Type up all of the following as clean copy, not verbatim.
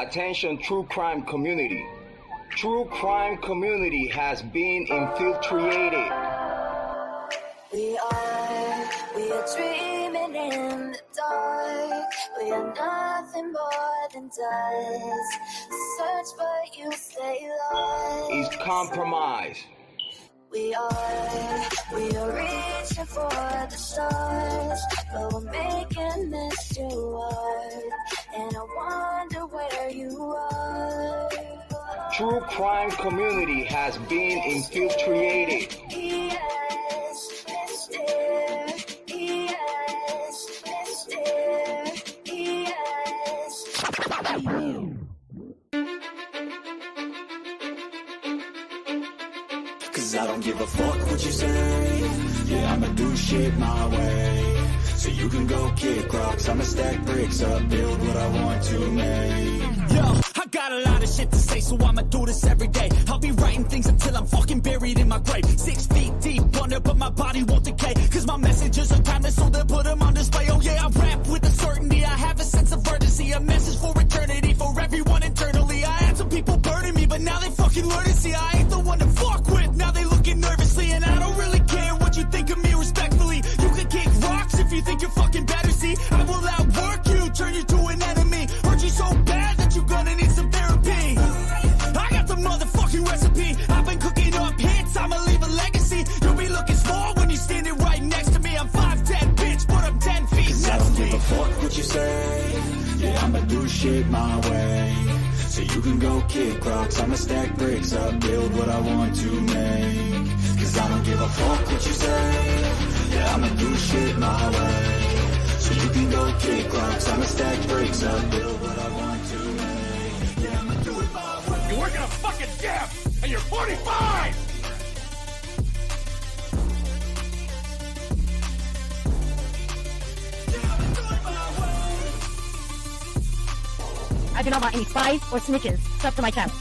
Attention, true crime community. True crime community has been infiltrated. We are dreaming in the dark. We are nothing more than dust. Search but you stay lost. Is compromised. We are reaching for the stars, but we're making this too hard. And I wonder where you are. True crime community has been infiltrated. Yes, Mr. Yes, Mr. Yes. Cause I don't give a fuck what you say. Yeah, I'ma do shit my way. So you can go kick rocks, I'ma stack bricks up, build what I want to make. Yo, I got a lot of shit to say, so I'ma do this every day. I'll be writing things until I'm fucking buried in my grave. 6 feet deep under, but my body won't decay. Cause my messages are timeless, so they'll put them on display. Oh yeah, I rap with a certainty, I have a sense of urgency. A message for eternity, for everyone internally. I had some people burning me, but now they fucking learn to see I ain't the one to fuck with. Now they looking nervously, and I don't really care what you think of me respectfully. You can kick rocks if you think you're fucking better, see. I will outwork you, turn you to an enemy. Hurt you so bad that you're gonna need some therapy. I got the motherfucking recipe. I've been cooking up hits, I'ma leave a legacy. You'll be looking small when you're standing right next to me. I'm 5'10", bitch, but I'm 10 feet next to me. I don't give a fuck what you say. Yeah, I'ma do shit my way. So you can go kick rocks, I'ma stack bricks up, build what I want to make. Cause I don't give a fuck what you say. Yeah, I'ma do shit my way. So you can go kick rocks, I'ma stack bricks up, build what I want to make. Yeah, I'ma do it my way. You work in a fucking gym, and you're 45! I do not want any spies or snitches stuck to my chest.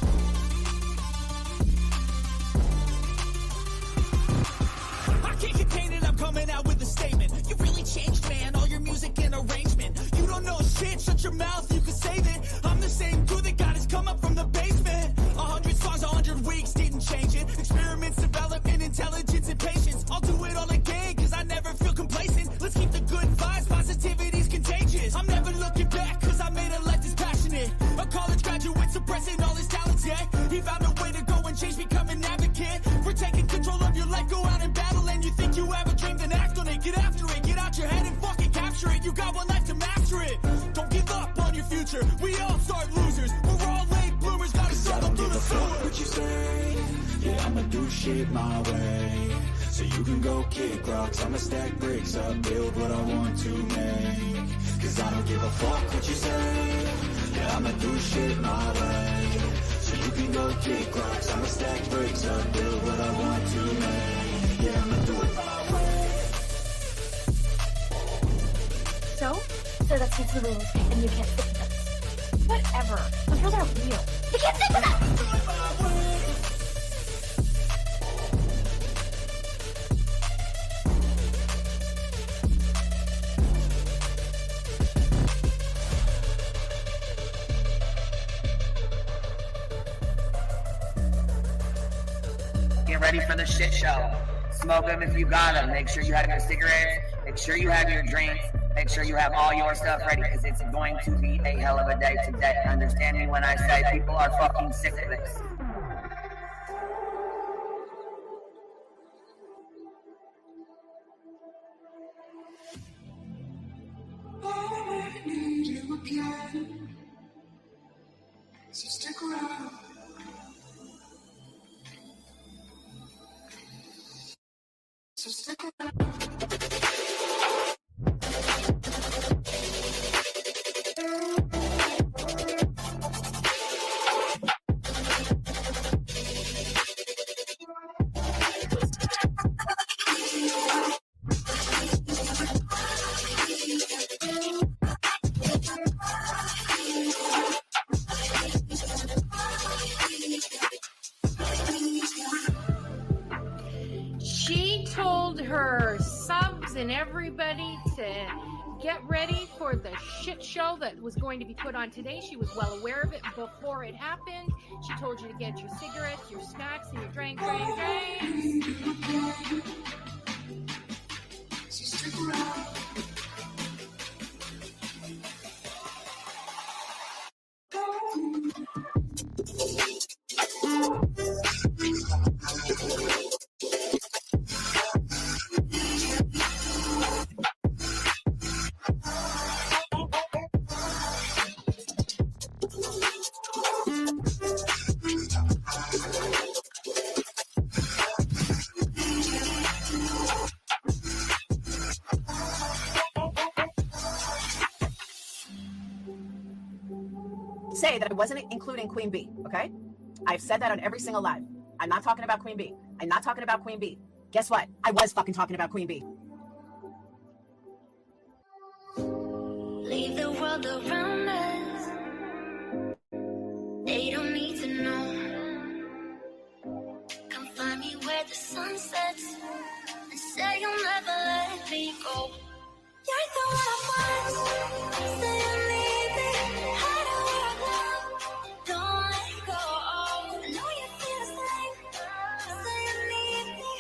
I can't contain it, I'm coming out with a statement. You really changed, man, all your music and arrangement. You don't know shit, shut your mouth, you can save it. I'm the same dude that got his come up from the basement. 100 songs, 100 weeks, didn't change it. Experiments, development, intelligence, and patience. I'll do it all again, cause I never feel complacent. Let's keep the good vibes, positivity's contagious. I'm never looking back, cause I made a life that's passionate. A college graduate suppressing all his talents, yeah. He found a way to go and change, become an advocate. For taking control of your life, go out and battle. And you think you have a dream, then act on it. Get after it, get out your head and fucking capture it. You got one life to master it. Don't give up on your future, we all start losers. We're all late bloomers, gotta struggle through the sewer. What you say? Yeah, I'ma do shit my way. So you can go kick rocks, I'ma stack bricks up, build what I want to make. Cause I don't give a fuck what you say. Yeah, I'ma do shit my way. So you can go kick rocks, I'ma stack bricks up, build what I want to make. Yeah, I'ma do it my way. So that's just the rules, and you can't stick with them. Whatever. Those rules aren't real. You can't stick with them! Do it my way. Get ready for the shit show. Smoke them if you got them. Make sure you have your cigarettes. Make sure you have your drinks. Make sure you have all your stuff ready because it's going to be a hell of a day today. Understand me when I say people are fucking sick of this. I need you again. So stick around. So stick around. She told her subs and everybody to get ready for the shit show that was going to be put on today. She was well aware of it before it happened. She told you to get your cigarettes, your snacks, and your drinks. So stick around. Say that I wasn't including Queen Bee, okay? I've said that on every single live. I'm not talking about Queen Bee. I'm not talking about Queen Bee. Guess what? I was fucking talking about Queen Bee. Leave the world around us. They don't need to know. Come find me where the sun sets and say you'll never let me go. You're the one I want. Say you need me. Hide away I love. Don't let go. I know you feel the same. Say you need me.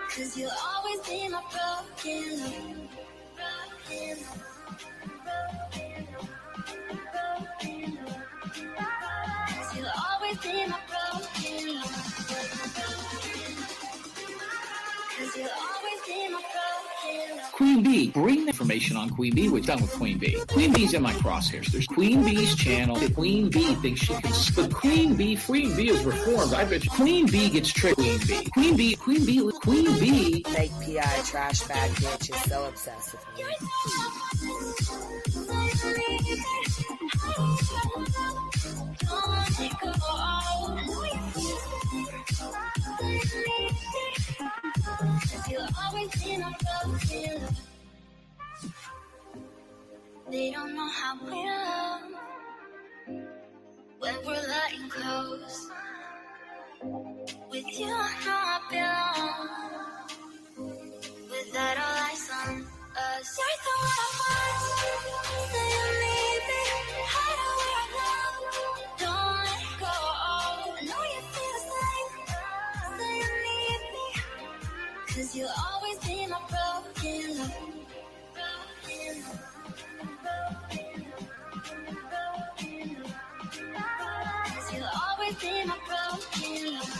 'Cause you'll always be my broken love. Broken love. You'll always be my broken love. 'Cause you'll always be my broken love. Queen Bee, bring information on Queen Bee. We're done with Queen Bee. Queen Bee's in my crosshairs. There's Queen Bee's channel. Queen Bee thinks she can. But Queen Bee is reformed. I bet you Queen Bee gets tricked. Queen Bee. Fake PI trash bag bitch is so obsessed with me. You'll always be my broken love. They don't know how we love when we're letting close. With you, I know I belong. Without all eyes on us, you're the one I want. Say you need me. Hide away I love. Don't let go. I know you feel the same. Say you need me. 'Cause you'll always be my broken love. Broken love. You'll always be my broken love.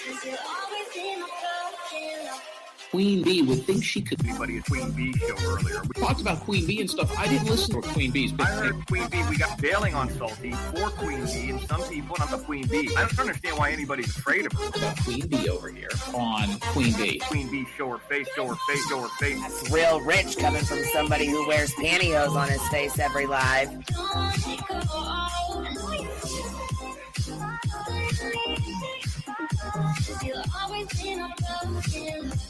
'Cause you'll always be my broken love. Queen Bee would think she could. Anybody a Queen Bee show earlier. We talked about Queen Bee and stuff. I didn't listen to Queen Bee's. I heard Queen Bee, we got bailing on Salty for Queen Bee, and some people, not the Queen Bee. I don't understand why anybody's afraid of her. About Queen Bee over here on Queen Bee. Queen Bee, show her face, show her face, show her face. That's real rich coming from somebody who wears pantyhose on his face every live. Don't let go. You'll always be my broken love.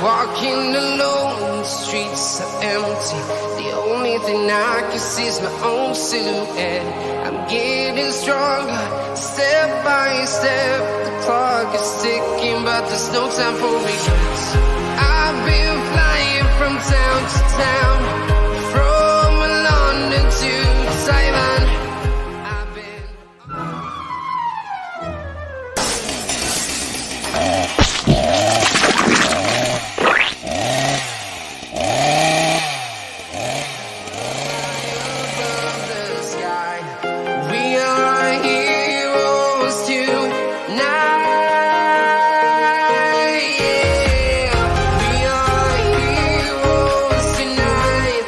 Walking alone, the streets are empty. The only thing I can see is my own silhouette. I'm getting stronger, step by step. The clock is ticking, but there's no time for regrets. I've been flying from town to town, from London to Taiwan. I've been... Tonight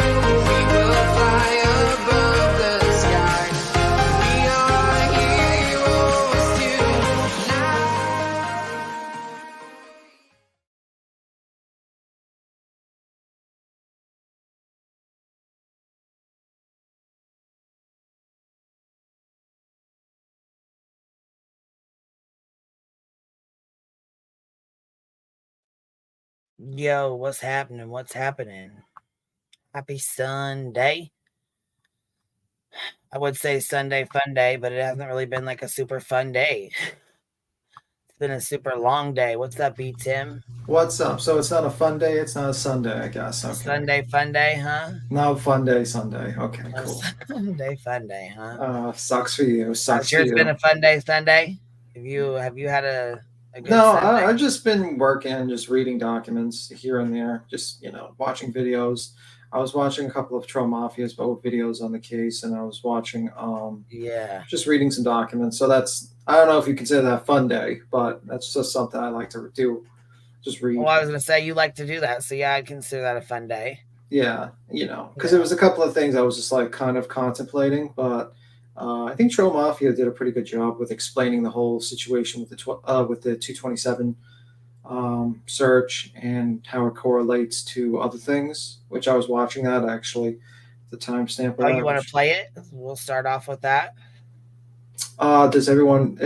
Yo, what's happening? What's happening? Happy Sunday. I would say Sunday fun day, but it hasn't really been like a super fun day. It's been a super long day. What's up, B Tim? What's up? So it's not a fun day, it's not a Sunday, I guess. Okay. Sunday fun day, huh? No fun day, Sunday. Okay, cool. Sunday fun day, huh? Sucks for you. Sucks Has yours for you. been a fun day, Sunday? Have you had a good No, Sunday? I've just been working, just reading documents here and there, just watching videos. I was watching a couple of Troll Mafia's both videos on the case, and I was watching just reading some documents. So that's, I don't know if you consider that a fun day, but that's just something I like to do. Just read. Well, I was gonna say you like to do that, so yeah, I'd consider that a fun day. Yeah, because there was a couple of things I was just like kind of contemplating, but I think Troll Mafia did a pretty good job with explaining the whole situation with the 227 search and how it correlates to other things, which I was watching that actually, the timestamp. Oh, you want to play it? We'll start off with that. Is everyone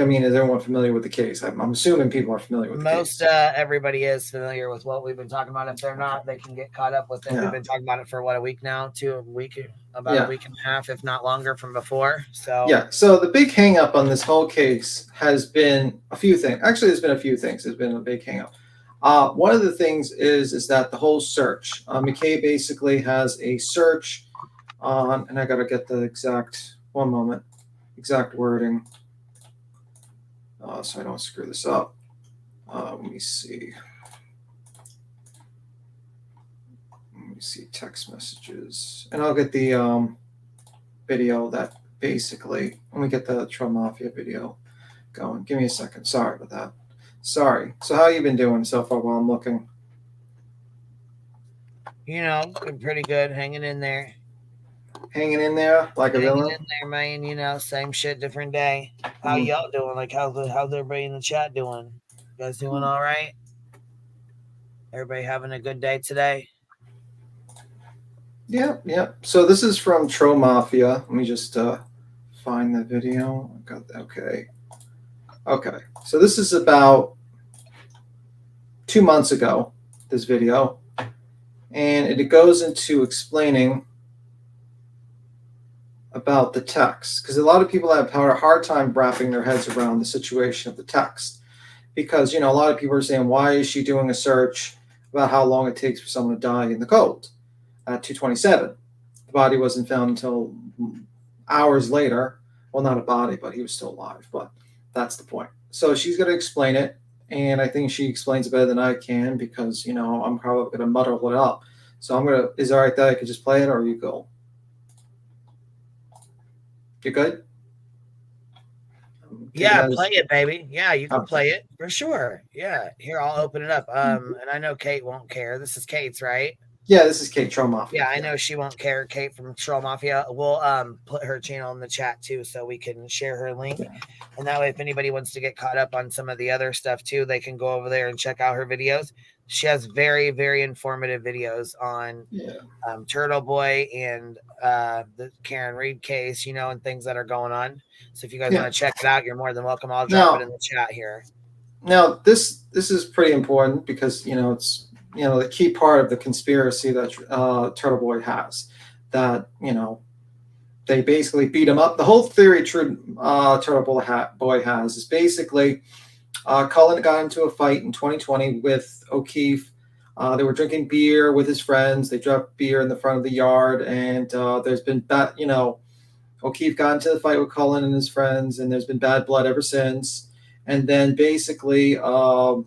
familiar with the case? I'm assuming people are familiar with the case. Most everybody is familiar with what we've been talking about. If they're not, they can get caught up with it. Yeah. We've been talking about it for what, a week now? A week and a half, if not longer, from before. So So the big hang up on this whole case has been a few things. Actually, there's been a few things. There's been a big hang up. One of the things is that the whole search. McKay basically has a search on, and I got to get the exact wording, so I don't screw this up. Let me see text messages, and I'll get the video that basically, let me get the Troll Mafia video going. Give me a second. Sorry about that. Sorry. So how you been doing so far while I'm looking? Been pretty good, hanging in there. Hanging in there like a villain? Hanging in there, man. Same shit, different day. How y'all doing? Like, how's everybody in the chat doing? You guys doing all right? Everybody having a good day today? Yeah. So this is from Troll Mafia. Let me just find the video. I got that. Okay. So this is about 2 months ago, this video. And it goes into explaining about the text, because a lot of people have had a hard time wrapping their heads around the situation of the text, because a lot of people are saying, why is she doing a search about how long it takes for someone to die in the cold at 227? The body wasn't found until hours later. Well, not a body, but he was still alive, but that's the point. So she's going to explain it, and I think she explains it better than I can, because I'm probably going to muddle it up. So is it all right that I could just play it, or you go? You good? Yeah, play it, baby. Yeah, you can play it for sure. Yeah, here, I'll open it up. And I know Kate won't care. This is Kate's, right? Yeah, this is Kate, Troll Mafia. Yeah, I know she won't care. Kate from Troll Mafia. We'll put her channel in the chat too, so we can share her link. And that way, if anybody wants to get caught up on some of the other stuff too, they can go over there and check out her videos. She has very, very informative videos on Turtle Boy and the Karen Reed case, and things that are going on. So if you guys want to check it out, you're more than welcome. I'll drop it in the chat here. Now, this is pretty important, because it's the key part of the conspiracy that Turtle Boy has, that they basically beat him up. The whole theory Turtle Boy has is basically Cullen got into a fight in 2020 with O'Keefe. They were drinking beer with his friends. They dropped beer in the front of the yard, and there's been O'Keefe got into the fight with Cullen and his friends, and there's been bad blood ever since. And then basically the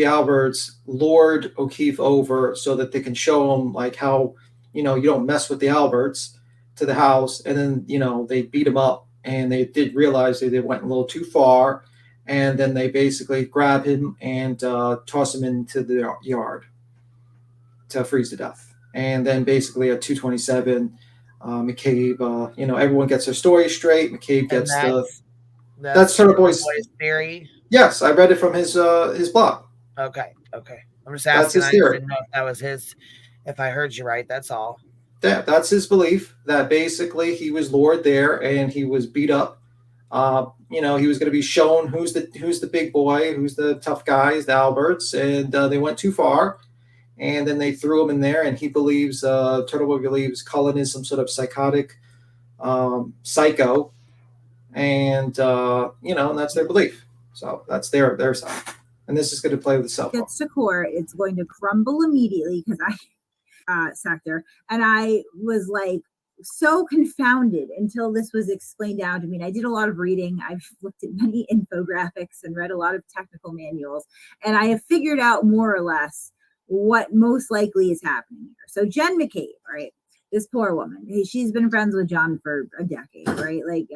Alberts lured O'Keefe over so that they can show him like how you don't mess with the Alberts, to the house. And then they beat him up, and they did realize they went a little too far, and then they basically grab him and toss him into the yard to freeze to death. And then basically at 227, McCabe, everyone gets their story straight. McCabe gets that's Turtle Boy's theory. Yes, I read it from his blog. Okay. I'm just asking. I didn't know if that was his. If I heard you right, that's all. That's his belief, that basically he was lured there and he was beat up You know, he was going to be shown who's the big boy, who's the tough guys, the Alberts, and they went too far. And then they threw him in there, and he believes, Turtleboy believes Cullen is some sort of psychotic psycho, and you know, and that's their belief. So that's their side, and this is going to play with the cell phone. Gets to core, it's going to crumble immediately because sector, and I was like so confounded until this was explained out to me. And I did a lot of reading. I've looked at many infographics and read a lot of technical manuals, and I have figured out more or less what most likely is happening here. So Jen McCabe, right? This poor woman, she's been friends with John for a decade, right? Like,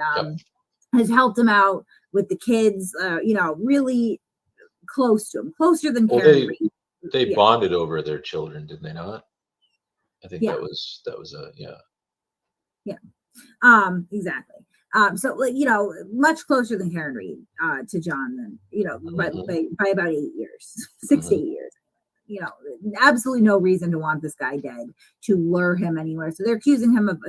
has helped him out with the kids, you know, really close to him, closer than Karen Reed. They bonded over their children, did they not? I think Yeah. that was a Exactly. So, like, you know, much closer than Karen Reed to John than, you know, by about 8 years, 6 to 8 years. You know, absolutely no reason to want this guy dead, to lure him anywhere. So they're accusing him of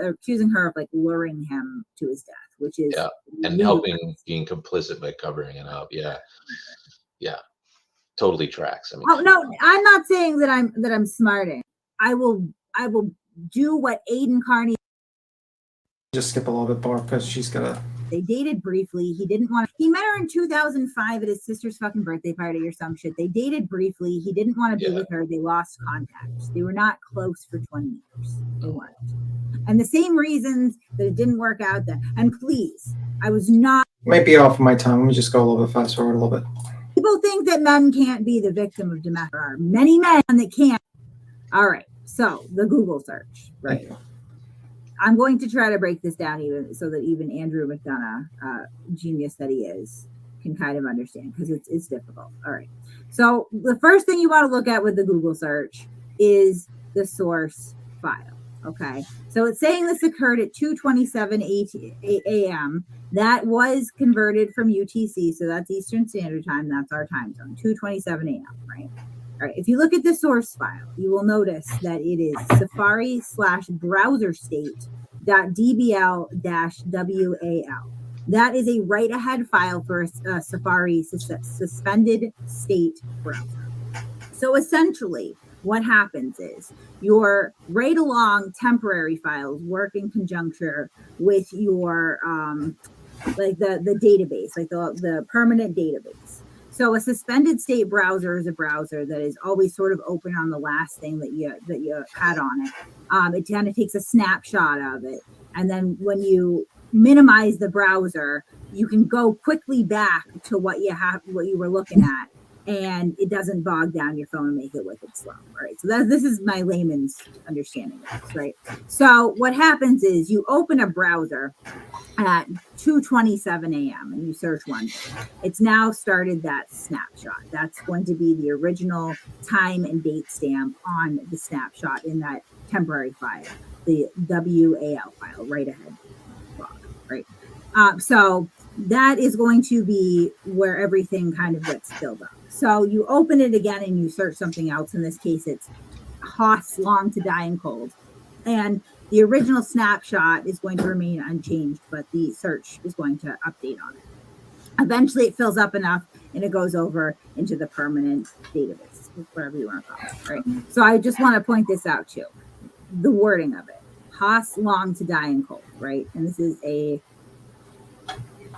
accusing her of like luring him to his death, which is and helping, being complicit by covering it up. Yeah, totally tracks. I mean, oh no, I'm not saying that I'm smarting. I will do what Aiden Carney. Just skip a little bit more because she's gonna. They dated briefly. He didn't want to. He met her in 2005 at his sister's fucking birthday party or some shit. They dated briefly. He didn't want to be with her. They lost contact. They were not close for 20 years. They weren't. And the same reasons that it didn't work out. And please, I was not. Might be off of my tongue. Let me just go a little bit fast forward a little bit. People think that men can't be the victim of domestic. There are many men that can't. All right. So the Google search, right? I'm going to try to break this down even so that even Andrew McDonough, genius that he is, can kind of understand, because it's difficult. All right. So the first thing you want to look at with the Google search is the source file. Okay. So it's saying this occurred at 2:27 a.m. That was converted from UTC. So that's Eastern Standard Time. That's our time zone, 2:27 a.m. Right. All right, if you look at the source file, you will notice that it is safari/browserstate.dbl-wal. That is a write-ahead file for a Safari suspended state browser. So essentially, what happens is your write-along temporary files work in conjunction with your like the database, like the permanent database. So a suspended state browser is a browser that is always sort of open on the last thing that you had on it. It kind of takes a snapshot of it, and then when you minimize the browser, you can go quickly back to what you were looking at, and it doesn't bog down your phone and make it wicked slow. Right. So this is my layman's understanding of this. Right. So what happens is you open a browser at 2:27 a.m. and you search one thing. It's now started that snapshot. That's going to be the original time and date stamp on the snapshot in that temporary file, the WAL file, right ahead log, right? So that is going to be where everything kind of gets filled up. So you open it again and you search something else. In this case, it's Haas long to die in cold. And the original snapshot is going to remain unchanged, but the search is going to update on it. Eventually, it fills up enough and it goes over into the permanent database, whatever you want to call it, right? So I just want to point this out too. The wording of it. Haas long to die in cold, right? And this is a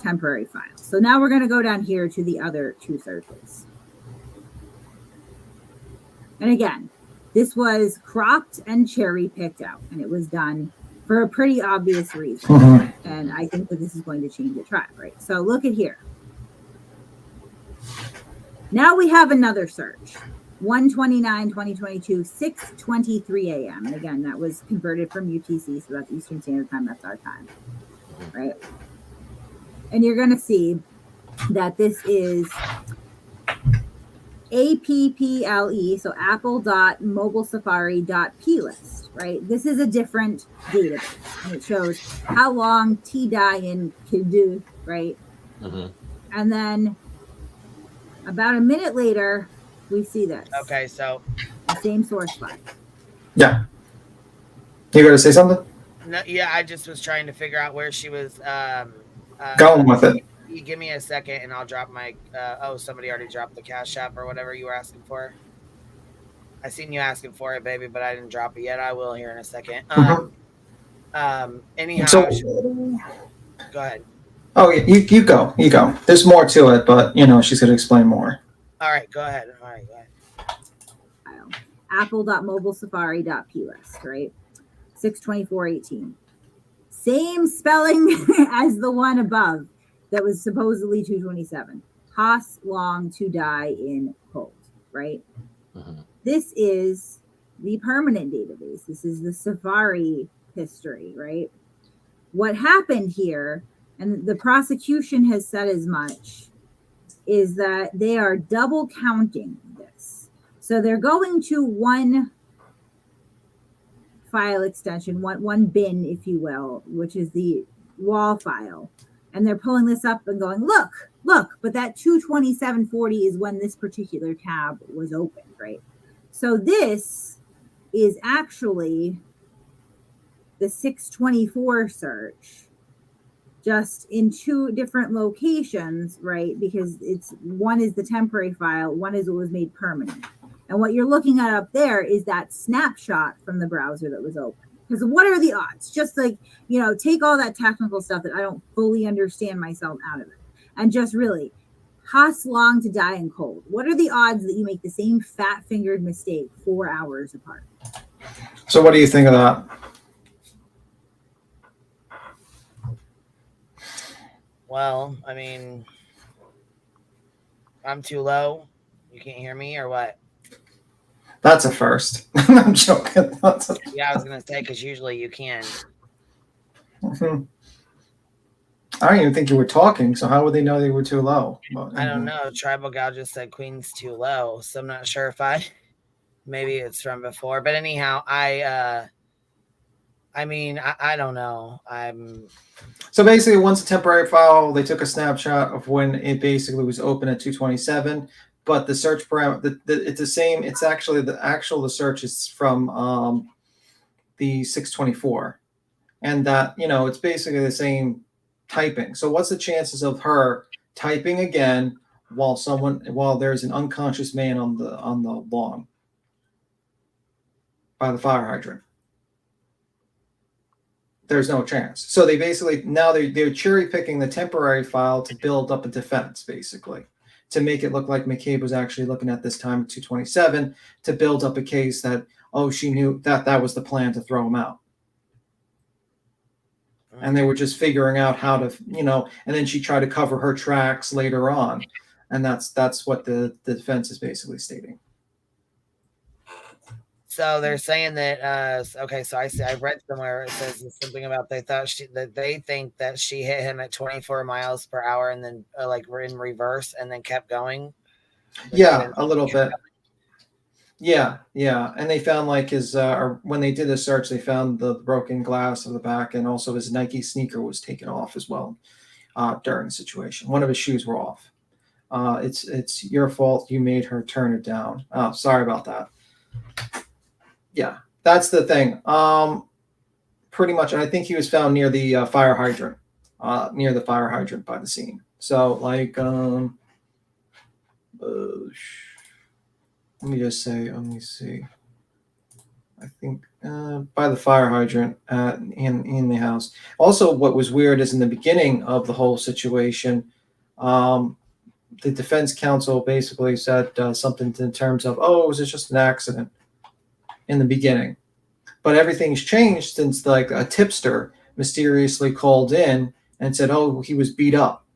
temporary file. So now we're going to go down here to the other two searches. And again, this was cropped and cherry picked out, and it was done for a pretty obvious reason. And I think that this is going to change the track, right? So look at here. Now we have another search. 1/29/2022, 6:23 a.m. And again, that was converted from UTC, so that's Eastern Standard Time. That's our time, right? And you're going to see that this is APPLE, so apple.mobilesafari.plist, right? This is a different database, and it shows how long T-Dian can do, right? And then about a minute later, we see this. Okay, so the same source file. Yeah. You got to say something? No, yeah, I just was trying to figure out where she was Going with it. You give me a second and I'll drop my. Oh, somebody already dropped the Cash App or whatever you were asking for. I seen you asking for it, baby, but I didn't drop it yet. I will here in a second. Anyhow, So, go ahead. oh, you go. You go. There's more to it, but, she's going to explain more. All right, go ahead. All right, go ahead. Apple.mobilesafari.ps, right? 6/24/18. Same spelling as the one above that was supposedly 227. Haas long to die in cold, right? This is the permanent database. This is the Safari history, right? What happened here, and the prosecution has said as much, is that they are double counting this. So they're going to one file extension, one bin, if you will, which is the wall file. And they're pulling this up and going, look, but that 22740 is when this particular tab was opened, right? So this is actually the 624 search, just in two different locations, right? Because one is the temporary file, one is what was made permanent. And what you're looking at up there is that snapshot from the browser that was open. Because what are the odds? Just like, take all that technical stuff that I don't fully understand myself out of it. And just really, Haas long to die in cold. What are the odds that you make the same fat-fingered mistake 4 hours apart? So what do you think of that? Well, I mean, I'm too low. You can't hear me or what? That's a first. I'm joking. Yeah, I was going to say, because usually you can. I don't even think you were talking, so how would they know they were too low? But, I don't know. Tribal Gal just said Queen's too low, so I'm not sure if maybe it's from before. But anyhow, I don't know. So basically, once a temporary file, they took a snapshot of when it basically was open at 227. But the search parameter, it's the same. It's actually the search is from the 624, and that it's basically the same typing. So what's the chances of her typing again while there's an unconscious man on the lawn by the fire hydrant? There's no chance. So they basically now they're cherry picking the temporary file to build up a defense, basically, to make it look like McCabe was actually looking at this time at 227 to build up a case that, she knew that was the plan to throw him out. And they were just figuring out how to, and then she tried to cover her tracks later on. And that's what the defense is basically stating. So they're saying that, so I read somewhere it says something about they think that she hit him at 24 miles per hour and then we're in reverse and then kept going. Yeah, a little bit. Yeah. And they found when they did the search, they found the broken glass of the back, and also his Nike sneaker was taken off as well during the situation. One of his shoes were off. It's your fault. You made her turn it down. Oh, sorry about that. Yeah, that's the thing. Pretty much, and I think he was found near the fire hydrant, by the scene. So, let me see. I think by the fire hydrant in the house. Also, what was weird is in the beginning of the whole situation, the defense counsel basically said something in terms of, it was just an accident in the beginning. But everything's changed since a tipster mysteriously called in and said, he was beat up.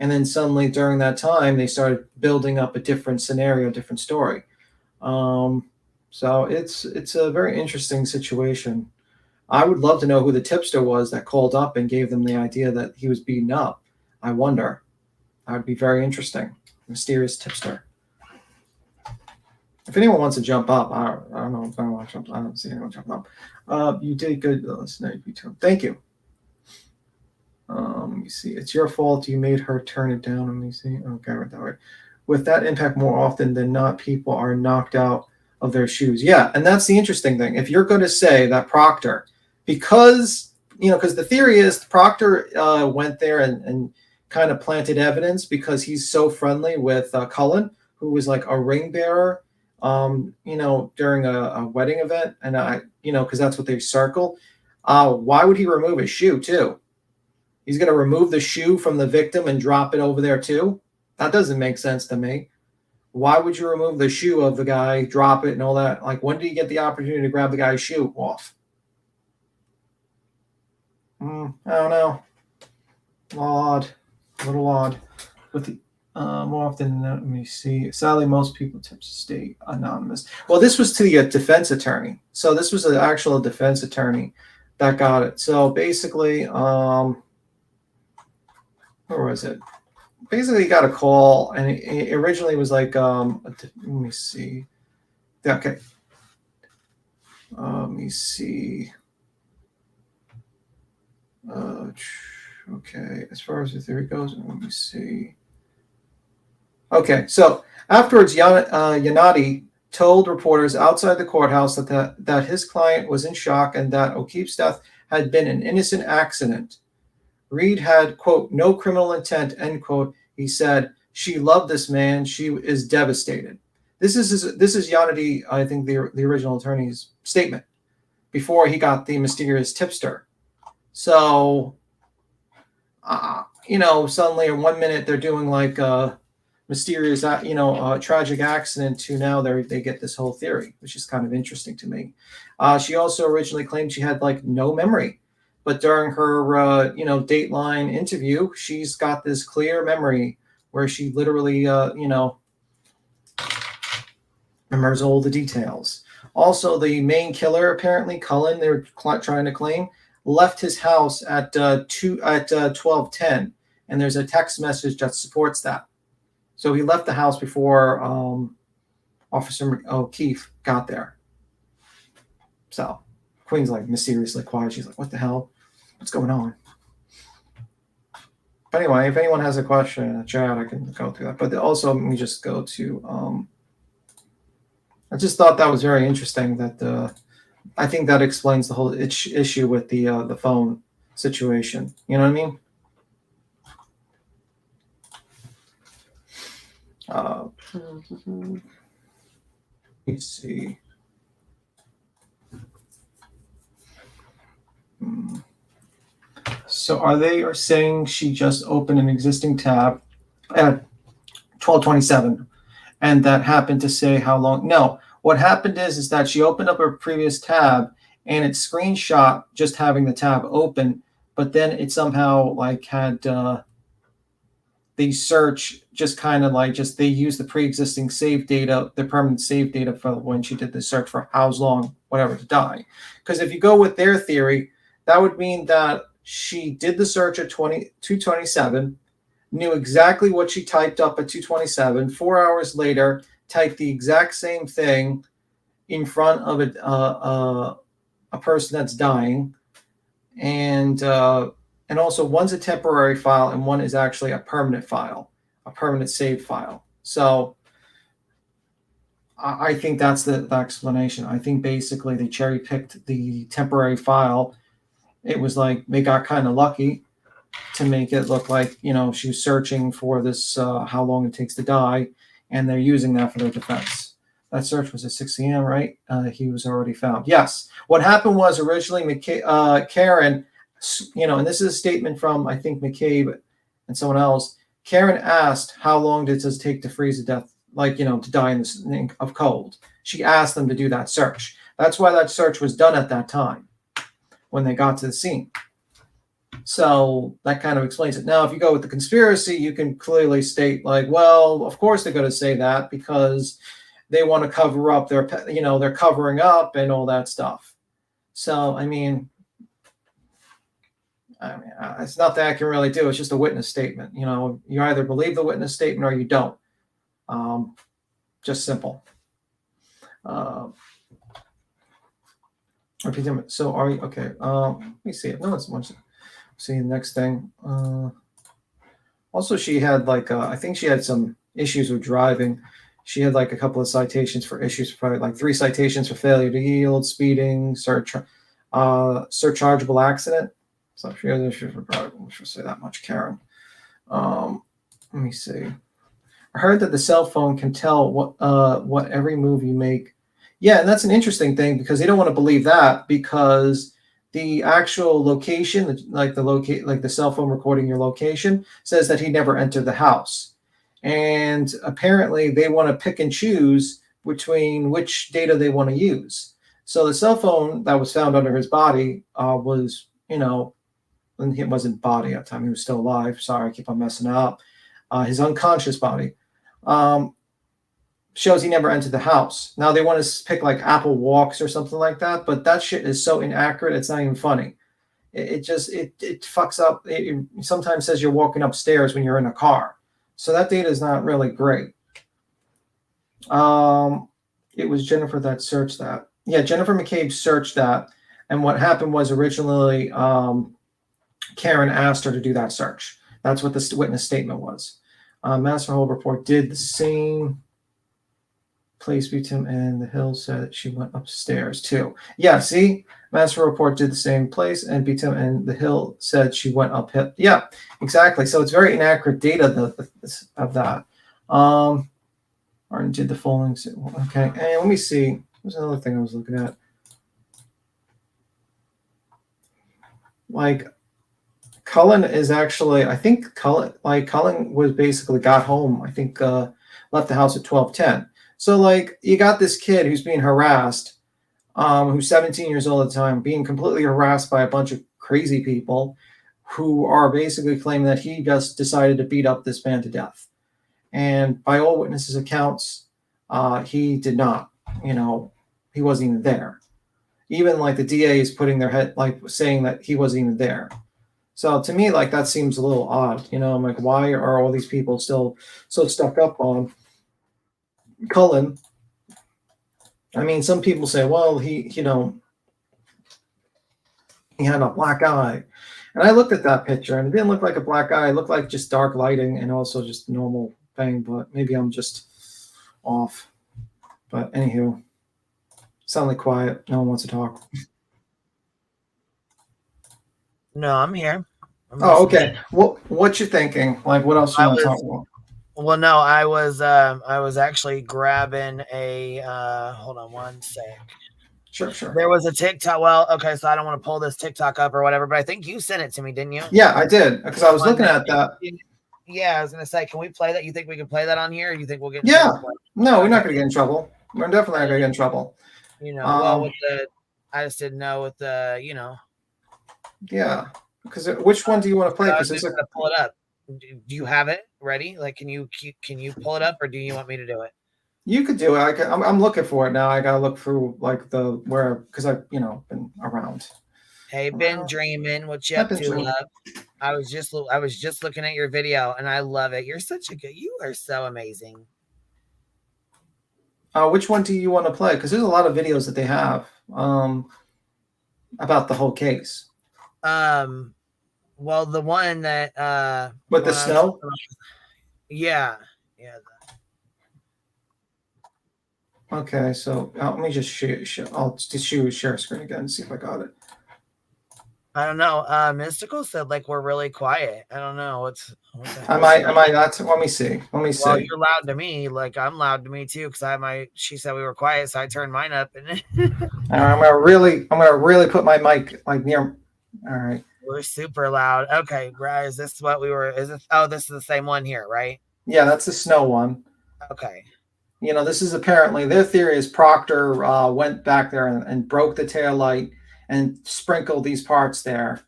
And then suddenly during that time, they started building up a different scenario, different story. So it's a very interesting situation. I would love to know who the tipster was that called up and gave them the idea that he was beaten up. I wonder. That would be very interesting. Mysterious tipster. If anyone wants to jump up, I don't know if I want to jump. I don't see anyone jump up. You did good. Thank you. Let me see. It's your fault. You made her turn it down. Let me see. Okay, right that way. With that impact, more often than not, people are knocked out of their shoes. Yeah, and that's the interesting thing. If you're going to say that Proctor, because because the theory is Proctor went there and kind of planted evidence because he's so friendly with Cullen, who was like a ring bearer, during a wedding event. And because that's what they circle. Why would he remove his shoe too? He's going to remove the shoe from the victim and drop it over there too? That doesn't make sense to me. Why would you remove the shoe of the guy, drop it and all that? Like, when do you get the opportunity to grab the guy's shoe off? I don't know. Odd. A little odd. With the more often, let me see. Sadly, most people tend to stay anonymous. Well, this was to the defense attorney. So this was an actual defense attorney that got it. So basically, where was it? Basically, he got a call, and it originally was like, let me see. Okay. Let me see. Okay, as far as the theory goes, let me see. Okay, so afterwards, Yanati told reporters outside the courthouse that his client was in shock and that O'Keefe's death had been an innocent accident. Reed had, quote, no criminal intent, end quote. He said, she loved this man. She is devastated. This is Yanati, I think, the original attorney's statement before he got the mysterious tipster. So, suddenly in 1 minute they're doing like a mysterious, tragic accident to now they get this whole theory, which is kind of interesting to me. She also originally claimed she had like no memory, but during her, Dateline interview, she's got this clear memory where she literally, remembers all the details. Also, the main killer, apparently, Cullen, they were trying to claim, left his house at 12:10, and there's a text message that supports that. So he left the house before Officer O'Keefe got there. So Queen's like mysteriously quiet. She's like, "What the hell? What's going on?" But anyway, if anyone has a question in the chat, I can go through that. But also, let me just go to. I just thought that was very interesting. That I think that explains the whole issue with the phone situation. You know what I mean? Let's see. So are saying she just opened an existing tab at 12:27, and that happened to say how long? No, what happened is that she opened up her previous tab, and it screenshot just having the tab open, but then it somehow like had the search just kind of like they used the pre-existing save data, the permanent save data for when she did the search for how long, whatever, to die. Because if you go with their theory, that would mean that she did the search at 2:27, knew exactly what she typed up at 2:27. 4 hours later, typed the exact same thing in front of a person that's dying, and also one's a temporary file and one is actually a permanent file, a permanent save file. So I think that's the explanation. I think basically they cherry picked the temporary file. It was like they got kind of lucky to make it look like, she was searching for this, how long it takes to die, and they're using that for their defense. That search was at 6 a.m., right? He was already found. Yes. What happened was originally Karen, and this is a statement from, I think, McCabe and someone else. Karen asked, how long did it take to freeze to death, to die of cold? She asked them to do that search. That's why that search was done at that time when they got to the scene. So that kind of explains it. Now, if you go with the conspiracy, you can clearly state well, of course they're going to say that because they want to cover up they're covering up and all that stuff. So, I mean, it's not that I can really do. It's just a witness statement. You either believe the witness statement or you don't. Just simple. So are you okay? Let me see. No, it's much. See the next thing. Also, she had I think she had some issues with driving. She had a couple of citations for issues, probably 3 citations for failure to yield, speeding, surchargeable accident. So she has issues with product. Let's just say that much, Karen. Let me see. I heard that the cell phone can tell what every move you make. Yeah, and that's an interesting thing because they don't want to believe that because the actual location, like the cell phone recording your location, says that he never entered the house. And apparently they want to pick and choose between which data they want to use. So the cell phone that was found under his body was, you know, and it wasn't body at the time, he was still alive. Sorry, I keep on messing up. His unconscious body shows he never entered the house. Now they want to pick like Apple walks or something like that, but that shit is so inaccurate, it's not even funny. It just fucks up. It sometimes says you're walking upstairs when you're in a car. So that data is not really great. It was Jennifer that searched that. Yeah, Jennifer McCabe searched that. And what happened was originally Karen asked her to do that search. That's what the witness statement was. Master Hold report did the same place between and the Hill said she went upstairs too. Yeah, see, Master report did the same place and Beatum and the Hill said she went up. Yeah, exactly. So it's very inaccurate data of that. Martin did the following. Okay, and let me see. There's another thing I was looking at. Like Cullen is actually, I think Cullen was basically got home. I think left the house at 12:10. So like you got this kid who's being harassed, who's 17 years old at the time, being completely harassed by a bunch of crazy people who are basically claiming that he just decided to beat up this man to death. And by all witnesses' accounts, he did not. You know, he wasn't even there. Even like the DA is putting their head, like saying that he wasn't even there. So to me, like that seems a little odd. You know, I'm like, why are all these people still so stuck up on Cullen? I mean, some people say, well, he had a black eye. And I looked at that picture and it didn't look like a black eye. It looked like just dark lighting and also just normal thing, but maybe I'm just off. But anywho, sound quiet. No one wants to talk. No, I'm here. Oh, okay. What you thinking? Like, what else you want to talk about? Well, no, I was actually grabbing a. Hold on one sec. Sure. There was a TikTok. Well, okay, so I don't want to pull this TikTok up or whatever, but I think you sent it to me, didn't you? Yeah, I did because I was looking at that. Yeah, I was gonna say, can we play that? You think we can play that on here? Or you think we'll get? Yeah. No, we're not gonna get in trouble. We're definitely not gonna get in trouble. You know, well, with the, I just didn't know with the, you know. Yeah, because which one do you want to play? Because it's gonna pull it up. Do you have it ready? Like, can you pull it up, or do you want me to do it? You could do it. I'm looking for it now. I gotta look through like because I've been around. Hey, been dreaming. What you up to, love? I was just looking at your video and I love it. You're such a good. You are so amazing. Which one do you want to play? Because there's a lot of videos that they have about the whole case. Well, the one that with the snow. Yeah. Okay, so let me just I'll just share screen again and see if I got it. I don't know. Mystical said like we're really quiet. I don't know what's. Am I not? Let me see. Well, you're loud to me. Like I'm loud to me too because she said we were quiet, so I turned mine up. And I'm gonna really put my mic like near. All right. We're super loud. Okay, guys, this is what we were. Is this? Oh, this is the same one here, right? Yeah, that's the snow one. Okay. You know, this is apparently their theory is Proctor went back there and broke the taillight and sprinkled these parts there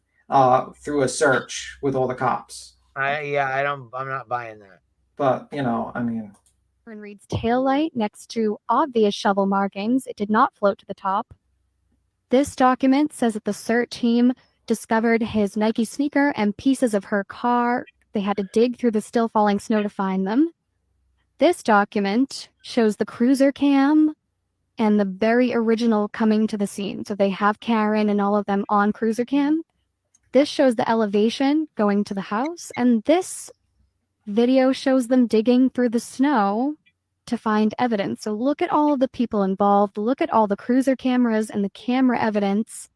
through a search with all the cops. I'm not buying that. But, I mean. Reads taillight next to obvious shovel markings. It did not float to the top. This document says that the CERT team discovered his Nike sneaker and pieces of her car. They had to dig through the still falling snow to find them. This document shows the cruiser cam and the very original coming to the scene. So they have Karen and all of them on cruiser cam. This shows the elevation going to the house. And this video shows them digging through the snow to find evidence. So look at all of the people involved. Look at all the cruiser cameras and the camera evidence.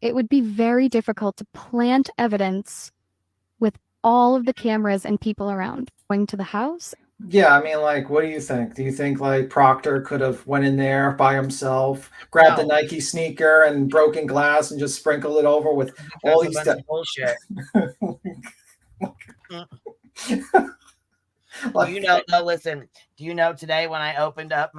it would be very difficult to plant evidence with all of the cameras and people around. Going to the house. Yeah, I mean, like, what do you think? Do you think like Proctor could have went in there by himself, grabbed the Nike sneaker and broken glass and just sprinkled it over with all That's a these bunch of bullshit. Like- Do you know? No, listen. Do you know today when I opened up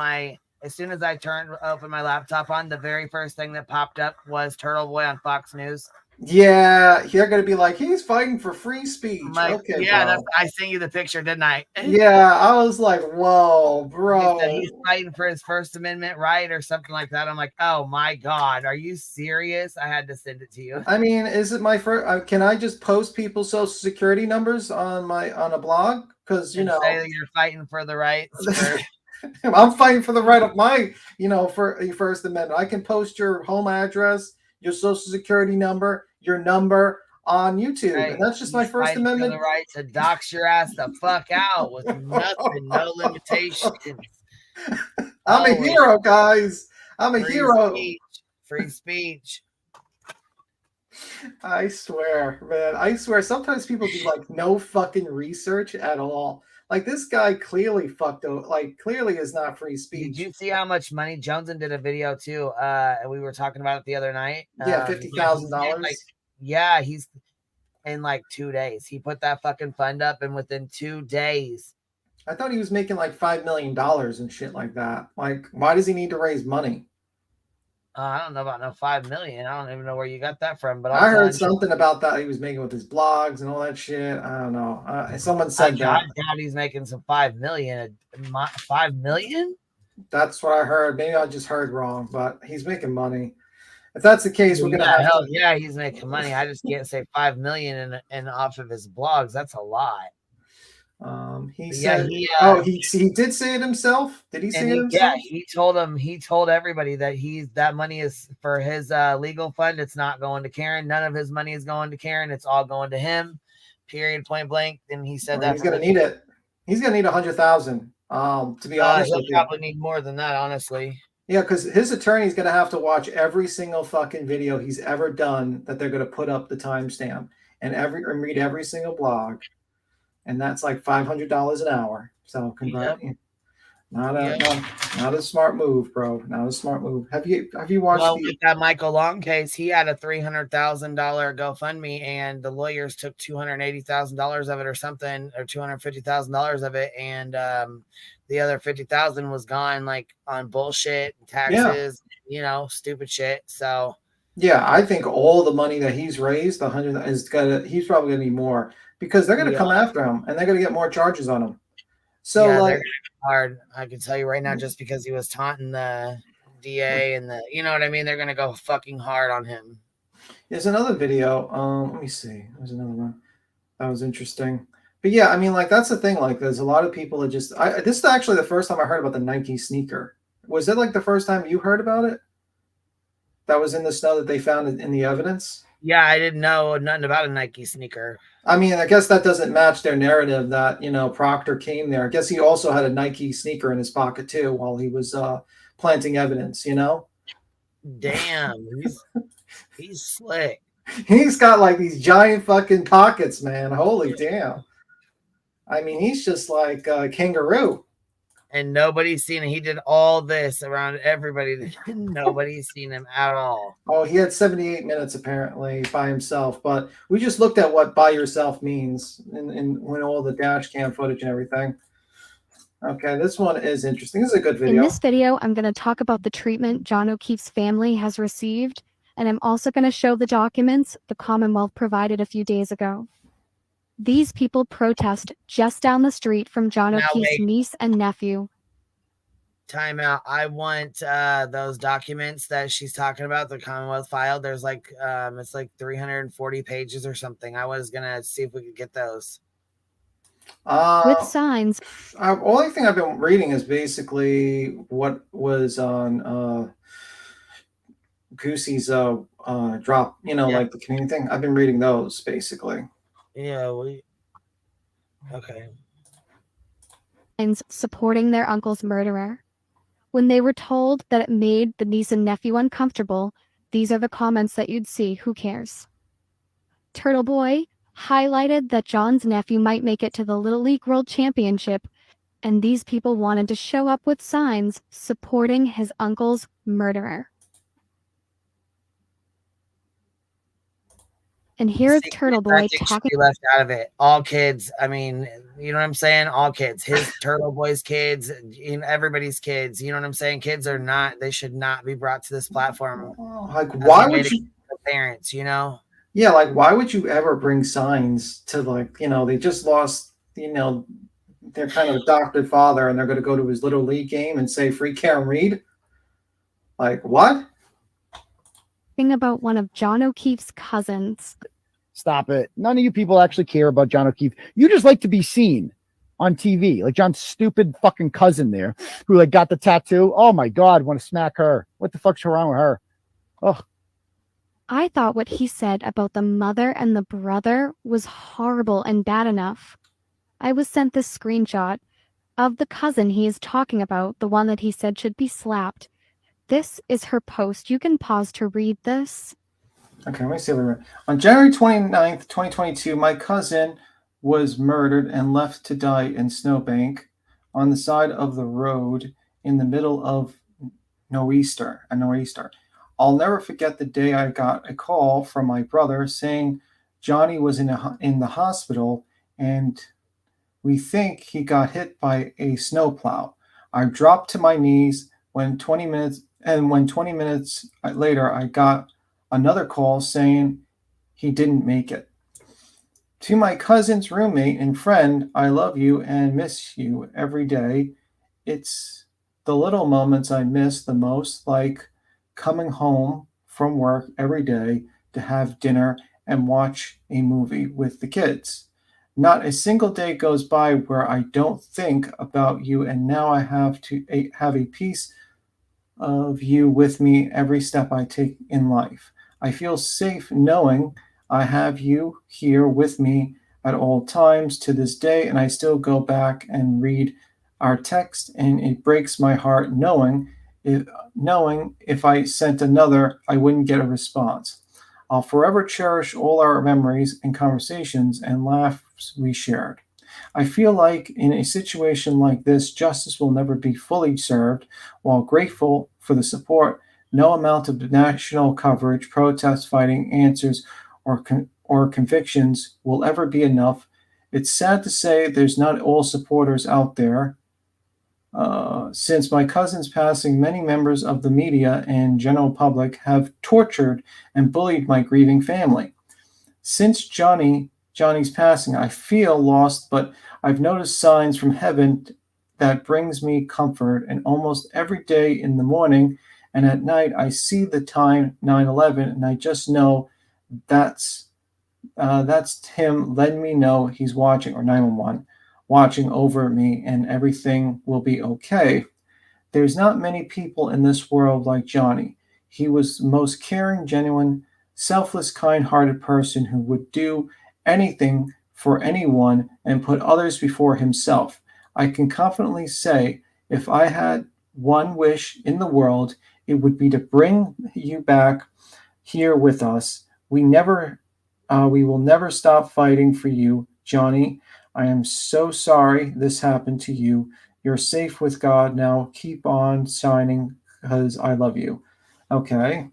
as soon as I opened my laptop on, the very first thing that popped up was Turtle Boy on Fox News. Yeah, they're gonna be like, he's fighting for free speech. I'm like, Okay, yeah, bro. I sent you the picture, didn't I? Yeah, I was like, whoa, He bro. said he's fighting for his First Amendment right or something like that. I'm like, oh my God, are you serious? I had to send it to you. I mean, is it my first? Can I just post people's social security numbers on a blog? Because Say that you're fighting for the rights. I'm fighting for the right of my, for First Amendment. I can post your home address, your social security number, your number on YouTube, Right. and that's just my First Fighting Amendment. for the right to dox your ass the fuck out with nothing, no limitations. I'm a hero, guys. I'm a hero. Free speech. I swear, man. I swear. Sometimes people do like no fucking research at all. Like this guy clearly clearly is not free speech. Did you see how much money Joneson did a video too? And we were talking about it the other night. Yeah, $50,000. Yeah, he's in like 2 days. He put that fucking fund up, and within 2 days. I thought he was making like $5 million and shit like that. Like, why does he need to raise money? I don't know about no 5 million. I don't even know where you got that from. But I heard something about that he was making with his blogs and all that shit. I don't know. Someone said that. I doubt he's making some 5 million. 5 million? That's what I heard. Maybe I just heard wrong, but he's making money. If that's the case, we're gonna have to... Yeah, he's making money. I just can't say 5 million and off of his blogs. That's a lot. He said, he did say it himself. Did he say it himself? Yeah, he told everybody that that money is for his legal fund. It's not going to Karen. None of his money is going to Karen. It's all going to him. Period. Point blank. And he said that he's gonna need it. He's gonna need 100,000. To be honest, he'll probably need more than that, honestly. Yeah, because his attorney's gonna have to watch every single fucking video he's ever done that they're gonna put up the timestamp and read every single blog. And that's like $500 an hour. So congrats. Yep. Not a smart move, bro. Not a smart move. Have you watched with that Michael Long case? He had a $300,000 GoFundMe, and the lawyers took $280,000 of it or something, or $250,000 of it, and the other $50,000 was gone like on bullshit, taxes, stupid shit. So yeah, I think all the money that he's raised, he's probably gonna need more. Because they're going to come after him and they're going to get more charges on him. So they're gonna be hard. I can tell you right now, just because he was taunting the DA and you know what I mean? They're going to go fucking hard on him. There's another video. Let me see. There's another one. That was interesting. But yeah, I mean, like, that's the thing. Like, there's a lot of people that just, this is actually the first time I heard about the Nike sneaker. Was it like the first time you heard about it? That was in the snow that they found in the evidence? Yeah, I didn't know nothing about a Nike sneaker. I mean, I guess that doesn't match their narrative that, Proctor came there. I guess he also had a Nike sneaker in his pocket too while he was planting evidence, Damn, he's slick. He's got like these giant fucking pockets, man. Holy damn. I mean, he's just like a kangaroo. And nobody's seen him. He did all this around everybody. Nobody's seen him at all. Oh, he had 78 minutes apparently by himself. But we just looked at what by yourself means in when all the dash cam footage and everything. Okay, this one is interesting. This is a good video. In this video, I'm going to talk about the treatment John O'Keefe's family has received. And I'm also going to show the documents the Commonwealth provided a few days ago. These people protest just down the street from John O'Keefe's niece and nephew. Time out. I want those documents that she's talking about, the Commonwealth filed. There's like, it's like 340 pages or something. I was going to see if we could get those. With signs. Only thing I've been reading is basically what was on Goosey's drop, like the community thing. I've been reading those basically. Yeah, okay. Supporting their uncle's murderer. When they were told that it made the niece and nephew uncomfortable, These are the comments that you'd see. Who cares? Turtle Boy highlighted that John's nephew might make it to the Little League World Championship, and these people wanted to show up with signs supporting his uncle's murderer. And here's Turtle Boy Should talking. be left out of it. All kids. I mean, you know what I'm saying? All kids. His Turtle Boy's kids, everybody's kids. You know what I'm saying? Kids are not. They should not be brought to this platform. Like, why would you? Parents, you know? Yeah, like, why would you ever bring signs to, like, they just lost, their kind of adopted father, and they're going to go to his Little League game and say free Karen Reed? Like, what? About one of John O'Keefe's cousins. Stop it. None of you people actually care about John O'Keefe. You just like to be seen on TV, like John's stupid fucking cousin there who like got the tattoo. Oh my God, want to smack her. What the fuck's wrong with her? Oh. I thought what he said about the mother and the brother was horrible and bad enough. I was sent this screenshot of the cousin he is talking about, the one that he said should be slapped. This is her post. You can pause to read this. Okay, let me see. On January 29th, 2022, my cousin was murdered and left to die in Snowbank on the side of the road in the middle of Nor'easter. I'll never forget the day I got a call from my brother saying Johnny was in the hospital and we think he got hit by a snowplow. I dropped to my knees when 20 minutes later I got another call saying he didn't make it. To my cousin's roommate and friend, I love you and miss you every day. It's the little moments I miss the most, like coming home from work every day to have dinner and watch a movie with the kids. Not a single day goes by where I don't think about you, and now I have to have a piece of you with me every step I take in life. I feel safe knowing I have you here with me at all times to this day, and I still go back and read our text, and it breaks my heart knowing if I sent another, I wouldn't get a response. I'll forever cherish all our memories and conversations and laughs we shared. I feel like in a situation like this, justice will never be fully served. While grateful for the support, no amount of national coverage, protest fighting, answers, or convictions will ever be enough. It's sad to say there's not all supporters out there. Since my cousin's passing, many members of the media and general public have tortured and bullied my grieving family. Since Johnny's passing, I feel lost, but I've noticed signs from heaven that brings me comfort, and almost every day in the morning and at night I see the time 9/11, and I just know that's him letting me know he's watching, or 911 watching over me, and everything will be okay. There's not many people in this world like Johnny. He was the most caring, genuine, selfless, kind-hearted person who would do anything for anyone and put others before himself. I can confidently say if I had one wish in the world, it would be to bring you back here with us. We will never stop fighting for you, Johnny. I am so sorry this happened to you. You're safe with God now. Keep on signing because I love you. Okay.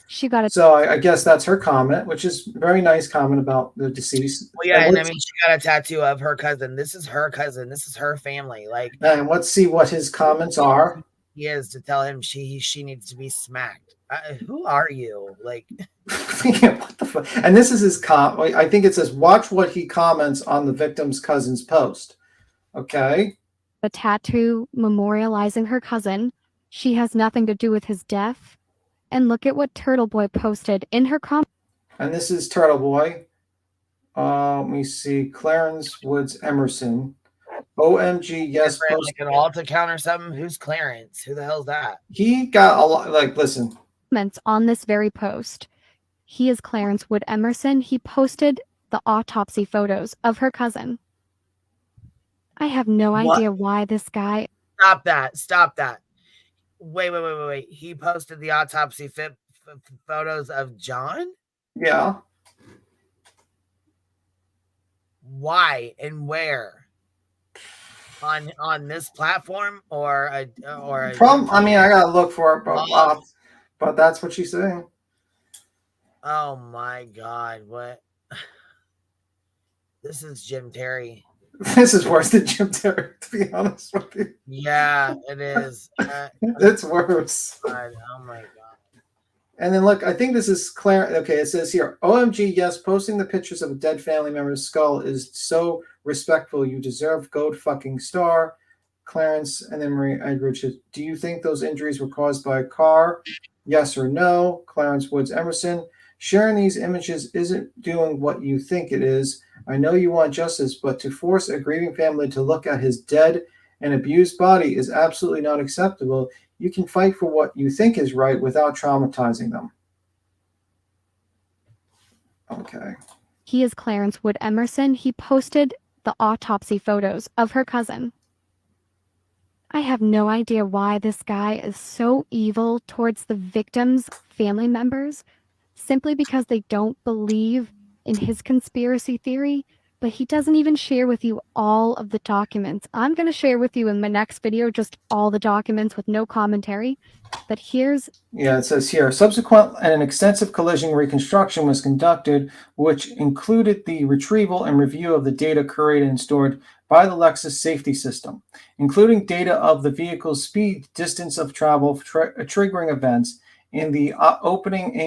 She got it. So I guess that's her comment, which is a very nice comment about the deceased. Well, yeah, and I mean, she got a tattoo of her cousin. This is her cousin. This is her family. Like, and let's see what his comments are. He is to tell him she needs to be smacked. Who are you? Like, what the fuck? And this is his I think it says, watch what he comments on the victim's cousin's post. Okay. A tattoo memorializing her cousin. She has nothing to do with his death. And look at what Turtle Boy posted in her comment. And this is Turtle Boy. Let me see. Clarence Woods Emerson. OMG, yes. Like an alt account or something. Who's Clarence? Who the hell's that? He got a lot. Like, listen. Comments on this very post. He is Clarence Wood Emerson. He posted the autopsy photos of her cousin. I have no idea why this guy. Stop that. Wait. He posted the autopsy photos of John? Yeah. Why and where? On this platform or a I mean, I gotta look for it, but that's what she's saying. Oh my God! What? This is Jim Terry. This is worse than Jim Terry, to be honest with you. Yeah, it is. It's worse. God, oh my God. And then look, I think this is Claire. Okay, it says here, OMG, yes, posting the pictures of a dead family member's skull is so respectful. You deserve gold fucking star. Clarence, and then Marie Edridge. Do you think those injuries were caused by a car? Yes or no? Clarence Woods Emerson. Sharing these images isn't doing what you think it is. I know you want justice, but to force a grieving family to look at his dead and abused body is absolutely not acceptable. You can fight for what you think is right without traumatizing them. Okay. He is Clarence Wood Emerson. He posted the autopsy photos of her cousin. I have no idea why this guy is so evil towards the victims' family members, simply because they don't believe in his conspiracy theory, but he doesn't even share with you all of the documents. I'm going to share with you in my next video just all the documents with no commentary, but here's... Yeah, it says here, subsequent and an extensive collision reconstruction was conducted, which included the retrieval and review of the data curated and stored by the Lexus safety system, including data of the vehicle's speed, distance of travel, triggering events, and the opening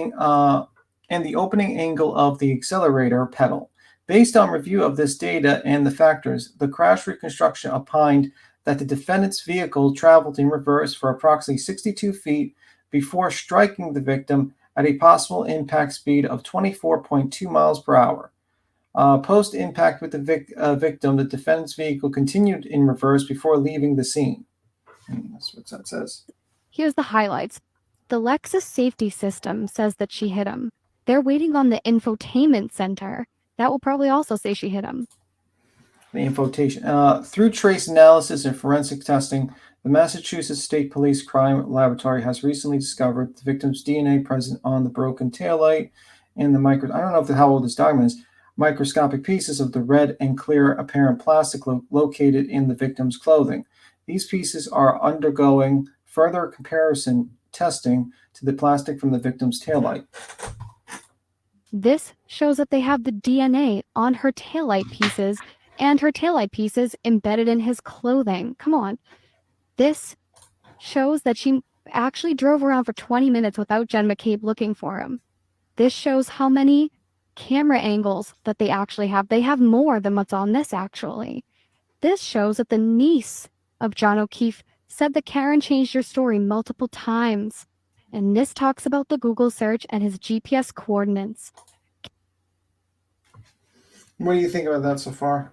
angle of the accelerator pedal. Based on review of this data and the factors, the crash reconstruction opined that the defendant's vehicle traveled in reverse for approximately 62 feet before striking the victim at a possible impact speed of 24.2 miles per hour. Post-impact with the victim, the defendant's vehicle continued in reverse before leaving the scene. And that's what that says. Here's the highlights. The Lexus safety system says that she hit him. They're waiting on the infotainment center. That will probably also say she hit him. The infotainment. Through trace analysis and forensic testing, the Massachusetts State Police Crime Laboratory has recently discovered the victim's DNA present on the broken taillight and the I don't know how old this document is. Microscopic pieces of the red and clear apparent plastic located in the victim's clothing. These pieces are undergoing further comparison testing to the plastic from the victim's taillight. This shows that they have the DNA on her taillight pieces and her taillight pieces embedded in his clothing. Come on. This shows that she actually drove around for 20 minutes without Jen McCabe looking for him. This shows how many camera angles that they actually have. They have more than what's on this, actually. This shows that the niece of John O'Keefe said that Karen changed her story multiple times. And this talks about the Google search and his GPS coordinates. What do you think about that so far?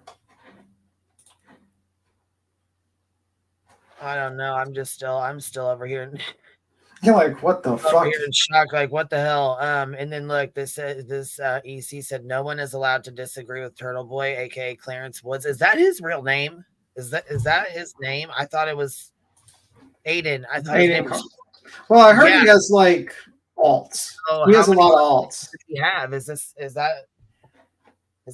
I don't know. I'm still over here. You're like, what the fuck? Here in shock, like, what the hell? And then look, this EC said no one is allowed to disagree with Turtle Boy, aka Clarence Woods. Is that his real name? Is that his name? I thought it was Aiden. I thought his name was... Well, I heard he has like alts. Oh, he has a lot of alts. Does he have? Is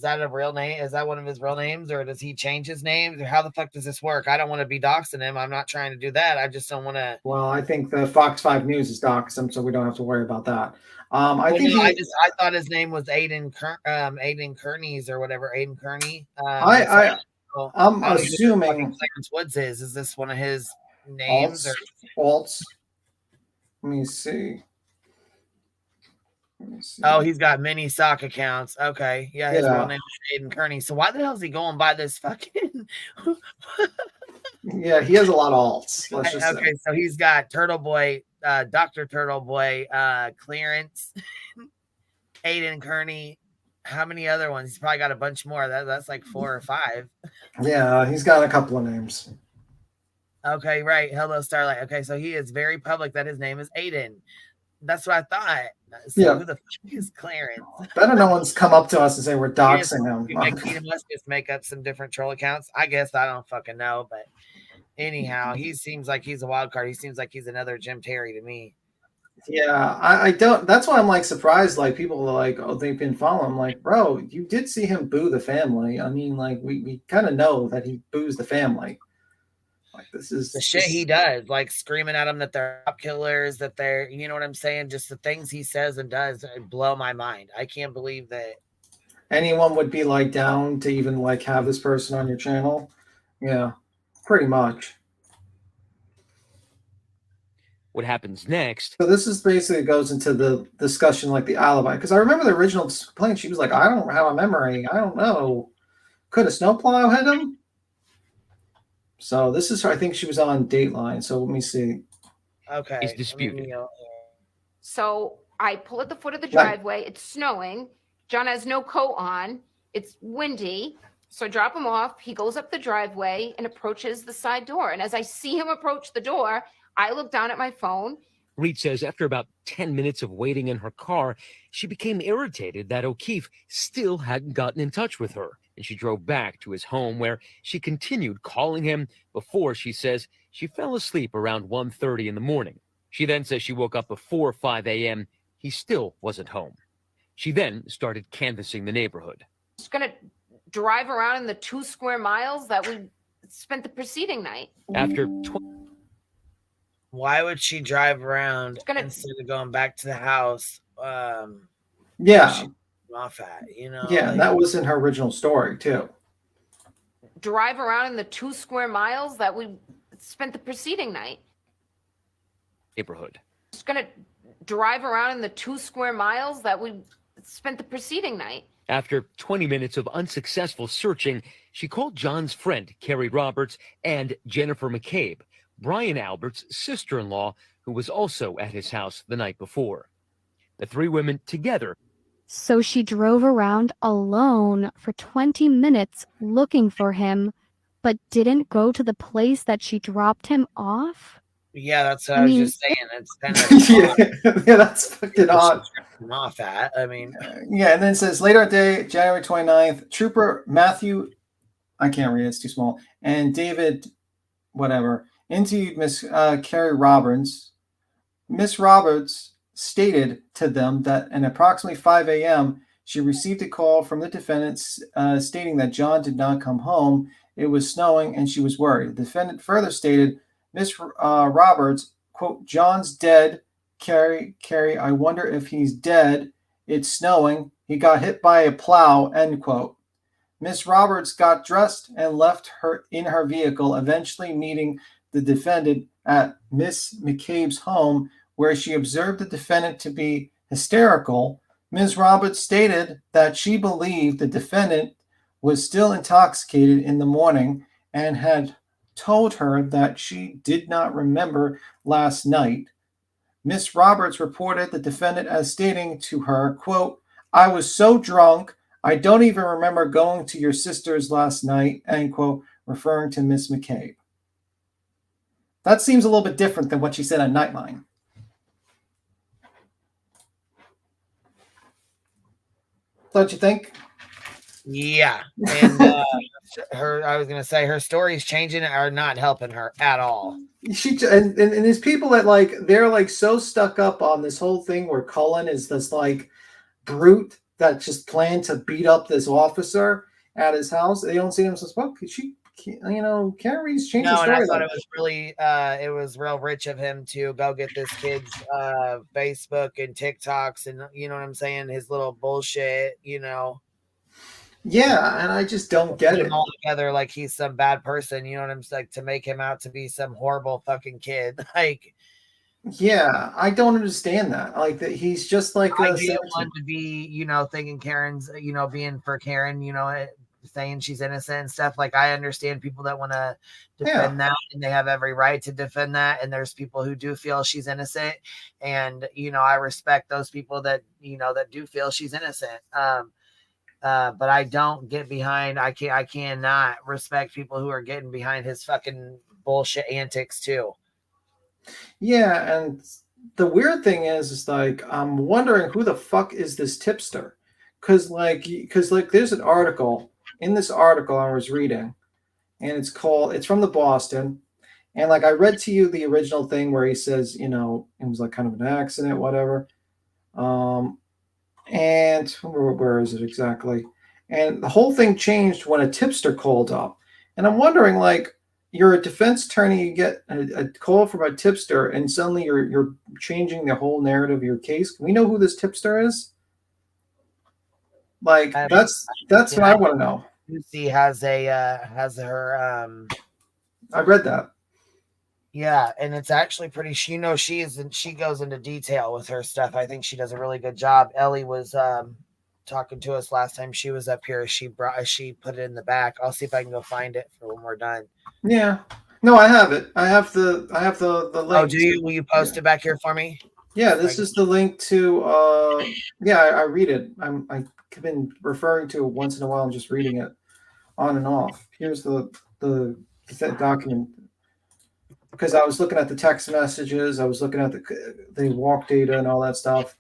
that a real name? Is that one of his real names, or does he change his name? Or how the fuck does this work? I don't want to be doxing him. I'm not trying to do that. I just don't want to. Well, I think the Fox 5 News is doxed him, so we don't have to worry about that. I thought his name was Aiden Kearney's or whatever. Aiden Kearney. I'm assuming Clarence Woods is. Is this one of his names alts? Let me see. Oh, he's got many sock accounts. Okay. Yeah, his real name is Aiden Kearney. So why the hell is he going by this fucking... Yeah, he has a lot of alts. Okay, so he's got Turtle Boy, Dr. Turtle Boy, Clarence, Aiden Kearney. How many other ones? He's probably got a bunch more. That's like 4 or 5. Yeah, he's got a couple of names. Okay, right. Hello, Starlight. Okay, so he is very public that his name is Aiden. That's what I thought. So who the fuck is Clarence? Better no one's come up to us and say we're doxing him. He must just make up some different troll accounts. I guess I don't fucking know, but anyhow, he seems like he's a wild card. He seems like he's another Jim Terry to me. Yeah, I don't. That's why I'm like surprised. Like people are like, oh, they've been following. I'm like, bro, you did see him boo the family. I mean, like we kind of know that he boos the family. Like the shit he does, like screaming at them that they're cop killers, that they're, you know what I'm saying? Just the things he says and does blow my mind. I can't believe that anyone would be like down to even like have this person on your channel. Yeah, pretty much. What happens next? So this is basically goes into the discussion like the alibi, because I remember the original complaint. She was like, I don't have a memory. I don't know. Could a snowplow hit him? So this is her. I think she was on Dateline. So let me see. Okay. Is disputed. So I pull at the foot of the driveway. It's snowing. John has no coat on. It's windy. So I drop him off. He goes up the driveway and approaches the side door. And as I see him approach the door, I look down at my phone. Reed says after about 10 minutes of waiting in her car, she became irritated that O'Keefe still hadn't gotten in touch with her. And she drove back to his home where she continued calling him before, she says, she fell asleep around 1:30 in the morning. She then says she woke up before 5 a.m. He still wasn't home. She then started canvassing the neighborhood. Just going to drive around in the 2 square miles that we spent the preceding night. After why would she drive around instead of going back to the house? Yeah. Off at, you know. Yeah, like, that was in her original story too. Drive around in the 2 square miles that we spent the preceding night. Neighborhood. Just going to drive around in the 2 square miles that we spent the preceding night. After 20 minutes of unsuccessful searching, she called John's friend, Carrie Roberts, and Jennifer McCabe, Brian Albert's sister-in-law, who was also at his house the night before. The 3 women together. So she drove around alone for 20 minutes looking for him, but didn't go to the place that she dropped him off? Yeah, that's what I was just saying. It's kind of yeah, that's fucking odd. Off at. I mean, yeah, and then it says later that day, January 29th, Trooper Matthew, I can't read, it's too small, and David, whatever, interviewed Miss Carrie Roberts. Miss Roberts stated to them that at approximately 5 a.m., she received a call from the defendant stating that John did not come home. It was snowing and she was worried. The defendant further stated, Miss Roberts, quote, John's dead. Carrie, I wonder if he's dead. It's snowing. He got hit by a plow, end quote. Miss Roberts got dressed and left her in her vehicle, eventually meeting the defendant at Miss McCabe's home, where she observed the defendant to be hysterical. Ms. Roberts stated that she believed the defendant was still intoxicated in the morning and had told her that she did not remember last night. Ms. Roberts reported the defendant as stating to her, quote, I was so drunk, I don't even remember going to your sister's last night, end quote, referring to Miss McCabe. That seems a little bit different than what she said on Nightline. Don't you think? Yeah. And I was going to say her stories changing are not helping her at all. And there's people that like, they're like so stuck up on this whole thing where Cullen is this like brute that just planned to beat up this officer at his house. They don't see him as well. Carrie's changed the story. No, and I thought it was really, it was real rich of him to go get this kid's Facebook and TikToks and, you know what I'm saying, his little bullshit, you know. Yeah, and I just don't get it. All together like he's some bad person, you know what I'm saying, like, to make him out to be some horrible fucking kid. Like, yeah, I don't understand that. Like that, he's just like I get one to be, you know, thinking Karen's, you know, being for Karen, you know, saying she's innocent and stuff. Like, I understand people that want to defend that, and they have every right to defend that. And there's people who do feel she's innocent, and you know, I respect those people that, you know, that do feel she's innocent. But I don't get behind. I cannot respect people who are getting behind his fucking bullshit antics too. Yeah, and the weird thing is like, I'm wondering who the fuck is this tipster? Because there's an article. In this article I was reading, and it's from the Boston, And like I read to you the original thing where he says, you know, it was like kind of an accident, whatever. And where is it exactly? And the whole thing changed when a tipster called up. And I'm wondering, like, you're a defense attorney, you get a call from a tipster, and suddenly you're changing the whole narrative of your case. Can we know who this tipster is? Like, that's what I want to know. Lucy has her I read that. Yeah, and it's actually pretty. She goes into detail with her stuff. I think she does a really good job. Ellie was talking to us last time she was up here. She put it in the back. I'll see if I can go find it for when we're done. Yeah. No, I have it. I have the link. Oh, do you? Will you post it back here for me? Yeah, this is the link to yeah, I read it. I've been referring to it once in a while and just reading it on and off. Here's the document. Because I was looking at the text messages, I was looking at the walk data and all that stuff.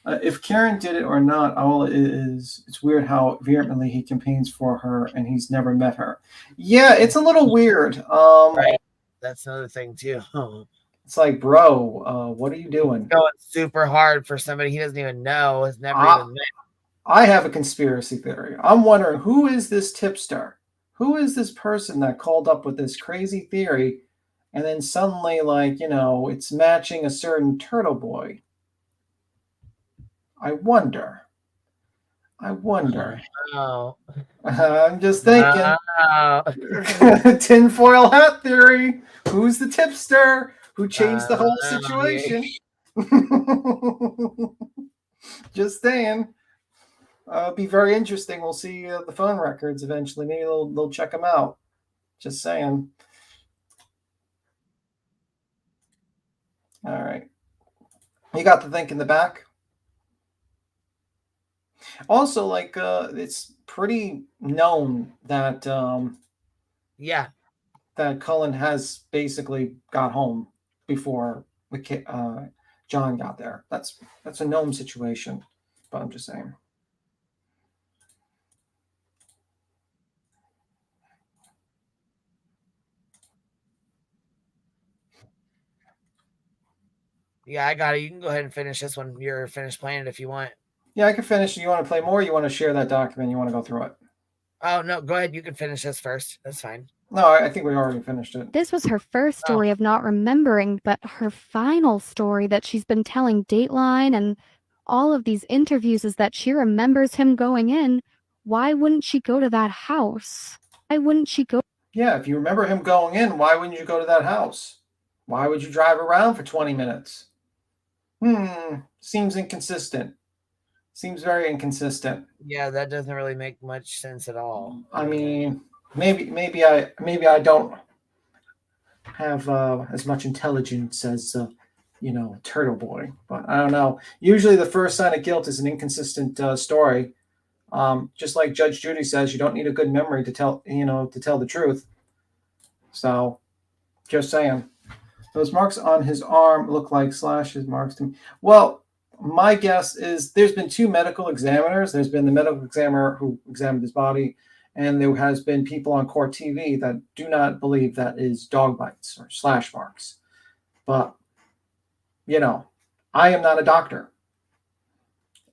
If Karen did it or not, all it is, it's weird how vehemently he campaigns for her and he's never met her. Yeah, it's a little weird. Right. That's another thing too. It's like, bro, what are you doing? Going super hard for somebody he doesn't even know, has never even met. I have a conspiracy theory. I'm wondering, who is this tipster? Who is this person that called up with this crazy theory? And then suddenly, like, you know, it's matching a certain turtle boy. I wonder. Oh. I'm just thinking. Tinfoil hat theory. Who's the tipster? Who changed the whole situation? Just saying. It'll be very interesting. We'll see the phone records eventually. Maybe they'll check them out. Just saying. All right. You got the link in the back. Also, like, it's pretty known that that Cullen has basically got home before John got there. That's a known situation, but I'm just saying. Yeah, I got it. You can go ahead and finish this one. You're finished playing it if you want. Yeah, I can finish. You want to play more? You want to share that document? You want to go through it? Oh, no. Go ahead. You can finish this first. That's fine. No, I think we already finished it. This was her first story of not remembering, but her final story that she's been telling Dateline and all of these interviews is that she remembers him going in. Why wouldn't she go to that house? Why wouldn't she go? Yeah, if you remember him going in, why wouldn't you go to that house? Why would you drive around for 20 minutes? Seems inconsistent. Seems very inconsistent. Yeah, that doesn't really make much sense at all. I mean, maybe I don't have as much intelligence as Turtle Boy, but I don't know. Usually, the first sign of guilt is an inconsistent story. Just like Judge Judy says, you don't need a good memory to tell the truth. So, just saying. Those marks on his arm look like slashes marks to me. Well, my guess is there's been two medical examiners. There's been the medical examiner who examined his body, and there has been people on court TV that do not believe that is dog bites or slash marks. But, I am not a doctor.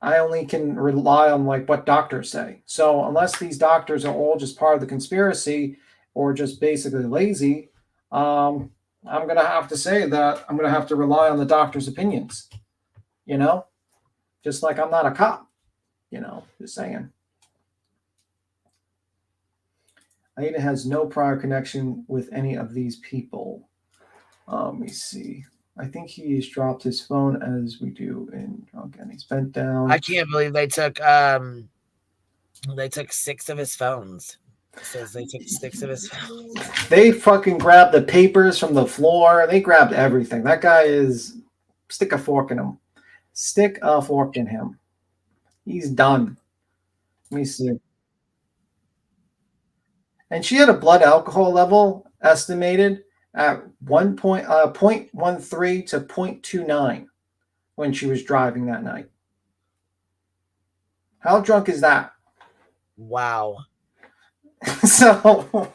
I only can rely on what doctors say. So unless these doctors are all just part of the conspiracy or just basically lazy, I'm going to have to say that I'm going to have to rely on the doctor's opinions, just like I'm not a cop, just saying. Aida has no prior connection with any of these people. Let me see. I think he's dropped his phone as we do in drunk and he's bent down. I can't believe they took 6 of his phones. It says they took 6 of his phones. They fucking grabbed the papers from the floor. They grabbed everything. That guy is stick a fork in him. Stick a fork in him. He's done. Let me see. And she had a blood alcohol level estimated at 0.13 to 0.29 when she was driving that night. How drunk is that? Wow. So,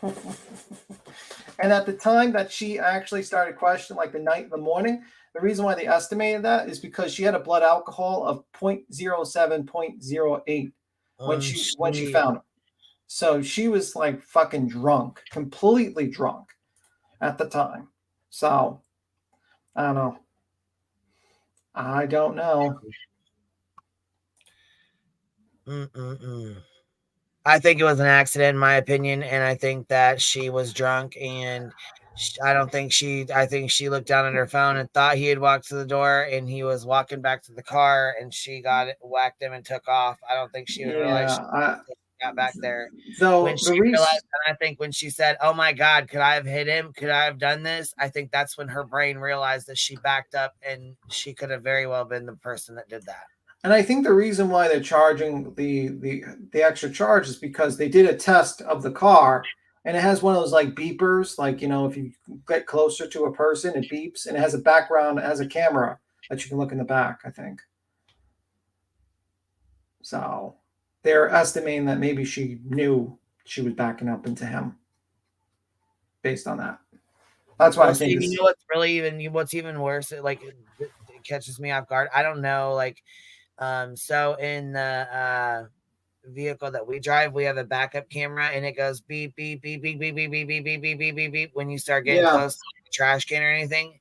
And at the time that she actually started questioning, like the morning, the reason why they estimated that is because she had a blood alcohol of 0.07, 0.08 when she found him. So she was like fucking drunk, completely drunk at the time. So I don't know. I don't know. I think it was an accident, in my opinion, and I think that she was drunk, and I think she looked down at her phone and thought he had walked to the door, and he was walking back to the car, and she whacked him and took off. I don't think she even realized she got back there. When she realized, and I think when she said, "Oh my God, could I have hit him? Could I have done this?" I think that's when her brain realized that she backed up, and she could have very well been the person that did that. And I think the reason why they're charging the extra charge is because they did a test of the car, and it has one of those like beepers, like, you know, if you get closer to a person, it beeps, and it has a background, it has a camera that you can look in the back, I think. So they're estimating that maybe she knew she was backing up into him based on that. That's why I think. You know what's even worse? It catches me off guard. I don't know, like. So in the vehicle that we drive, we have a backup camera, and it goes beep beep beep beep beep beep beep beep beep beep beep beep beep when you start getting close to the trash can or anything.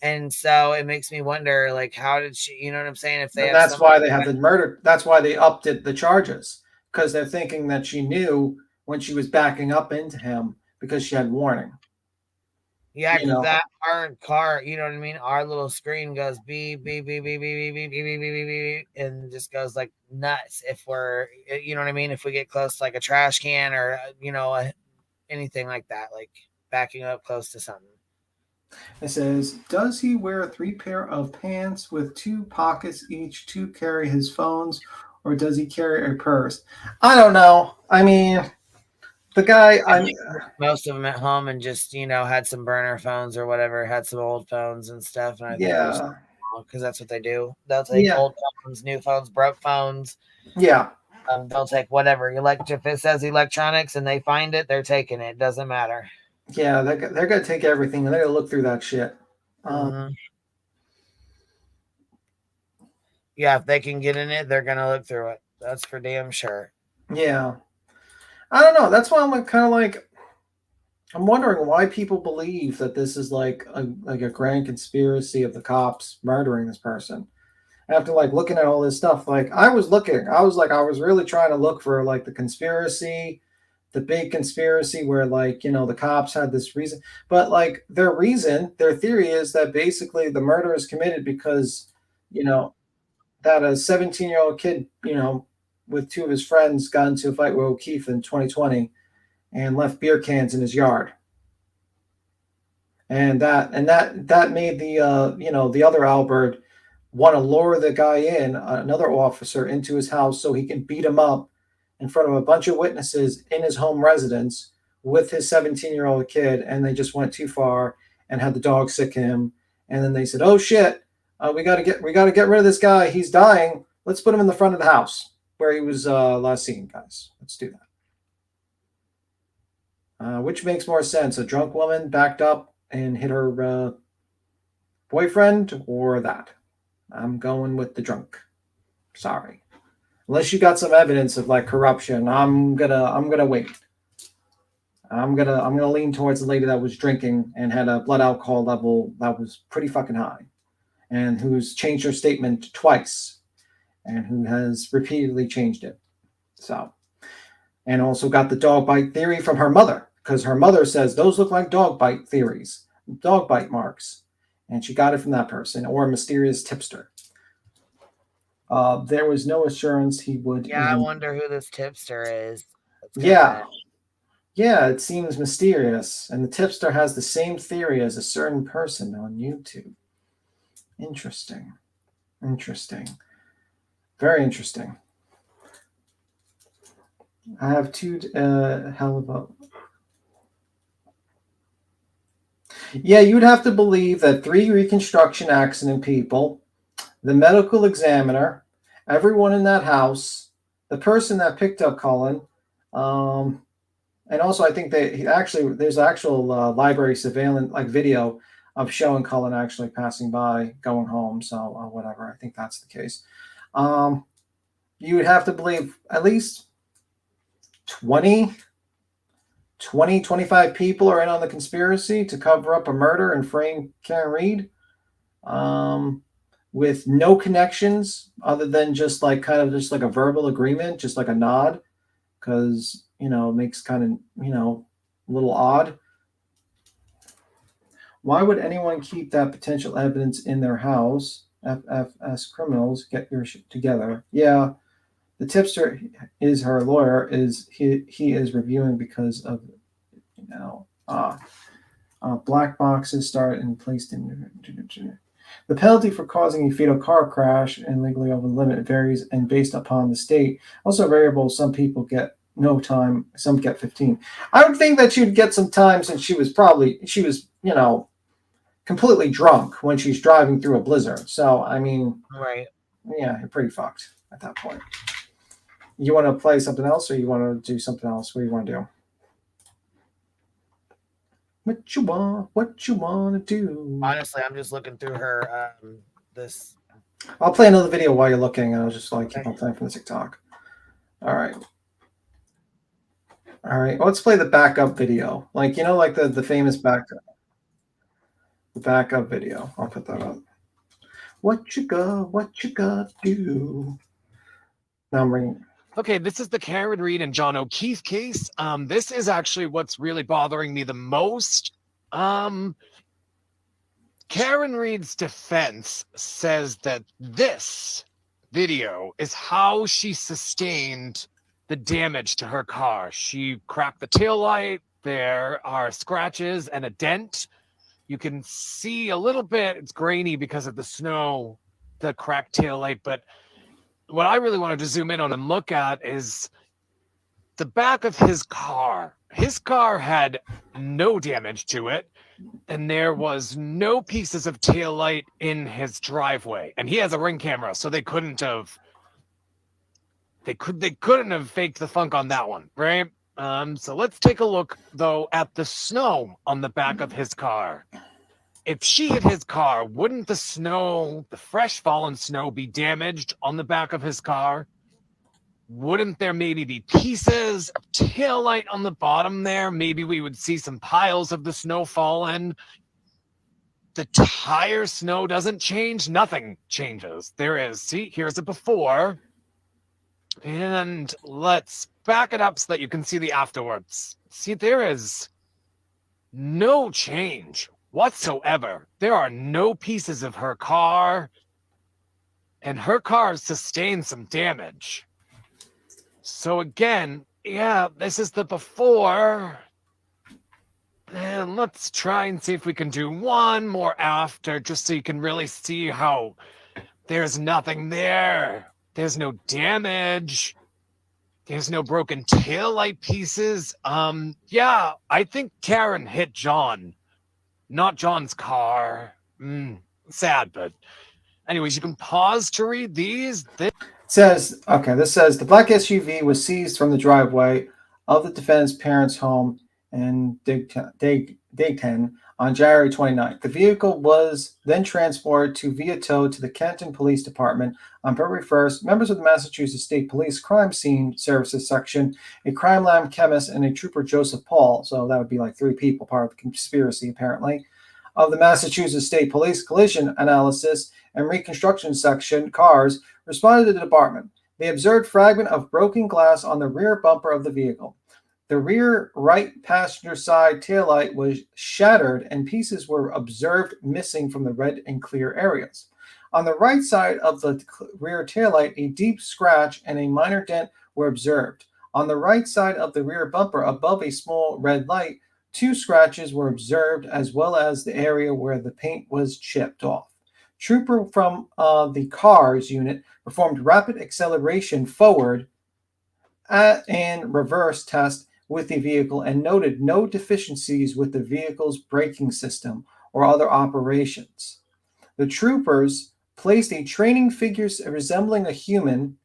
And so it makes me wonder, like, how did she? You know what I'm saying? If they, that's why they have the murder. That's why they upped the charges, because they're thinking that she knew when she was backing up into him because she had warning. Yeah, because that our car, you know what I mean? Our little screen goes beep, beep, beep, beep, beep, beep, beep, beep, beep, beep, beep, beep, and just goes like nuts if we're, you know what I mean? If we get close to like a trash can or, you know, anything like that, like backing up close to something. It says, does he wear 3 pair of pants with 2 pockets each to carry his phones, or does he carry a purse? I don't know. I mean, the guy, most of them at home and just, you know, had some burner phones or whatever, had some old phones and stuff. And I think because that's what they do. They'll take old phones, new phones, broke phones. Yeah. They'll take whatever. If it says electronics and they find it, they're taking it. Doesn't matter. Yeah, they're going to take everything and they're going to look through that shit. Yeah, if they can get in it, they're going to look through it. That's for damn sure. Yeah. I don't know. That's why I'm kind of like, I'm wondering why people believe that this is like a grand conspiracy of the cops murdering this person. After like looking at all this stuff, like I was really trying to look for like the conspiracy, the big conspiracy where, like, you know, the cops had this reason, but like their theory is that basically the murder is committed because, you know, that a 17-year-old kid, you know, with 2 of his friends got into a fight with O'Keefe in 2020 and left beer cans in his yard. And that made the, you know, the other Albert want to lure the guy another officer into his house so he can beat him up in front of a bunch of witnesses in his home residence with his 17-year-old kid. And they just went too far and had the dog sick him. And then they said, oh shit, we got to get rid of this guy. He's dying. Let's put him in the front of the house where he was last seen, guys. Let's do that. Which makes more sense? A drunk woman backed up and hit her boyfriend, or that? I'm going with the drunk. Sorry. Unless you got some evidence of like corruption, I'm gonna wait. I'm gonna lean towards the lady that was drinking and had a blood alcohol level that was pretty fucking high, and who's changed her statement twice, and who has repeatedly changed it. So, and also got the dog bite theory from her mother, because her mother says those look like dog bite theories, dog bite marks, and she got it from that person or a mysterious tipster. There was no assurance he would. Yeah, I wonder who this tipster is. Yeah, it seems mysterious, and the tipster has the same theory as a certain person on YouTube. Interesting. Very interesting. I have 2 hell of a. Yeah, you'd have to believe that 3 reconstruction accident people, the medical examiner, everyone in that house, the person that picked up Cullen, And also, I think there's actual library surveillance like video of showing Cullen actually passing by, going home. So whatever, I think that's the case. You would have to believe at least 25 people are in on the conspiracy to cover up a murder and frame Karen Reed, with no connections other than just like a verbal agreement, just like a nod, because it makes kind of a little odd. Why would anyone keep that potential evidence in their house? FFS criminals, get your shit together. Yeah, the tipster is her lawyer. He is reviewing because of black boxes started and placed in. The penalty for causing a fatal car crash and legally over the limit varies and based upon the state. Also variable. Some people get no time. Some get 15. I would think that she'd get some time since she was completely drunk when she's driving through a blizzard. So I mean, right? Yeah, you're pretty fucked at that point. You want to play something else, or you want to do something else? What do you want to do? What you want to do? Honestly, I'm just looking through her this. I'll play another video while you're looking, and I'll just keep on playing from the TikTok. All right. Let's play the backup video, like the famous backup. The backup video. I'll put that up. What you got do? Now I'm bringing. Okay, this is the Karen Reed and John O'Keefe case. This is actually what's really bothering me the most. Karen Reed's defense says that this video is how she sustained the damage to her car. She cracked the taillight. There are scratches and a dent. You can see a little bit, it's grainy because of the snow, the cracked taillight, but what I really wanted to zoom in on and look at is the back of his car. His car had no damage to it, and there was no pieces of taillight in his driveway. And he has a Ring camera, so they couldn't have faked the funk on that one, right? So let's take a look though at the snow on the back of his car. If she hit his car, wouldn't the snow, the fresh fallen snow, be damaged on the back of his car? Wouldn't there maybe be pieces of taillight on the bottom there? Maybe we would see some piles of the snow fallen. The tire snow doesn't change. Nothing changes. There is, see, here's a before. And let's back it up so that you can see the afterwards. See, there is no change whatsoever. There are no pieces of her car, and her car sustained some damage. So again, yeah, this is the before. And let's try and see if we can do one more after, just so you can really see how there's nothing there. There's no damage. There's no broken taillight pieces. Yeah, I think Karen hit John. Not John's car. Sad, but anyways, you can pause to read these. This says the black SUV was seized from the driveway of the defendant's parents' home in Dayton on January 29th. The vehicle was then transported via tow to the Kenton Police Department on February 1st. Members of the Massachusetts State Police Crime Scene Services Section, a crime lab chemist, and a trooper, Joseph Paul, so that would be like 3 people, part of the conspiracy apparently, of the Massachusetts State Police Collision Analysis and Reconstruction Section, CARS, responded to the department. They observed fragment of broken glass on the rear bumper of the vehicle. The rear right passenger side taillight was shattered and pieces were observed missing from the red and clear areas. On the right side of the rear taillight, a deep scratch and a minor dent were observed. On the right side of the rear bumper, above a small red light, 2 scratches were observed, as well as the area where the paint was chipped off. Trooper from the CARS unit performed rapid acceleration forward and reverse test with the vehicle and noted no deficiencies with the vehicle's braking system or other operations. The troopers placed a training figure resembling a human,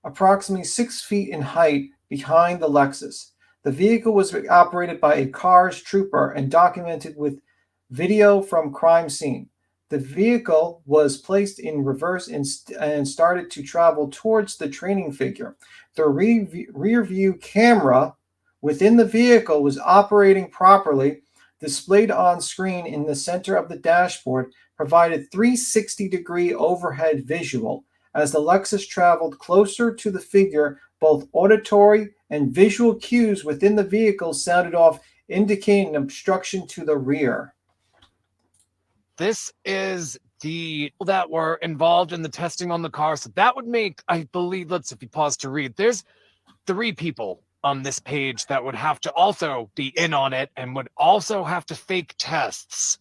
approximately 6 feet in height, behind the Lexus. The vehicle was operated by a CARS trooper and documented with video from crime scene. The vehicle was placed in reverse and started to travel towards the training figure. The rear view camera within the vehicle was operating properly, displayed on screen in the center of the dashboard, provided 360-degree overhead visual. As the Lexus traveled closer to the figure, both auditory and visual cues within the vehicle sounded off, indicating an obstruction to the rear. This is the people that were involved in the testing on the car. So that would make, I believe, if you pause to read, there's 3 people on this page that would have to also be in on it and would also have to fake tests.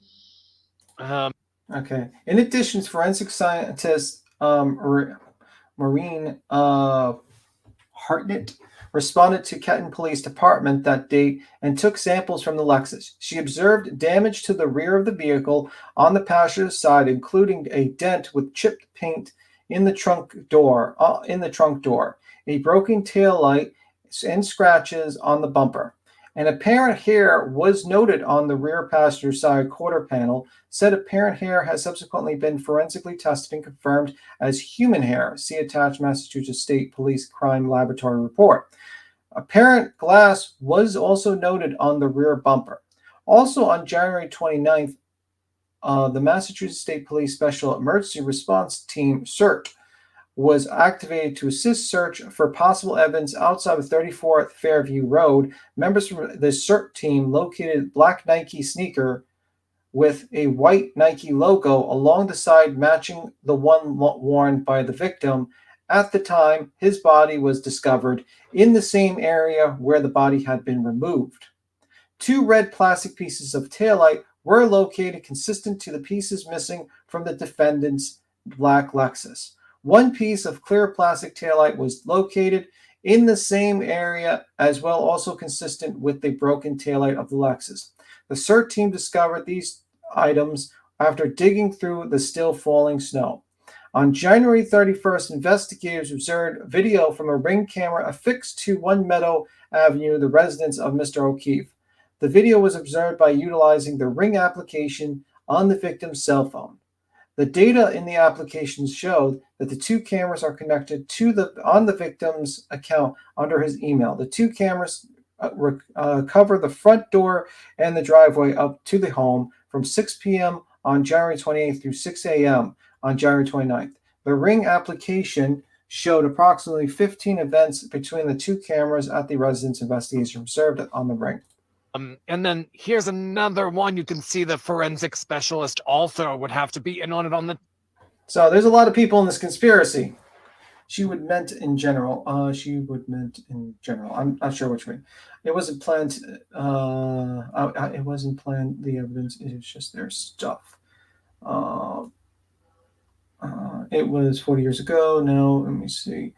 Okay. In addition, forensic scientist Maureen Hartnett responded to Kenton Police Department that day and took samples from the Lexus. She observed damage to the rear of the vehicle on the passenger side, including a dent with chipped paint in the trunk door, a broken tail light, and scratches on the bumper. An apparent hair was noted on the rear passenger side quarter panel. Said apparent hair has subsequently been forensically tested and confirmed as human hair. See attached Massachusetts State Police Crime Laboratory report. Apparent glass was also noted on the rear bumper. Also on January 29th, the Massachusetts State Police Special Emergency Response Team, CERT, was activated to assist search for possible evidence outside of 34th Fairview Road. Members from the CERT team located a black Nike sneaker with a white Nike logo along the side matching the one worn by the victim. At the time, his body was discovered in the same area where the body had been removed. 2 red plastic pieces of taillight were located consistent to the pieces missing from the defendant's black Lexus. 1 piece of clear plastic taillight was located in the same area as well, also consistent with the broken taillight of the Lexus. The CERT team discovered these items after digging through the still falling snow. On January 31st, investigators observed video from a Ring camera affixed to One Meadow Avenue, the residence of Mr. O'Keefe. The video was observed by utilizing the Ring application on the victim's cell phone. The data in the applications showed that the 2 cameras are connected to on the victim's account under his email. The 2 cameras cover the front door and the driveway up to the home from 6 p.m. on January 28th through 6 a.m. on January 29th. The Ring application showed approximately 15 events between the 2 cameras at the residence. Investigation observed on the Ring. And then here's another one. You can see the forensic specialist also would have to be in on it on the. So there's a lot of people in this conspiracy. She would meant in general. I'm not sure which way. It wasn't planned. It wasn't planned. The evidence is just their stuff. It was 40 years ago. No, let me see.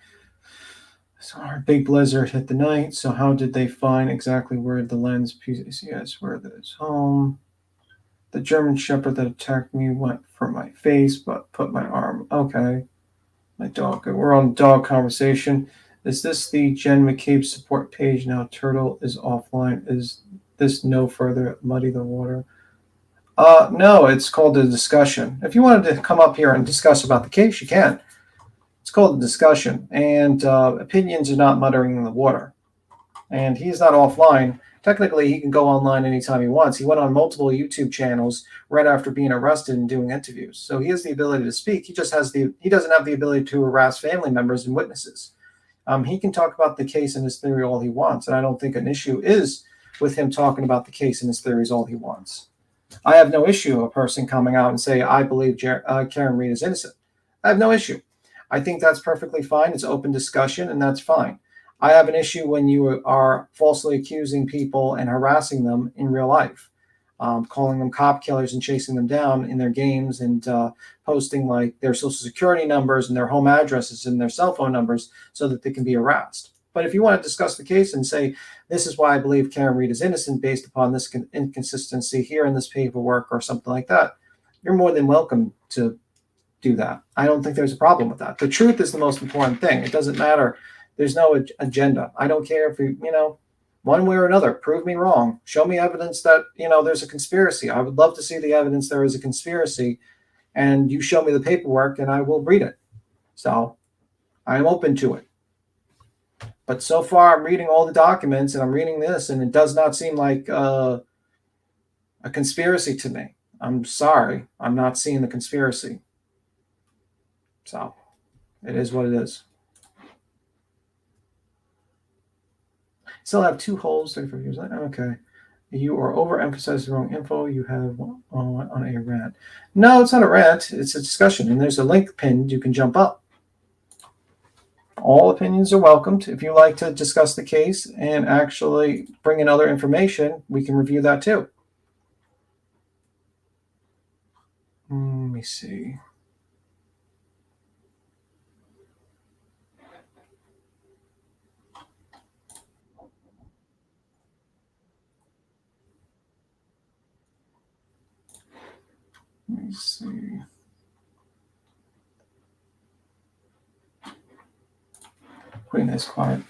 So our big blizzard hit the night. So how did they find exactly where the lens PCS, where this home? The German Shepherd that attacked me went for my face, but put my arm. Okay. My dog. We're on dog conversation. Is this the Jen McCabe support page now? Turtle is offline. Is this no further muddy the water? No, it's called a discussion. If you wanted to come up here and discuss about the case, you can. It's called a discussion, and opinions are not muttering in the water. And he's not offline. Technically, he can go online anytime he wants. He went on multiple YouTube channels right after being arrested and doing interviews. So he has the ability to speak. He just he doesn't have the ability to harass family members and witnesses. He can talk about the case and his theory all he wants, and I don't think an issue is with him talking about the case and his theories all he wants. I have no issue with a person coming out and say, I believe Karen Reed is innocent. I have no issue. I think that's perfectly fine. It's open discussion, and that's fine. I have an issue when you are falsely accusing people and harassing them in real life, calling them cop killers and chasing them down in their games and posting like their social security numbers and their home addresses and their cell phone numbers so that they can be harassed. But if you want to discuss the case and say, this is why I believe Karen Reed is innocent based upon this inconsistency here in this paperwork or something like that, you're more than welcome to do that. I don't think there's a problem with that. The truth is the most important thing. It doesn't matter. There's no agenda. I don't care if one way or another. Prove me wrong. Show me evidence that, there's a conspiracy. I would love to see the evidence there is a conspiracy, and you show me the paperwork and I will read it. So I'm open to it. But so far I'm reading all the documents and I'm reading this, and it does not seem like a conspiracy to me. I'm sorry. I'm not seeing the conspiracy. So it is what it is. Still have 2 holes, 35 years later. Okay. You are overemphasizing the wrong info. You have on a rant. No, it's not a rant. It's a discussion. And there's a link pinned. You can jump up. All opinions are welcomed. If you like to discuss the case and actually bring in other information, we can review that too. Let me see. Let me see. Queen is quiet.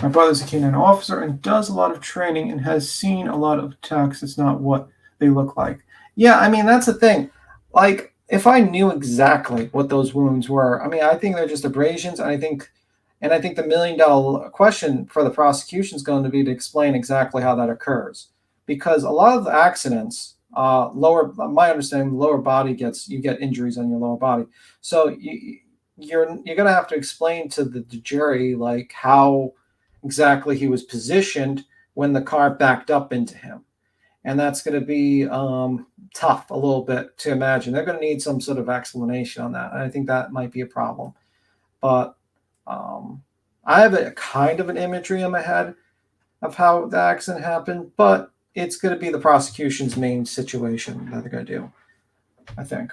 My brother's a K9 officer and does a lot of training and has seen a lot of attacks. It's not what they look like. Yeah, I mean, that's the thing. Like, if I knew exactly what those wounds were, I mean, I think they're just abrasions. And I think the $1 million question for the prosecution is going to be to explain exactly how that occurs. Because a lot of the accidents, my understanding, the lower body you get injuries on your lower body. So you're going to have to explain to the jury, like, how exactly he was positioned when the car backed up into him. And that's going to be tough a little bit to imagine. They're going to need some sort of explanation on that. And I think that might be a problem. But I have a kind of an imagery in my head of how the accident happened, but it's going to be the prosecution's main situation that they're going to do, I think.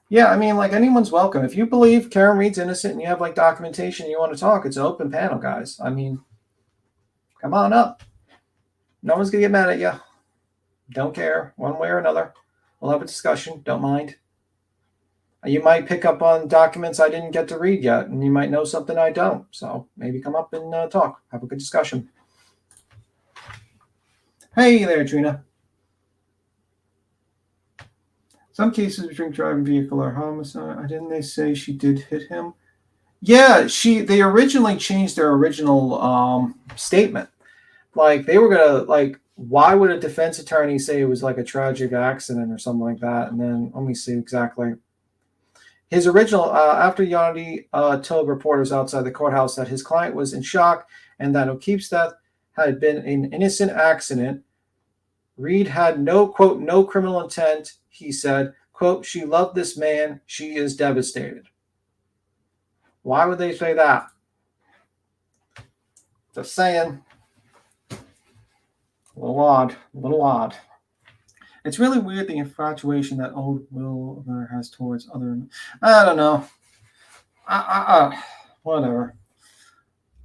Yeah, I mean, like, anyone's welcome. If you believe Karen Reed's innocent and you have, like, documentation and you want to talk, it's an open panel, guys. I mean, come on up. No one's going to get mad at you. Don't care, one way or another. We'll have a discussion. Don't mind. You might pick up on documents I didn't get to read yet, and you might know something I don't. So maybe come up and talk. Have a good discussion. Hey there, Trina. Some cases of drink driving vehicle are homicide. Didn't they say she did hit him? Yeah, they originally changed their original statement. Like, they were gonna, like, why would a defense attorney say it was like a tragic accident or something like that? And then let me see exactly. His original, after Yanni told reporters outside the courthouse that his client was in shock and that O'Keefe's death had been an innocent accident. Reed had no, quote, no criminal intent. He said, quote, she loved this man. She is devastated. Why would they say that? Just saying. A little odd. It's really weird, the infatuation that old Will has towards other. I don't know. Whatever.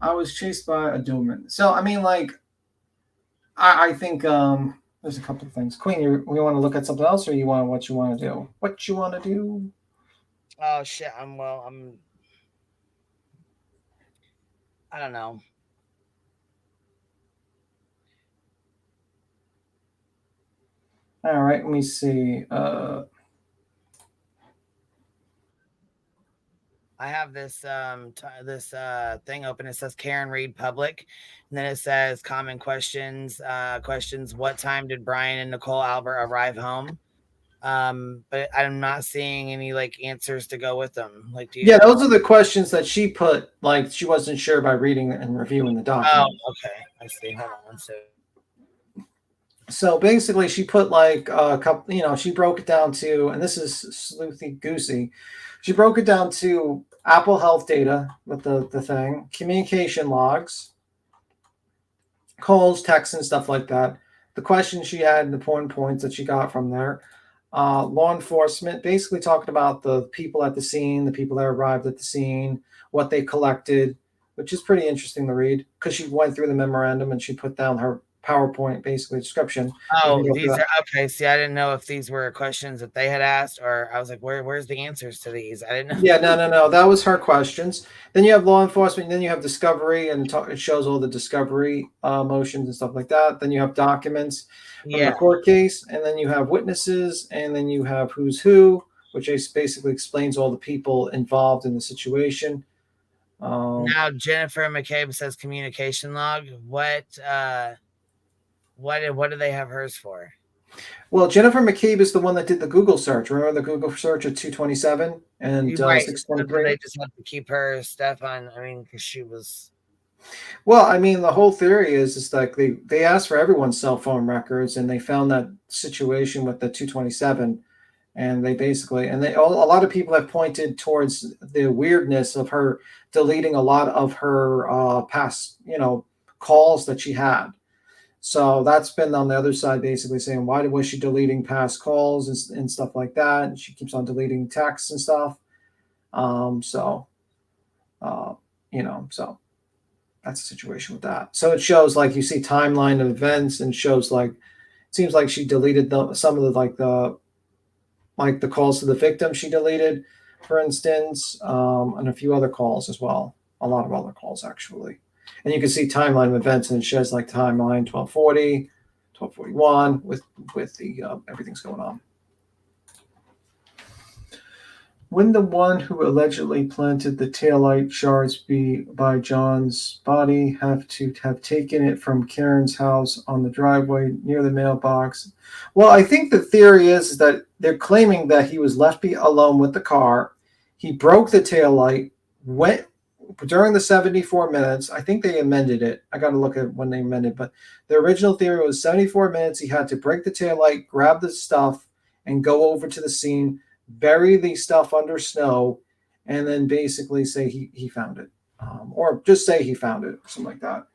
I was chased by a Doberman. So, I mean, like, I think there's a couple of things. Queen, we want to look at something else, or what you want to do? What you want to do? Oh, shit. I don't know. All right, let me see. I have this thing open. It says Karen Reed Public, and then it says common questions. What time did Brian and Nicole Albert arrive home? But I'm not seeing any, like, answers to go with them. Like, yeah, those are the questions that she put. Like, she wasn't sure by reading and reviewing the document. Oh, okay. I see. Hold on one second. So basically, she put, like, a couple, she broke it down to, and this is sleuthy goosey. She broke it down to Apple Health data with the thing, communication logs, calls, texts, and stuff like that. The questions she had and the important points that she got from there. Law enforcement, basically talking about the people at the scene, the people that arrived at the scene, what they collected, which is pretty interesting to read because she went through the memorandum and she put down her PowerPoint basically description. Oh, these are okay. See, I didn't know if these were questions that they had asked, or I was like, where's the answers to these? I didn't know. Yeah, no. That was her questions. Then you have law enforcement. And then you have discovery, and it shows all the discovery motions and stuff like that. Then you have documents from the court case, and then you have witnesses, and then you have who's who, which basically explains all the people involved in the situation. Now Jennifer McCabe says communication log. What do they have hers for? Well, Jennifer McCabe is the one that did the Google search. Remember the Google search at 227 and Right. 623? They just have to keep her stuff on. I mean, because she was. Well, I mean, the whole theory is like they asked for everyone's cell phone records, and they found that situation with the 227, and they basically a lot of people have pointed towards the weirdness of her deleting a lot of her past, calls that she had. So that's been on the other side, basically saying, why was she deleting past calls and stuff like that? And she keeps on deleting texts and stuff. So that's the situation with that. So it shows, like, you see timeline of events, and shows like, it seems like she deleted some of the calls to the victim she deleted, for instance, and a few other calls as well. A lot of other calls, actually. And you can see timeline of events, and it shows like timeline 1240, 1241 with the everything's going on. Wouldn't the one who allegedly planted the taillight shards by John's body have to have taken it from Karen's house on the driveway near the mailbox? Well, I think the theory is that they're claiming that he was left alone with the car. He broke the taillight, went during the 74 minutes. I think they amended it. I got to look at when they amended, but the original theory was 74 minutes. He had to break the taillight, grab the stuff, and go over to the scene, bury the stuff under snow, and then basically say he found it, or just say he found it, or something like that.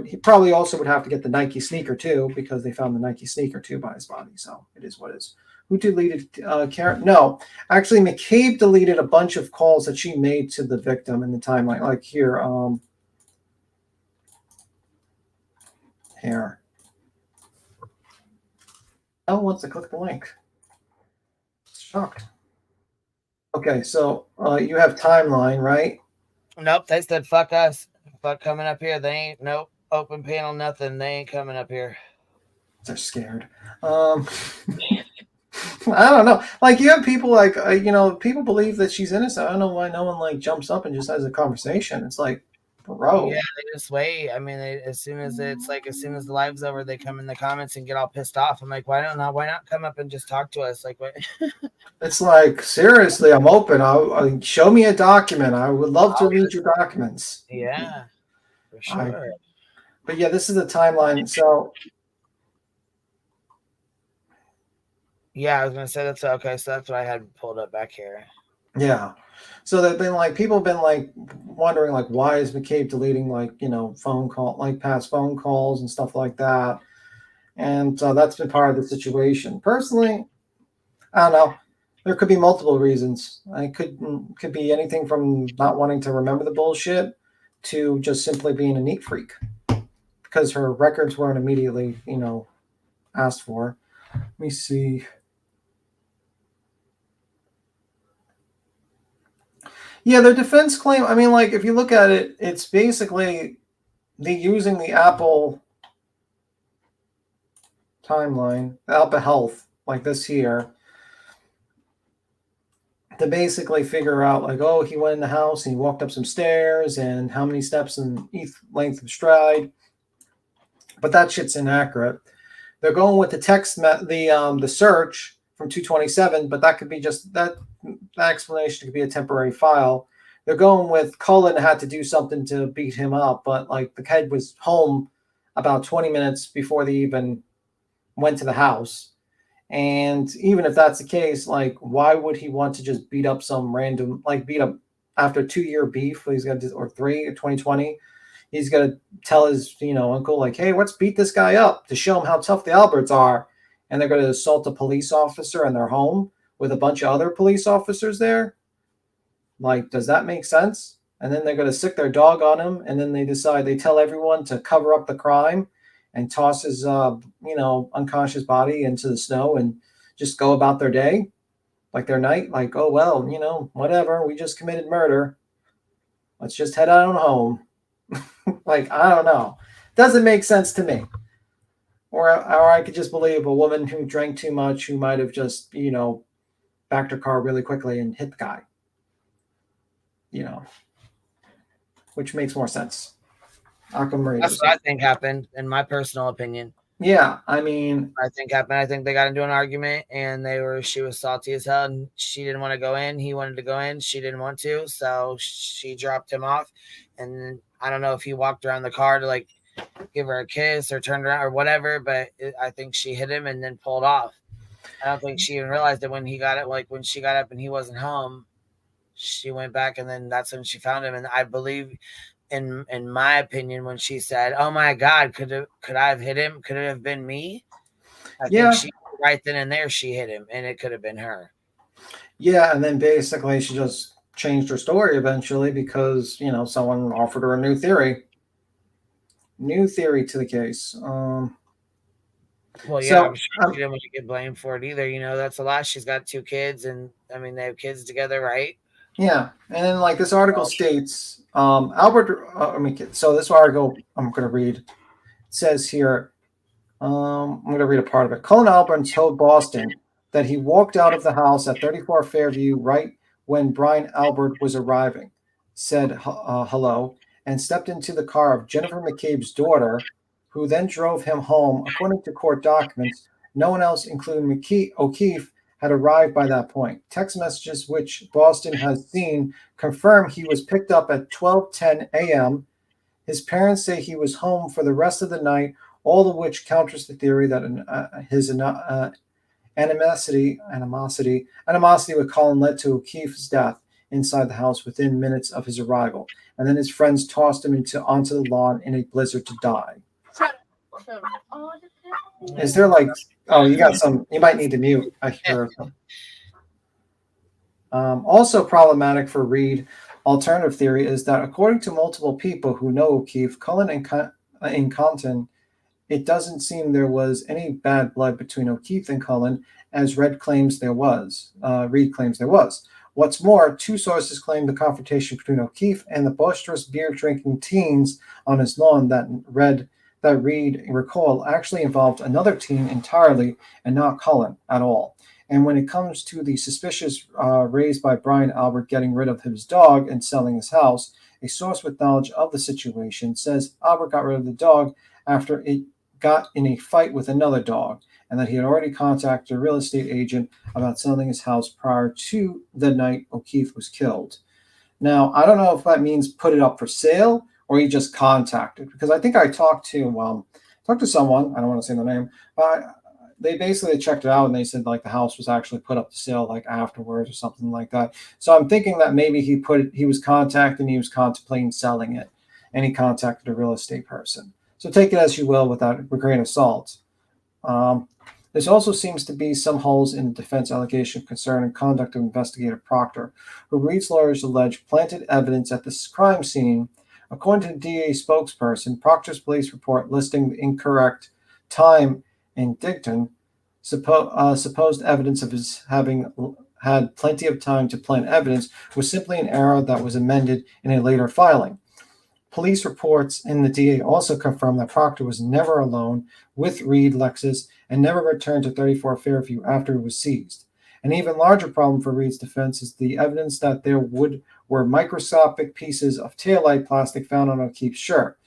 He probably also would have to get the Nike sneaker too, because they found the Nike sneaker too by his body. So it is what it is. Who deleted Karen? No, actually, McCabe deleted a bunch of calls that she made to the victim in the timeline. Like here, here. Oh, wants to click the link. Shocked. Okay, so you have timeline, right? Nope, they said fuck us. Fuck coming up here. They ain't, nope, open panel, nothing. They ain't coming up here. They're scared. I don't know. Like, you have people like, people believe that she's innocent. I don't know why no one like jumps up and just has a conversation. It's like, bro. Yeah, they just wait. I mean, as soon as the live's over, they come in the comments and get all pissed off. I'm like, why not come up and just talk to us? Like, what? It's like, seriously, I'm open. I'll show me a document. I would love to read your documents. Yeah, for sure. But yeah, this is the timeline. So yeah, I was gonna say that's okay. So that's what I had pulled up back here. Yeah. So they've been like, people have been like wondering, like, why is McCabe deleting, like, phone call, like past phone calls and stuff like that. And that's been part of the situation. Personally, I don't know. There could be multiple reasons. It could be anything from not wanting to remember the bullshit to just simply being a neat freak, because her records weren't immediately, asked for. Let me see. Yeah, their defense claim, I mean, like, if you look at it, it's basically using the Apple timeline, Apple Health, like this here, to basically figure out, like, oh, he went in the house and he walked up some stairs and how many steps in each length of stride. But that shit's inaccurate. They're going with the search from 227, but that could be just that explanation could be a temporary file. They're going with Cullen had to do something to beat him up, but like the kid was home about 20 minutes before they even went to the house. And even if that's the case, like, why would he want to just beat up some random, like, beat up after a 2-year beef? He's got or 2020. He's got to tell his, uncle, like, hey, let's beat this guy up to show him how tough the Alberts are. And they're going to assault a police officer in their home with a bunch of other police officers there. Like, does that make sense? And then they're going to sick their dog on him. And then they tell everyone to cover up the crime. and toss his, unconscious body into the snow and just go about their day, like their night, like, oh, well, whatever, we just committed murder. Let's just head on home. Like, I don't know. Doesn't make sense to me. Or I could just believe a woman who drank too much, who might have just, backed her car really quickly and hit the guy. Which makes more sense. That's what I think happened, in my personal opinion. Yeah, I mean, I think they got into an argument, and she was salty as hell, and she didn't want to go in. He wanted to go in. She didn't want to, so she dropped him off. And I don't know if he walked around the car to like give her a kiss or turned around or whatever, but I think she hit him and then pulled off. I don't think she even realized that when he got it, like when she got up and he wasn't home, she went back, and then that's when she found him. And I believe, in my opinion, when she said, "Oh my God, could I have hit him? Could it have been me?" I think she right then and there she hit him, and it could have been her. Yeah, and then basically she just changed her story eventually because someone offered her a new theory to the case. Well, yeah, so, I'm sure she didn't want to get blamed for it either. That's a lot. She's got 2 kids, and I mean they have kids together, right? Yeah, and then like this article states, Albert. So this article I'm going to read. It says here, I'm going to read a part of it. Cullen Albert told Boston that he walked out of the house at 34 Fairview right when Brian Albert was arriving, said hello, and stepped into the car of Jennifer McCabe's daughter, who then drove him home. According to court documents, no one else, including O'Keefe, had arrived by that point. Text messages which Boston has seen confirm he was picked up at 12:10 a.m. His parents say he was home for the rest of the night, all of which counters the theory that his animosity with Colin led to O'Keefe's death inside the house within minutes of his arrival. And then his friends tossed him onto the lawn in a blizzard to die. Is there you got some, you might need to mute. I hear some. Also problematic for Reed, alternative theory is that according to multiple people who know O'Keefe, Cullen and Compton, it doesn't seem there was any bad blood between O'Keefe and Cullen, as Reed claims there was. What's more, 2 sources claim the confrontation between O'Keefe and the boisterous beer-drinking teens on his lawn that Reed recalled actually involved another teen entirely and not Cullen at all. And when it comes to the suspicions raised by Brian Albert getting rid of his dog and selling his house, a source with knowledge of the situation says Albert got rid of the dog after it got in a fight with another dog, and that he had already contacted a real estate agent about selling his house prior to the night O'Keefe was killed. Now, I don't know if that means put it up for sale or he just contacted, because I think I talked to someone, I don't want to say the name, but they basically checked it out and they said like the house was actually put up to sale like afterwards or something like that. So I'm thinking that maybe he was contemplating selling it, and he contacted a real estate person. So take it as you will with that with a grain of salt. There also seems to be some holes in the defense allegation concerning conduct of investigator Proctor, who Reed's lawyers allege planted evidence at this crime scene. According to the DA spokesperson, Proctor's police report listing the incorrect time in Digdon, supposed evidence of his having had plenty of time to plant evidence was simply an error that was amended in a later filing. Police reports in the DA also confirm that Proctor was never alone with Reed Lexus and never returned to 34 Fairview after it was seized. An even larger problem for Reed's defense is the evidence that there were microscopic pieces of taillight plastic found on O'Keefe's shirt.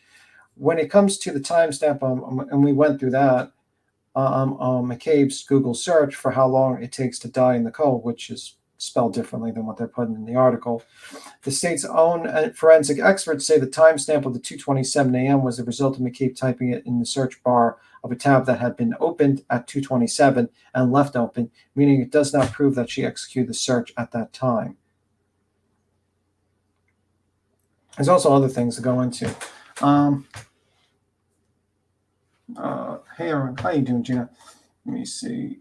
When it comes to the timestamp, and we went through that, McCabe's Google search for how long it takes to die in the cold, which is spelled differently than what they're putting in the article. The state's own forensic experts say the timestamp of the 2:27 a.m. was the result of McCabe typing it in the search bar of a tab that had been opened at 2:27 and left open, meaning it does not prove that she executed the search at that time. There's also other things to go into. Hey, everyone. How you doing, Gina? Let me see.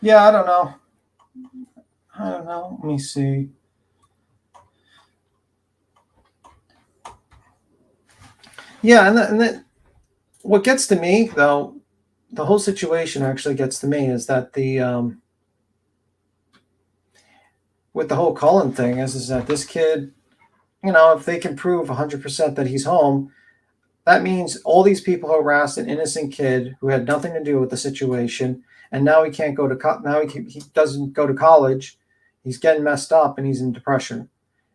Yeah, I don't know. Let me see. Yeah, and then what gets to me though, the whole situation actually gets to me is that the with the whole Cullen thing is that this kid, you know, if they can prove 100% that he's home, that means all these people harassed an innocent kid who had nothing to do with the situation, and now he can't go to now he doesn't go to college. He's getting messed up and he's in depression,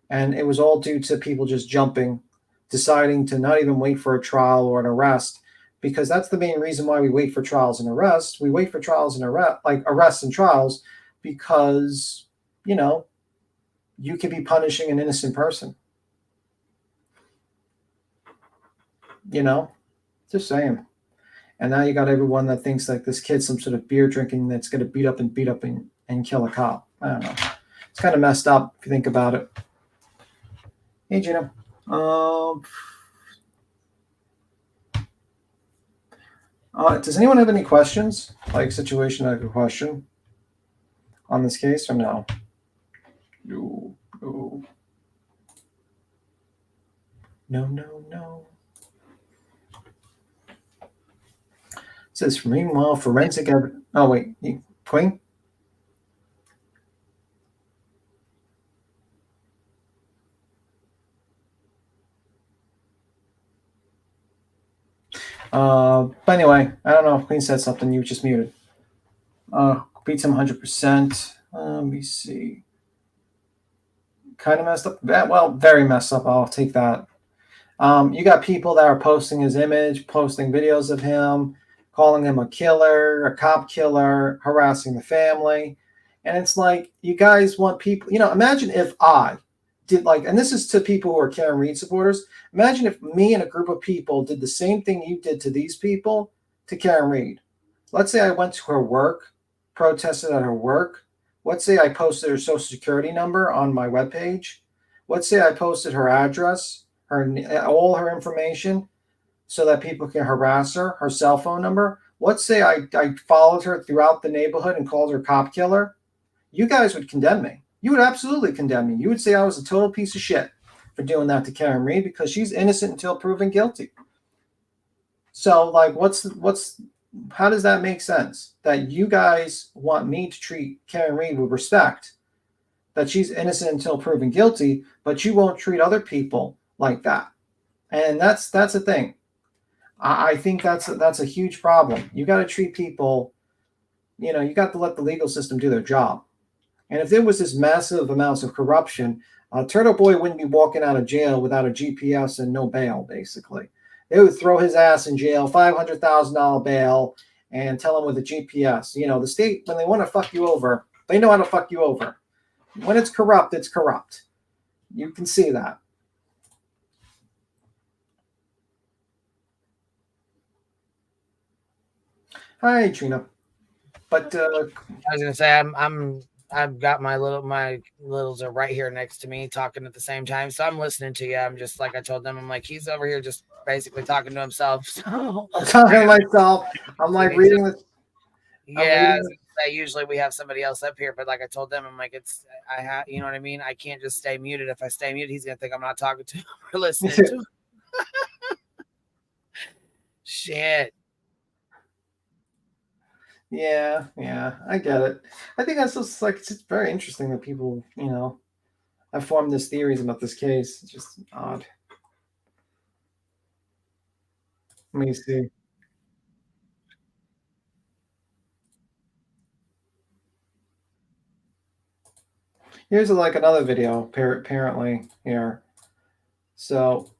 and it was all due to people just jumping, deciding to not even wait for a trial or an arrest, because that's the main reason why we wait for trials and arrests. We wait for trials and arrests and trials because, you know, you could be punishing an innocent person. You know, just saying. And now you got everyone that thinks like this kid's some sort of beer drinking that's going to beat up and kill a cop. I don't know. It's kind of messed up if you think about it. Hey, Gina. Does anyone have any questions? Like situation like a question on this case or no? No. It says, meanwhile, forensic evidence. Oh, wait. Queen? But anyway, I don't know if Queen said something. You just muted. Beats him 100%. Let me see. Kind of messed up. Well, very messed up. I'll take that. You got people that are posting his image, posting videos of him, calling him a killer, a cop killer, harassing the family. And it's like, you guys want people, you know, imagine if I did like, and this is to people who are Karen Reed supporters. Imagine if me and a group of people did the same thing you did to these people to Karen Reed. Let's say I went to her work, protested at her work. Let's say I posted her social security number on my webpage. Let's say I posted her address, all her information, so that people can harass her cell phone number. Let's say I followed her throughout the neighborhood and called her cop killer. You guys would condemn me. You would absolutely condemn me. You would say I was a total piece of shit for doing that to Karen Reed because she's innocent until proven guilty. So, like, how does that make sense? That you guys want me to treat Karen Reed with respect, that she's innocent until proven guilty, but you won't treat other people like that. And that's the thing. I think that's a huge problem. You got to treat people, you know, you got to let the legal system do their job. And if there was this massive amounts of corruption, Turtle Boy wouldn't be walking out of jail without a GPS and no bail, basically. They would throw his ass in jail, $500,000 bail, and tell him with a GPS. You know, the state, when they want to fuck you over, they know how to fuck you over. When it's corrupt, it's corrupt. You can see that. Hi, Trina. But I was gonna say I've got my littles are right here next to me talking at the same time, so I'm listening to you. I'm just like I told them, I'm like he's over here just basically talking to himself. So I'm talking to myself. I'm like reading this. Yeah, usually we have somebody else up here, but like I told them, I'm like you know what I mean. I can't just stay muted. If I stay muted, he's gonna think I'm not talking to him or listening to him. Shit. Yeah, I get it. I think that's just like, it's very interesting that people, you know, have formed these theories about this case. It's just odd. Let me see. Here's like another video, apparently here. So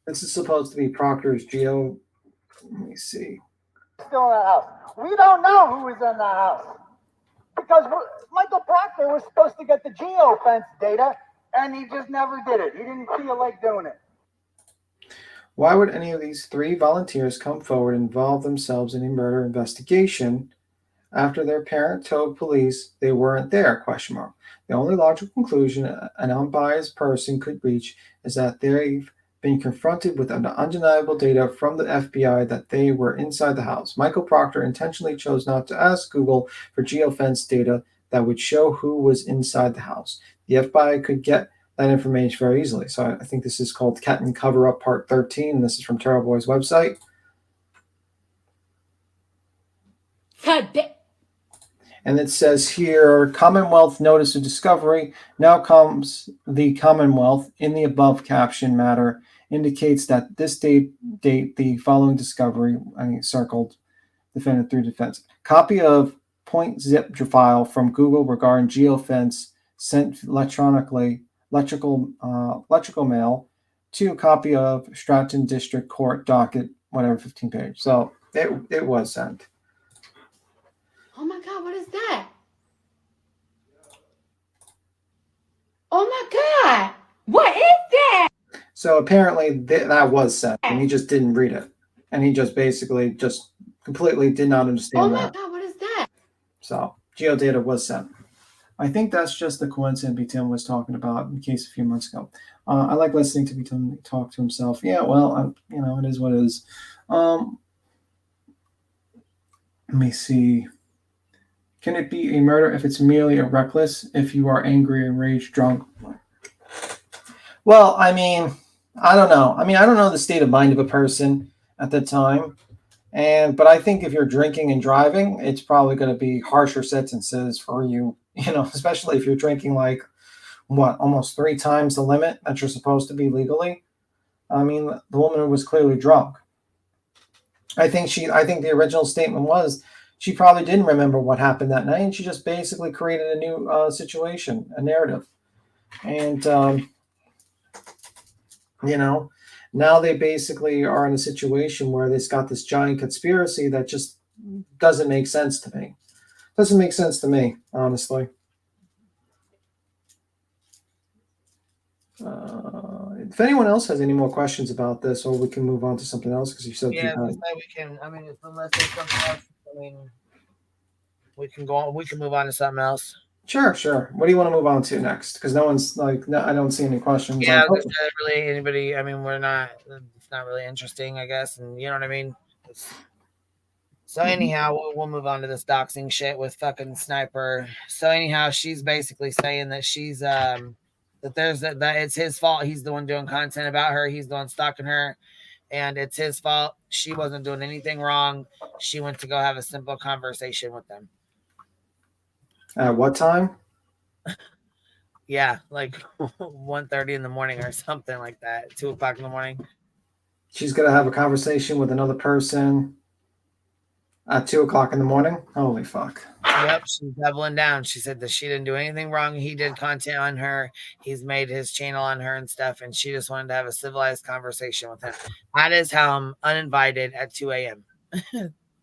this is supposed to be Proctor's geo. Let me see. Still in the house. We don't know who is in the house because Michael Proctor was supposed to get the geofence data and he just never did it. He didn't feel like doing it. Why would any of these 3 volunteers come forward and involve themselves in a murder investigation after their parent told police they weren't there? ? The only logical conclusion an unbiased person could reach is that they've been confronted with undeniable data from the FBI that they were inside the house. Michael Proctor intentionally chose not to ask Google for geofence data that would show who was inside the house. The FBI could get that information very easily. So I think this is called Kenton Cover Up Part 13. And this is from Terrible Boy's website. And it says here, Commonwealth Notice of Discovery. Now comes the Commonwealth in the above caption matter indicates that this date the following discovery, circled defendant through defense. Copy of .zip file from Google regarding geofence sent electronically, electrical mail to a copy of Stratton District Court docket, whatever, 15 page. So it was sent. Oh my God, what is that? Oh my God, what is that? So apparently that was sent, and he just didn't read it. And he just basically just completely did not understand that. Oh my God, what is that? So geodata was sent. I think that's just the coincidence B-Tim was talking about in case a few months ago. I like listening to B-Tim talk to himself. Yeah, well, it is what it is. Let me see. Can it be a murder if it's merely a reckless, if you are angry, enraged, drunk? Well, I don't know. I don't know the state of mind of a person at the time. But I think if you're drinking and driving, it's probably going to be harsher sentences for you, especially if you're drinking almost 3 times the limit that you're supposed to be legally. The woman was clearly drunk. I think the original statement was she probably didn't remember what happened that night, and she just basically created a new situation, a narrative. And, now they basically are in a situation where they've got this giant conspiracy that just doesn't make sense to me. Doesn't make sense to me, honestly. If anyone else has any more questions about this, or we can move on to something else, because you said we can. Unless there's something else, we can go on. We can move on to something else. Sure. What do you want to move on to next? Because no one's I don't see any questions. Yeah, there's not really anybody. We're not. It's not really interesting, I guess, and you know what I mean. So anyhow, we'll move on to this doxing shit with fucking Sniper. So anyhow, she's basically saying that she's that it's his fault. He's the one doing content about her. He's the one stalking her, and it's his fault. She wasn't doing anything wrong. She went to go have a simple conversation with them. At what time? Yeah, 1:30 in the morning or something like that. 2 o'clock in the morning. She's gonna have a conversation with another person at 2 o'clock in the morning. Holy fuck. Yep, she's doubling down. She said that she didn't do anything wrong. He did content on her. He's made his channel on her and stuff, and she just wanted to have a civilized conversation with him. That is how I'm uninvited at 2 a.m.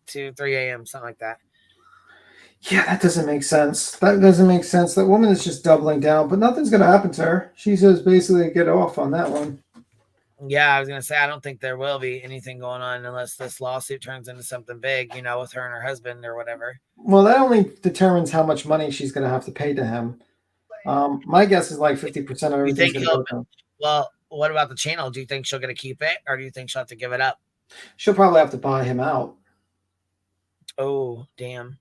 3 a.m., something like that. Yeah, that doesn't make sense. That woman is just doubling down, but nothing's going to happen to her. She says basically get off on that one. Yeah, I was going to say, I don't think there will be anything going on unless this lawsuit turns into something big, with her and her husband or whatever. Well, that only determines how much money she's going to have to pay to him. My guess is 50% of everything's going to go to him. Well, what about the channel? Do you think she'll get to keep it, or do you think she'll have to give it up? She'll probably have to buy him out. Oh, damn.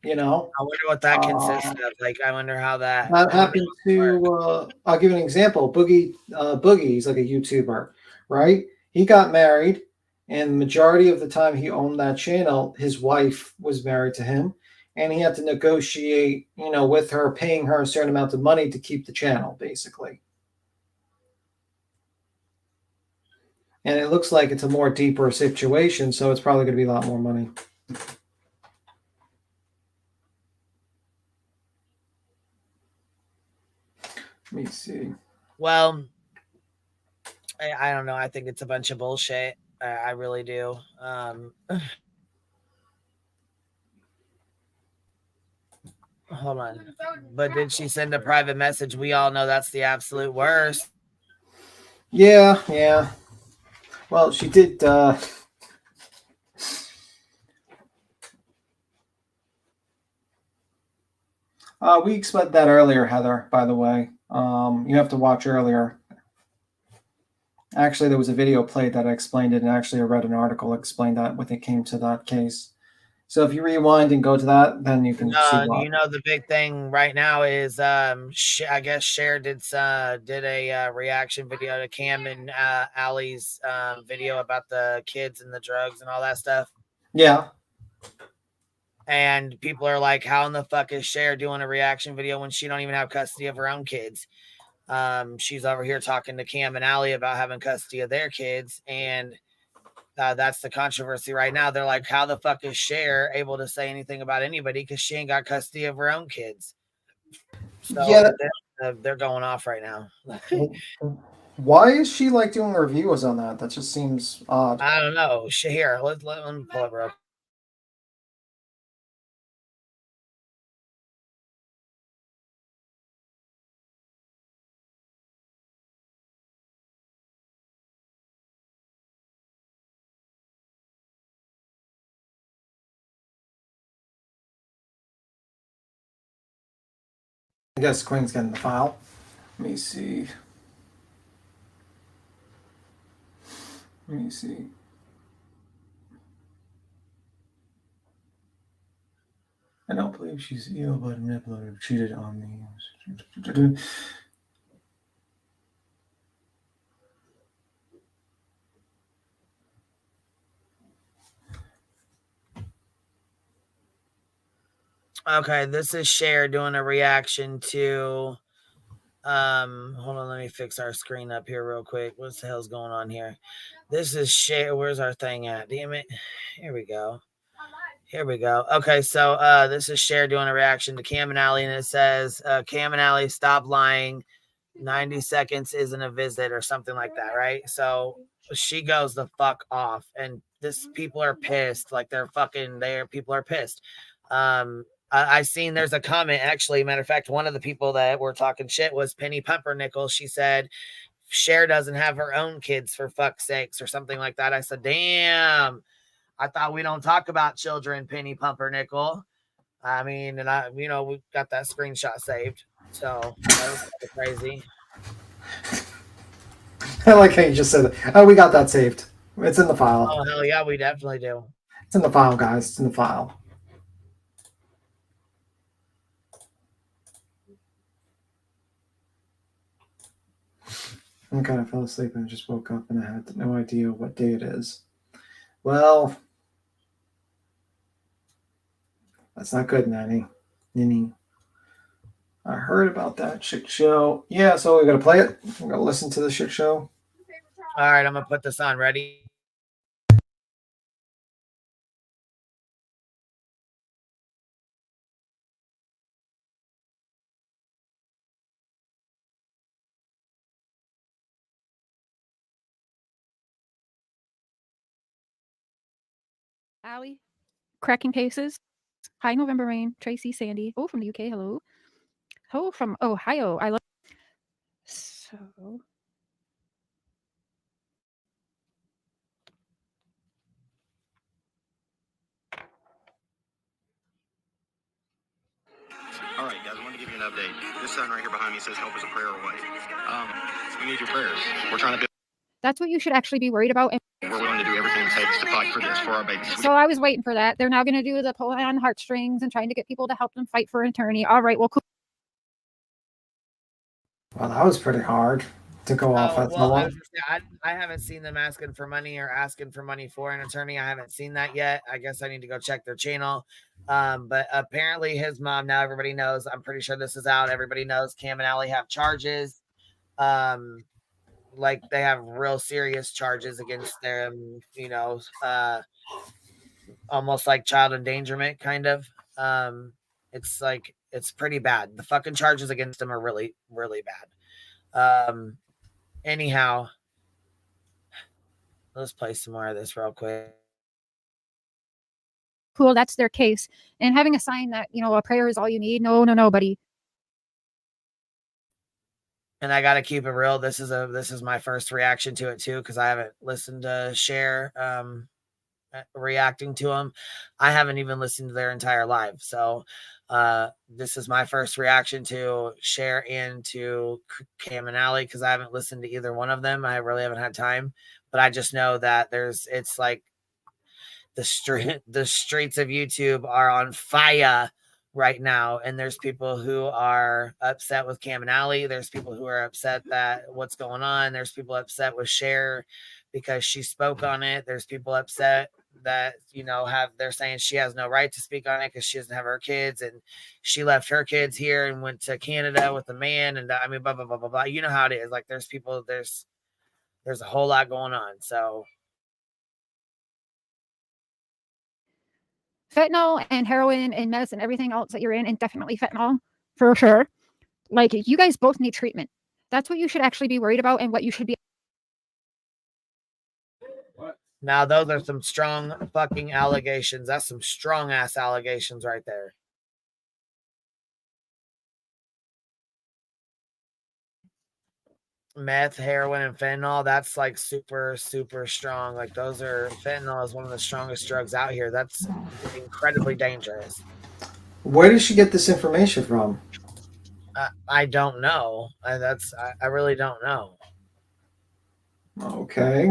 I wonder what that consists of. I wonder how that happened to. I'll give an example. Boogie's like a YouTuber, right? He got married, and the majority of the time he owned that channel, his wife was married to him, and he had to negotiate, with her, paying her a certain amount of money to keep the channel, basically. And it looks like it's a more deeper situation, so it's probably going to be a lot more money. Let me see. Well, I don't know. I think it's a bunch of bullshit. I really do. Hold on. But did she send a private message? We all know that's the absolute worst. Yeah. Well, she did. We explained that earlier, Heather, by the way. You have to watch earlier. Actually, there was a video played that explained it, and actually I read an article that explained that when it came to that case. So if you rewind and go to that, then you can see what. You know, the big thing right now is I guess Cher did a reaction video to Cam and Allie's video about the kids and the drugs and all that stuff. Yeah. And people are like, how in the fuck is Cher doing a reaction video when she don't even have custody of her own kids? She's over here talking to Cam and Allie about having custody of their kids, and that's the controversy right now. They're like, how the fuck is Cher able to say anything about anybody because she ain't got custody of her own kids? So Yeah. they're going off right now. Why is she like doing reviews on that? That just seems odd. I don't know. Here, let me pull it, bro. I guess Queen's getting the file. Let me see. Let me see. I don't believe she's ill, but manipulative cheated on me. Okay, this is Cher doing a reaction to hold on, let me fix our screen up here real quick. What the hell's going on here? This is Cher. Where's our thing at? Damn it. Here we go. Here we go. Okay, so this is Cher doing a reaction to Cam and Allie, and it says, Cam and Allie, stop lying. 90 seconds isn't a visit or something like that, right? So she goes the fuck off, and people are pissed. Like people are pissed. I seen there's a comment, actually, matter of fact, one of the people that were talking shit was Penny Pumpernickel. She said Cher doesn't have her own kids, for fuck's sakes, or something like that. I said, damn, I thought we don't talk about children, Penny Pumpernickel. I mean, and we got that screenshot saved. So that was crazy. I like how you just said, oh, we got that saved. It's in the file. Oh, hell yeah, we definitely do. It's in the file, guys. It's in the file. Oh God, I fell asleep and I just woke up and I had no idea what day it is. Well, that's not good, Nanny. I heard about that shit show. Yeah, so we're going to play it. We're going to listen to the shit show. All right, I'm going to put this on. Ready? Allie, cracking cases. Hi, November Rain. Tracy, Sandy. Oh, from the UK. Hello. Oh, from Ohio. I love. So. All right, guys, I want to give you an update. This sign right here behind me says help is a prayer away. We need your prayers. We're trying to build. That's what you should actually be worried about. We're willing to do everything it takes to fight for this, for our babies. So I was waiting for that. They're now going to do the pulling on heartstrings and trying to get people to help them fight for an attorney. All right, well, cool. Well, that was pretty hard to go off. I haven't seen them asking for money or asking for money for an attorney. I haven't seen that yet. I guess I need to go check their channel. But apparently his mom, now everybody knows, I'm pretty sure this is out. Everybody knows Cam and Allie have charges. Like they have real serious charges against them, almost like child endangerment kind of. It's pretty bad. The fucking charges against them are really, really bad. Anyhow, let's play some more of this real quick. Cool, that's their case. And having a sign that, a prayer is all you need. No, buddy. And I got to keep it real. This is my first reaction to it too, because I haven't listened to Cher reacting to them. I haven't even listened to their entire live. So this is my first reaction to Cher and to Cam and Allie, because I haven't listened to either one of them. I really haven't had time, but I just know that it's like the streets of YouTube are on fire right now, and there's people who are upset with Cam and Ali. There's people who are upset that what's going on. There's people upset with Cher because she spoke on it. There's people upset that they're saying she has no right to speak on it because she doesn't have her kids, and she left her kids here and went to Canada with a man, and I mean blah blah blah blah blah. You know how it is. Like there's a whole lot going on. So fentanyl and heroin and meth and everything else that you're in, and definitely fentanyl for sure. Like you guys both need treatment. That's what you should actually be worried about, and what you should be. now those are some strong fucking allegations. That's some strong ass allegations right there. Meth, heroin, and fentanyl, that's like super, super strong. Like fentanyl is one of the strongest drugs out here. That's incredibly dangerous. Where did she get this information from? I don't know. I really don't know. Okay.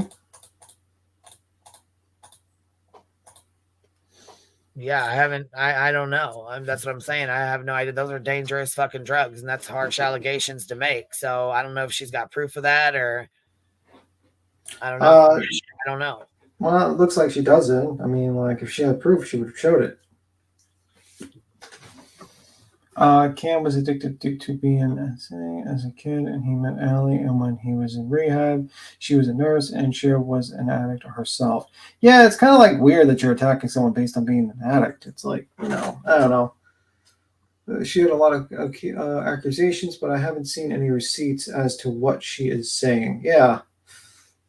Yeah, I don't know. That's what I'm saying. I have no idea. Those are dangerous fucking drugs, and that's harsh allegations to make. So I don't know if she's got proof of that, or I don't know. I don't know. Well, it looks like she doesn't. I mean, like, if she had proof, she would have showed it. Cam was addicted to BNSA as a kid, and he met Allie, and when he was in rehab, she was a nurse, and Cher was an addict herself. Yeah, it's kind of like weird that you're attacking someone based on being an addict. It's like, I don't know. She had a lot of accusations, but I haven't seen any receipts as to what she is saying. Yeah,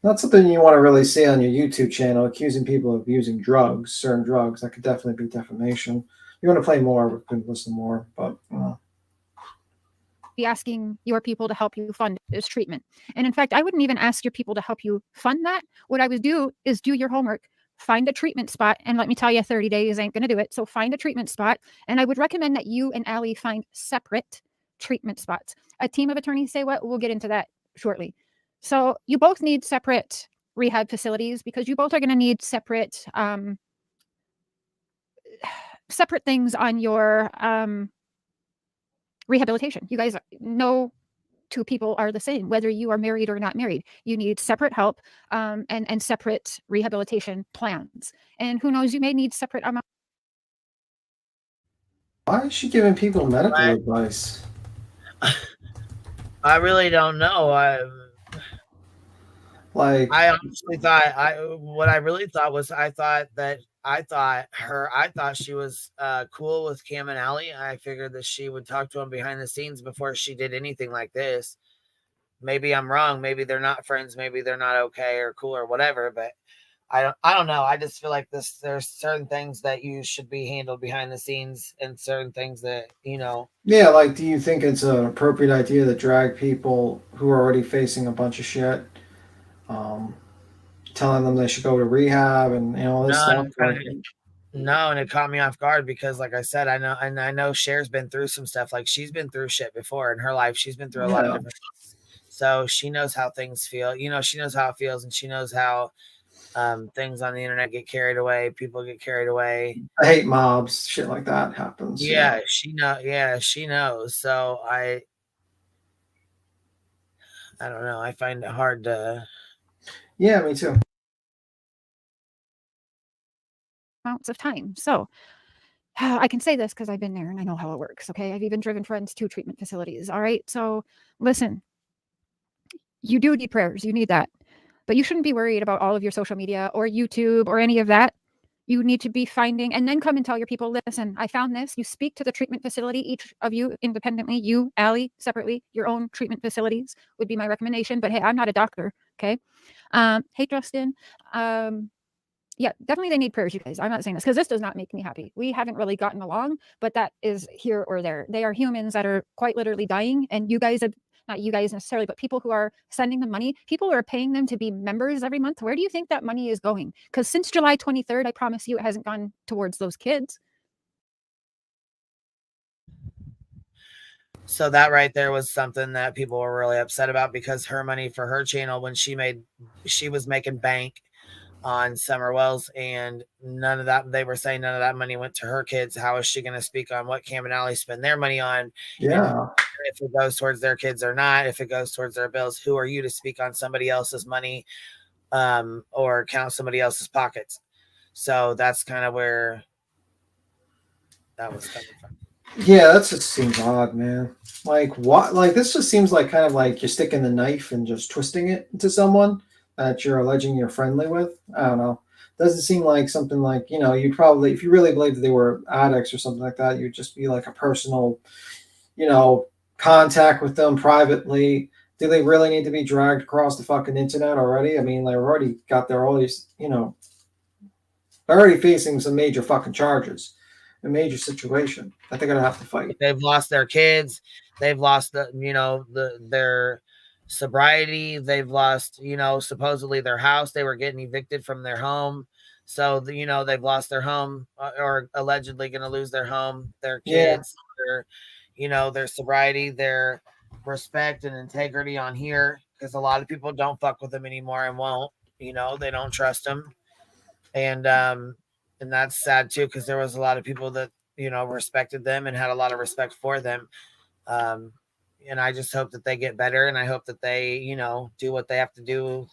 not something you want to really say on your YouTube channel, accusing people of using certain drugs. That could definitely be defamation. You want to play more, we can listen more, but be asking your people to help you fund this treatment. And in fact, I wouldn't even ask your people to help you fund that. What I would do is do your homework, find a treatment spot, and let me tell you, 30 days ain't going to do it. So find a treatment spot, and I would recommend that you and Allie find separate treatment spots. A team of attorneys say what? We'll get into that shortly. So you both need separate rehab facilities because you both are going to need separate separate things on your rehabilitation. You guys know two people are the same, whether you are married or not married. You need separate help and separate rehabilitation plans. And who knows, you may need separate amounts. Why is she giving people medical advice? I really don't know. I honestly thought what I really thought was I thought she was cool with Cam and Ali. I figured that she would talk to him behind the scenes before she did anything like this. Maybe I'm wrong. Maybe they're not friends. Maybe they're not okay or cool or whatever. But I don't know. I just feel like there's certain things that you should be handled behind the scenes, and certain things that Yeah, like, do you think it's an appropriate idea to drag people who are already facing a bunch of shit, telling them they should go to rehab and all this stuff? No, and it caught me off guard because, like I said, I know Cher's been through some stuff. Like she's been through shit before in her life. She's been through a lot of different things. So she knows how things feel. She knows how it feels, and she knows how things on the internet get carried away. People get carried away. I hate mobs. Shit like that happens. Yeah, she knows. So I don't know. I find it hard to. Yeah, me too. Amounts of time. So I can say this because I've been there and I know how it works. Okay. I've even driven friends to treatment facilities. All right. So listen, you do need prayers. You need that. But you shouldn't be worried about all of your social media or YouTube or any of that. You need to be finding, and then come and tell your people, listen, I found this. You speak to the treatment facility, each of you independently, you, Allie, separately, your own treatment facilities would be my recommendation. But hey, I'm not a doctor. Okay. Hey, Justin. Yeah, definitely they need prayers, you guys. I'm not saying this because this does not make me happy. We haven't really gotten along, but that is here or there. They are humans that are quite literally dying. And you guys have, not you guys necessarily, but people who are sending them money, people who are paying them to be members every month. Where do you think that money is going? Because since July 23rd, I promise you it hasn't gone towards those kids. So that right there was something that people were really upset about because her money for her channel, when she was making bank on Summer Wells, and none of that, they were saying none of that money went to her kids. How is she going to speak on what Cam and Allie spend their money on? Yeah. And if it goes towards their kids or not, if it goes towards their bills, who are you to speak on somebody else's money or count somebody else's pockets? So that's kind of where that was coming from. Yeah, that just seems odd, man. Like what? Like this just seems like kind of like you're sticking the knife and just twisting it into someone that you're alleging you're friendly with. I don't know. Doesn't seem like something like, you know, you probably, if you really believe that they were addicts or something like that, you'd just be like a personal, you know, contact with them privately. Do they really need to be dragged across the fucking internet already? I mean, they've already got their all these, you know, they're already facing some major fucking charges, a major situation that they're gonna have to fight. They've lost their kids. They've lost their sobriety. They've lost, you know, supposedly their house. They were getting evicted from their home. So, you know, they've lost their home or allegedly going to lose their home, their kids, their, you know, their sobriety, their respect and integrity on here. Because a lot of people don't fuck with them anymore and won't, you know, they don't trust them. And that's sad too, because there was a lot of people that, you know, respected them and had a lot of respect for them. And I just hope that they get better, and I hope that they, you know, do what they have to do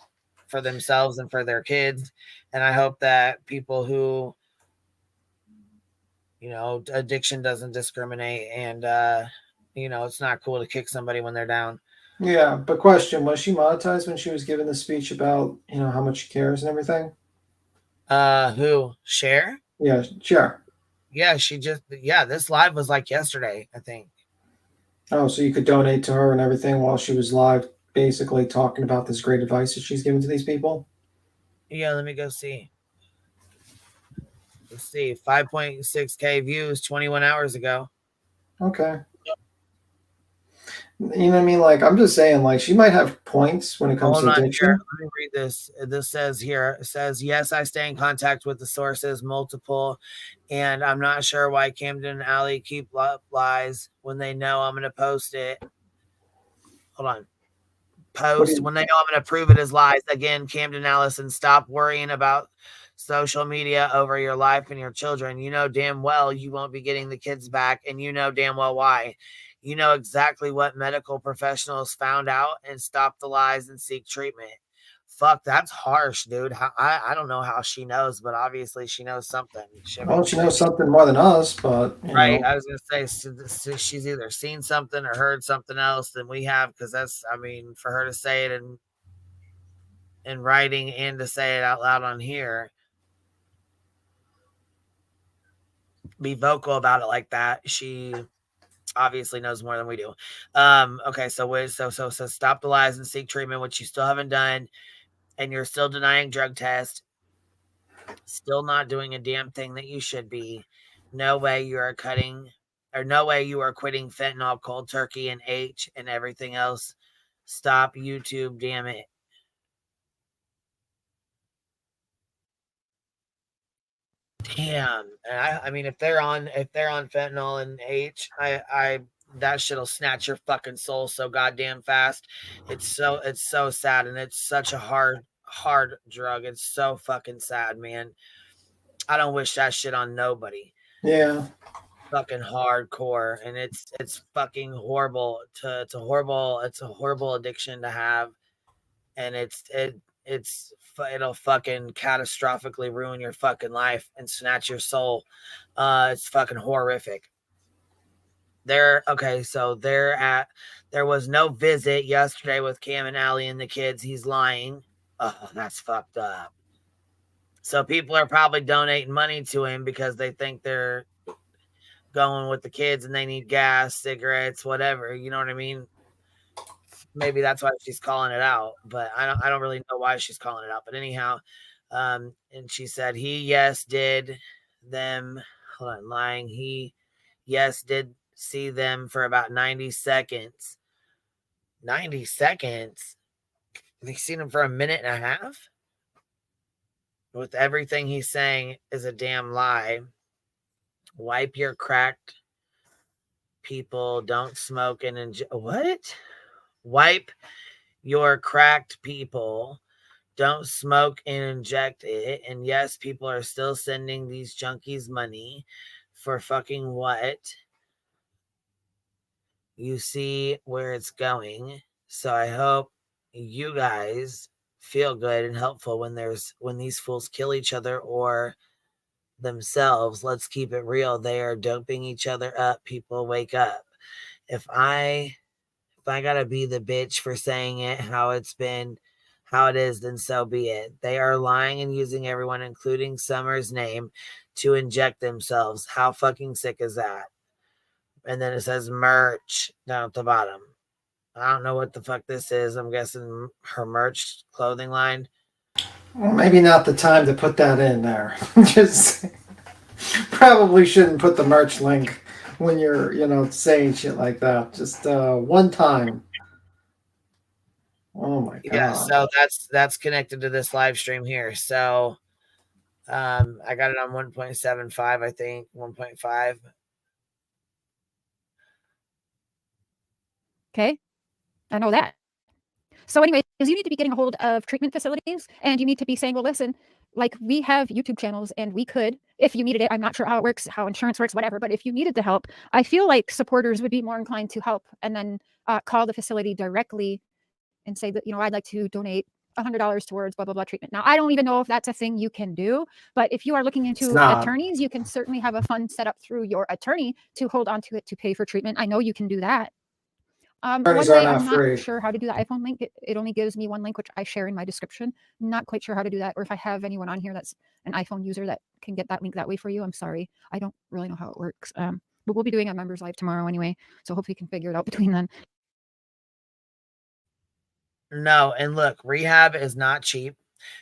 for themselves and for their kids. And I hope that people who, you know, addiction doesn't discriminate, and you know, it's not cool to kick somebody when they're down. Yeah, but question, was she monetized when she was giving the speech about, you know, how much she cares and everything? Who? Cher? Yeah, Cher. Yeah, this live was like yesterday, I think. Oh, so you could donate to her and everything while she was live, basically talking about this great advice that she's giving to these people? Yeah, let me go see. Let's see, 5.6K views 21 hours ago. Okay. You know what I mean? Like, I'm just saying, like, she might have points when it comes to addiction. Here. Let me read this. This says here, it says, yes, I stay in contact with the sources, multiple, and I'm not sure why Camden and Allie keep lies when they know I'm going to post it. Hold on. Post when they know I'm going to prove it as lies. Again, Camden Allison, stop worrying about social media over your life and your children. You know damn well you won't be getting the kids back, and you know damn well why. You know exactly what medical professionals found out, and stop the lies and seek treatment. Fuck, that's harsh, dude. I don't know how she knows, but obviously she knows something. Well, she knows something more than us, but right. know. I was gonna say she's either seen something or heard something else than we have, because that's, I mean, for her to say it in writing and to say it out loud on here, be vocal about it like that, she obviously knows more than we do. Okay, so stop the lies and seek treatment, which you still haven't done, and you're still denying drug test, still not doing a damn thing that you should be. No way you are quitting fentanyl, cold turkey, and H and everything else. Stop YouTube, damn it. Damn. I mean, if they're on fentanyl and H, I that shit'll snatch your fucking soul so goddamn fast. It's so sad, and it's such a hard drug. It's so fucking sad, man. I don't wish that shit on nobody. Yeah. Fucking hardcore, and it's fucking horrible. It's a horrible addiction to have, and it'll fucking catastrophically ruin your fucking life and snatch your soul. It's fucking horrific. There was no visit yesterday with Cam and Allie and the kids. He's lying. Oh, that's fucked up. So people are probably donating money to him because they think they're going with the kids and they need gas, cigarettes, whatever. You know what I mean? Maybe that's why she's calling it out, but I don't really know why she's calling it out. But anyhow, and she said he did them. Hold on, lying. He did see them for about 90 seconds. 90 seconds? They seen him for a minute and a half? With everything he's saying is a damn lie. Wipe your cracked people. Don't smoke and what? Wipe your cracked people. Don't smoke and inject it. And yes, people are still sending these junkies money for fucking what? You see where it's going. So I hope you guys feel good and helpful when these fools kill each other or themselves. Let's keep it real. They are doping each other up. People, wake up. If I gotta be the bitch for saying it how it is, then so be it. They are lying and using everyone, including Summer's name, to inject themselves. How fucking sick is that? And then it says merch down at the bottom. I don't know what the fuck this is. I'm guessing her merch clothing line. Well, maybe not the time to put that in there. Just probably shouldn't put the merch link when you're, saying shit like that. Just one time. Oh my god. Yeah, so that's connected to this live stream here. So I got it on 1.75, I think. 1.5. Okay. I know that. So anyways, you need to be getting a hold of treatment facilities, and you need to be saying, well, listen, like, we have YouTube channels and we could, if you needed it, I'm not sure how it works, how insurance works, whatever, but if you needed the help, I feel like supporters would be more inclined to help and then call the facility directly and say that, I'd like to donate $100 towards blah, blah, blah treatment. Now, I don't even know if that's a thing you can do, but if you are looking into attorneys, you can certainly have a fund set up through your attorney to hold on to it to pay for treatment. I know you can do that. One way, I'm not sure how to do the iPhone link. It only gives me one link, which I share in my description. Not quite sure how to do that, or if I have anyone on here that's an iPhone user that can get that link that way for you. I'm sorry. I don't really know how it works. But we'll be doing a members live tomorrow anyway, so hopefully we can figure it out between then. No, and look, rehab is not cheap.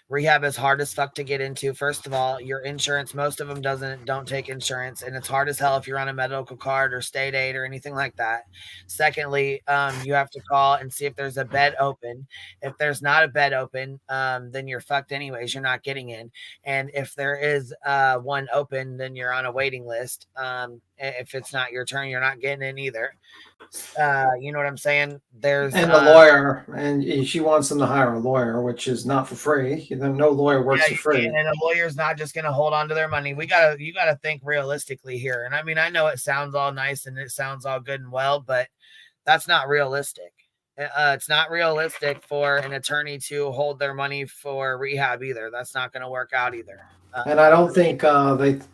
Rehab is hard as fuck to get into. First of all, your insurance, most of them don't take insurance, and it's hard as hell if you're on a medical card or state aid or anything like that. Secondly, you have to call and see if there's a bed open. If there's not a bed open, then you're fucked anyways. You're not getting in. And if there is one open, then you're on a waiting list. If it's not your turn, you're not getting in either. You know what I'm saying? There's and the lawyer, and she wants them to hire a lawyer, which is not for free. No lawyer works for free. And a lawyer's not just going to hold on to their money. You gotta think realistically here. And I mean, I know it sounds all nice and it sounds all good and well, but that's not realistic. It's not realistic for an attorney to hold their money for rehab either. That's not going to work out either. And I don't think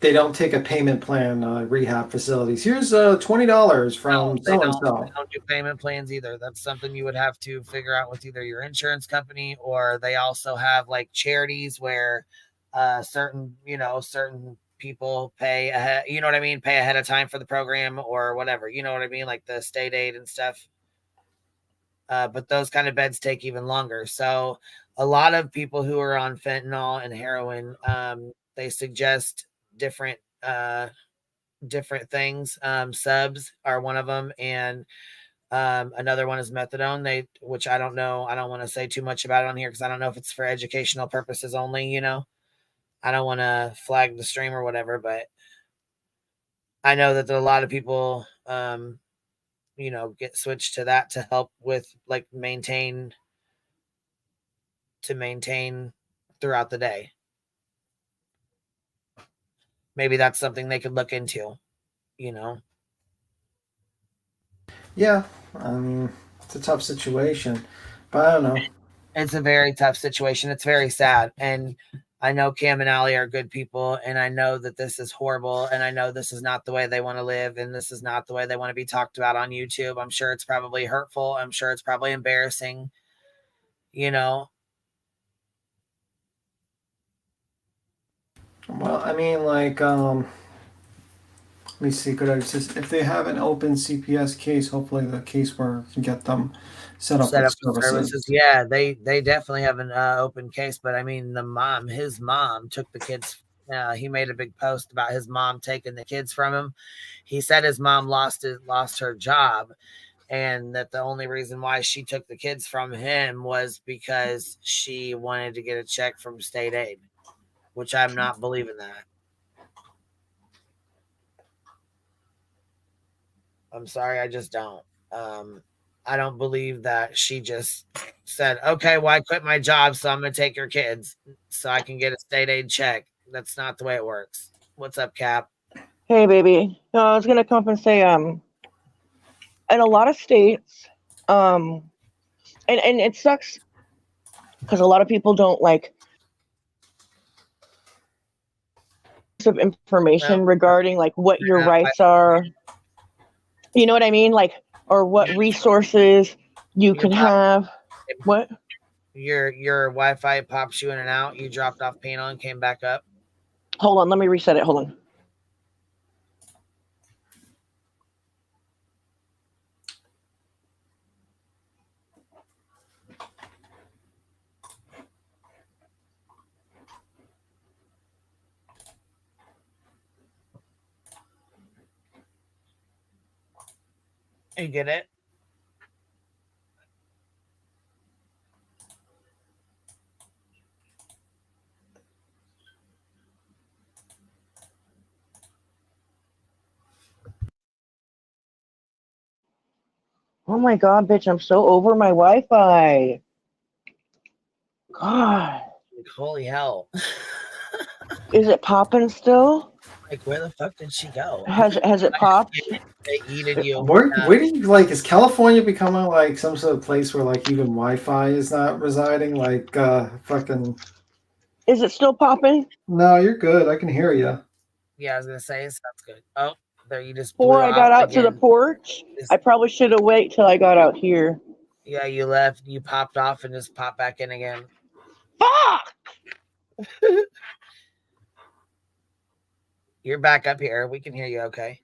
they don't take a payment plan, rehab facilities. Here's $20 from They so-and-so. don't do payment plans either. That's something you would have to figure out with either your insurance company, or they also have like charities where certain people pay ahead, you know what I mean? Pay ahead of time for the program or whatever, you know what I mean? Like the state aid and stuff. But those kind of beds take even longer. So a lot of people who are on fentanyl and heroin, they suggest different things. Subs are one of them, and another one is methadone. Which I don't know. I don't want to say too much about it on here because I don't know if it's for educational purposes only. I don't want to flag the stream or whatever, but I know that there are a lot of people get switched to that to help with like maintain throughout the day. Maybe that's something they could look into, Yeah, I mean, it's a tough situation, but I don't know. It's a very tough situation. It's very sad. And I know Cam and Allie are good people, and I know that this is horrible, and I know this is not the way they want to live, and this is not the way they want to be talked about on YouTube. I'm sure it's probably hurtful. I'm sure it's probably embarrassing, Well, I mean, like, let me see. If they have an open CPS case, hopefully the caseworker can get them set up with services. Yeah, they definitely have an open case, but I mean, his mom took the kids. He made a big post about his mom taking the kids from him. He said his mom lost her job, and that the only reason why she took the kids from him was because she wanted to get a check from state aid, which I'm not believing that. I'm sorry, I just don't. I don't believe that she just said, okay, well, I quit my job, so I'm going to take your kids so I can get a state aid check. That's not the way it works. What's up, Cap? Hey, baby. No, I was gonna come up and say, in a lot of states, and it sucks because a lot of people don't like of information regarding like what your rights are. You know what I mean? Like, or what resources you can have. What? Your Wi-Fi pops you in and out. You dropped off panel and came back up. Hold on, let me reset it. Hold on. You get it? Oh my god, bitch, I'm so over my Wi-Fi. God. Holy hell. Is it popping still? Like, where the fuck did she go? Has it popped? They yeeted you. Where do you like? Is California becoming like some sort of place where like even Wi-Fi is not residing? Like fucking. Is it still popping? No, you're good. I can hear you. Yeah, I was gonna say it sounds good. Oh, there you just Before blew I got off out to the again. porch, I probably should have waited till I got out here. Yeah, you left. You popped off and just popped back in again. Fuck! You're back up here. We can hear you okay.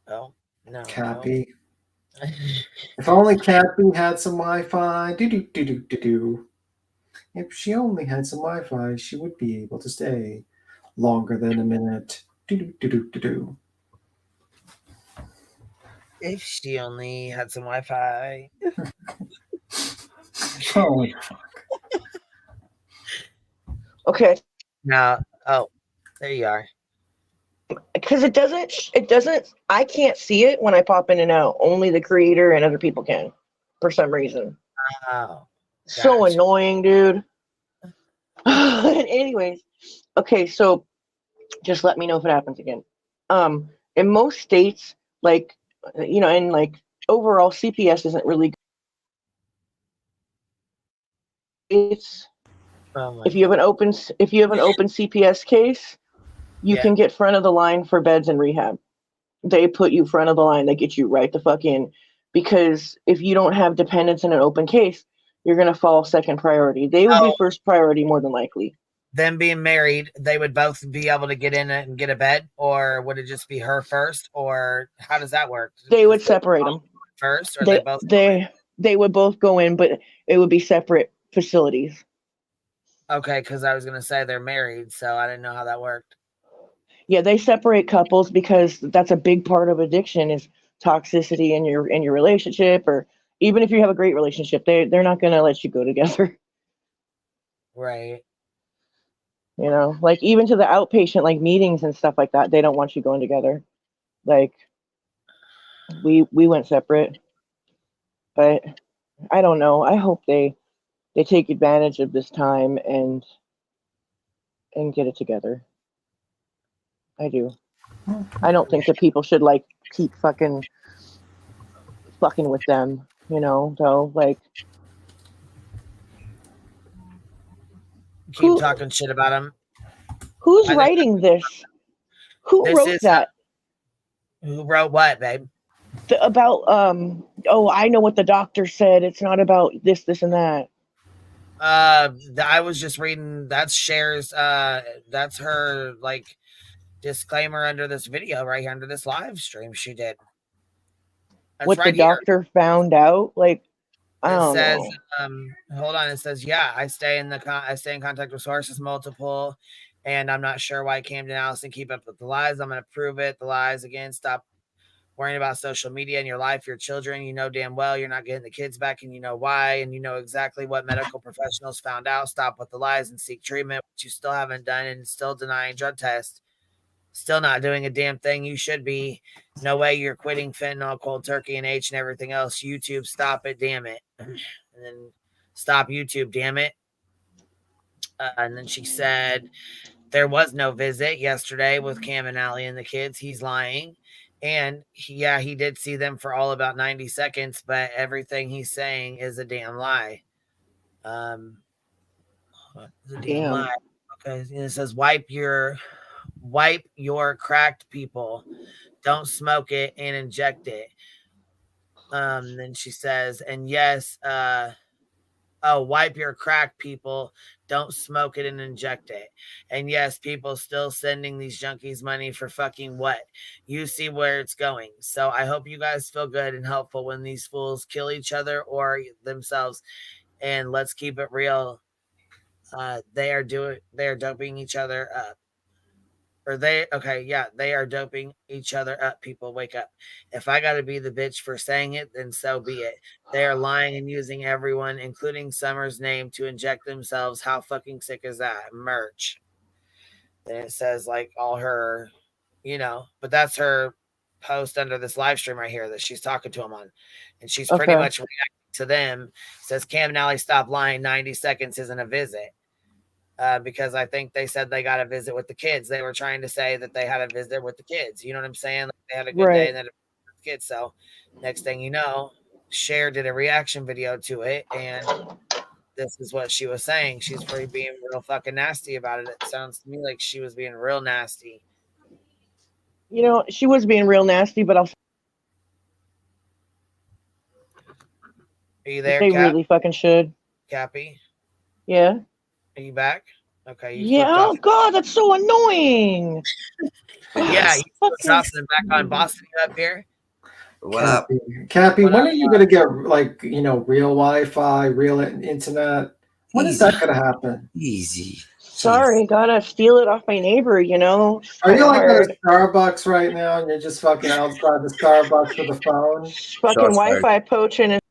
Oh, no. Cappy. If only Cappy had some Wi-Fi. Do. If she only had some Wi-Fi, she would be able to stay longer than a minute. Do. If she only had some Wi-Fi. Holy fuck. Okay. Now, oh, there you are. Because it doesn't, I can't see it when I pop in and out. Only the creator and other people can, for some reason. Oh. So annoying, dude. Anyways, okay, so just let me know if it happens again. In most states, like, you know, and like overall CPS isn't really good. It's if you have an open CPS case, you can get front of the line for beds in rehab. They put you front of the line. They get you right the fuck in, because if you don't have dependents in an open case, you're gonna fall second priority. They would be first priority more than likely. Them being married, they would both be able to get in it and get a bed, or would it just be her first, or how does that work? They would separate them first, or they would both go in, but it would be separate facilities. Okay, because I was gonna say they're married, so I didn't know how that worked. Yeah, they separate couples because that's a big part of addiction is toxicity in your relationship, or even if you have a great relationship, they're not gonna let you go together. Right. You know, like even to the outpatient like meetings and stuff like that, they don't want you going together. Like we went separate. But I don't know. I hope they take advantage of this time and get it together. I do. I don't think that people should like keep fucking with them, you know, though. Like keep talking shit about them. Who's writing this? Who wrote that? Who wrote what, babe? About I know what the doctor said. It's not about this, and that. I was just reading. That's Cher's. That's her like disclaimer under this video right here, under this live stream she did. That's what right the doctor found out, like I don't know. Hold on. It says, yeah, I stay in contact with sources multiple, and I'm not sure why I came to Alice and keep up with the lies. I'm going to prove it. The lies again. Stop worrying about social media in your life, your children. You know damn well you're not getting the kids back, and you know why, and you know exactly what medical professionals found out. Stop with the lies and seek treatment, which you still haven't done, and still denying drug tests. Still not doing a damn thing. You should be. No way you're quitting fentanyl, cold turkey, and H and everything else. YouTube, stop it, damn it. And then stop YouTube, damn it. And then she said there was no visit yesterday with Cam and Allie and the kids. He's lying. And he did see them for all about 90 seconds, but everything he's saying is a damn lie. It's a damn lie. Okay, and it says wipe your cracked people. Don't smoke it and inject it. Then she says, and yes, wipe your crack, people. Don't smoke it and inject it. And yes, people still sending these junkies money for fucking what? You see where it's going. So I hope you guys feel good and helpful when these fools kill each other or themselves. And let's keep it real. They are doping each other up. They are doping each other up. People, wake up. If I got to be the bitch for saying it, then so be it. They are lying and using everyone, including Summer's name, to inject themselves. How fucking sick is that? Merch. Then it says like all her, but that's her post under this live stream right here that she's talking to him on. And she's pretty much reacting to them. Says Cam and Allie, stop lying. 90 seconds isn't a visit. Because I think they said they got a visit with the kids. They were trying to say that they had a visit with the kids. You know what I'm saying? Like they had a good day and then the kids. So next thing you know, Cher did a reaction video to it, and this is what she was saying. She's pretty being real fucking nasty about it. It sounds to me like she was being real nasty. She was being real nasty, but Are you there, they Cap? really fucking should. Cappy? Yeah. Are you back? Okay. Yeah. Oh God, that's so annoying. Yeah. You put off and back on Boston up here. What up, Cappy? When are you gonna get real Wi-Fi, real internet? When is that gonna happen? Easy. Sorry, gotta steal it off my neighbor. Are you like at a Starbucks right now, and you're just fucking outside the Starbucks with a phone? Fucking Wi-Fi poaching and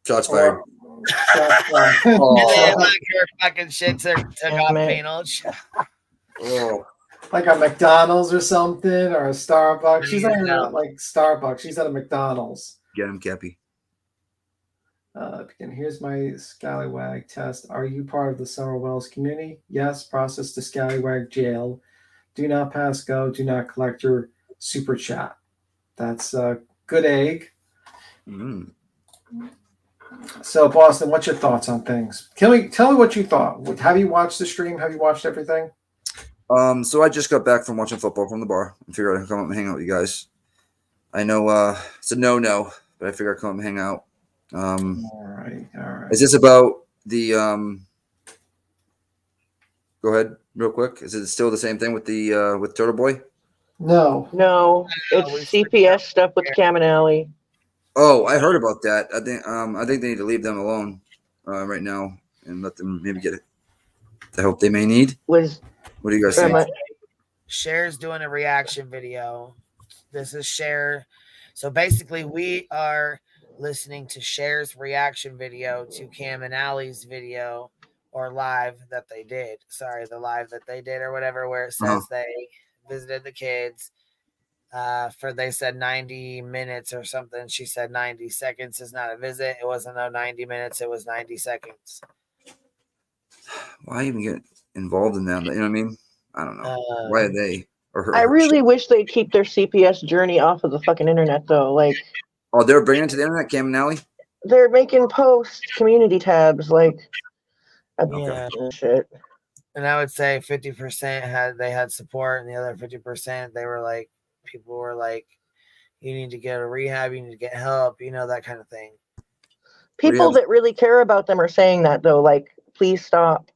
shots fired. Like your fucking shit took off penal. Like a McDonald's or something, or a Starbucks. She's not even like Starbucks. She's at a McDonald's. Get him, Cappy. And here's my Scallywag test. Are you part of the Summer Wells community? Yes. Process to Scallywag jail. Do not pass go. Do not collect your super chat. That's a good egg. So, Boston, what's your thoughts on things? Tell me what you thought. Have you watched the stream? Have you watched everything? So I just got back from watching football from the bar and figured I'd come up and hang out with you guys. I know it's a no, but I figured I'd come up and hang out. All right. Is this about the go ahead real quick? Is it still the same thing with the with Turtle Boy? No, it's CPS stuff with Cam and Allie. Oh, I heard about that. I think they need to leave them alone right now and let them maybe get the help they may need. What do you guys think? Cher's doing a reaction video. This is Cher. So basically, we are listening to Cher's reaction video to Cam and Allie's video or live that they did. Sorry, the live that they did or whatever, where it says they visited the kids. They said 90 minutes or something. She said 90 seconds is not a visit. It wasn't 90 minutes. It was 90 seconds. Why even get involved in that? You know what I mean? I don't know. Why are they? I really wish they'd keep their CPS journey off of the fucking internet, though. Like, they're bringing it to the internet, Cam and Allie? They're making posts, community tabs, shit. And I would say 50% had support, and the other 50% they were like, people were like, you need to get a rehab, you need to get help, that kind of thing. People that really care about them are saying that, though, like, please stop.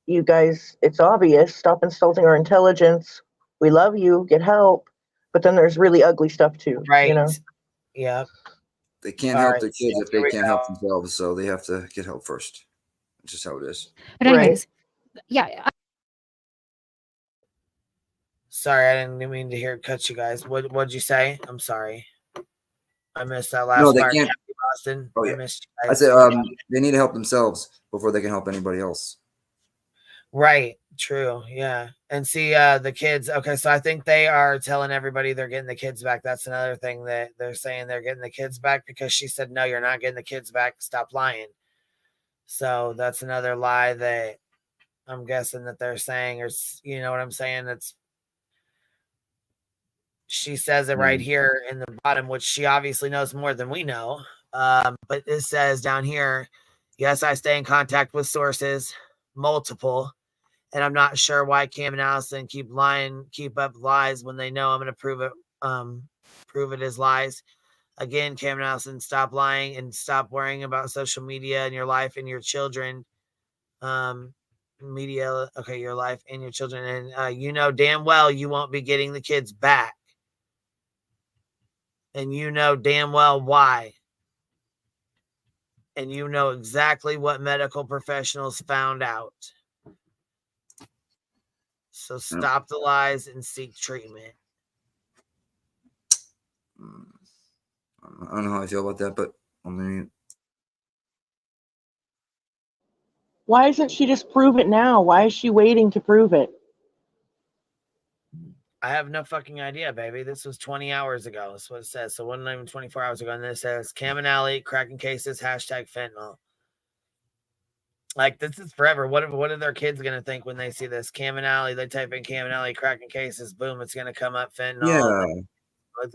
You guys, it's obvious. Stop insulting our intelligence. We love you. Get help. But then there's really ugly stuff, too. Right. Yeah. They can't help their kids if they can't help themselves, so they have to get help first. It's just how it is. But anyways, yeah. Sorry, I didn't mean to cut you guys. What'd you say? I'm sorry. I missed that last part. Can't. Boston. Oh, yeah. I missed you I guys. said they need to help themselves before they can help anybody else. Right. True. Yeah. And see, the kids. Okay. So I think they are telling everybody they're getting the kids back. That's another thing that they're saying they're getting the kids back because she said, no, you're not getting the kids back. Stop lying. So that's another lie that I'm guessing that they're saying, or you know what I'm saying? That's, she says it right here in the bottom, which she obviously knows more than we know. But it says down here, yes, I stay in contact with sources, multiple, and I'm not sure why Cam and Allison keep up lies when they know I'm going to prove it as lies. Again, Cam and Allison, stop lying and stop worrying about social media and your life and your children. Media, okay, your life and your children, and you know damn well you won't be getting the kids back, and you know damn well why, and you know exactly what medical professionals found out. So stop the lies and seek treatment. I don't know how I feel about that, but I mean, Why doesn't she just prove it now? Why is she waiting to prove it? I have no fucking idea, baby. This was 20 hours ago. That's what it says. So wasn't even 24 hours ago. And then it says Cam and Allie cracking cases, #fentanyl. Like, this is forever. What are their kids going to think when they see this? Cam and Allie, they type in Cam and Allie cracking cases. Boom, it's going to come up fentanyl. yeah.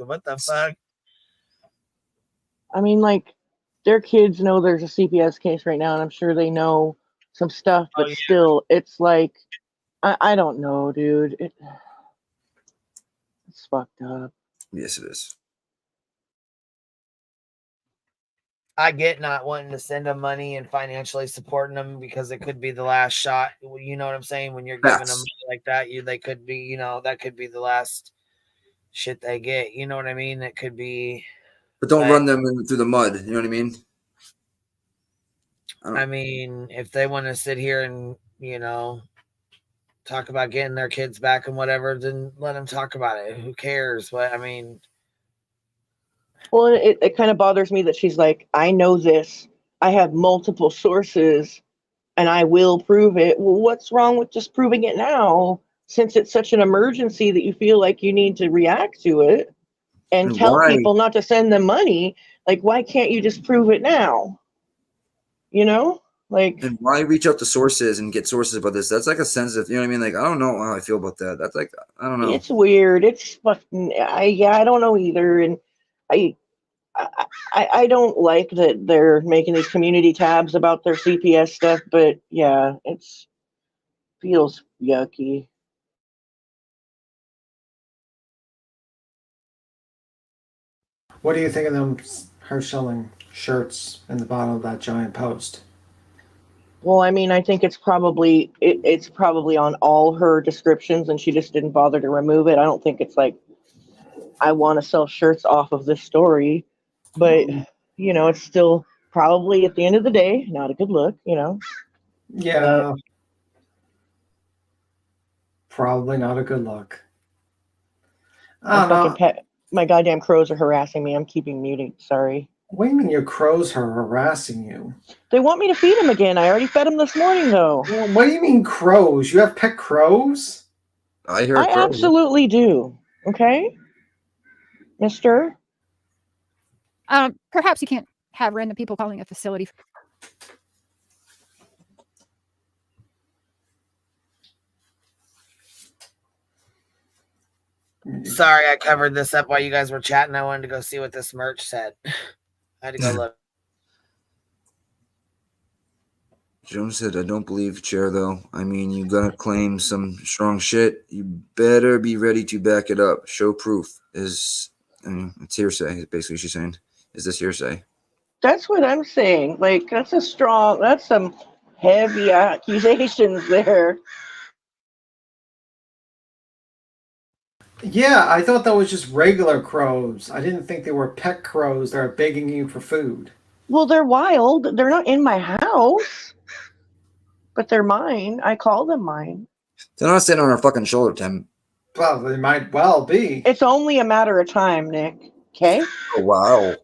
What the fuck? I mean, like, their kids know there's a CPS case right now, and I'm sure they know some stuff, but still, it's like, I don't know, dude. It's fucked up. Yes, it is. I get not wanting to send them money and financially supporting them because it could be the last shot. You know what I'm saying? When you're giving them money like that, they could be, you know, that could be the last shit they get. You know what I mean? It could be. But don't run them through the mud. You know what I mean? I mean, if they want to sit here and, you know, talk about getting their kids back and whatever, then let them talk about it. Who cares? But I mean, well, it kind of bothers me that she's like, I know this. I have multiple sources and I will prove it. Well, what's wrong with just proving it now, since it's such an emergency that you feel like you need to react to it and tell people not to send them money? Like, why can't you just prove it now? You know? Like, and why reach out to sources and get sources about this? That's like a sensitive, you know what I mean? Like, I don't know how I feel about that. That's like, I don't know. It's weird. It's fucking, I don't know either. And I don't like that they're making these community tabs about their CPS stuff, but yeah, feels yucky. What do you think of her selling shirts in the bottom of that giant post? Well, I mean, I think it's probably on all her descriptions, and she just didn't bother to remove it. I don't think it's like, I want to sell shirts off of this story, but you know, it's still probably at the end of the day not a good look, you know. Yeah, probably not a good look. My goddamn crows are harassing me. I'm keeping muted. Sorry. What do you mean your crows are harassing you? They want me to feed them again. I already fed them this morning, though. Well, what do you mean crows? You have pet crows? I hear I absolutely do. Okay, mister? Perhaps you can't have random people calling a facility. Sorry, I covered this up while you guys were chatting. I wanted to go see what this merch said. I had to go look. Jones said, I don't believe Chair, though. I mean, you gotta claim some strong shit. You better be ready to back it up. Show proof. It's hearsay, basically she's saying. Is this hearsay? That's what I'm saying. Like, that's some heavy accusations there. Yeah, I thought that was just regular crows. I didn't think they were pet crows that are begging you for food. Well, they're wild. They're not in my house, but they're mine. I call them mine. They're not sitting on our fucking shoulder, Tim. Well, they might well be. It's only a matter of time, Nick. Okay? Oh, wow.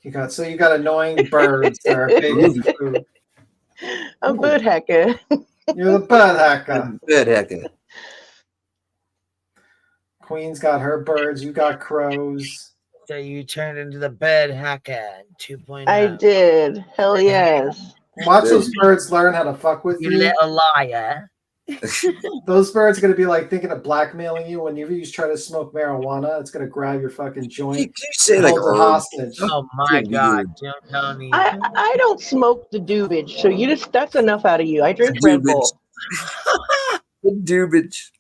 You got annoying birds that are begging for food. A bird hacker. You're the bed hacker. Bed hacker. Queen's got her birds. You got crows. So you turned into the bed hacker 2.0. I did. Hell yes. Watch those birds learn how to fuck with You you. little liar. Those birds are gonna be like thinking of blackmailing you whenever you try to smoke marijuana. It's gonna grab your fucking joint. You say and like hold it hostage. Oh my god! Don't tell me. I don't smoke the doobage, so that's enough out of you. I drink Red Bull. Doobage.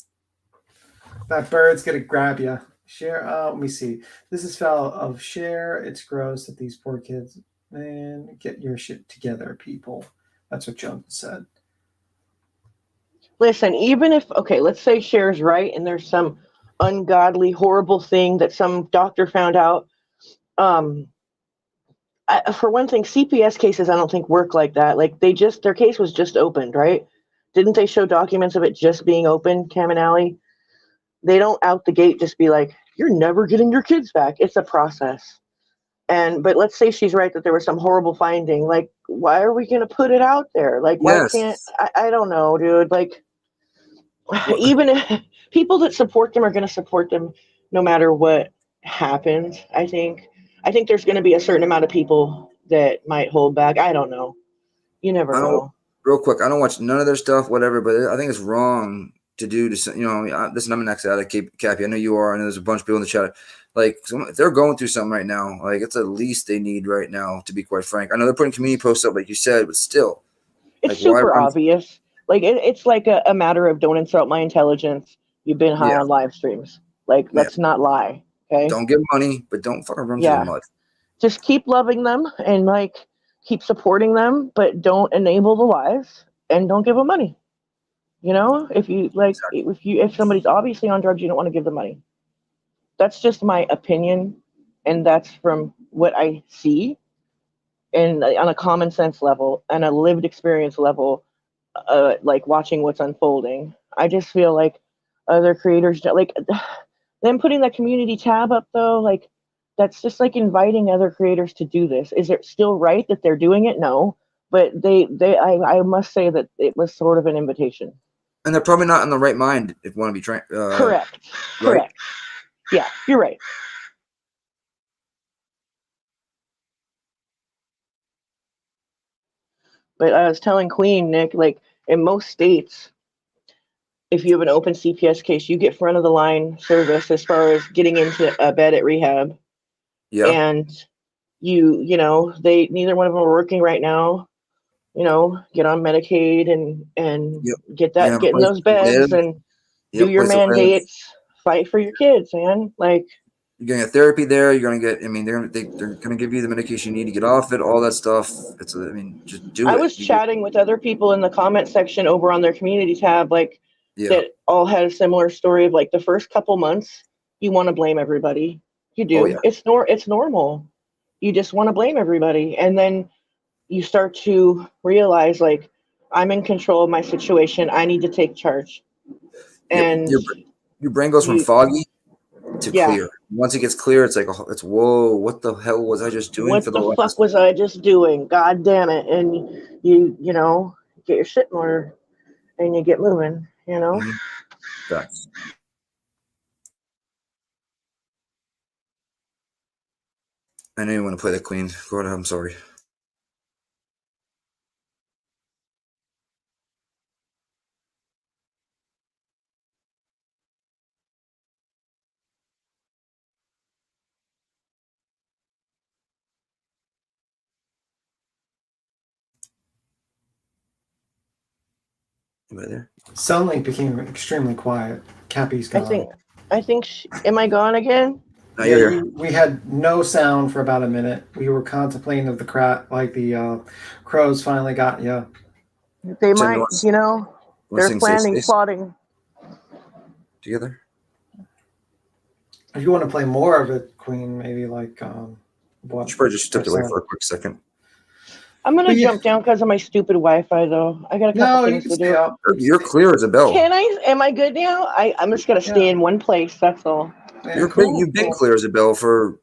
That bird's gonna grab you. Share. Let me see. This is foul of share. It's gross that these poor kids. Man, get your shit together, people. That's what Jones said. Listen, even if let's say Cher's right, and there's some ungodly, horrible thing that some doctor found out. For one thing, CPS cases I don't think work like that. Like their case was just opened, right? Didn't they show documents of it just being opened, Cam and Allie? They don't out the gate just be like, you're never getting your kids back. It's a process. But let's say she's right that there was some horrible finding. Like, why are we going to put it out there? Like, why can't, I don't know, dude. Like, even if people that support them are going to support them no matter what happens, I think there's going to be a certain amount of people that might hold back. I don't know. You never know. Real quick, I don't watch none of their stuff, whatever, but I think it's wrong to do to, listen, I'm an ex-addict, Cappy. I know you are, and there's a bunch of people in the chat. Like, if they're going through something right now, like, it's the least they need right now, to be quite frank. I know they're putting community posts up, like you said, but still. It's like, super obvious. Like, it's like a matter of don't insult my intelligence. You've been high on live streams. Like, let's not lie, okay? Don't give money, but don't fucking run through the mud. Just keep loving them and, like, keep supporting them, but don't enable the lies and don't give them money. You know, if somebody's obviously on drugs, you don't want to give them money. That's just my opinion, and that's from what I see, and on a common sense level and a lived experience level, like watching what's unfolding. I just feel like other creators, like them putting that community tab up though, like that's just like inviting other creators to do this. Is it still right that they're doing it? No, but I must say that it was sort of an invitation. And they're probably not in the right mind if you want to be trained. Correct. Right? Correct. Yeah, you're right. But I was telling Queen, Nick, like in most states, if you have an open CPS case, you get front of the line service as far as getting into a bed at rehab. Yeah. And you know, neither one of them are working right now. You know, get on Medicaid and get in those beds and do your mandates. Fight for your kids, man. Like, you're gonna get therapy there. You're gonna get. I mean, they're gonna give you the medication you need to get off it. All that stuff. Just do it. I was chatting with other people in the comment section over on their community tab, like that all had a similar story of like the first couple months, you want to blame everybody. You do. Oh, yeah. It's normal. You just want to blame everybody, and then you start to realize like I'm in control of my situation. I need to take charge. And your brain goes from foggy to clear. Once it gets clear, it's like it's whoa, what the hell was I just doing? What the fuck was I just doing? God damn it! And you know, get your shit in order, and you get moving. You know. That's. I know you want to play the queen. Go ahead. I'm sorry. Anybody there? Sunlink became extremely quiet. Cappy's gone. I think. Am I gone again? No, you're here. We had no sound for about a minute. We were contemplating if the crows finally got you. They might, you know, they're plotting. Together. If you want to play more of it, Queen, maybe like should probably just stepped away for a quick second. I'm gonna jump down because of my stupid Wi-Fi, though. I got a couple things to do. You're clear as a bell. Can I? Am I good now? I'm just gonna stay in one place. That's all. You've been clear as a bell for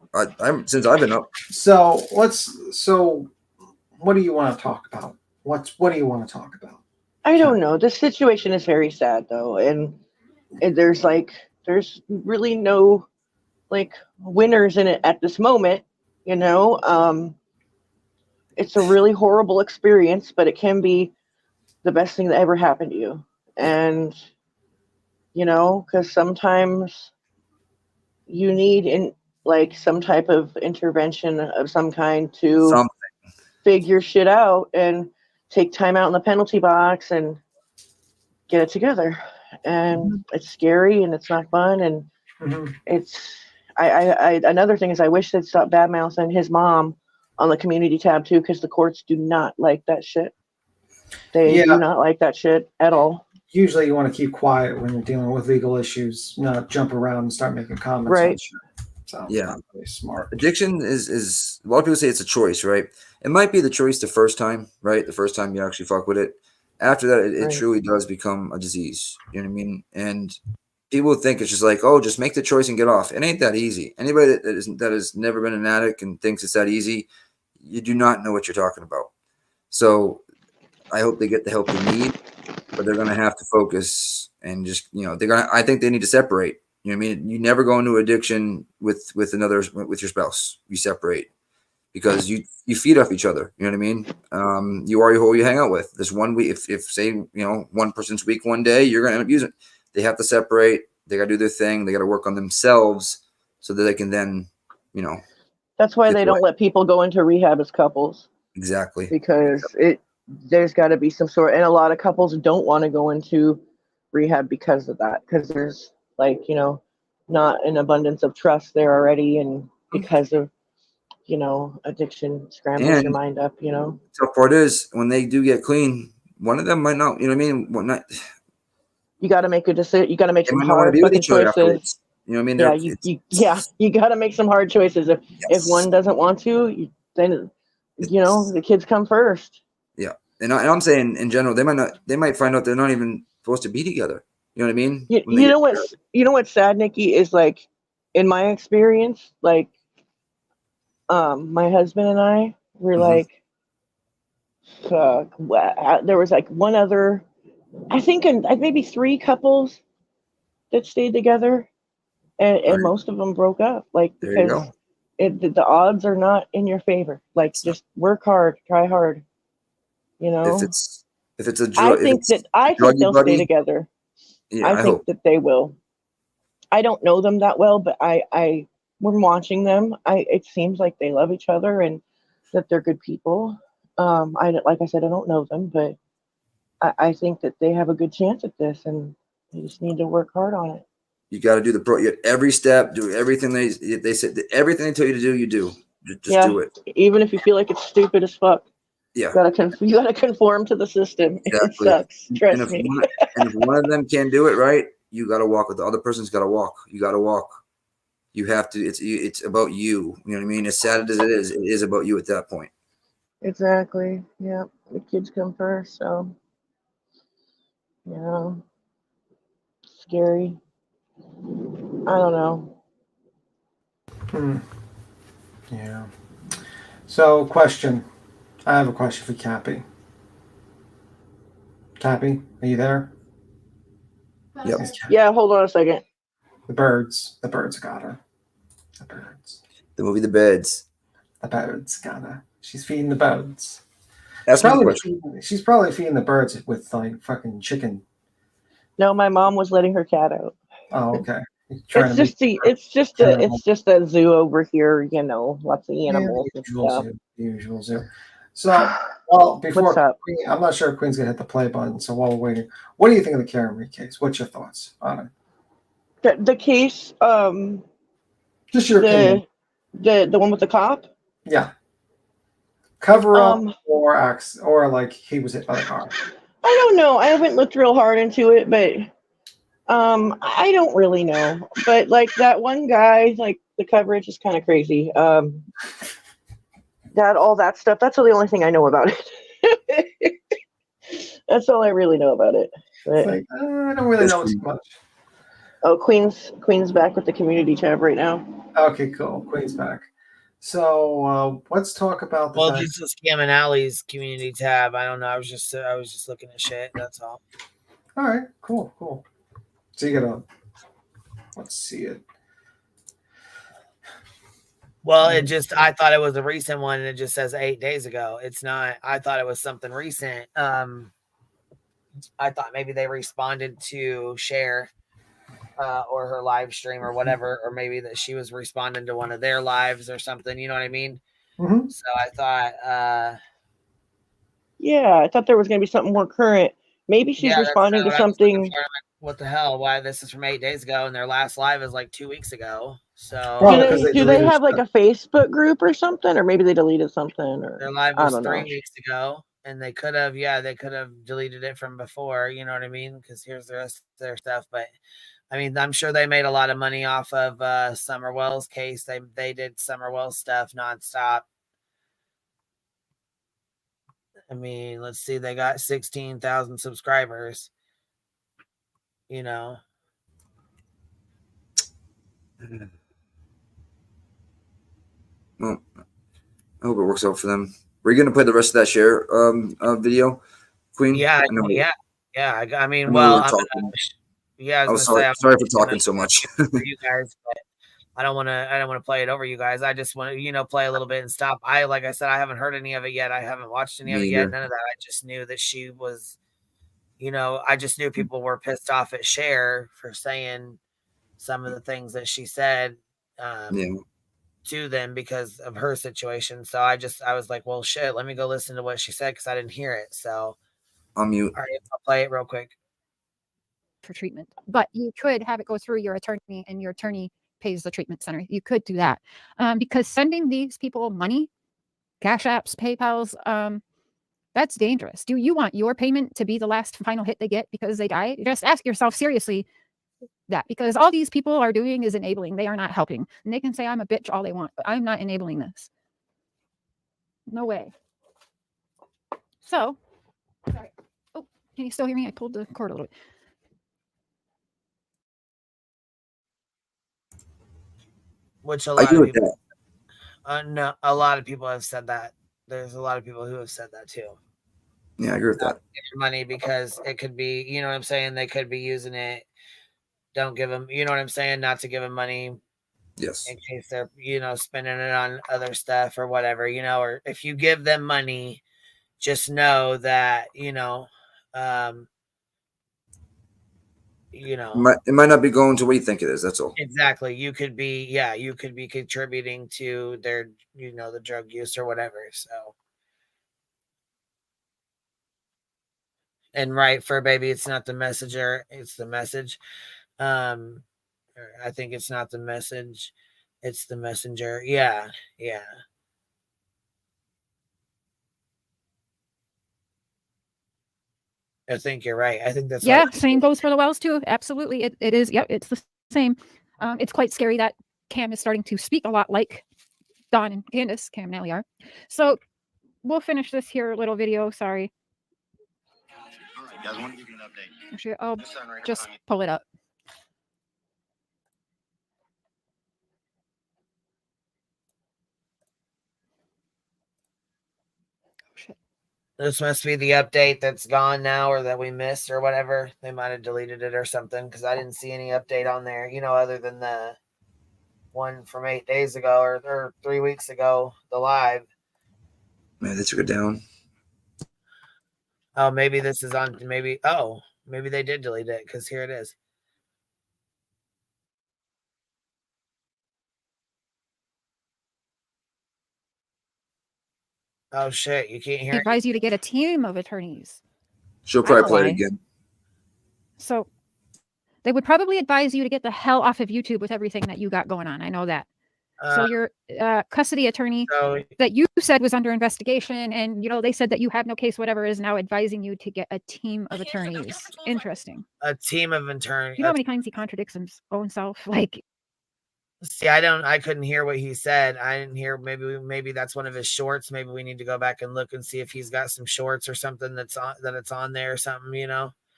since I've been up. So what do you want to talk about? What do you want to talk about? I don't know. The situation is very sad though, and there's really no like winners in it at this moment. You know, it's a really horrible experience, but it can be the best thing that ever happened to you. And you know, because sometimes you need some type of intervention of some kind to Something. figure shit out and take time out in the penalty box and get it together. And it's scary and it's not fun, and it's another thing is I wish they'd stop bad mouthing his mom on the community tab too, because the courts do not like that shit. They do not like that shit at all. Usually you want to keep quiet when you're dealing with legal issues, not jump around and start making comments on Right. shit. So Yeah. not really smart. Addiction is a lot of people say it's a choice, right? It might be the choice the first time, right? The first time you actually fuck with it. After that, it Right. truly does become a disease. You know what I mean? And people think it's just like, oh, just make the choice and get off. It ain't that easy. Anybody that has never been an addict and thinks it's that easy, you do not know what you're talking about. So I hope they get the help they need, but they're gonna have to focus and just, you know, I think they need to separate. You know what I mean? You never go into addiction with your spouse. You separate because you feed off each other. You know what I mean? You are who you hang out with. There's one week, if say, you know, one person's weak one day, you're gonna end up using it. They have to separate. They gotta do their thing. They gotta work on themselves so that they can then, you know. That's why they don't let people go into rehab as couples. Exactly. Because there's got to be some sort, and a lot of couples don't want to go into rehab because of that, because there's like, you know, not an abundance of trust there already, and because of, you know, addiction scrambles your mind up, you know. The tough part is when they do get clean, one of them might not, you know what I mean? What not? You got to make a decision. You got to make They some might not want to hard be with fucking each other choices. afterwards. You know what I mean? You got to make some hard choices. If one doesn't want to, then you know the kids come first. Yeah, and I'm saying in general, they might find out they're not even supposed to be together. You know what I mean? You know what's sad, Nikki, is like in my experience, like my husband and I were like, fuck. There was like one other, I think, maybe 3 couples that stayed together, and most of them broke up, like There you because go. the odds are not in your favor. Like just work hard, try hard. You know, If it's a I drug, think they'll stay together. Yeah, I think hope. that they will. I don't know them that well, but when watching them, it seems like they love each other and that they're good people. Like I said, I don't know them, but I think that they have a good chance at this, and they just need to work hard on it. You got to do every step, do everything they said, everything they tell you to do, you do. Just do it. Even if you feel like it's stupid as fuck. Yeah. You gotta conform to the system. Exactly. It sucks. Trust and me. If one of them can't do it right, you got to walk with the other person's got to walk. You got to walk. You have to. It's about you. You know what I mean? As sad as it is about you at that point. Exactly. Yeah. The kids come first, so you know, scary. I don't know. Yeah. So, question. I have a question for Cappy. Cappy, are you there? Yep. Yeah, hold on a second. The birds got her. The birds. The movie The Birds. The birds got her. She's feeding the birds. That's my question. She's probably feeding the birds with like fucking chicken. No, my mom was letting her cat out. Oh, okay. It's just a zoo over here, you know, lots of animals and stuff. The usual zoo. So, well, before I'm not sure if Queen's gonna hit the play button. So while we're waiting, what do you think of the Karen case? What's your thoughts on it? The case, just your opinion. The one with the cop. Yeah. Cover up or like he was hit by the car. I don't know. I haven't looked real hard into it, but I don't really know. But like that one guy, like the coverage is kind of crazy. All that stuff. That's the only thing I know about it. That's all I really know about it. But, I don't really know too much. Oh, Queen's back with the community tab right now. Okay, cool. Queen's back. So let's talk about the Well, fact. just the Scam and Alley's community tab. I don't know. I was just looking at shit. That's all. All right, cool. So you gotta, let's see it. Well, I thought it was a recent one, and it just says 8 days ago. It's not. I thought it was something recent. I thought maybe they responded to Cher or her live stream or whatever, or maybe that she was responding to one of their lives or something. You know what I mean? Mm-hmm. So I thought. Yeah, I thought there was going to be something more current. Maybe she's responding to something. What the hell? Why this is from 8 days ago, and their last live is like 2 weeks ago. So Do they have like a Facebook group or something, or maybe they deleted something, or their live I was don't 3 know. weeks ago, and they could have deleted it from before. You know what I mean? Because here's the rest of their stuff. But I mean, I'm sure they made a lot of money off of Summerwell's case. They did Summerwell's stuff nonstop. I mean, let's see, they got 16,000 subscribers. You know. Well, I hope it works out for them. We're you gonna play the rest of that share video, Queen? Yeah, I know. yeah. I mean, I know well, we were talking. yeah, I was sorry for talking so much. for you guys, but I don't want to play it over you guys. I just want to, play a little bit and stop. Like I said, I haven't heard any of it yet. I haven't watched any of it yet. None of that. I just knew that she was, I just knew people were pissed off at Cher for saying some of the things that she said to them because of her situation. So I was like, well, shit, let me go listen to what she said because I didn't hear it. So I'll mute. All right, I'll play it real quick. For treatment, but you could have it go through your attorney, and your attorney pays the treatment center. You could do that because sending these people money, Cash Apps, PayPal's, that's dangerous. Do you want your payment to be the last final hit they get because they die? Just ask yourself seriously that, because all these people are doing is enabling. They are not helping, and they can say I'm a bitch all they want, but I'm not enabling this. No way. So, sorry. Oh, can you still hear me? I pulled the cord a little bit. Which a lot of people, no, a lot of people have said that. There's a lot of people who have said that too. Yeah, I agree with that. Money because it could be, you know what I'm saying? They could be using it. Don't give them, you know what I'm saying? Not to give them money. Yes. In case they're, spending it on other stuff or whatever, or if you give them money, just know that, It might not be going to what you think it is. That's all. Exactly. You could be contributing to their, the drug use or whatever. So, and right for baby, it's not the messenger, it's the message. I think it's not the message, it's the messenger. Yeah. I think you're right. I think that's Same goes for the wells too. Absolutely. It is. Yep. It's the same. It's quite scary that Cam is starting to speak a lot like Don and Candace, Cam and Allie are. So we'll finish this here little video. Sorry. All right, guys, I want to give you an update. Actually, I'll just pull it up. This must be the update that's gone now or that we missed or whatever. They might have deleted it or something because I didn't see any update on there, other than the one from 8 days ago or 3 weeks ago, the live. Man, they took it down. Oh, maybe this is on. Maybe they did delete it because here it is. Oh shit! You can't hear. They advise you to get a team of attorneys. She'll probably play it again. So they would probably advise you to get the hell off of YouTube with everything that you got going on. I know that. So your custody attorney that you said was under investigation, and they said that you have no case, whatever, is now advising you to get a team of attorneys. Interesting. A team of attorneys. You know how many times he contradicts his own self? Like, see, I couldn't hear what he said. I didn't hear. Maybe that's one of his shorts. Maybe we need to go back and look and see if he's got some shorts or something that's on there or something.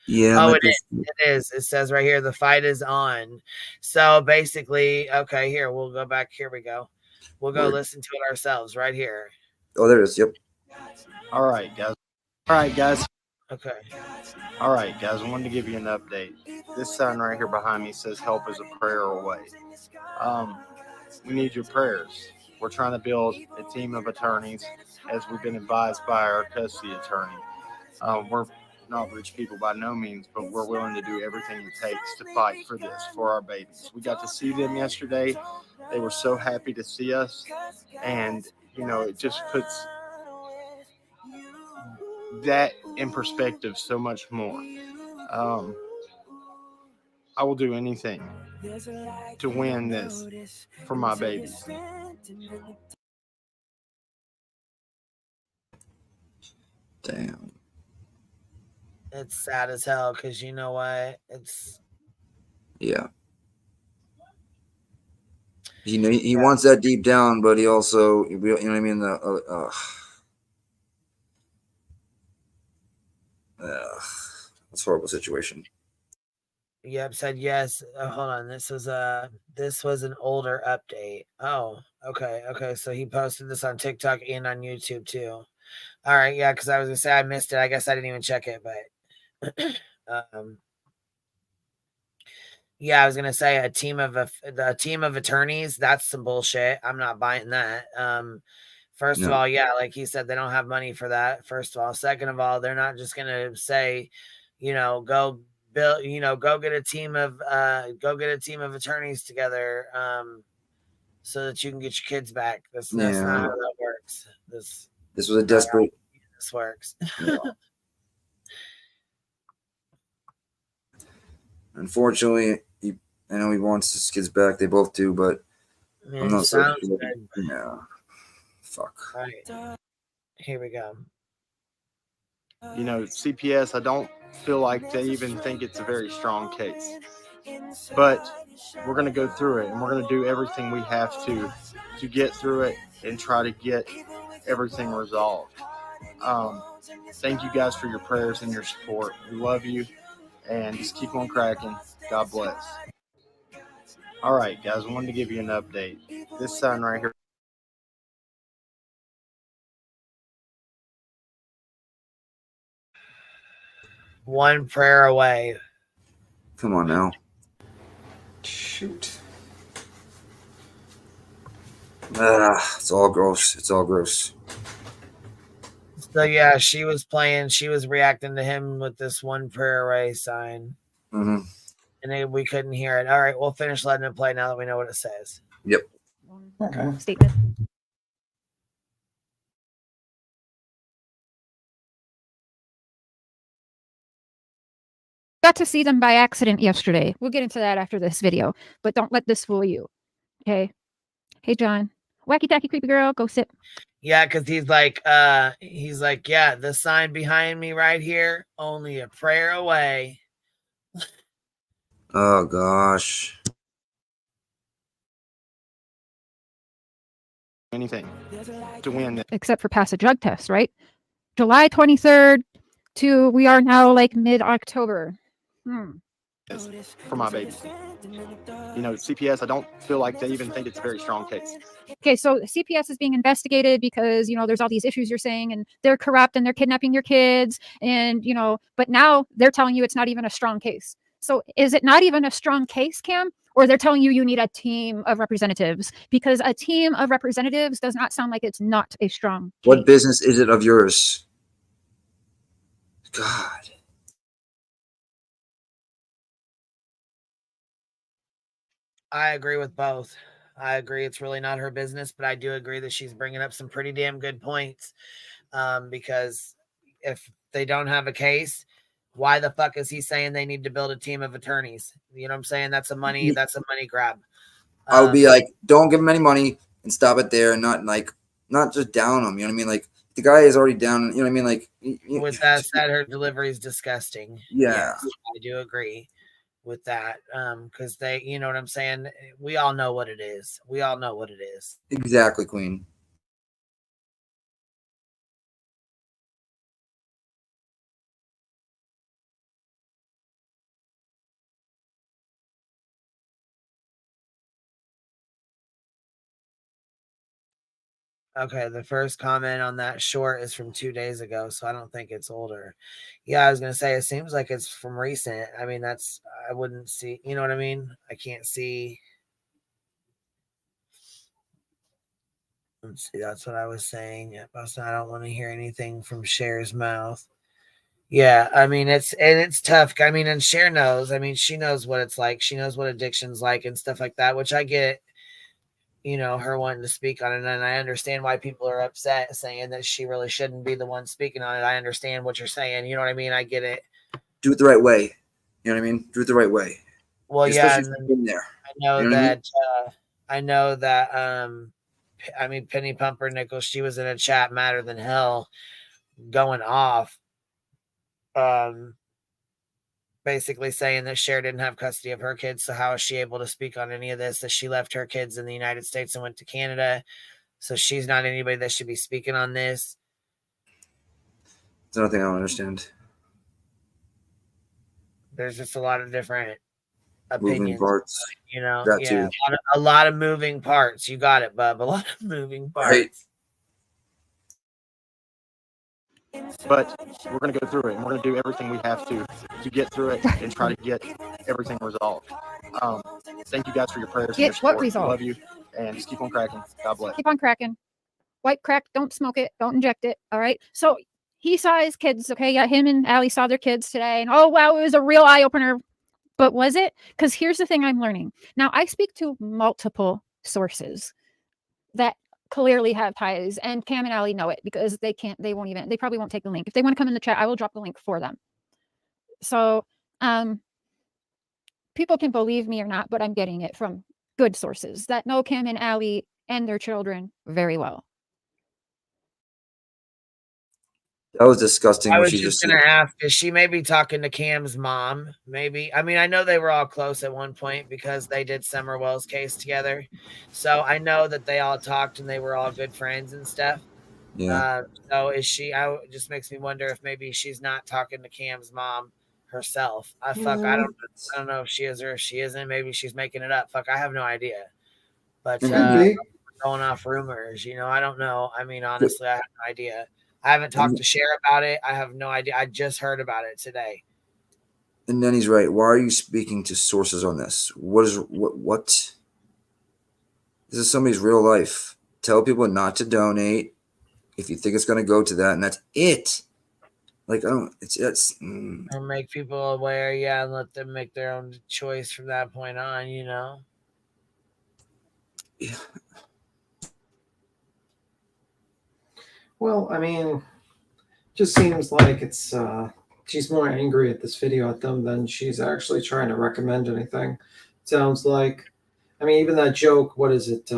Yeah. Oh, it is. It is. It says right here, the fight is on. So basically, okay, here, we'll go back. Here we go. We'll go Word. listen to it ourselves right here. Oh, there it is. Yep. All right, guys. All right, guys. Okay. All right, guys. I wanted to give you an update. This sign right here behind me says "Help is a prayer away." We need your prayers. We're trying to build a team of attorneys, as we've been advised by our custody attorney. We're not rich people by no means, but we're willing to do everything it takes to fight for this, for our babies. We got to see them yesterday. They were so happy to see us, and it just puts that in perspective so much more. I will do anything to win this for my babies. Damn. It's sad as hell because you know what? It's Yeah. He wants that deep down, but he also, you know what I mean? That's a horrible situation. Yep, said yes. Hold on. This was an older update. Oh, okay. So he posted this on TikTok and on YouTube too. All right, yeah, because I was gonna say I missed it. I guess I didn't even check it, but yeah, I was gonna say a team of attorneys. That's some bullshit. I'm not buying that. First of No. all, yeah, like he said, they don't have money for that. First of all, second of all, they're not just gonna say, go build, go get a team of attorneys together, so that you can get your kids back. That's not how that works. This was a desperate. This works. Yeah. Unfortunately, I know he wants his kids back. They both do, but I'm not so sure. Yeah. Fuck. All right. Here we go. CPS, I don't feel like they even think it's a very strong case. But we're going to go through it, and we're going to do everything we have to get through it and try to get everything resolved. Thank you guys for your prayers and your support. We love you, and just keep on cracking. God bless. All right, guys, I wanted to give you an update. This sign right here. One prayer away. Come on now. Shoot. It's all gross. It's all gross. So yeah, she was reacting to him with this one prayer away sign. Mm-hmm. And we couldn't hear it. All right, we'll finish letting it play now that we know what it says. Yep. Okay. Statement. Got to see them by accident yesterday. We'll get into that after this video, but don't let this fool you. Okay. Hey, John. Wacky tacky creepy girl, go sit. Yeah, because he's like, yeah, the sign behind me right here, only a prayer away. Oh gosh. Anything to win. Except for pass a drug test, right? July 23rd to we are now like mid-October. For my babies. CPS, I don't feel like they even think it's a very strong case. Okay, so CPS is being investigated because, there's all these issues you're saying, and they're corrupt and they're kidnapping your kids. And, but now they're telling you it's not even a strong case. So is it not even a strong case, Cam? Or they're telling you need a team of representatives? Because a team of representatives does not sound like it's not a strong case. What business is it of yours? God. I agree with both. I agree it's really not her business, but I do agree that she's bringing up some pretty damn good points. Because if they don't have a case, why the fuck is he saying they need to build a team of attorneys? You know what I'm saying? That's a money grab. I would be like, don't give him any money and stop it there, and not just down him. You know what I mean? Like the guy is already down. You know what I mean? Like with that said, her delivery is disgusting. Yeah, yes, I do agree with that. Because they, you know what I'm saying? We all know what it is. We all know what it is. Exactly, Queen. Okay, the first comment on that short is from 2 days ago, so I don't think it's older. Yeah, I was gonna say it seems like it's from recent. I mean, I wouldn't see, you know what I mean? I can't see. Let's see, that's what I was saying. Yeah, I don't want to hear anything from Cher's mouth. Yeah, I mean it's tough. I mean, and Cher knows. I mean, she knows what it's like. She knows what addiction's like and stuff like that, which I get. Her wanting to speak on it, and I understand why people are upset, saying that she really shouldn't be the one speaking on it. I understand what you're saying. You know what I mean? I get it. Do it the right way. You know what I mean? Do it the right way. Well, Especially yeah, and in there. I know You know what I mean? that. I know that. I mean, Penny Pumpernickel. She was in a chat madder than hell, going off. Basically saying that Cher didn't have custody of her kids, so how is she able to speak on any of this? That she left her kids in the United States and went to Canada, so she's not anybody that should be speaking on this. It's another thing I don't understand. There's just a lot of different Moving opinions, parts. That yeah, too. a lot of moving parts. You got it, bub. A lot of moving parts. Right. But we're going to go through it, and we're going to do everything we have to get through it and try to get everything resolved. Thank you guys for your prayers. Get and your support. what resolved? Love you, and just keep on cracking. God bless. Keep on cracking. White crack, don't smoke it, don't inject it. All right. So he saw his kids. Okay. Yeah. Him and Allie saw their kids today. And oh, wow, it was a real eye opener. But was it? Because here's the thing I'm learning. Now, I speak to multiple sources that clearly have ties, and Cam and Allie know it because they probably won't take the link. If they want to come in the chat, I will drop the link for them. So, people can believe me or not, but I'm getting it from good sources that know Cam and Allie and their children very well. That was disgusting. I What was she just just gonna said. ask, is she maybe talking to Cam's mom? Maybe. I mean, I know they were all close at one point because they did Summerwell's case together. So I know that they all talked and they were all good friends and stuff. Yeah. So is she? It just makes me wonder if maybe she's not talking to Cam's mom herself. I don't know if she is or if she isn't. Maybe she's making it up. I have no idea. But going off rumors, I don't know. I mean, honestly, I have no idea. I haven't talked to Cher about it. I have no idea. I just heard about it today. And then he's right. Why are you speaking to sources on this? What? This is somebody's real life. Tell people not to donate if you think it's going to go to that, and that's it. Like, I don't. Or make people aware, yeah, and let them make their own choice from that point on. Yeah. Well, I mean, just seems like it's she's more angry at this video at them than she's actually trying to recommend anything. Sounds like, I mean, even that joke. What is it?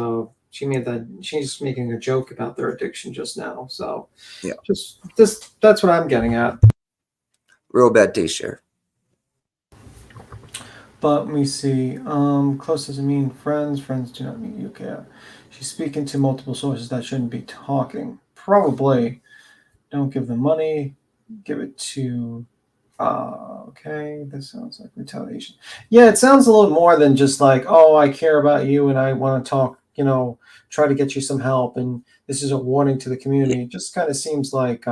She's making a joke about their addiction just now. So yeah, that's what I'm getting at. Real bad taste, Cher. But let me see. Close doesn't mean friends. Friends do not mean you. Okay. She's speaking to multiple sources that shouldn't be talking. Probably. Don't give them money. Give it to. Okay. This sounds like retaliation. Yeah, it sounds a little more than just like, oh, I care about you and I want to talk. Try to get you some help, and this is a warning to the community. It just kind of seems like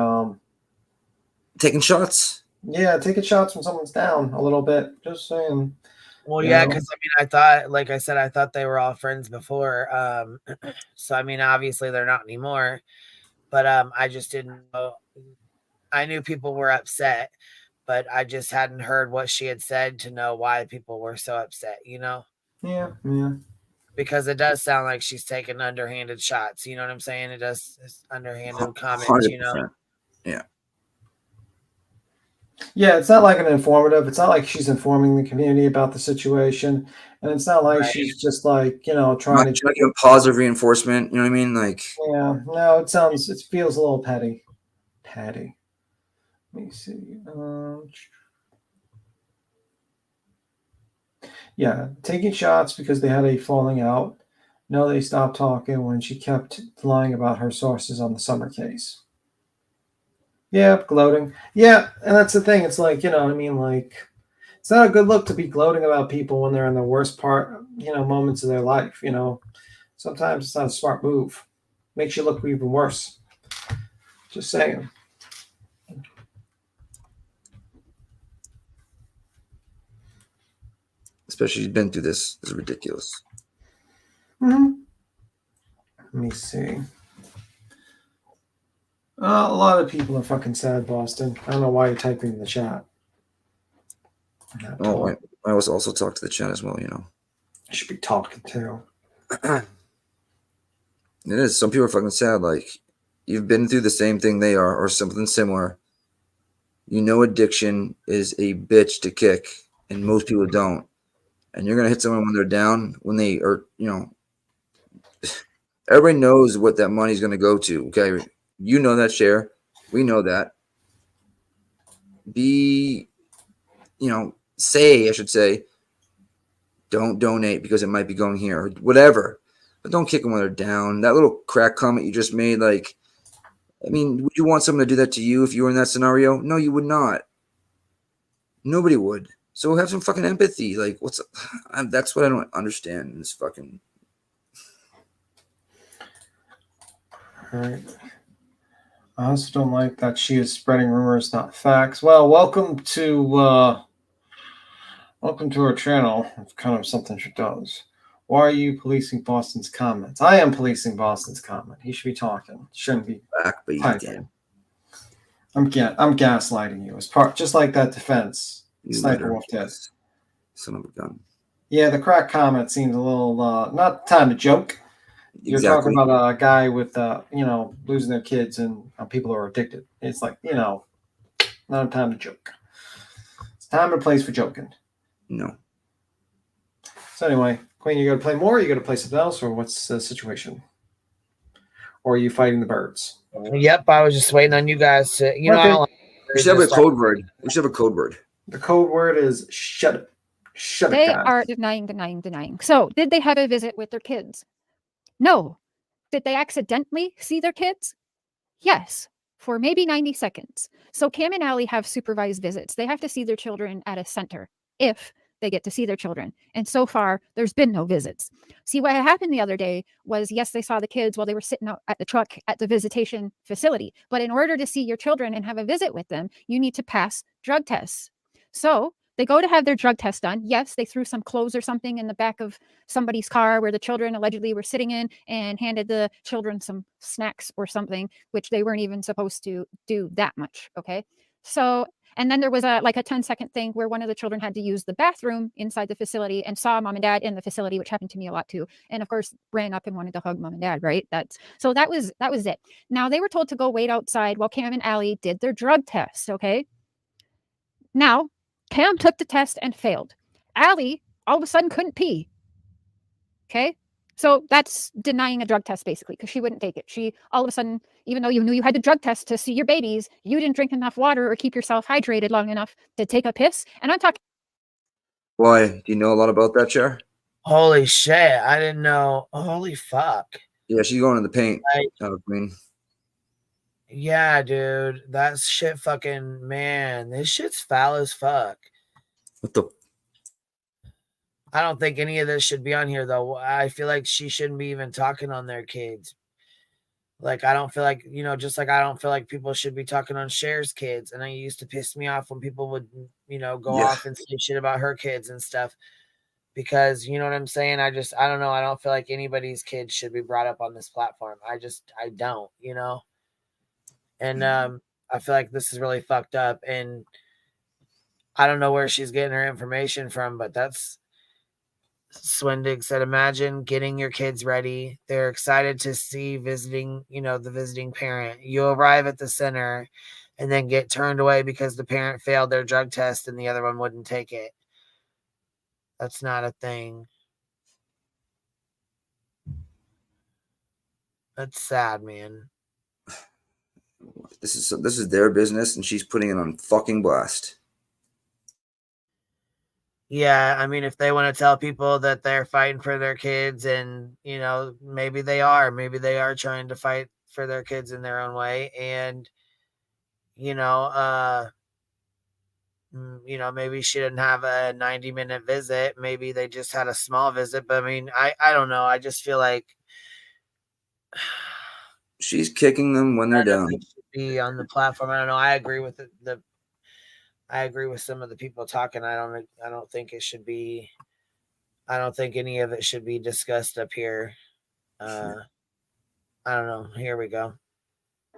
taking shots. Yeah, taking shots when someone's down a little bit. Just saying. Well, yeah, because I mean, I thought, like I said, I thought they were all friends before. So I mean, obviously they're not anymore. But I just didn't know. I knew people were upset, but I just hadn't heard what she had said to know why people were so upset. Yeah. Because it does sound like she's taking underhanded shots. You know what I'm saying? It does underhanded comments. 100%. Yeah. Yeah, it's not like an informative. It's not like she's informing the community about the situation, and it's not like she's just like trying to give positive reinforcement. You know what I mean? Like, yeah, no, it feels a little petty. Let me see. Yeah, taking shots because they had a falling out. No, they stopped talking when she kept lying about her sources on the Summer case. Yeah, gloating. Yeah, and that's the thing. It's like, I mean, like, it's not a good look to be gloating about people when they're in the worst moments of their life. Sometimes it's not a smart move. Makes you look even worse. Just saying. Especially she's been through this. This is ridiculous. Mm-hmm. Let me see. A lot of people are fucking sad, Boston. I don't know why you're typing in the chat. Oh, I was also talk to the chat as well, you know. I should be talking too. It is. Some people are fucking sad. Like, you've been through the same thing they are or something similar. You know addiction is a bitch to kick, and most people don't. And you're going to hit someone when they're down, when they are, you know. Everybody knows what that money's going to go to, okay? You know that, Cher. We know that. I should say, don't donate because it might be going here or whatever. But don't kick them when they're down. That little crack comment you just made, like, I mean, would you want someone to do that to you if you were in that scenario? No, you would not. Nobody would. So have some fucking empathy. Like, that's what I don't understand in this fucking. All right. I also don't like that she is spreading rumors, not facts. Well, welcome to our channel. It's kind of something she does. Why are you policing Boston's comments? I am policing Boston's comment. He should be talking. Shouldn't be typing. I'm gaslighting you as part, just like that defense. Sniper Wolf did. Son of a gun. Yeah, the crack comment seems a little not time to joke. You're talking about a guy with losing their kids and people who are addicted. It's like, not a time to joke. It's time and place for joking. No. So anyway, Queen, you got to play more? Or you got to play something else, or what's the situation? Or are you fighting the birds? Yep, I was just waiting on you guys to. I don't like. We should have a code word. We should have a code word. The code word is shut it. Shut They it, guys. are denying. So, did they have a visit with their kids? No. Did they accidentally see their kids? Yes, for maybe 90 seconds. So Cam and Allie have supervised visits. They have to see their children at a center if they get to see their children. And so far, there's been no visits. See, what happened the other day was, yes, they saw the kids while they were sitting out at the truck at the visitation facility. But in order to see your children and have a visit with them, you need to pass drug tests. So they go to have their drug test done. Yes, they threw some clothes or something in the back of somebody's car where the children allegedly were sitting in and handed the children some snacks or something, which they weren't even supposed to do that much. Okay. So, and then there was a 10-second thing where one of the children had to use the bathroom inside the facility and saw mom and dad in the facility, which happened to me a lot too. And of course, ran up and wanted to hug mom and dad, right? That was it. Now they were told to go wait outside while Cam and Allie did their drug test. Okay. Now, Cam took the test and failed. Allie all of a sudden couldn't pee. Okay. So that's denying a drug test basically, because she wouldn't take it. She all of a sudden, even though you knew you had the drug test to see your babies, you didn't drink enough water or keep yourself hydrated long enough to take a piss. And I'm talking. Why? Do you know a lot about that, Cher? Holy shit. I didn't know. Holy fuck. Yeah, she's going in the paint. Queen. Yeah, dude. That shit fucking, man. This shit's foul as fuck. What the? I don't think any of this should be on here, though. I feel like she shouldn't be even talking on their kids. Like, I don't feel like, just like I don't feel like people should be talking on Cher's kids. And it used to piss me off when people would, go off and say shit about her kids and stuff. Because, you know what I'm saying? I don't know. I don't feel like anybody's kids should be brought up on this platform. I don't, And I feel like this is really fucked up. And I don't know where she's getting her information from, but that's Swindig said, imagine getting your kids ready. They're excited to see visiting, the visiting parent. You arrive at the center and then get turned away because the parent failed their drug test and the other one wouldn't take it. That's not a thing. That's sad, man. This is their business, and she's putting it on fucking blast. Yeah, I mean, if they want to tell people that they're fighting for their kids, and maybe they are trying to fight for their kids in their own way, and maybe she didn't have a 90-minute visit. Maybe they just had a small visit. But I mean, I don't know. I just feel like she's kicking them when they're down. It should be on the platform. I don't know. I agree with I agree with some of the people talking. I don't think it should be. I don't think any of it should be discussed up here. I don't know. Here we go.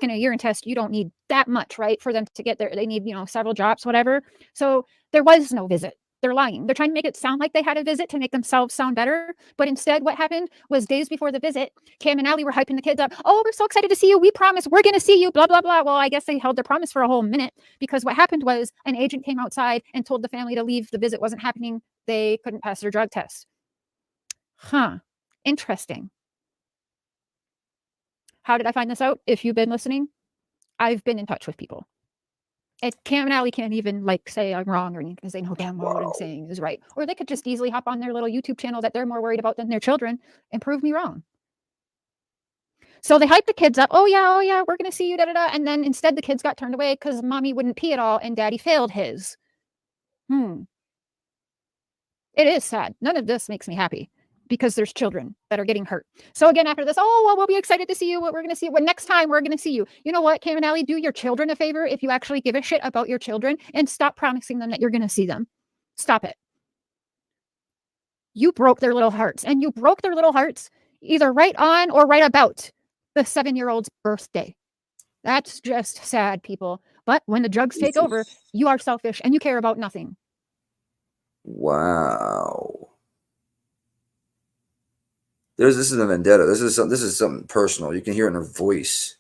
In a urine test, you don't need that much, right? For them to get there, they need, several drops, whatever. So there was no visit. They're lying. They're trying to make it sound like they had a visit to make themselves sound better. But instead, what happened was days before the visit, Cam and Allie were hyping the kids up. Oh, we're so excited to see you. We promise we're going to see you, blah, blah, blah. Well, I guess they held their promise for a whole minute, because what happened was an agent came outside and told the family to leave. The visit wasn't happening. They couldn't pass their drug test. Huh. Interesting. How did I find this out? If you've been listening, I've been in touch with people. Cam and Allie can't even say I'm wrong or anything, because they know damn well what I'm saying is right. Or they could just easily hop on their little YouTube channel that they're more worried about than their children and prove me wrong. So they hyped the kids up. Oh yeah, we're going to see you, da-da-da. And then instead the kids got turned away because mommy wouldn't pee at all and daddy failed his. It is sad. None of this makes me happy, because there's children that are getting hurt. So again, after this, oh, well, we'll be excited to see you. What we're going to see. Well, next time we're going to see you. You know what, Cam and Allie, do your children a favor if you actually give a shit about your children, and stop promising them that you're going to see them. Stop it. You broke their little hearts, and you broke their little hearts either right on or right about the 7-year-old's birthday. That's just sad, people. But when the drugs take over, you are selfish and you care about nothing. Wow. This is a vendetta. This is something personal. You can hear it in her voice.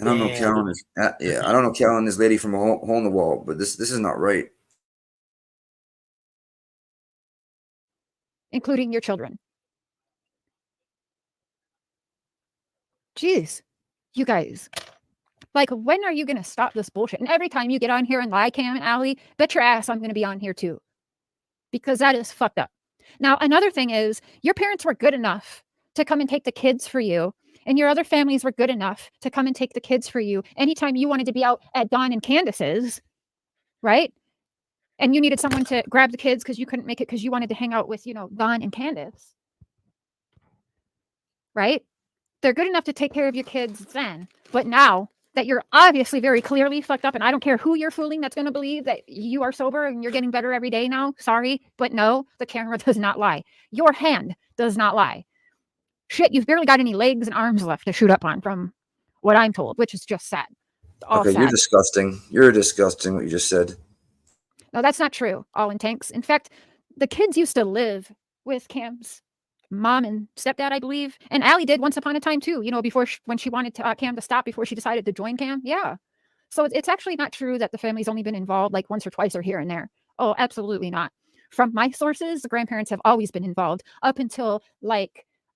I don't know Callan is. I don't know Callan is lady from a hole in the wall, but this is not right. Including your children. Jeez, you guys. When are you going to stop this bullshit? And every time you get on here and lie, Cam and Allie, bet your ass I'm going to be on here too. Because that is fucked up. Now, another thing is, your parents were good enough to come and take the kids for you. And your other families were good enough to come and take the kids for you anytime you wanted to be out at Dawn and Candace's, right? And you needed someone to grab the kids because you couldn't make it because you wanted to hang out with, Dawn and Candace. Right? They're good enough to take care of your kids then. But now that you're obviously very clearly fucked up, and I don't care who you're fooling that's going to believe that you are sober and you're getting better every day now. Sorry, but no, the camera does not lie. Your hand does not lie. Shit, you've barely got any legs and arms left to shoot up on, from what I'm told, which is just sad. Okay, sad. You're disgusting. You're disgusting, what you just said. No, that's not true, all in tanks. In fact, the kids used to live with Cam's mom and stepdad, I believe. And Allie did once upon a time too, before when she wanted Cam to stop, before she decided to join Cam. Yeah. So it's actually not true that the family's only been involved once or twice or here and there. Oh, absolutely not. From my sources, the grandparents have always been involved up until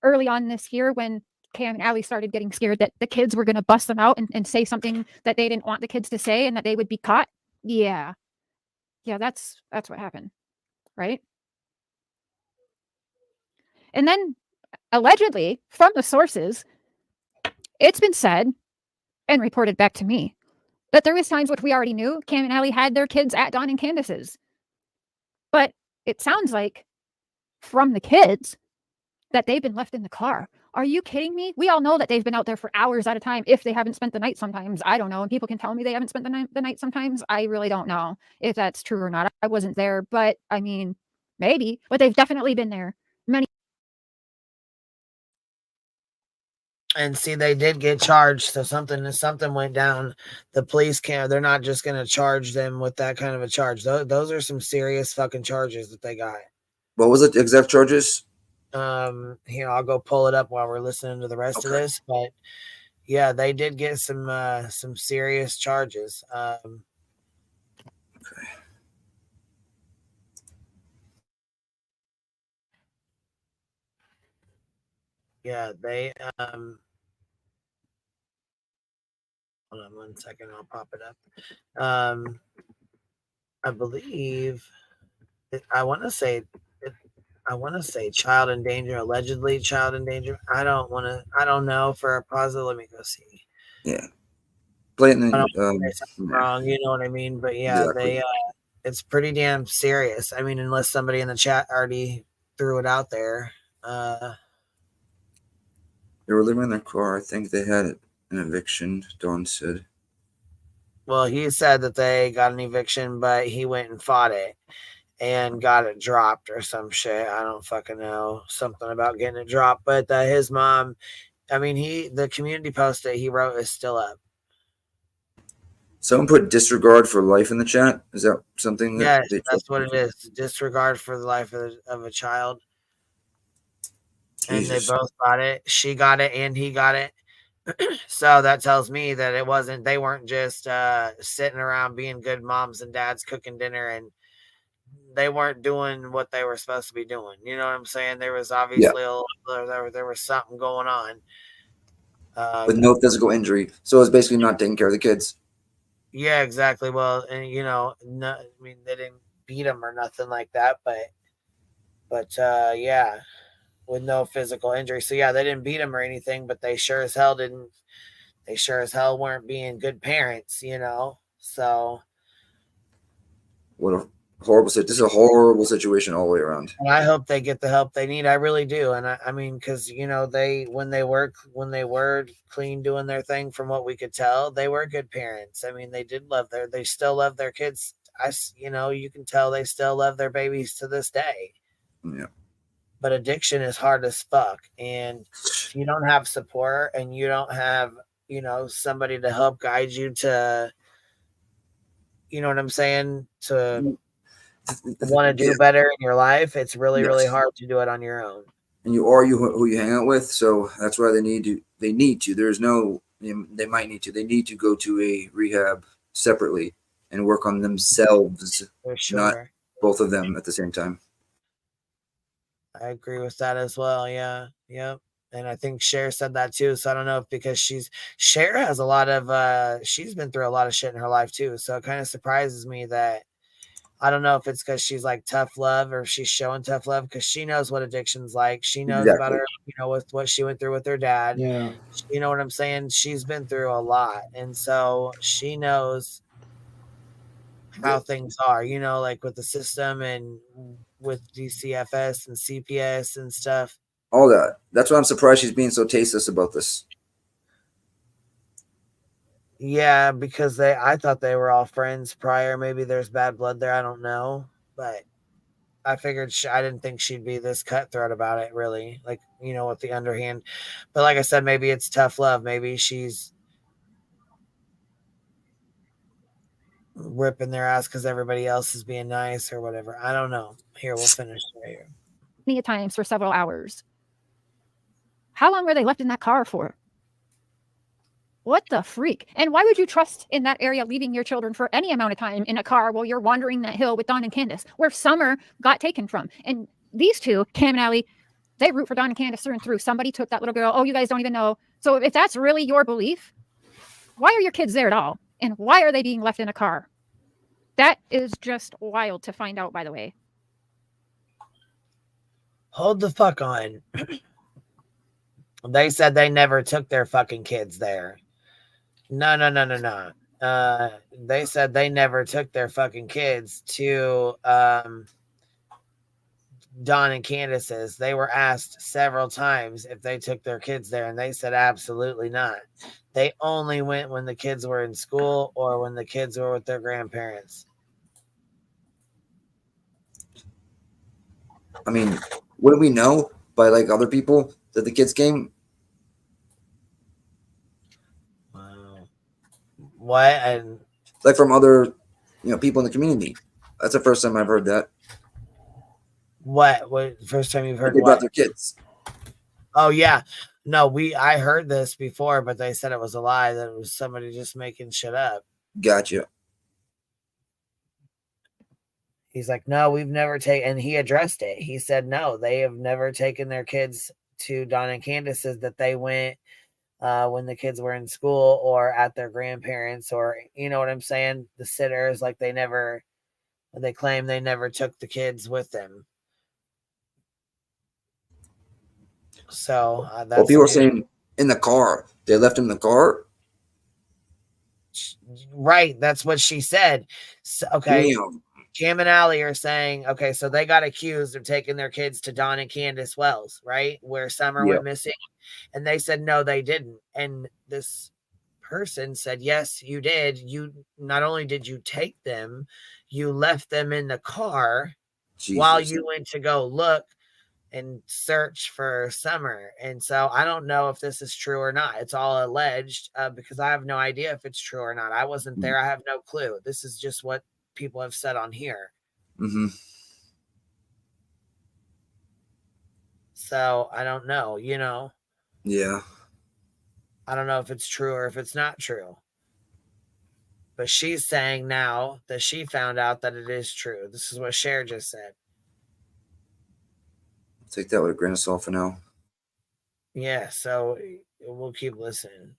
early on this year, when Cam and Allie started getting scared that the kids were going to bust them out and say something that they didn't want the kids to say and that they would be caught. Yeah. Yeah, that's what happened. Right? And then allegedly, from the sources, it's been said and reported back to me that there was times, which we already knew, Cam and Allie had their kids at Dawn and Candace's. But it sounds like from the kids that they've been left in the car. Are you kidding me? We all know that they've been out there for hours at a time if they haven't spent the night sometimes. I don't know. And people can tell me they haven't spent the night sometimes. I really don't know if that's true or not. I wasn't there, but I mean, maybe. But they've definitely been there many. And see, they did get charged. So something went down. The police can't. They're not just going to charge them with that kind of a charge. Those are some serious fucking charges that they got. What was it? Exact charges? Here, I'll go pull it up while we're listening to the rest of this. But yeah, they did get some serious charges. Yeah, they hold on 1 second, I'll pop it up. I believe I want to say child in danger, allegedly child in danger. I don't know for a positive. Let me go see. Yeah. Play it in I don't the, say something wrong, you know what I mean? But yeah, Exactly. it's pretty damn serious. I mean, unless somebody in the chat already threw it out there. They were living in their car. I think they had an eviction, Dawn said. Well, he said that they got an eviction, but he went and fought it and got it dropped or some shit. I don't fucking know. Something about getting it dropped. But his mom, I mean, the community post that he wrote is still up. Someone put disregard for life in the chat. Is that something that Yes, they that's what it is. Disregard for the life of a child. And they Jesus. both got it. She got it and he got it. So that tells me that they weren't just sitting around being good moms and dads cooking dinner, and they weren't doing what they were supposed to be doing. You know what I'm saying? There was obviously there was something going on. With no physical injury. So it's basically not taking care of the kids. Yeah, exactly. Well, and I mean, they didn't beat him or nothing like that, but yeah, with no physical injury. So yeah, they didn't beat him or anything, but they sure as hell didn't. They sure as hell weren't being good parents, So What a horrible situation. This is a horrible situation all the way around. and I hope they get the help they need. I really do. And I mean, because when they were clean doing their thing, from what we could tell, they were good parents. I mean, they still love their kids. You can tell they still love their babies to this day. Yeah. But addiction is hard as fuck. And if you don't have support and you don't have, somebody to help guide you to, you know what I'm saying? To want to do better in your life, it's really, really hard to do it on your own. And you are who you hang out with, so that's why they need to. There's no, they might need to. They need to go to a rehab separately and work on themselves, For sure. not both of them at the same time. I agree with that as well. Yeah. Yep. And I think Cher said that too. So I don't know if because Cher has a lot of, she's been through a lot of shit in her life too. So it kind of surprises me that, I don't know if it's because she's like tough love or she's showing tough love because she knows what addiction's like. She knows about her, with what she went through with her dad. Yeah. You know what I'm saying? She's been through a lot. And so she knows how things are, like with the system and with DCFS and CPS and stuff. All that. That's why I'm surprised she's being so tasteless about this. Yeah, because I thought they were all friends prior. Maybe there's bad blood there. I don't know. But I figured I didn't think she'd be this cutthroat about it, really. Like, with the underhand. But like I said, maybe it's tough love. Maybe she's ripping their ass because everybody else is being nice or whatever. I don't know. Here, we'll finish right here. Many times for several hours. How long were they left in that car for? What the freak? And why would you trust in that area leaving your children for any amount of time in a car while you're wandering that hill with Dawn and Candace, where Summer got taken from? And these two, Cam and Allie, they root for Dawn and Candace through and through. Somebody took that little girl. Oh, you guys don't even know. So if that's really your belief, why are your kids there at all? And why are they being left in a car? That is just wild to find out, by the way. Hold the fuck on. They said they never took their fucking kids there. No. They said they never took their fucking kids to Dawn and Candace's. They were asked several times if they took their kids there, and they said absolutely not. They only went when the kids were in school or when the kids were with their grandparents. I mean, what do we know by like other people that the kids came? What? And like from other, people in the community. That's the first time I've heard that. What first time you've heard they what? brought their kids. Oh yeah. No, I heard this before, but they said it was a lie, that it was somebody just making shit up. Gotcha. He's like, no, we've never taken, and he addressed it. He said, no, they have never taken their kids to Dawn and Candace's, that they went when the kids were in school or at their grandparents, or, you know what I'm saying? The sitters, like they claim they never took the kids with them. So people were saying in the car, they left him in the car. Right, that's what she said. So, okay, Damn. Cam and Allie are saying, okay, so they got accused of taking their kids to Don and Candace Wells, right? Where Summer Yep. went missing. And they said, no, they didn't. And this person said, yes, you did. You not only did you take them, you left them in the car while Jesus. you went to go look and search for Summer. And so I don't know if this is true or not. It's all alleged because I have no idea if it's true or not. I wasn't there. I have no clue. This is just what people have said on here. Mm-hmm. So I don't know, you know. Yeah. I don't know if it's true or if it's not true. But she's saying now that she found out that it is true. This is what Cher just said. Take that with a grain of salt for now. Yeah, so we'll keep listening.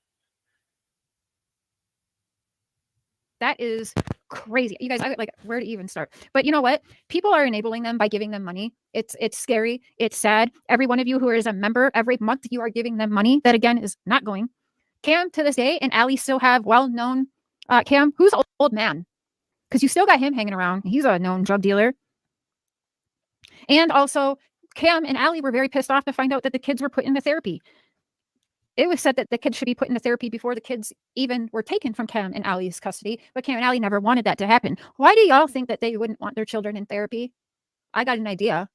That is crazy. You guys, like, where to even start? But you know what? People are enabling them by giving them money. It's scary. It's sad. Every one of you who is a member, every month you are giving them money. That again is not going. Cam to this day and Allie still have well-known Cam, who's an old man, because you still got him hanging around. He's a known drug dealer. And also, Cam and Allie were very pissed off to find out that the kids were put into therapy. It was said that the kids should be put into therapy before the kids even were taken from Cam and Allie's custody, but Cam and Allie never wanted that to happen. Why do y'all think that they wouldn't want their children in therapy? I got an idea.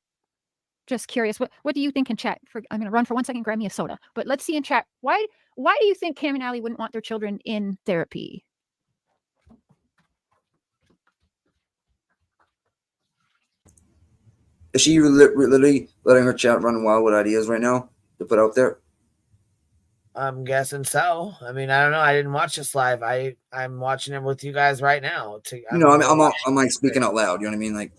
Just curious. What do you think in chat? I'm going to run for 1 second, grab me a soda. But let's see in chat. Why do you think Cam and Allie wouldn't want their children in therapy? Is she literally letting her chat run wild with ideas right now to put out there? I'm guessing so. I mean, I don't know. I didn't watch this live. I'm watching it with you guys right now. I'm like speaking out loud. You know what I mean? Like,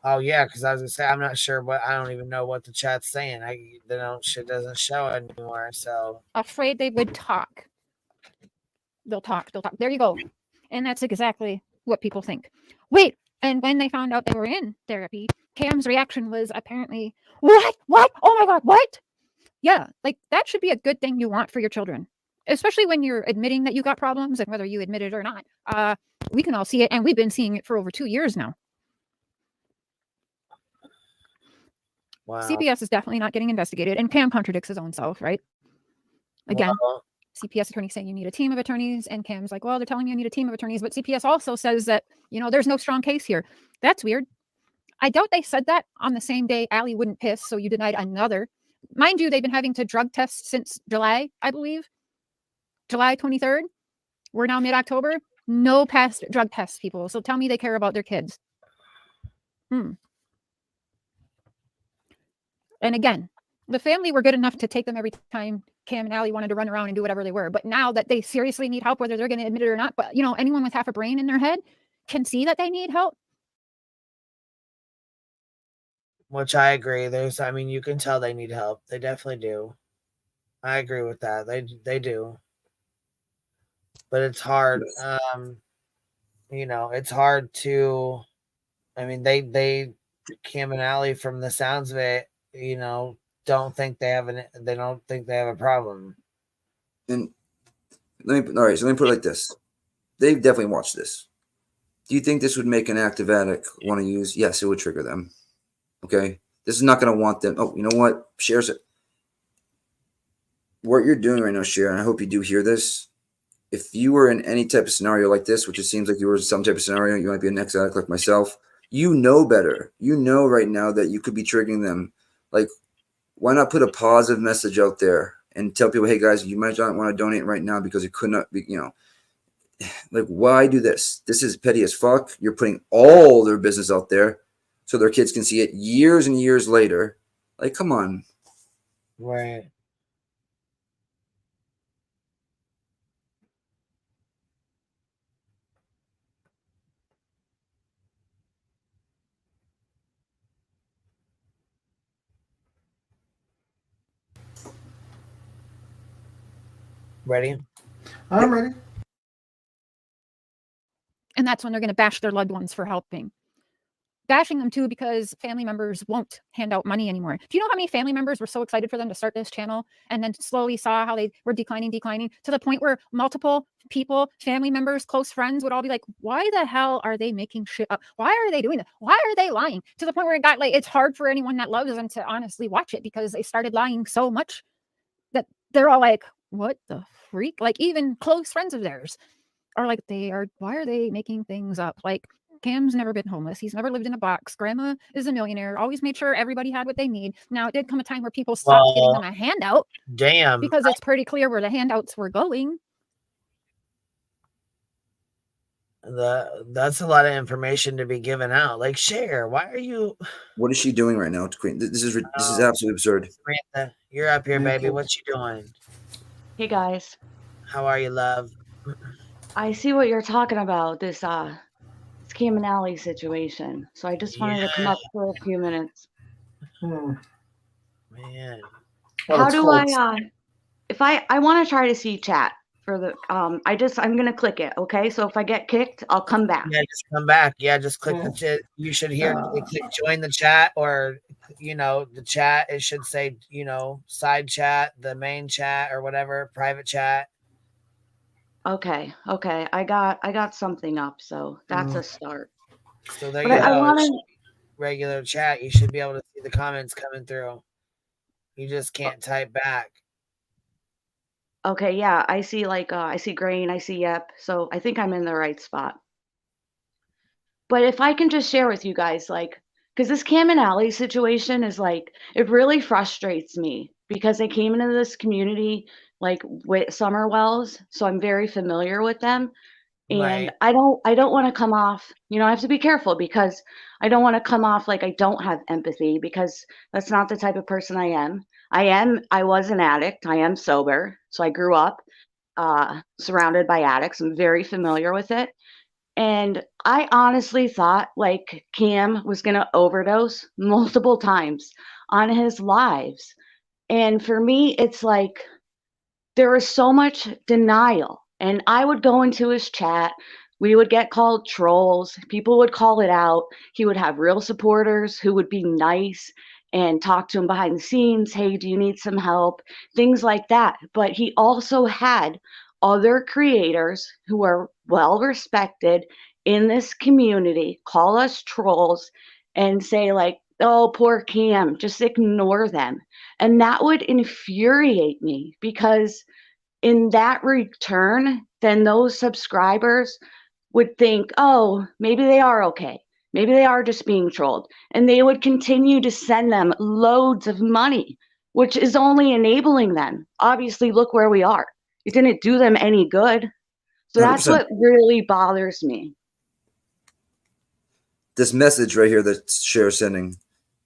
oh yeah, because I was gonna say I'm not sure, but I don't even know what the chat's saying. Shit doesn't show anymore. So Afraid they would talk. They'll talk. There you go. And that's exactly what people think. Wait, and when they found out they were in therapy, Cam's reaction was apparently, what? Oh my God, what? Yeah, like that should be a good thing you want for your children, especially when you're admitting that you got problems, and whether you admit it or not. We can all see it, and we've been seeing it for over 2 years now. wow. CPS is definitely not getting investigated, and Cam contradicts his own self, right? Again, CPS attorney saying you need a team of attorneys, and Cam's like, well, they're telling you need a team of attorneys, but CPS also says that, there's no strong case here. That's weird. I doubt they said that on the same day Allie wouldn't piss, so you denied another. Mind you, they've been having to drug test since July, I believe. July 23rd. We're now mid-October. No past drug tests, people. So tell me they care about their kids. And again, the family were good enough to take them every time Cam and Allie wanted to run around and do whatever they were. But now that they seriously need help, whether they're going to admit it or not, but anyone with half a brain in their head can see that they need help. Which I agree. You can tell they need help. They definitely do. I agree with that. They do. But it's hard. It's hard to. They Cam and Allie, from the sounds of it, don't think they have a problem. And let me put it like this: they've definitely watched this. Do you think this would make an active addict want to use? Yes, it would trigger them. Okay, this is not going to want them. Oh, you know what? Shares it. What you're doing right now, Cher, and I hope you do hear this. If you were in any type of scenario like this, which it seems like you were in some type of scenario, you might be an ex-addict like myself. You know better. You know right now that you could be triggering them. Like, why not put a positive message out there and tell people, hey guys, you might not want to donate right now because it could not be, like, why do this? This is petty as fuck. You're putting all their business out there so their kids can see it years and years later. Like, come on. Right. Ready? I'm ready. And that's when they're going to bash their loved ones for helping. bashing them too because family members won't hand out money anymore. Do you know how many family members were so excited for them to start this channel and then slowly saw how they were declining to the point where multiple people, family members, close friends would all be like, why the hell are they making shit up? Why are they doing that? Why are they lying? To the point where it got like, it's hard for anyone that loves them to honestly watch it because they started lying so much that they're all like, what the freak? Like even close friends of theirs are like, why are they making things up? Like Cam's never been homeless. He's never lived in a box. Grandma is a millionaire, always made sure everybody had what they need. Now it did come a time where people stopped giving them a handout. Damn. Because it's pretty clear where the handouts were going. That's a lot of information to be given out. Like, share. Why are you? What is she doing right now, Queen? This is absolutely absurd. Samantha, you're up here, baby. What you doing? Hey guys, How are you, love? I see what you're talking about. This Cam and Alley situation. So I just wanted to come up for a few minutes. Man. How do I if I want to try to see chat for the I'm gonna click it, okay? So if I get kicked, I'll come back. Yeah, just come back. Yeah, just click the chat. You should click join the chat, or the chat, it should say, side chat, the main chat, or whatever, private chat. Okay. I got something up, so that's a start. So there But you I go. wanna Regular chat, you should be able to see the comments coming through. You just can't type back. Okay, yeah, I see I see Grain, I see Yep, so I think I'm in the right spot. But if I can just share with you guys, because this Cam and Alley situation is it really frustrates me because I came into this community with Summer Wells, so I'm very familiar with them. And Right. I don't want to come off, I have to be careful because I don't want to come off like I don't have empathy because that's not the type of person I am. I was an addict. I am sober. So I grew up surrounded by addicts. I'm very familiar with it. And I honestly thought Cam was going to overdose multiple times on his lives. And for me, it's there was so much denial. And I would go into his chat. We would get called trolls. People would call it out. He would have real supporters who would be nice and talk to him behind the scenes. Hey, do you need some help? Things like that. But he also had other creators who are well respected in this community call us trolls and say, oh, poor Cam, just ignore them. And that would infuriate me because in that return, then those subscribers would think, oh, maybe they are okay. Maybe they are just being trolled. And they would continue to send them loads of money, which is only enabling them. Obviously, look where we are. It didn't do them any good. So that's 100%. what really bothers me. This message right here that Cher's sending,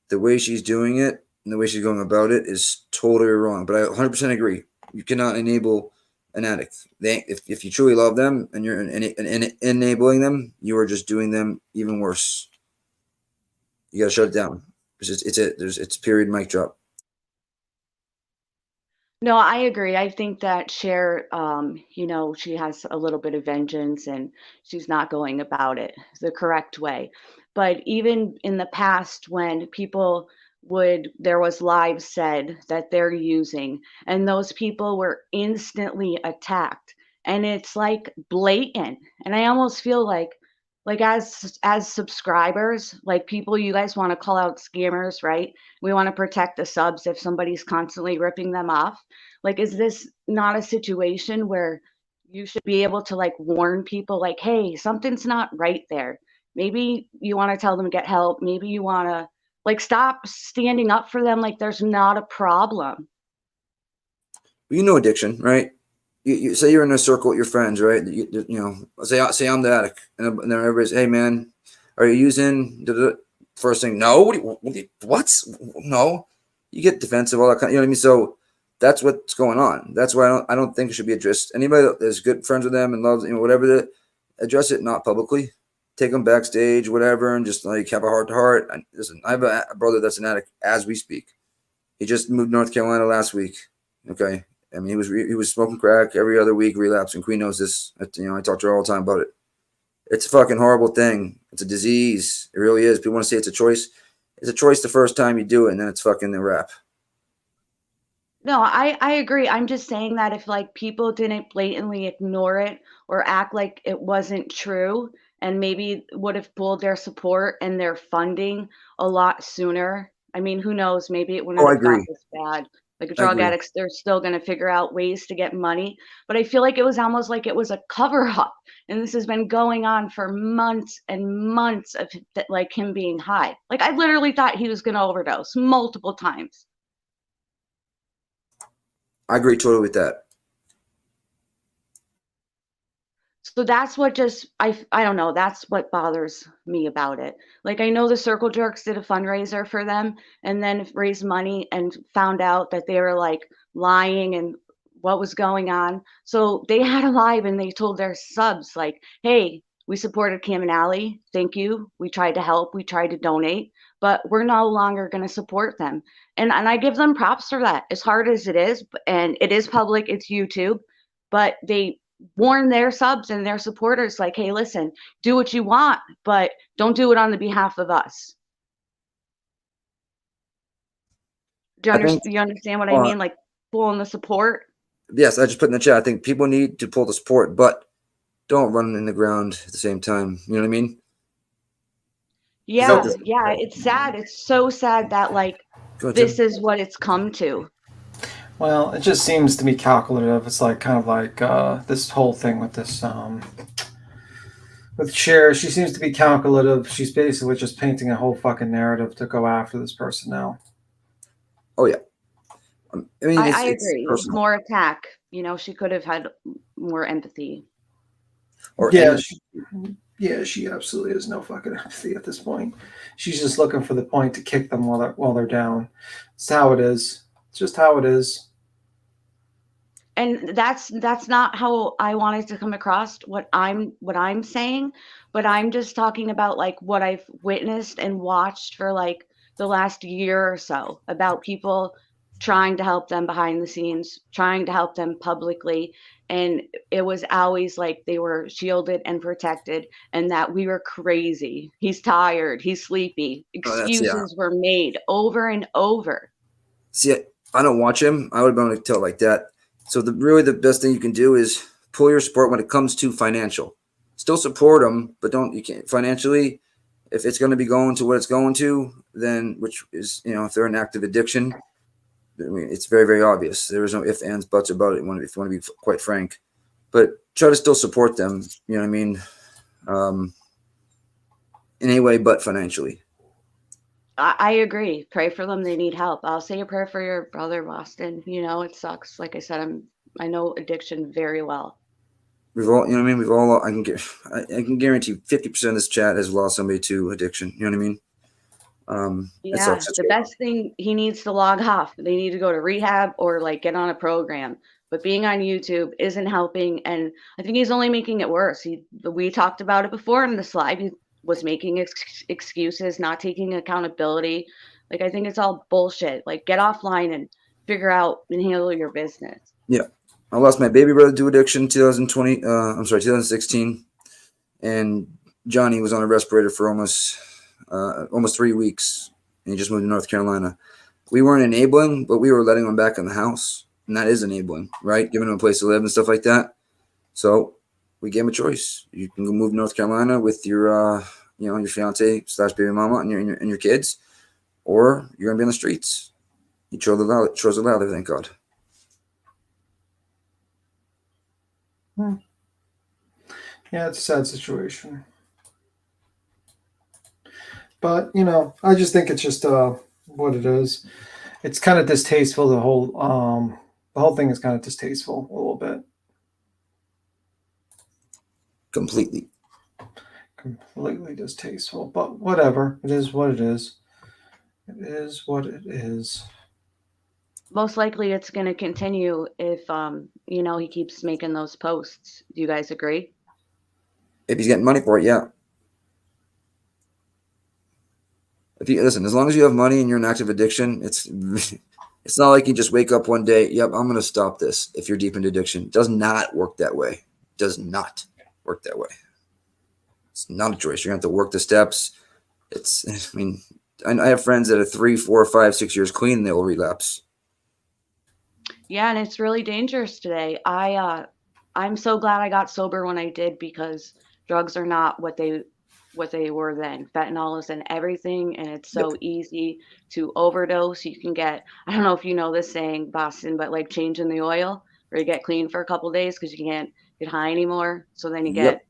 the way she's doing it and the way she's going about it is totally wrong. But I 100% agree. You cannot enable an addict. If you truly love them and you're enabling them, you are just doing them even worse. You got to shut it down. It's period, mic drop. No, I agree. I think that Cher, she has a little bit of vengeance and she's not going about it the correct way. But even in the past, when people there was lives said that they're using, and those people were instantly attacked, and it's blatant. And I almost feel like as subscribers, people, you guys want to call out scammers, right? We want to protect the subs if somebody's constantly ripping them off. Is this not a situation where you should be able to warn people hey, something's not right there? Maybe you want to tell them get help. Maybe you want to stop standing up for them there's not a problem. Addiction, right? You say you're in a circle with your friends, right? Say I'm the addict, and then everybody's, hey man, are you using? First thing, no. What? No. You get defensive, all that kind. You know what I mean? So that's what's going on. That's why I don't think it should be addressed. Anybody that's good friends with them and loves whatever, address it not publicly. Take them backstage, whatever, and just have a heart to heart. Listen, I have a brother that's an addict as we speak. He just moved to North Carolina last week. Okay. I mean, he was smoking crack every other week, relapsing. Queen knows this. I talk to her all the time about it. It's a fucking horrible thing. It's a disease. It really is. People want to say it's a choice. It's a choice the first time you do it, and then it's fucking a wrap. No, I agree. I'm just saying that if like people didn't blatantly ignore it or act like it wasn't true and maybe would have pulled their support and their funding a lot sooner. I mean, who knows? Maybe it wouldn't Oh, I have got agree. this bad. Like I drug agree. addicts, they're still going to figure out ways to get money. But I feel like it was almost like it was a cover up. And this has been going on for months and months of like him being high. Like I literally thought he was going to overdose multiple times. I agree totally with that. So that's what just I don't know, that's what bothers me about it. Like I know the Circle Jerks did a fundraiser for them and then raised money and found out that they were like lying and what was going on. So they had a live and they told their subs like, "Hey, we supported Cam and Alley. Thank you. We tried to help, we tried to donate, but we're no longer going to support them." And I give them props for that. As hard as it is, and it is public, it's YouTube, but they warn their subs and their supporters like, hey, listen, do what you want, but don't do it on the behalf of us. Do you understand what I mean? Like pulling the support. Yes, I just put in the chat. I think people need to pull the support, but don't run in the ground at the same time. You know what I mean? Yeah, it's sad. It's so sad that like this is what it's come to. Well, it just seems to be calculative. It's like kind of like this whole thing with this with Cher. She seems to be calculative. She's basically just painting a whole fucking narrative to go after this person now. Oh yeah, I mean, I agree. It's more attack. You know, she could have had more empathy. She absolutely has no fucking empathy at this point. She's just looking for the point to kick them while they're down. It's how it is. It's just how it is. And that's not how I wanted to come across what I'm saying, but I'm just talking about like what I've witnessed and watched for like the last year or so about people trying to help them behind the scenes, trying to help them publicly. And it was always like they were shielded and protected and that we were crazy. He's tired. He's sleepy. Excuses were made over and over. See, I don't watch him. I would have been able to tell like that. So really the best thing you can do is pull your support when it comes to financial. Still support them, but you can't financially. If it's going to be going to what it's going to, then which is, if they're in active addiction, I mean, it's very, very obvious. There is no ifs, ands, buts about it. If you want to be quite frank, but try to still support them. You know what I mean? In any way, but financially. I agree. Pray for them. They need help. I'll say a prayer for your brother, Boston. It sucks. Like I said, I know addiction very well. We've all, we've all. I can guarantee 50% of this chat has lost somebody to addiction. You know what I mean? Yeah, the best thing, he needs to log off. They need to go to rehab or like get on a program. But being on YouTube isn't helping, and I think he's only making it worse. We talked about it before in this live. He was making excuses, not taking accountability. Like I think it's all bullshit. Like get offline and figure out and handle your business. Yeah, I lost my baby brother to addiction 2016, and Johnny was on a respirator for almost 3 weeks, and he just moved to North Carolina. We weren't enabling, but we were letting him back in the house, and that is enabling, right? Giving him a place to live and stuff like that. So we gave him a choice. You can go move to North Carolina with your, your fiance / baby mama and your kids, or you're gonna be on the streets. He chose the louder, thank God. Yeah, it's a sad situation. But, I just think it's just what it is. It's kind of distasteful. The whole thing is kind of distasteful a little bit. Completely distasteful. But whatever. It is what it is. It is what it is. Most likely it's going to continue if, he keeps making those posts. Do you guys agree? If he's getting money for it, yeah. Listen, as long as you have money and you're in active addiction, it's not like you just wake up one day, yep, I'm going to stop this. If you're deep into addiction, it does not work that way. It does not work that way. It's not a choice. You're gonna have to work the steps. I mean, I have friends that are 3, 4, 5, 6 years clean and they will relapse. Yeah, and it's really dangerous today. I'm so glad I got sober when I did, because drugs are not what they were then. Fentanyl is in everything, and it's so easy to overdose. You can get, I don't know if you know this saying, Boston, but like changing the oil, where you get clean for a couple days because you can't get high anymore. So then you Yep. get,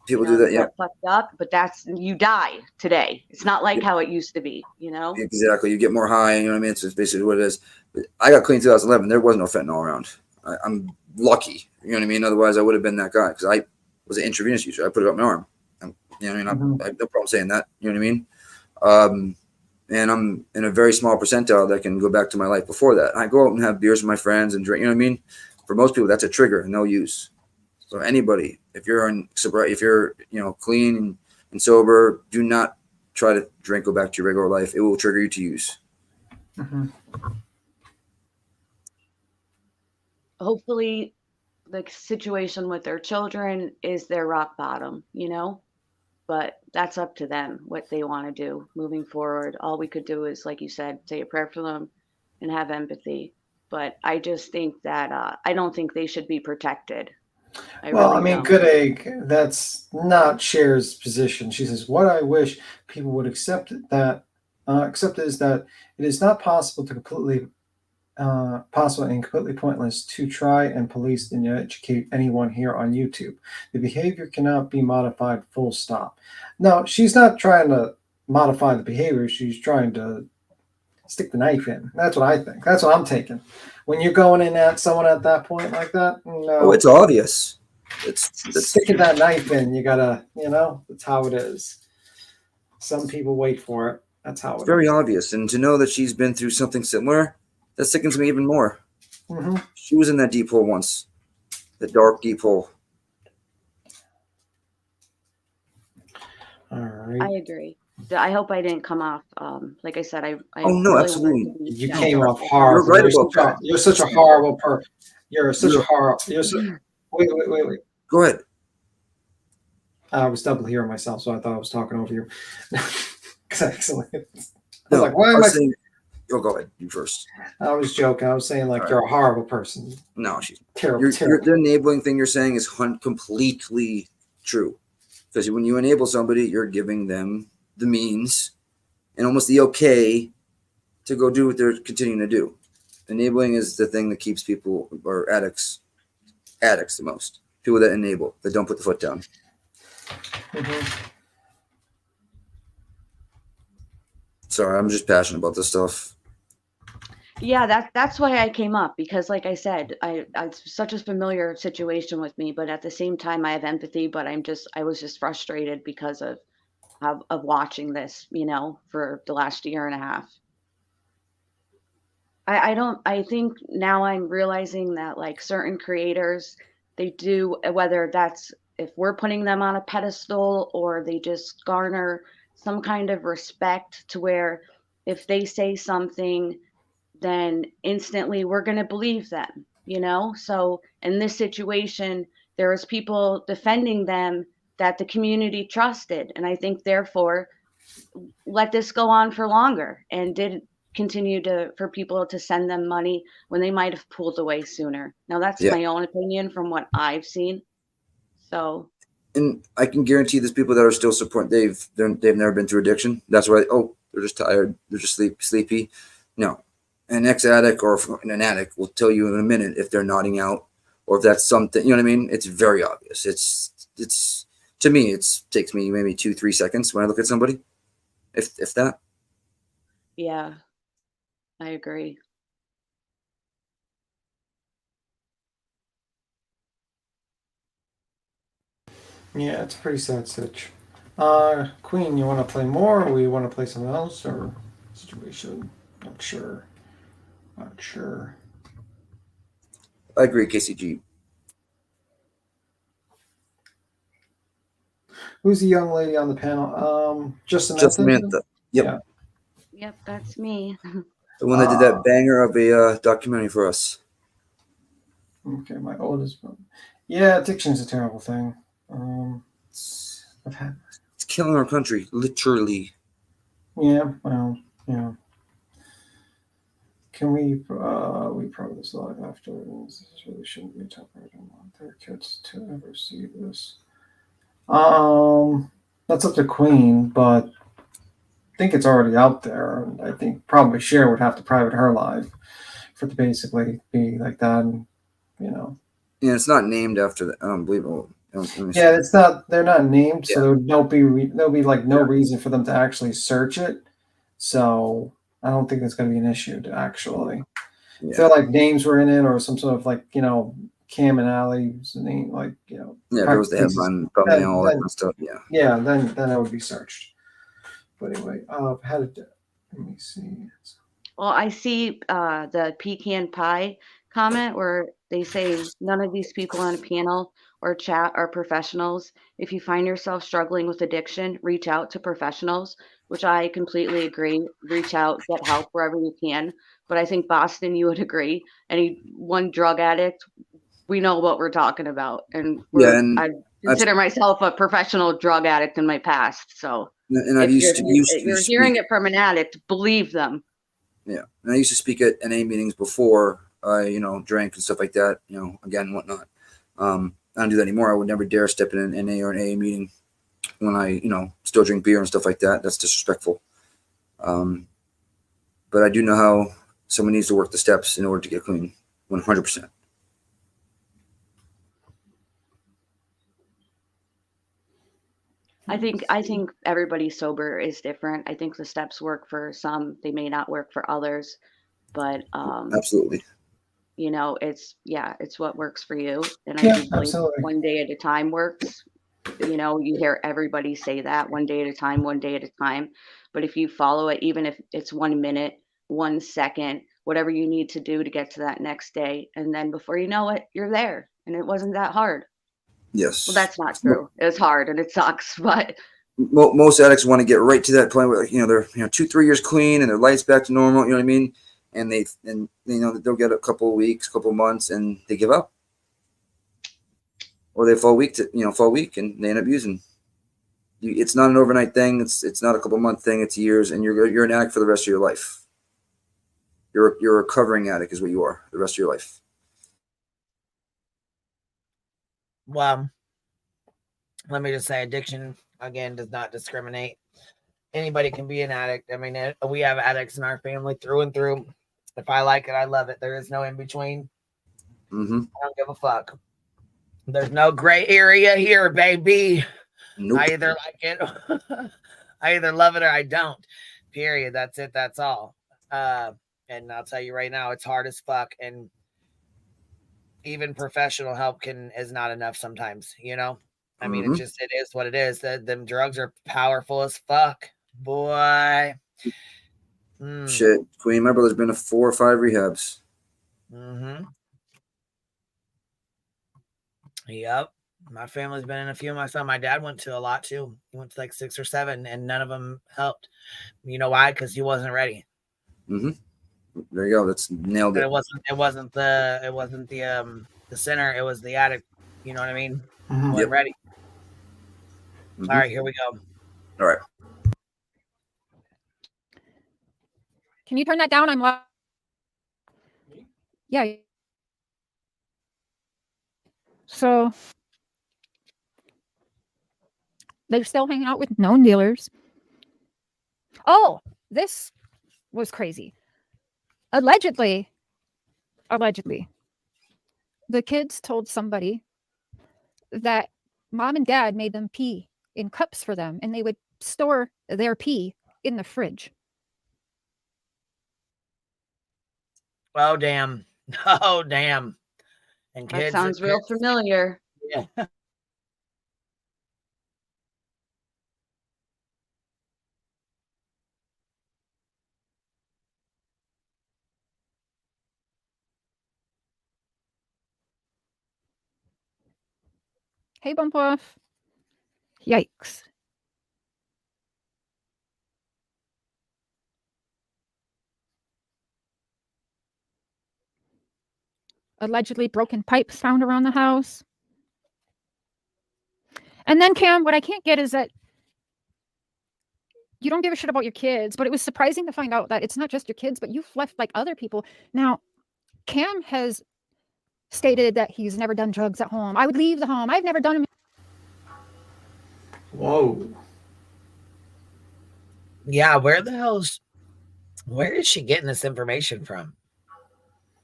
People do that. you Yeah. get fucked up, but you die today. It's not like how it used to be, Exactly. You get more high. You know what I mean? It's basically what it is. But I got clean in 2011. There was no fentanyl around. I'm lucky. You know what I mean? Otherwise, I would have been that guy, because I was an intravenous user. I put it up my arm. You know what I mean? I have no problem saying that. You know what I mean? And I'm in a very small percentile that can go back to my life before that. I go out and have beers with my friends and drink. You know what I mean? For most people, that's a trigger, no use. So anybody, if you're clean and sober, do not try to drink, go back to your regular life. It will trigger you to use. Hopefully the situation with their children is their rock bottom, but that's up to them, what they want to do moving forward. All we could do is, like you said, say a prayer for them and have empathy. But I just think that I don't think they should be protected. I mean, good egg. That's not Cher's position. She says, "What I wish people would accept is that it is not possible and completely pointless to try and police and educate anyone here on YouTube. The behavior cannot be modified. Full stop." No, she's not trying to modify the behavior. She's trying to stick the knife in. That's what I think. That's what I'm taking. When you're going in at someone at that point like that, no. Oh, it's obvious. It's sticking that knife in. You gotta, that's how it is. Some people wait for it. That's how It's it very is. obvious. And to know that she's been through something similar, that sickens me even more. She was in that deep hole once, the dark deep hole. All right. I agree. I hope I didn't come off. Like I said, I Oh no, really absolutely. wanted to be You gentle. came off horrible. You're right about that. You're such a horrible person. You're such a horrible. Wait. Go ahead. I was double hearing myself, so I thought I was talking over you. Excellent. I was No, like, why am I? Go ahead. You first. I was joking. I was saying like you're a horrible person. No, she's terrible. Terrible. The enabling thing you're saying is completely true. Because when you enable somebody, you're giving them the means and almost the okay to go do what they're continuing to do. Enabling is the thing that keeps people, or addicts the most. People that enable, that don't put the foot down. Sorry, I'm just passionate about this stuff. Yeah, that's why I came up, because like I said, it's such a familiar situation with me, but at the same time I have empathy, but I was just frustrated because of watching this, for the last year and a half. I think now I'm realizing that like certain creators, they do, whether that's if we're putting them on a pedestal or they just garner some kind of respect to where if they say something, then instantly we're going to believe them, So in this situation, there was people defending them that the community trusted. And I think therefore let this go on for longer and did continue for people to send them money when they might have pulled away sooner. Now that's my own opinion from what I've seen. So. And I can guarantee there's people that are still supporting. They've never been through addiction. That's why, they're just tired. They're just sleepy. No. An ex-addict or an addict will tell you in a minute if they're nodding out or if that's something, you know what I mean? It's very obvious. It's to me, it takes me maybe 2-3 seconds when I look at somebody, if that. Yeah, I agree. Yeah, it's a pretty sad stitch. Queen, you want to play more, or we want to play something else, or situation? Not sure. I agree, KCG. Who's the young lady on the panel? Just Samantha. Yep. Yeah. Yep, that's me. The one that did that banger of a documentary for us. Okay, my oldest brother. Yeah, addiction's a terrible thing. killing our country, literally. Yeah, well, yeah. Can we probably this live after? This really shouldn't be temporary. I don't want their kids to ever see this. That's up to Queen, but I think it's already out there. And I think probably Cher would have to private her live for it to basically be like that. And, you know. Yeah, it's not named after the. I don't believe it. Yeah, it's not. They're not named, Yeah. so there'll be like no reason for them to actually search it. So I don't think it's going to be an issue to actually. If they're like names were in it or some sort of like, you know, Cam and Allie's name, like, you know. Yeah, there was the headline, thumbnail, all that kind of stuff. Yeah. Yeah, then it would be searched. But anyway, let me see. Well, I see the pecan pie comment where they say none of these people on a panel or chat are professionals. If you find yourself struggling with addiction, reach out to professionals, which I completely agree. Reach out, get help wherever you can. But I think, Boston, you would agree. One drug addict, we know what we're talking about. And I consider myself a professional drug addict in my past. So and I've if you're hearing it from an addict, believe them. Yeah, and I used to speak at NA meetings before I, drank and stuff like that. Again, whatnot. I don't do that anymore. I would never dare step in an NA or an AA meeting when I, still drink beer and stuff like that. That's disrespectful. But I do know how someone needs to work the steps in order to get clean, 100%. I think everybody sober is different. I think the steps work for some, they may not work for others, but absolutely. It's what works for you. And I do believe one day at a time works. You hear everybody say that, one day at a time, 1 day at a time. But if you follow it, even if it's 1 minute, 1 second, whatever you need to do to get to that next day, and then before you know it, you're there, and it wasn't that hard. Yes. Well, that's not true. It's hard and it sucks, but most addicts want to get right to that point where they're 2-3 years clean and their life's back to normal. You know what I mean? And they'll get a couple of weeks, couple of months, and they give up, or they fall weak and they end up using. It's not an overnight thing. It's not a couple month thing. It's years, and you're an addict for the rest of your life. You're a recovering addict is what you are the rest of your life. Well, let me just say, addiction, again, does not discriminate. Anybody can be an addict. I mean, we have addicts in our family through and through. If I like it, I love it. There is no in between. Mm-hmm. I don't give a fuck. There's no gray area here, baby. Nope. I either like it, I either love it or I don't. Period. That's it. That's all. And I'll tell you right now, it's hard as fuck. And even professional help is not enough sometimes, I mean, it is what it is. Them drugs are powerful as fuck, boy. Shit, Queen, my brother's been to 4 or 5 rehabs. Yep. My family's been in a few myself. My dad went to a lot too. He went to like 6 or 7, and none of them helped. You know why? Because he wasn't ready. There you go. That's nailed it. But it wasn't the center. It was the addict. You know what I mean? Wasn't ready. All right, here we go. All right. Can you turn that down? Yeah. So they're still hanging out with known dealers. Oh, this was crazy. Allegedly, the kids told somebody that mom and dad made them pee in cups for them, and they would store their pee in the fridge. Oh, damn. Oh, damn. And kids. That sounds real familiar. Yeah. Hey, Bump Off. Yikes. Allegedly broken pipes found around the house. And then, Cam, what I can't get is that you don't give a shit about your kids, but it was surprising to find out that it's not just your kids, but you've left like other people. Now, Cam has stated that he's never done drugs at home. I would leave the home. I've never done them. Whoa. Yeah, where is she getting this information from?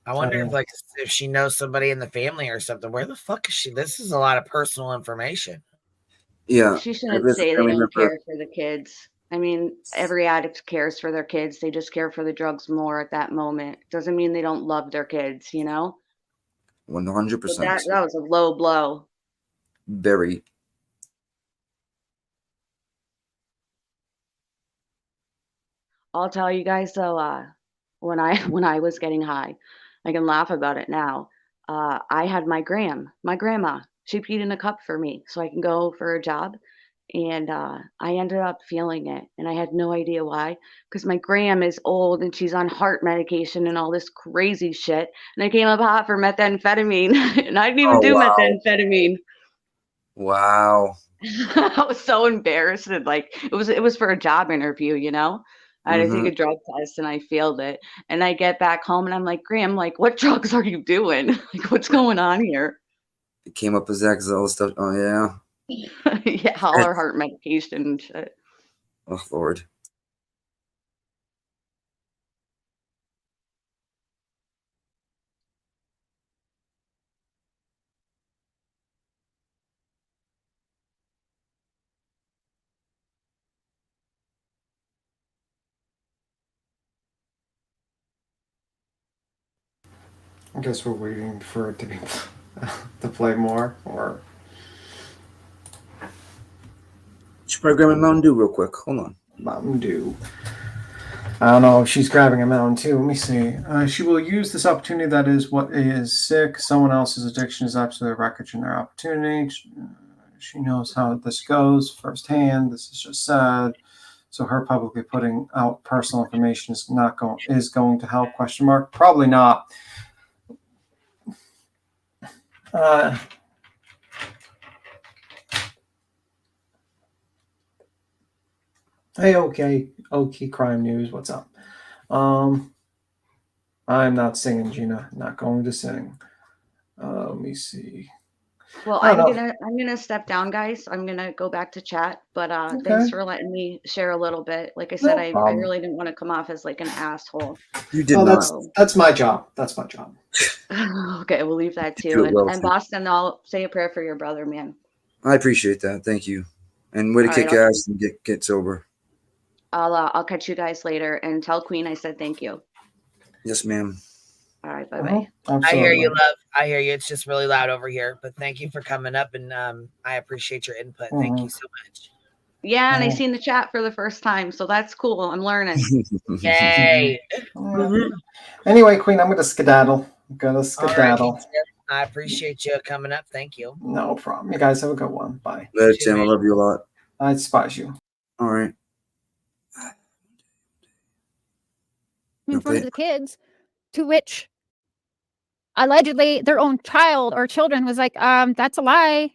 I wonder if she knows somebody in the family or something. Where the fuck is she? This is a lot of personal information. Yeah. She shouldn't say they don't care for the kids. I mean, every addict cares for their kids. They just care for the drugs more at that moment. Doesn't mean they don't love their kids, you know? 100%. But that was a low blow. Very. I'll tell you guys though, when I was getting high, I can laugh about it now. I had my grandma. She peed in a cup for me so I can go for a job. And I ended up feeling it, and I had no idea why, because my gram is old and she's on heart medication and all this crazy shit. And I came up hot for methamphetamine, and I didn't even do methamphetamine. Wow. I was so embarrassed, and like it was for a job interview, you know. I had to take a drug test and I failed it. And I get back home and I'm like, Graham, like, what drugs are you doing? Like, what's going on here? It came up as that because all the stuff. Oh yeah. Yeah, all our heart medication and shit. Oh Lord. I guess we're waiting for it to be to play more, or She's probably grabbing Mountain Dew real quick. Hold on. Mountain Dew. I don't know if she's grabbing a Mountain Dew. Let me see. She will use this opportunity. That is what is sick. Someone else's addiction is absolutely wreckage in their opportunity. She knows how this goes firsthand. This is just sad. So her publicly putting out personal information is going to help? Question mark. Probably not. Hey, okay, crime news. What's up? I'm not singing, Gina. Not going to sing. Let me see. Well, I'm gonna step down, guys. I'm gonna go back to chat. But thanks for letting me share a little bit. Like I said, I really didn't want to come off as like an asshole. You did not. That's my job. That's my job. Okay, we'll leave that too. And Boston, I'll say a prayer for your brother, man. I appreciate that. Thank you. And way to kick ass and get sober. I'll catch you guys later and tell Queen I said thank you. Yes, ma'am. All right, bye-bye. I hear you, love. I hear you. It's just really loud over here. But thank you for coming up, and I appreciate your input. Thank you so much. Yeah, and I seen the chat for the first time, so that's cool. I'm learning. Yay. Anyway, Queen, I'm going to skedaddle. Right, I appreciate you coming up. Thank you. No problem. You guys have a good one. Bye. Later, Tim. I love you a lot. I despise you. All right. In front of the kids, to which allegedly their own child or children was like, that's a lie.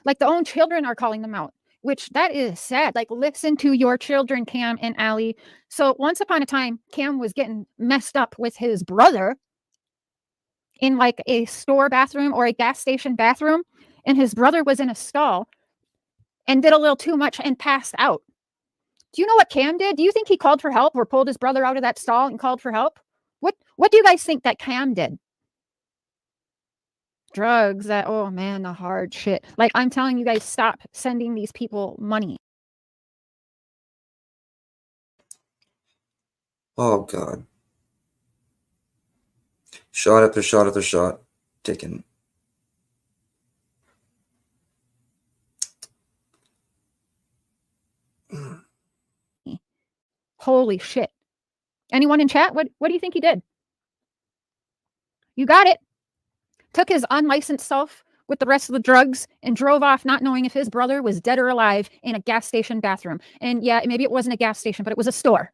Like the own children are calling them out, which that is sad. Like, listen to your children, Cam and Allie. So once upon a time, Cam was getting messed up with his brother in like a store bathroom or a gas station bathroom. And his brother was in a stall and did a little too much and passed out. Do you know what Cam did? Do you think he called for help or pulled his brother out of that stall and called for help? What do you guys think that Cam did? Drugs, oh man, the hard shit. Like, I'm telling you guys, stop sending these people money. Oh, God. Shot after shot after shot. Taken. Holy shit. Anyone in chat? What do you think he did? You got it. Took his unlicensed self with the rest of the drugs and drove off not knowing if his brother was dead or alive in a gas station bathroom. And yeah, maybe it wasn't a gas station, but it was a store.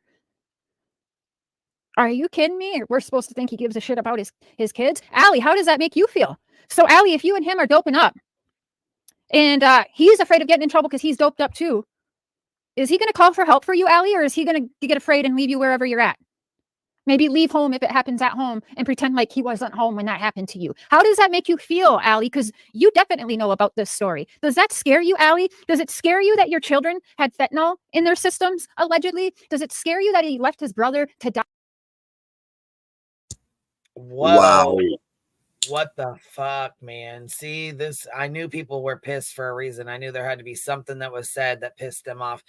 Are you kidding me? We're supposed to think he gives a shit about his kids? Allie, how does that make you feel? So Allie, if you and him are doping up and he's afraid of getting in trouble because he's doped up too, Is he going to call for help for you, Allie, or is he going to get afraid and leave you wherever you're at? Maybe leave home if it happens at home and pretend like he wasn't home when that happened to you. How does that make you feel, Allie? Because you definitely know about this story. Does that scare you, Allie? Does it scare you that your children had fentanyl in their systems, allegedly? Does it scare you that he left his brother to die? Whoa. Wow. What the fuck, man? See, this, I knew people were pissed for a reason. I knew there had to be something that was said that pissed them off.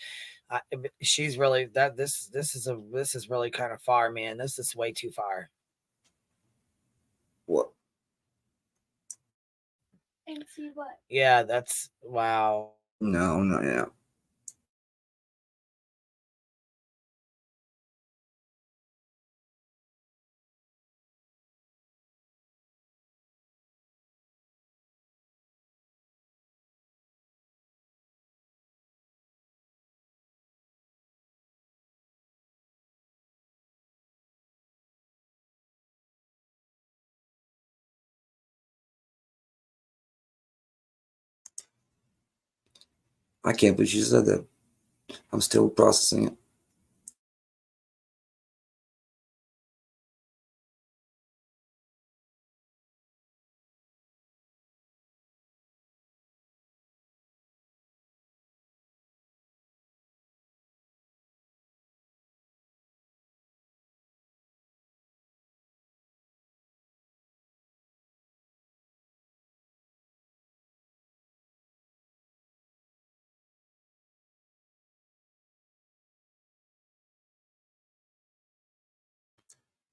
She's really that this is really kind of far, man. This is way too far. What? And see what? Yeah, that's wow. No, not yet. I can't believe she said that. I'm still processing it.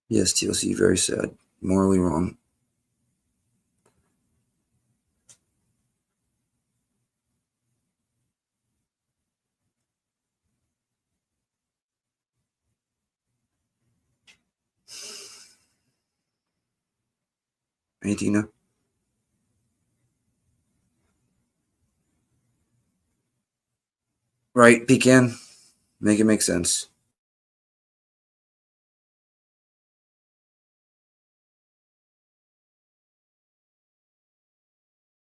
Yes, TLC, very sad. Morally wrong. Hey, Tina. Right, Pecan. Make it make sense.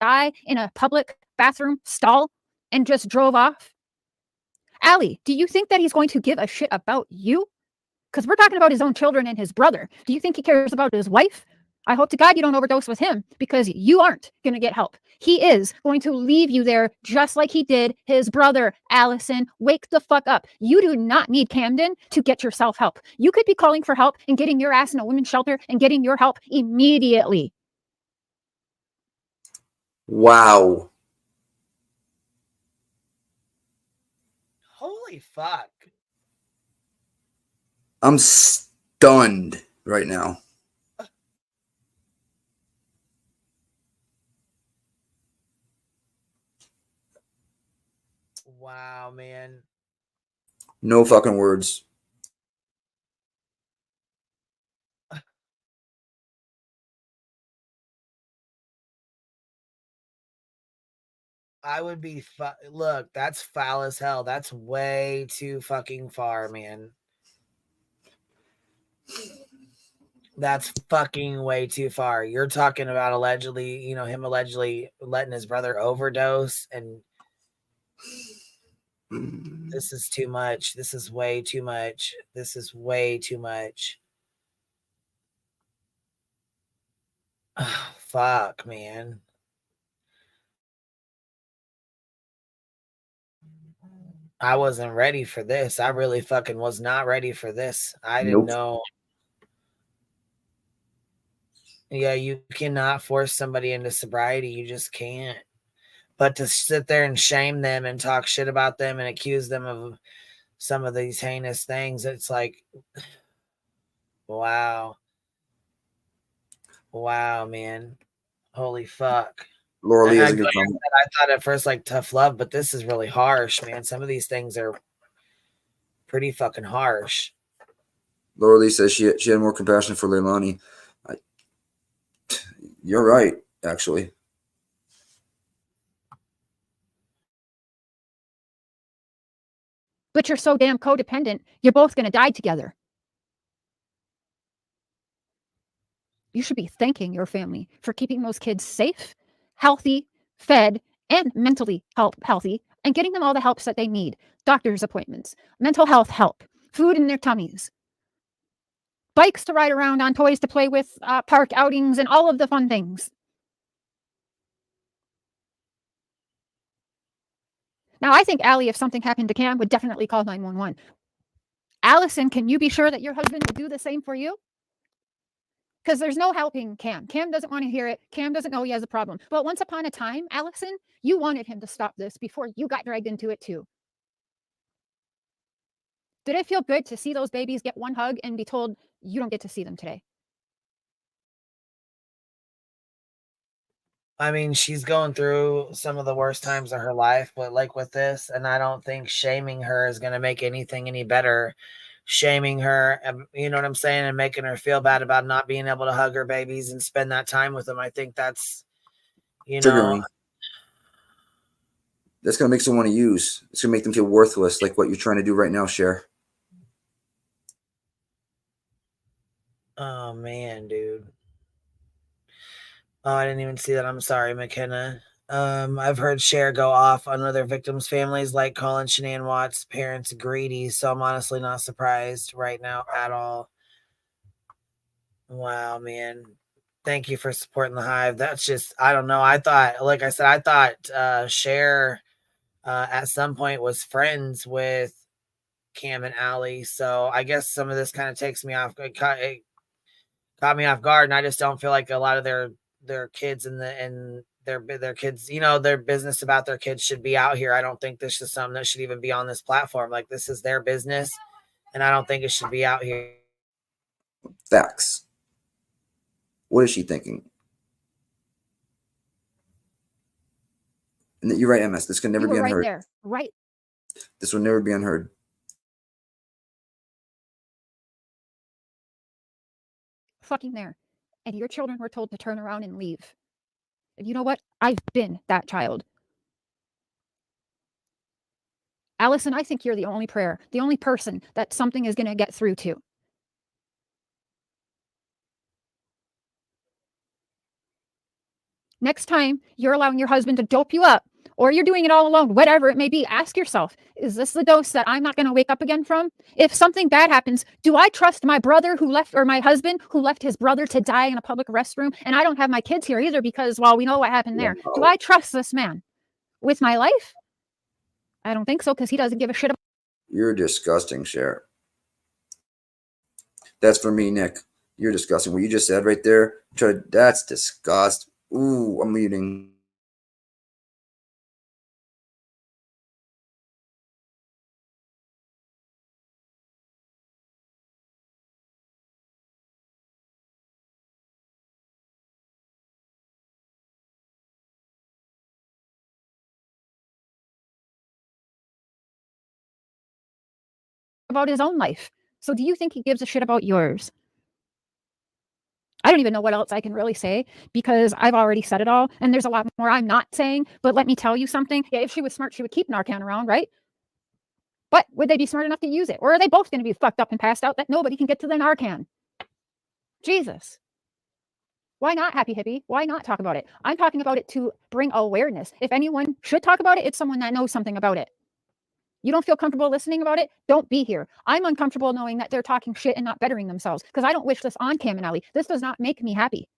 Die in a public bathroom stall and just drove off? Allie, do you think that he's going to give a shit about you? Because we're talking about his own children and his brother. Do you think he cares about his wife? I hope to God you don't overdose with him, because you aren't going to get help. He is going to leave you there just like he did his brother. Allison, wake the fuck up. You do not need Camden to get yourself help. You could be calling for help and getting your ass in a women's shelter and getting your help immediately. Wow. Holy fuck. I'm stunned right now. Wow, man. No fucking words. I would be look, that's foul as hell. That's way too fucking far, man. That's fucking way too far. You're talking about allegedly, him allegedly letting his brother overdose, and this is too much. This is way too much. This is way too much. Oh, fuck, man. I wasn't ready for this. I really fucking was not ready for this. I didn't know. Yeah, you cannot force somebody into sobriety. You just can't. But to sit there and shame them and talk shit about them and accuse them of some of these heinous things, it's like, wow. Wow, man. Holy fuck. Laura Lee has a good comment. I thought at first like tough love, but this is really harsh, man. Some of these things are pretty fucking harsh. Laura Lee says she had more compassion for Leilani. You're right, actually. But you're so damn codependent, you're both going to die together. You should be thanking your family for keeping those kids safe, healthy, fed, and mentally healthy and getting them all the helps that they need. Doctor's appointments, mental health help, food in their tummies, bikes to ride around on, toys to play with, park outings, and all of the fun things. Now, I think Allie, if something happened to Cam, would definitely call 911. Allison, can you be sure that your husband would do the same for you? Because there's no helping Cam. Cam doesn't want to hear it. Cam doesn't know he has a problem. But once upon a time, Allison, you wanted him to stop this before you got dragged into it too. Did it feel good to see those babies get one hug and be told you don't get to see them today? I mean, she's going through some of the worst times of her life, but like with this, and I don't think shaming her is going to make anything any better. Shaming her, you know what I'm saying, and making her feel bad about not being able to hug her babies and spend that time with them. I think that's, you know, triggering. That's going to make someone want to use. It's going to make them feel worthless, like what you're trying to do right now, Cher. Oh, man, dude. Oh, I didn't even see that. I'm sorry, McKenna. I've heard Cher go off on other victims' families, like calling Shanann Watts' parents greedy, so I'm honestly not surprised right now at all. Wow, man. Thank you for supporting the Hive. That's just, I don't know. I thought, like I said, I thought Cher at some point was friends with Cam and Allie, so I guess some of this kind of takes me off. It caught me off guard, and I just don't feel like a lot of their kids and their kids, you know, their business about their kids should be out here. I don't think this is something that should even be on this platform. Like, this is their business, and I don't think it should be out here. Facts. What is she thinking? And you're right, MS. This can never be unheard. Right there, right. This will never be unheard. Fucking there. And your children were told to turn around and leave. And you know what? I've been that child. Allison, I think you're the only prayer, the only person that something is going to get through to. Next time you're allowing your husband to dope you up, or you're doing it all alone, whatever it may be, ask yourself, is this the dose that I'm not going to wake up again from? If something bad happens, do I trust my brother who left, or my husband who left his brother to die in a public restroom? And I don't have my kids here either because, well, we know what happened there. Do I trust this man with my life? I don't think so, because he doesn't give a shit about. You're disgusting, Cher. That's for me, Nick. You're disgusting. What you just said right there, that's disgust. Ooh, I'm muting. About his own life. So do you think he gives a shit about yours? I don't even know what else I can really say because I've already said it all, and there's a lot more I'm not saying, but let me tell you something. Yeah, if she was smart, she would keep Narcan around, right? But would they be smart enough to use it? Or are they both going to be fucked up and passed out that nobody can get to their Narcan? Jesus. Why not, Happy Hippie? Why not talk about it? I'm talking about it to bring awareness. If anyone should talk about it, it's someone that knows something about it. You don't feel comfortable listening about it? Don't be here. I'm uncomfortable knowing that they're talking shit and not bettering themselves because I don't wish this on Cam and Allie. This does not make me happy.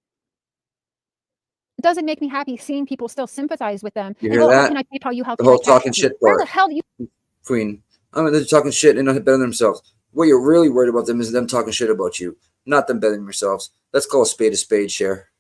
It doesn't make me happy seeing people still sympathize with them. You hear that? How can I PayPal you? How The can whole I talking shit Where part. the hell do you? Queen. I mean, they're talking shit and not bettering themselves. What you're really worried about them is them talking shit about you, not them bettering themselves. Let's call a spade, Cher.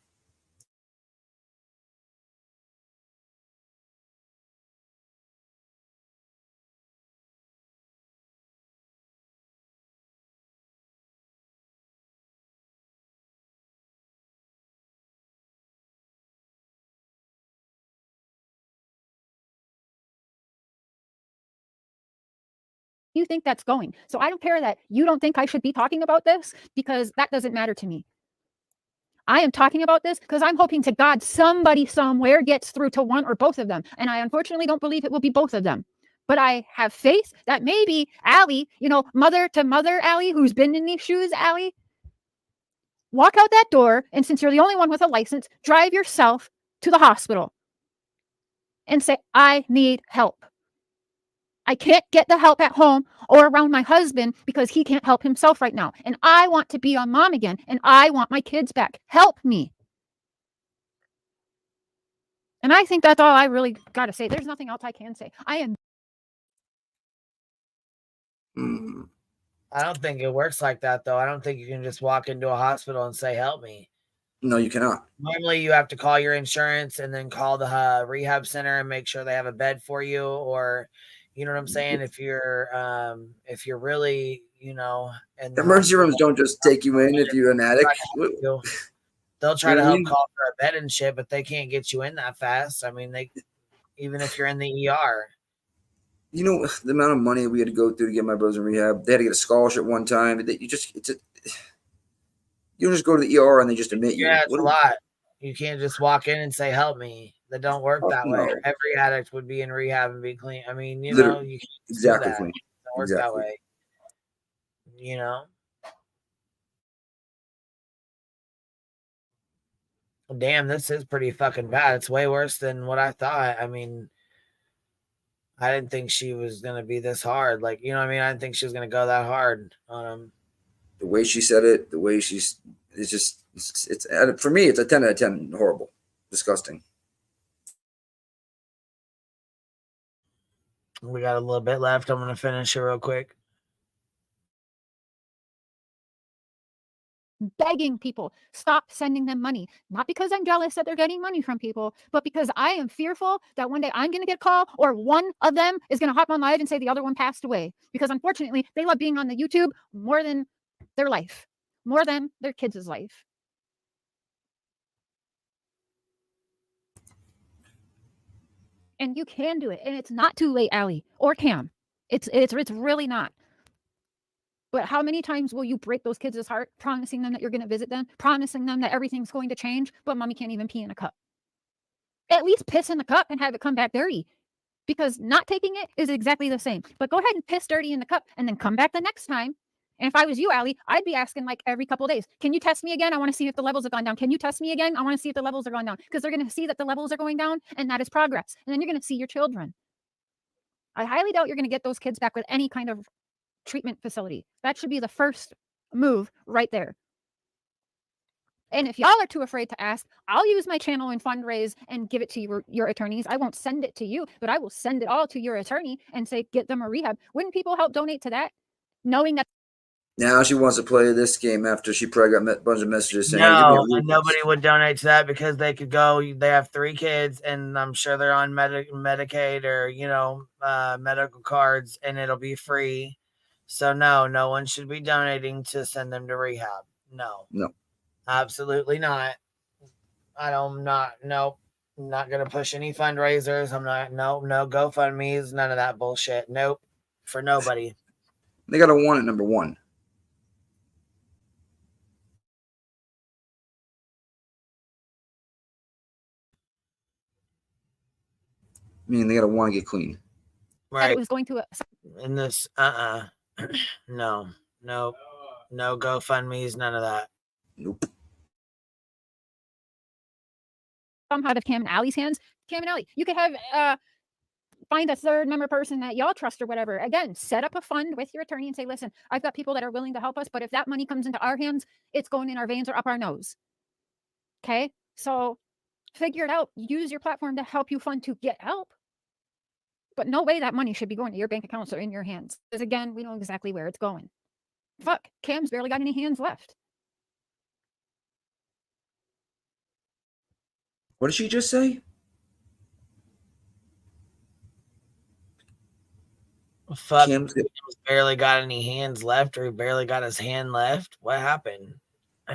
You think that's going. So I don't care that you don't think I should be talking about this because that doesn't matter to me. I am talking about this because I'm hoping to God somebody somewhere gets through to one or both of them. And I unfortunately don't believe it will be both of them. But I have faith that maybe Allie, you know, mother to mother Allie, who's been in these shoes, Allie, walk out that door, and since you're the only one with a license, drive yourself to the hospital and say, I need help. I can't get the help at home or around my husband because he can't help himself right now. And I want to be a mom again, and I want my kids back. Help me. And I think that's all I really got to say. There's nothing else I can say. I am. I don't think it works like that, though. I don't think you can just walk into a hospital and say, help me. No, you cannot. Normally, you have to call your insurance and then call the rehab center and make sure they have a bed for you, or, you know what I'm saying? If you're really, and Emergency rooms don't just take you in if you're an addict. They'll try to help call for a bed and shit, but they can't get you in that fast. I mean, even if you're in the ER. You know the amount of money we had to go through to get my brothers in rehab. They had to get a scholarship one time. You don't just go to the ER and they just admit you. Yeah, it's a lot. You can't just walk in and say, help me. That don't work that way. Every addict would be in rehab and be clean. I mean, you can't exactly do that. clean. It don't work that way. Damn, this is pretty fucking bad. It's way worse than what I thought. I mean, I didn't think she was going to be this hard. Like, you know what I mean? I didn't think she was going to go that hard on him. The way she said it, the way it's for me, it's a 10 out of 10. Horrible. Disgusting. We got a little bit left. I'm going to finish it real quick. Begging people, stop sending them money. Not because I'm jealous that they're getting money from people, but because I am fearful that one day I'm going to get a call or one of them is going to hop on live and say the other one passed away. Because unfortunately, they love being on the YouTube more than their life, more than their kids' life. And you can do it. And it's not too late, Allie or Cam. It's really not. But how many times will you break those kids' heart, promising them that you're going to visit them, promising them that everything's going to change, but mommy can't even pee in a cup? At least piss in the cup and have it come back dirty. Because not taking it is exactly the same. But go ahead and piss dirty in the cup and then come back the next time. And if I was you, Allie, I'd be asking like every couple of days, can you test me again? I want to see if the levels have gone down. Can you test me again? I want to see if the levels are going down. Because they're going to see that the levels are going down and that is progress. And then you're going to see your children. I highly doubt you're going to get those kids back with any kind of treatment facility. That should be the first move right there. And if y'all are too afraid to ask, I'll use my channel and fundraise and give it to your attorneys. I won't send it to you, but I will send it all to your attorney and say, get them a rehab. Wouldn't people help donate to that? Knowing that. Now she wants to play this game after she probably got a bunch of messages saying, no, nobody would donate to that because they could go, they have 3 kids and I'm sure they're on Medicaid or, medical cards and it'll be free. So no one should be donating to send them to rehab. No, absolutely not. I'm not going to push any fundraisers. I'm not, no GoFundMe's, none of that bullshit. Nope. For nobody. They got to want it, number one. I mean, they got to want to get clean. Right. It was going to in this, no GoFundMe's, none of that. Nope. Somehow out of Cam and Allie's hands. Cam and Allie, you could have find a third member person that y'all trust or whatever. Again, set up a fund with your attorney and say, listen, I've got people that are willing to help us, but if that money comes into our hands, it's going in our veins or up our nose. Okay, so figure it out. Use your platform to help you fund to get help. But no way that money should be going to your bank accounts or in your hands. Because again, we know exactly where it's going. Fuck, Cam's barely got any hands left. What did she just say? Fuck, Cam's barely got any hands left, or he barely got his hand left. What happened?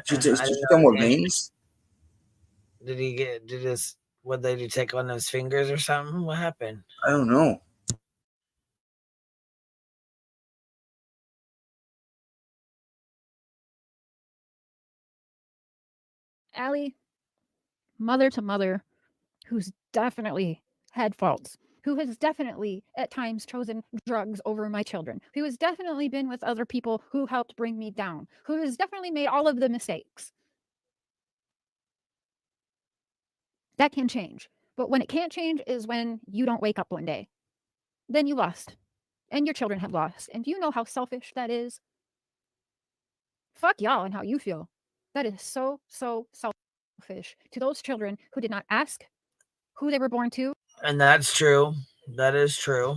She's done more veins. Did what they do, take on his fingers or something? What happened? I don't know. Allie, mother to mother, who's definitely had faults, who has definitely at times chosen drugs over my children, who has definitely been with other people who helped bring me down, who has definitely made all of the mistakes. That can change. But when it can't change is when you don't wake up one day. Then you lost. and your children have lost. And do you know how selfish that is? Fuck y'all and how you feel. That is so, so selfish to those children who did not ask who they were born to. And that's true. That is true.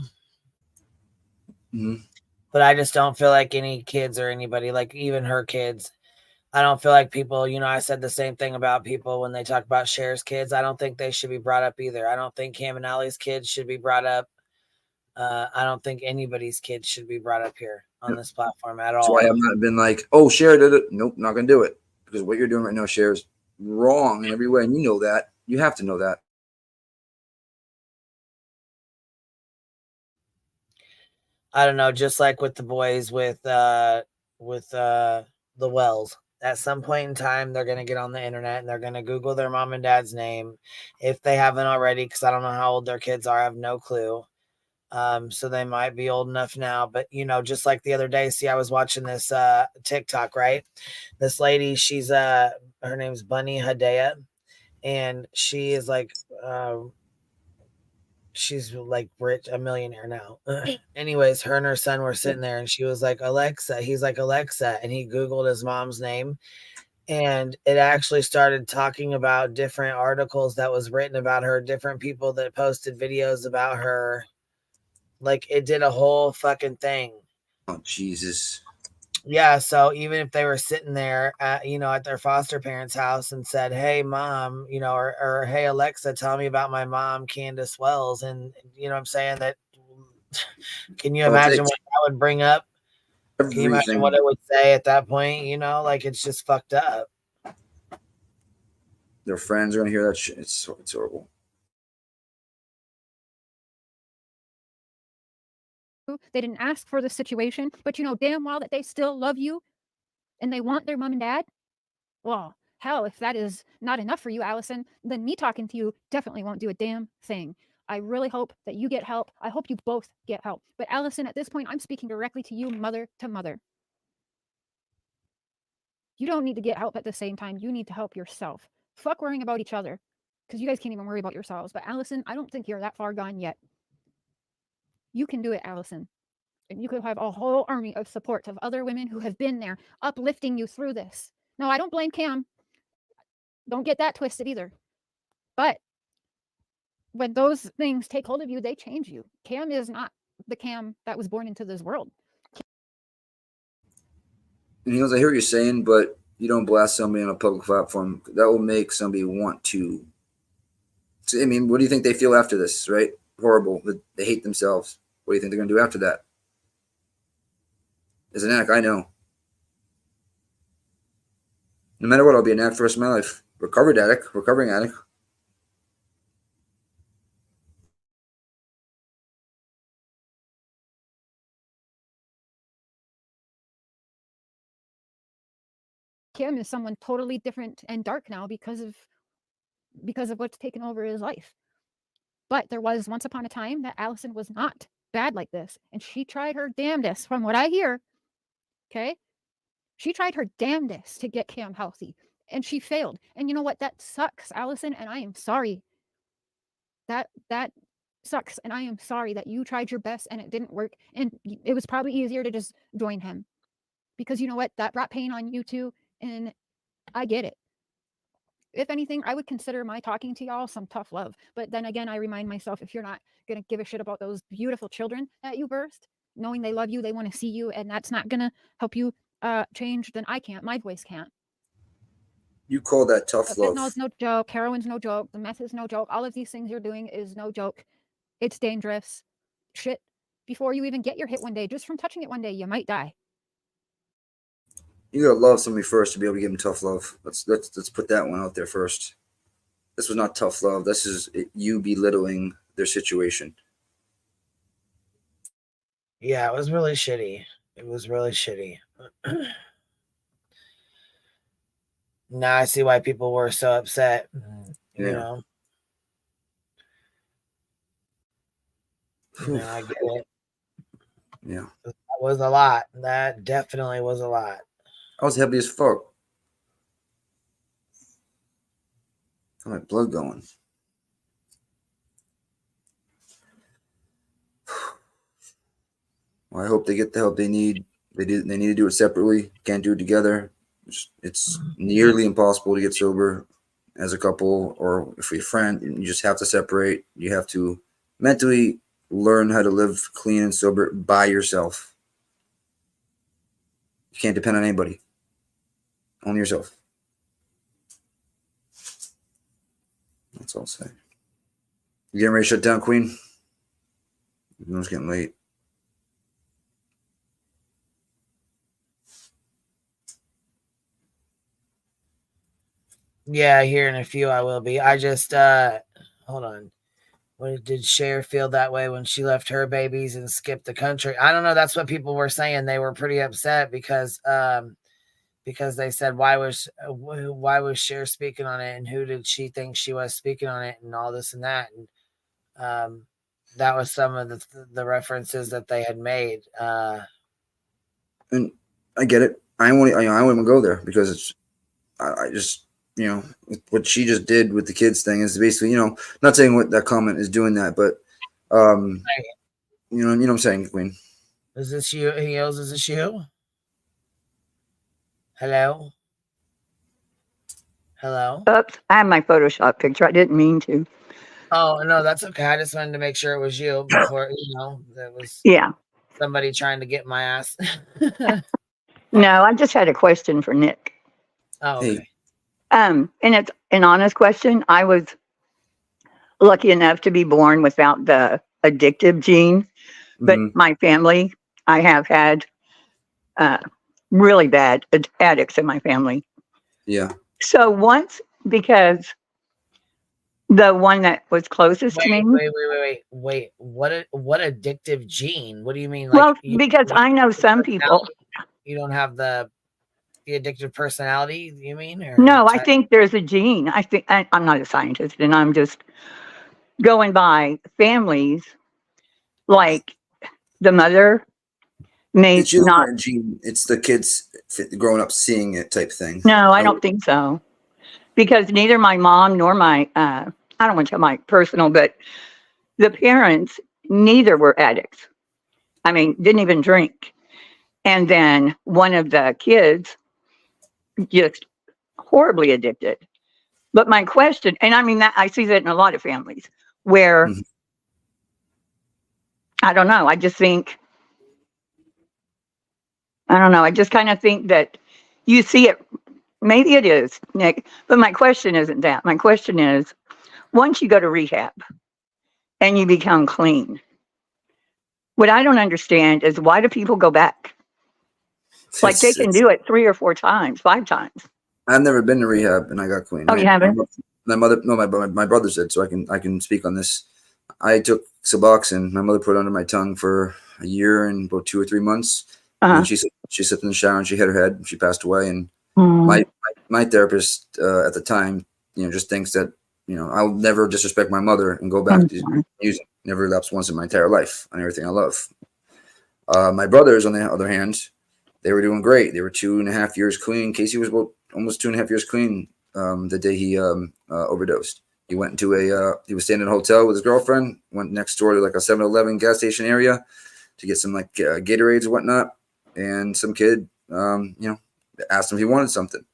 Mhm. But I just don't feel like any kids or anybody, like even her kids, I don't feel like people, you know, I said the same thing about people when they talk about Cher's kids. I don't think they should be brought up either. I don't think Cam and Allie's kids should be brought up. I don't think anybody's kids should be brought up here on this platform at That's all. why I've not been like, oh, Cher did it. Nope, not going to do it. Because what you're doing right now, Cher, is wrong in every way. And you know that. You have to know that. I don't know, just like with the boys with the Wells. At some point in time, they're going to get on the internet and they're going to Google their mom and dad's name if they haven't already, because I don't know how old their kids are. I have no clue. So they might be old enough now. But, you know, just like the other day, see, I was watching this TikTok, right? This lady, she's her name's Bunny Hadea, and she is like she's like rich, a millionaire now. Anyways, her and her son were sitting there and she was like, Alexa. He's like, Alexa. And he Googled his mom's name. And it actually started talking about different articles that was written about her, different people that posted videos about her. Like it did a whole fucking thing. Oh, Jesus. Yeah, so even if they were sitting there at, you know, at their foster parents' house and said, hey, mom, you know, or hey, Alexa, tell me about my mom, Candace Wells. And, you know what I'm saying? That can you imagine what that would bring up? Can you imagine what it would say at that point? You know, like it's just fucked up. Their friends are going to hear that shit. It's horrible. They didn't ask for the situation, but you know damn well that they still love you and they want their mom and dad. Well, hell, if that is not enough for you, Allison, then me talking to you definitely won't do a damn thing. I really hope that you get help. I hope you both get help. But Allison, at this point, I'm speaking directly to you, mother to mother. You don't need to get help at the same time. You need to help yourself. Fuck worrying about each other, because you guys can't even worry about yourselves. But Allison, I don't think you're that far gone yet. You can do it, Allison. And you could have a whole army of support of other women who have been there uplifting you through this. No, I don't blame Cam. Don't get that twisted either. But when those things take hold of you, they change you. Cam is not the Cam that was born into this world. And he goes, I hear what you're saying, but you don't blast somebody on a public platform. That will make somebody want to. I mean, what do you think they feel after this, right? Horrible. They hate themselves. What do you think they're going to do after that? As an addict, I know. No matter what, I'll be an addict for the rest of my life. Recovering addict. Cam is someone totally different and dark now because of what's taken over his life. But there was once upon a time that Allison was not bad like this, and she tried her damnedest, from what I hear. Okay, she tried her damnedest to get Cam healthy, and she failed. And you know what? That sucks, Allison, and I am sorry. That sucks, and I am sorry that you tried your best and it didn't work. And it was probably easier to just join him, because you know what? That brought pain on you too, and I get it. If anything, I would consider my talking to y'all some tough love. But then again, I remind myself, if you're not going to give a shit about those beautiful children that you birthed, knowing they love you, they want to see you, and that's not going to help you change, then I can't. My voice can't. You call that tough love. Fentanyl's no joke. Heroin's no joke. The meth is no joke. All of these things you're doing is no joke. It's dangerous. Shit. Before you even get your hit one day, just from touching it one day, you might die. You gotta love somebody first to be able to give them tough love. Let's put that one out there first. This was not tough love. This is you belittling their situation. Yeah, it was really shitty. It was really shitty. Now I see why people were so upset. You know. Yeah, I get it. Yeah. That was a lot. That definitely was a lot. I was happy as fuck. Got my blood going. Well, I hope they get the help they need. They need to do it separately. Can't do it together. It's nearly impossible to get sober as a couple, or if you're a friend. You just have to separate. You have to mentally learn how to live clean and sober by yourself. You can't depend on anybody. Only yourself. That's all I'll say. You getting ready to shut down, Queen? It's getting late. Yeah, here in a few I will be. I just hold on. What did Cher feel that way when she left her babies and skipped the country? I don't know. That's what people were saying. They were pretty upset because they said why was Cher speaking on it, and who did she think she was speaking on it, and all this and that, and that was some of the references that they had made. And I get it. I wouldn't go there because it's I just, you know, what she just did with the kids thing is basically, you know, not saying what that comment is doing that, but you know what I'm saying, Queen. Is this you? He yells, is this you? Hello? Hello? Oops, I have my Photoshop picture. I didn't mean to. Oh, no, that's okay. I just wanted to make sure it was you before, you know, that was somebody trying to get my ass. No, I just had a question for Nick. Oh, okay. And it's an honest question. I was lucky enough to be born without the addictive gene, but my family, I have had really bad addicts in my family. Yeah. So once, because the one that was closest to me. Wait. What addictive gene? What do you mean? Well, because I know some people. You don't have the addictive personality, you mean? Or No, I think there's a gene. I think I'm not a scientist, and I'm just going by families. Like the mother may It's your not. gene. It's the kids growing up seeing it type thing. No, I don't think so. Because neither my mom nor my, I don't want to tell my personal, but the parents, neither were addicts. I mean, didn't even drink. And then one of the kids just horribly addicted. But my question, and I mean that I see that in a lot of families where I don't know, I just think, I don't know, I just kind of think that you see it. Maybe it is, Nick, but my question isn't that. My question is, once you go to rehab and you become clean, what I don't understand is why do people go back? Like they can do it 3 or 4 times, 5 times. I've never been to rehab and I got clean. Oh, you haven't? My mother, no, my brother said, so I can speak on this. I took Suboxone. My mother put it under my tongue for a year and about 2 or 3 months. And she sat in the shower and she hit her head and she passed away. And my therapist at the time, you know, just thinks that, you know, I'll never disrespect my mother and go back to music. Never relapsed once in my entire life on everything I love. My brothers, on the other hand, they were doing great. They were 2.5 years clean. Casey was about almost 2.5 years clean the day he overdosed. He went into he was staying in a hotel with his girlfriend, went next door to like a 7-Eleven gas station area to get some like Gatorades and whatnot. And some kid, you know, asked him if he wanted something.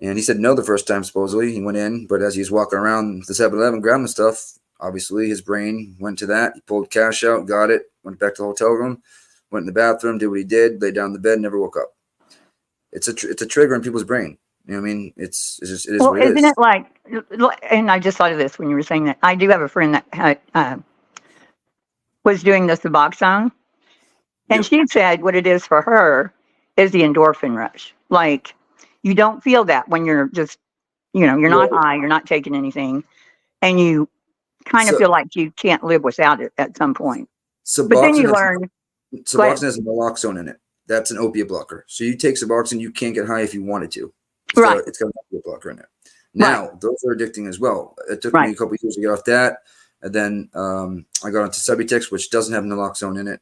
And he said no the first time, supposedly. He went in, but as he was walking around the 7-Eleven grabbing stuff, obviously his brain went to that. He pulled cash out, got it, went back to the hotel room, went in the bathroom, did what he did, lay down in the bed, never woke up. It's a trigger in people's brain. You know what I mean? It is Well, what it isn't is. it like, and I just thought of this when you were saying that. I do have a friend that had, was doing the Suboxone, and she said what it is for her is the endorphin rush. Like, you don't feel that when you're just, you know, you're not high, you're not taking anything, and you kind of feel like you can't live without it at some point. But then you learn. Suboxone has naloxone in it. That's an opiate blocker. So you take Suboxone, you can't get high if you wanted to. It's got an opiate blocker in it. Now, those are addicting as well. It took me a couple of years to get off that. And then I got onto Subutex, which doesn't have naloxone in it.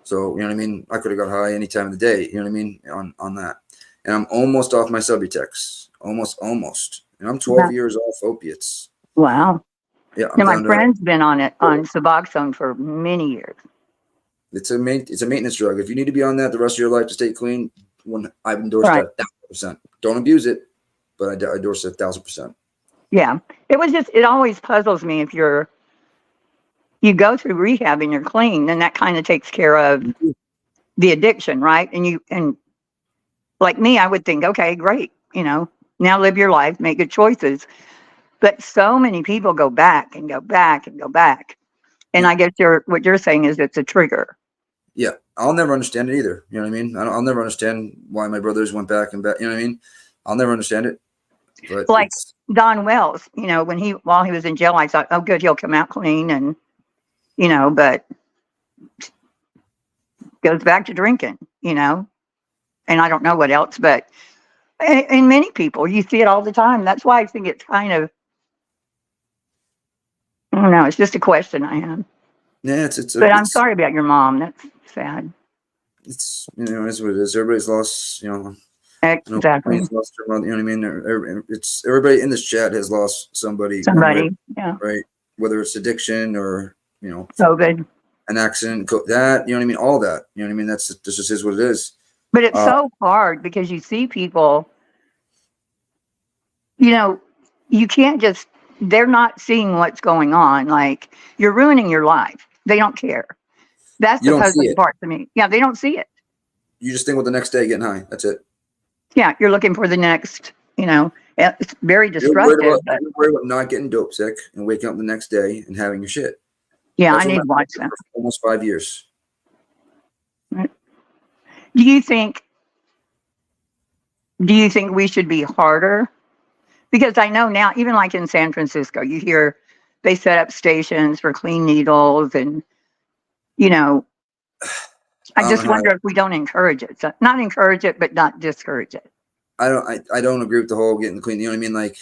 So, you know what I mean? I could have got high any time of the day, you know what I mean, on that. And I'm almost off my Subutex. Almost. And I'm 12 years off opiates. Wow. Yeah. Now, my friend's been on it, on Suboxone for many years. It's a maintenance drug. If you need to be on that the rest of your life to stay clean, I've endorsed Right. that 1,000%. Don't abuse it, but I endorse it 1,000%. Yeah. It always puzzles me if you go through rehab and you're clean, then that kind of takes care of the addiction, right? And like me, I would think, okay, great, now live your life, make good choices. But so many people go back and go back and go back. And I guess what you're saying is it's a trigger. Yeah, I'll never understand it either. You know what I mean? I'll never understand why my brothers went back and back. You know what I mean? I'll never understand it. But like Don Wells, while he was in jail, I thought, oh, good, he'll come out clean, and but goes back to drinking, and I don't know what else, but in many people, you see it all the time. That's why I think it's kind of, I don't know, it's just a question I have. Yeah, but I'm sorry about your mom. That's sad. It's it's what it is. Everybody's lost, Exactly. Lost their mother, you know what I mean? It's everybody in this chat has lost somebody. Yeah. Right. Whether it's addiction or COVID, an accident, that you know what I mean. All that, you know what I mean. This just is what it is. But it's so hard because you see people. You can't just. They're not seeing what's going on. Like, you're ruining your life. They don't care. That's the puzzling part to me. Yeah, they don't see it. You just think with the next day getting high. That's it. Yeah, you're looking for the next, it's very destructive. You're worried about not getting dope sick and waking up the next day and having your shit. Yeah, I need to watch that. Almost 5 years. Do you think we should be harder? Because I know now, even like in San Francisco, you hear they set up stations for clean needles, and I just wonder if we don't encourage it. So not encourage it, but not discourage it. I don't agree with the whole getting clean. You know what I mean? Like,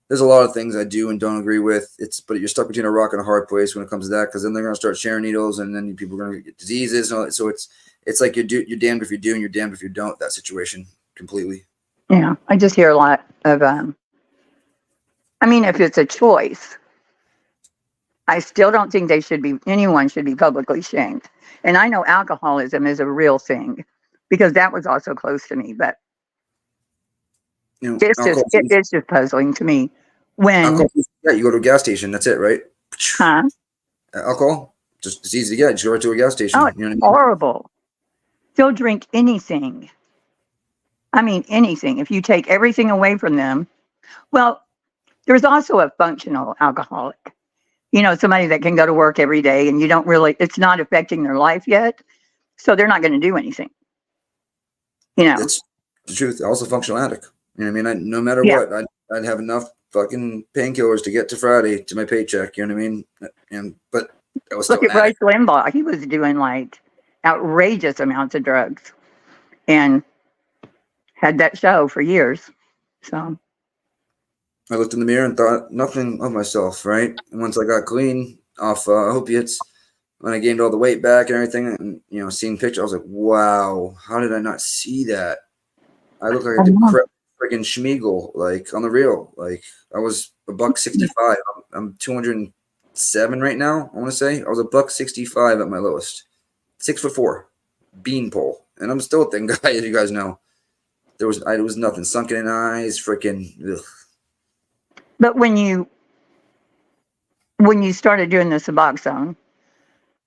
there's a lot of things I do and don't agree with. But you're stuck between a rock and a hard place when it comes to that, because then they're going to start sharing needles, and then people are going to get diseases. And all that. So it's like you're damned if you do and you're damned if you don't. That situation completely. Yeah, I just hear a lot of. If it's a choice, I still don't think anyone should be publicly shamed. And I know alcoholism is a real thing, because that was also close to me. But it's just puzzling to me when you go to a gas station. That's it, right? Huh? Alcohol, it's easy to get. Just go right to a gas station. Oh, it's horrible. They'll drink anything. Anything. If you take everything away from them, well, there's also a functional alcoholic. Somebody that can go to work every day and it's not affecting their life yet. So they're not going to do anything. It's the truth. Also functional addict. You know what I mean? No matter what, I'd have enough fucking painkillers to get to Friday to my paycheck. You know what I mean? But I was look at Bryce Limbaugh. He was doing like outrageous amounts of drugs and had that show for years. So I looked in the mirror and thought nothing of myself, right? And once I got clean off opiates, when I gained all the weight back and everything, and seeing pictures, I was like, wow, how did I not see that? I look like I did friggin' Schmeagol, like on the real. Like, I was $165. I'm 207 right now, I want to say. I was $165 at my lowest. 6'4", beanpole. And I'm still a thin guy, as you guys know. There was nothing. Sunken in eyes, freaking ugh. But when you started doing the Suboxone,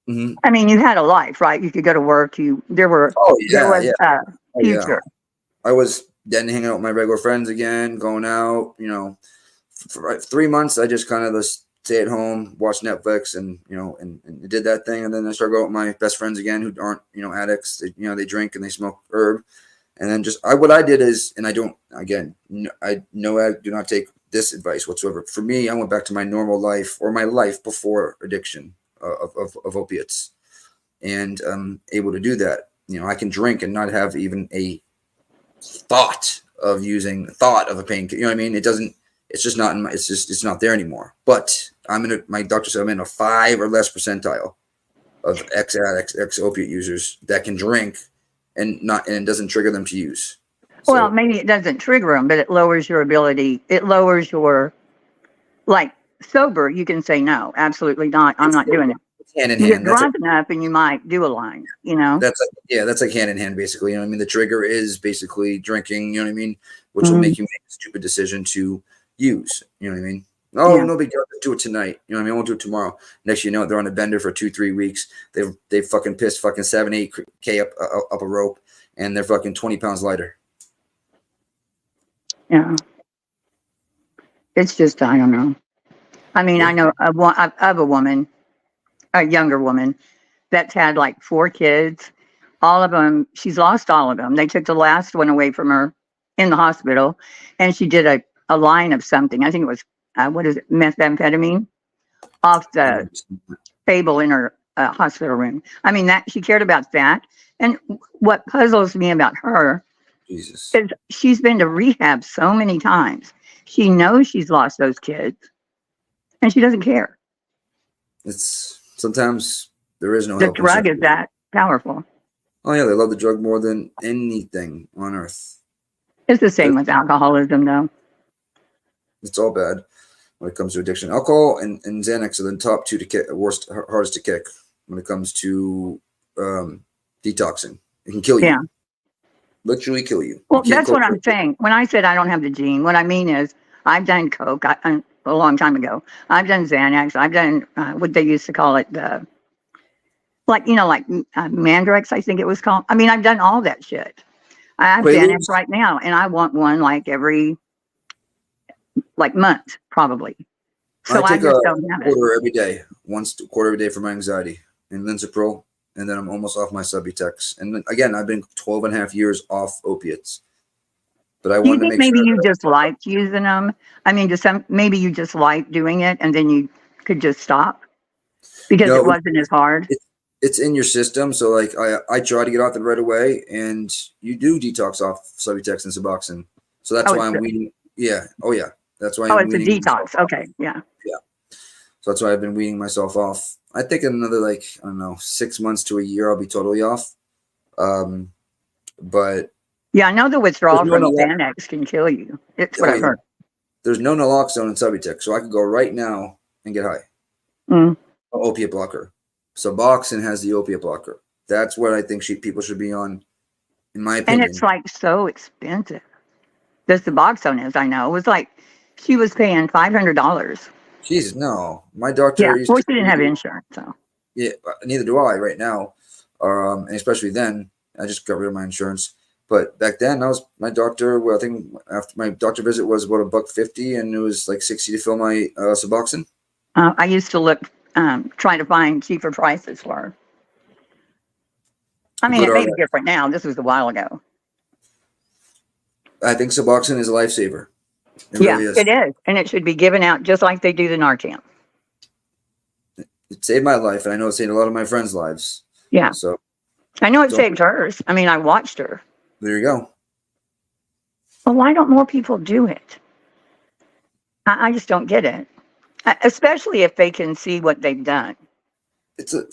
you had a life, right? You could go to work. There was future. I was then hanging out with my regular friends again, going out. For 3 months, I just kind of stay at home, watch Netflix, and and did that thing. And then I started going with my best friends again, who aren't addicts. They drink and they smoke herb. And then what I did is, and I do not take this advice whatsoever. For me, I went back to my normal life, or my life before addiction of opiates, and I'm able to do that. I can drink and not have even a thought of a painkiller. You know what I mean? It's just not it's not there anymore. But my doctor said I'm in a 5 or less percentile of ex-addicts, ex-opiate users that can drink and it doesn't trigger them to use. Well, maybe it doesn't trigger them, but it lowers your ability. It lowers your, like, sober, you can say, no, absolutely not. I'm not doing it. hand in You get hand. That's drunk enough and you might do a line, you know? that's like hand in hand, basically. You know what I mean? The trigger is basically drinking, you know what I mean? Which will Mhm. make you make a stupid decision to use, you know what I mean? Oh, Yeah. no big deal. Let's do it tonight. You know what I mean? I won't do it tomorrow. Next, you know, they're on a bender for 2-3 weeks. They fucking pissed fucking 7-8K up a rope, and they're fucking 20 pounds lighter. Yeah. It's just, I don't know. I mean, I know of a woman, a younger woman, that's had like 4 kids. All of them, she's lost all of them. They took the last one away from her in the hospital, and she did a line of something. I think it was, what is it, methamphetamine off the table in her hospital room. I mean, that she cared about that. And what puzzles me about her Jesus. is she's been to rehab so many times. She knows she's lost those kids, and she doesn't care. It's sometimes there is no The help. drug is that powerful. Oh yeah, they love the drug more than anything on earth. It's the same with alcoholism, though. It's all bad when it comes to addiction. Alcohol and Xanax are the top 2 to kick, hardest to kick when it comes to detoxing. It can kill you. Yeah. Literally kill you. Well, You can't that's what cope I'm with it. saying. When I said I don't have the gene, what I mean is I've done coke a long time ago. I've done Xanax. I've done what they used to call it, like Mandrex, I think it was called. I mean, I've done all that shit. I have Xanax Quaaludes? right now, and I want one like every month, probably. So I take just a don't have it. quarter every day, a quarter every day for my anxiety, and Linzapro, and then I'm almost off my Subutex. And then, again, I've been 12 and a half years off opiates. But I Do you wanted to think make maybe sure you that just liked using them? I mean, maybe you just liked doing it, and then you could just stop because it wasn't as hard. it's in your system. So like I try to get off it right away, and you do detox off Subutex and Suboxone. So that's why I'm weaning. Yeah. Oh yeah. That's why I'm it's a weaning detox. Okay. Yeah. Yeah. So that's why I've been weaning myself off. I think in another 6 months to a year, I'll be totally off. But yeah, I know the withdrawal there's no from Xanax can kill you. It's what I've heard. There's no naloxone in Subutex, so I could go right now and get high. Mm. An opiate blocker. Suboxone has the opiate blocker. That's what I think people should be on, in my opinion. And it's like so expensive. The Suboxone is, I know. It was like she was paying $500. Jesus, no. My doctor Yeah, used well, to she didn't have insurance, so. Yeah, neither do I right now. And especially then, I just got rid of my insurance. But back then, my doctor. Well, I think after my doctor visit was about $150, and it was like $60 to fill my Suboxone. I used to look, try to find cheaper prices for her. I mean, it may be different now. This was a while ago. I think Suboxone is a lifesaver. It Yeah, really is. it is. And it should be given out just like they do the Narcan. It saved my life, and I know it saved a lot of my friends' lives. Yeah. So I know it saved hers. I mean, I watched her. There you go. Well, why don't more people do it? I just don't get it. Especially if they can see what they've done.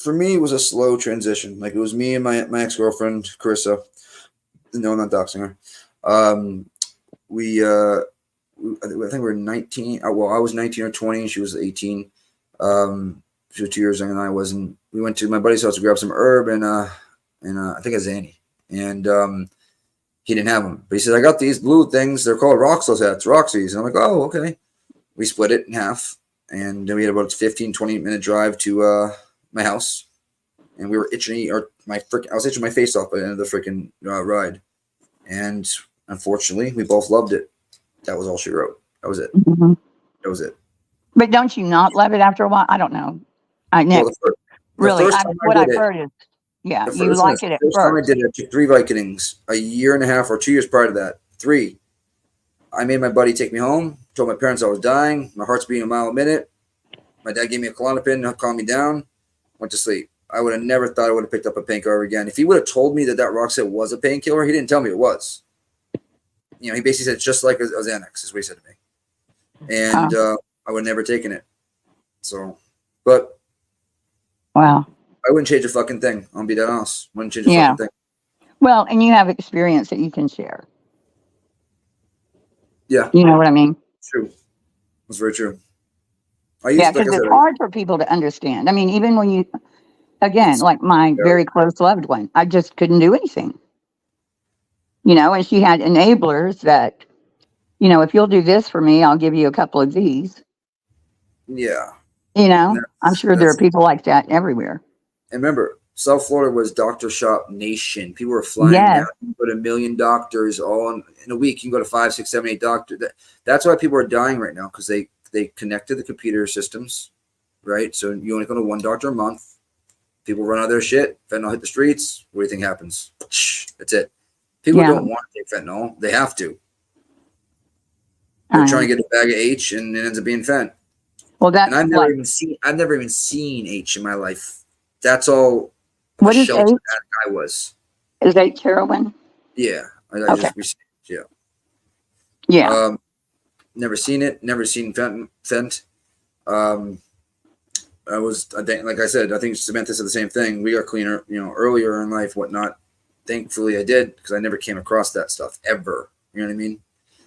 For me, it was a slow transition. Like, it was me and my ex-girlfriend, Carissa. No, I'm not doxing her. I think we were 19. Well, I was 19 or 20. She was 18. She was 2 years younger than I was. And we went to my buddy's house to grab some herb and I think a Zanny. And he didn't have them. But he said, I got these blue things. They're called Roxos hats, Roxy's. And I'm like, oh, okay. We split it in half. And then we had about a 15, 20-minute drive to my house. And we were itching, I was itching my face off by the end of the freaking ride. And unfortunately, we both loved it. That was all she wrote. That was it. Mm-hmm. That was it. But don't you not love it after a while? I don't know. Really, what I've heard is, yeah, you like it at first. Time I first. did it, I took 3 Vicodins a year and a half or 2 years prior to that. 3. I made my buddy take me home, told my parents I was dying. My heart's beating a mile a minute. My dad gave me a Klonopin to calm me down. Went to sleep. I would have never thought I would have picked up a painkiller again. If he would have told me that Roxette was a painkiller, he didn't tell me it was. He basically said, just like a Xanax, is what he said to me. And I would have never taken it. So, but. Wow. I wouldn't change a fucking thing. I'll be that honest. Wouldn't change a fucking thing. Well, and you have experience that you can share. Yeah. You know what I mean? True. That's very true. Yeah, because it's hard for people to understand. I mean, even when Again, like my very close loved one, I just couldn't do anything. You know, and she had enablers that, you know, if you'll do this for me, I'll give you a couple of these. Yeah. You know, I'm sure there are people like that everywhere. And remember, South Florida was doctor shop nation. People were flying down. You go to 1 million doctors all in a week. You can go to 5, 6, 7, 8 doctors. That's why people are dying right now, because they connected the computer systems, right? So you only go to one doctor a month. People run out of their shit. Fentanyl hit the streets. What do you think happens? That's it. People don't want to take fentanyl. They have to. They're trying to get a bag of H, and it ends up being fent. Well, that's and I've never even seen H in my life. That's all. What is H? That guy was. Is H heroin? Yeah, I Okay. just received. Yeah. Yeah. Never seen it. Never seen fent. I think, like I said, I think Samantha said the same thing. We got cleaner, you know, earlier in life, whatnot. Thankfully, I did, because I never came across that stuff ever. You know what I mean?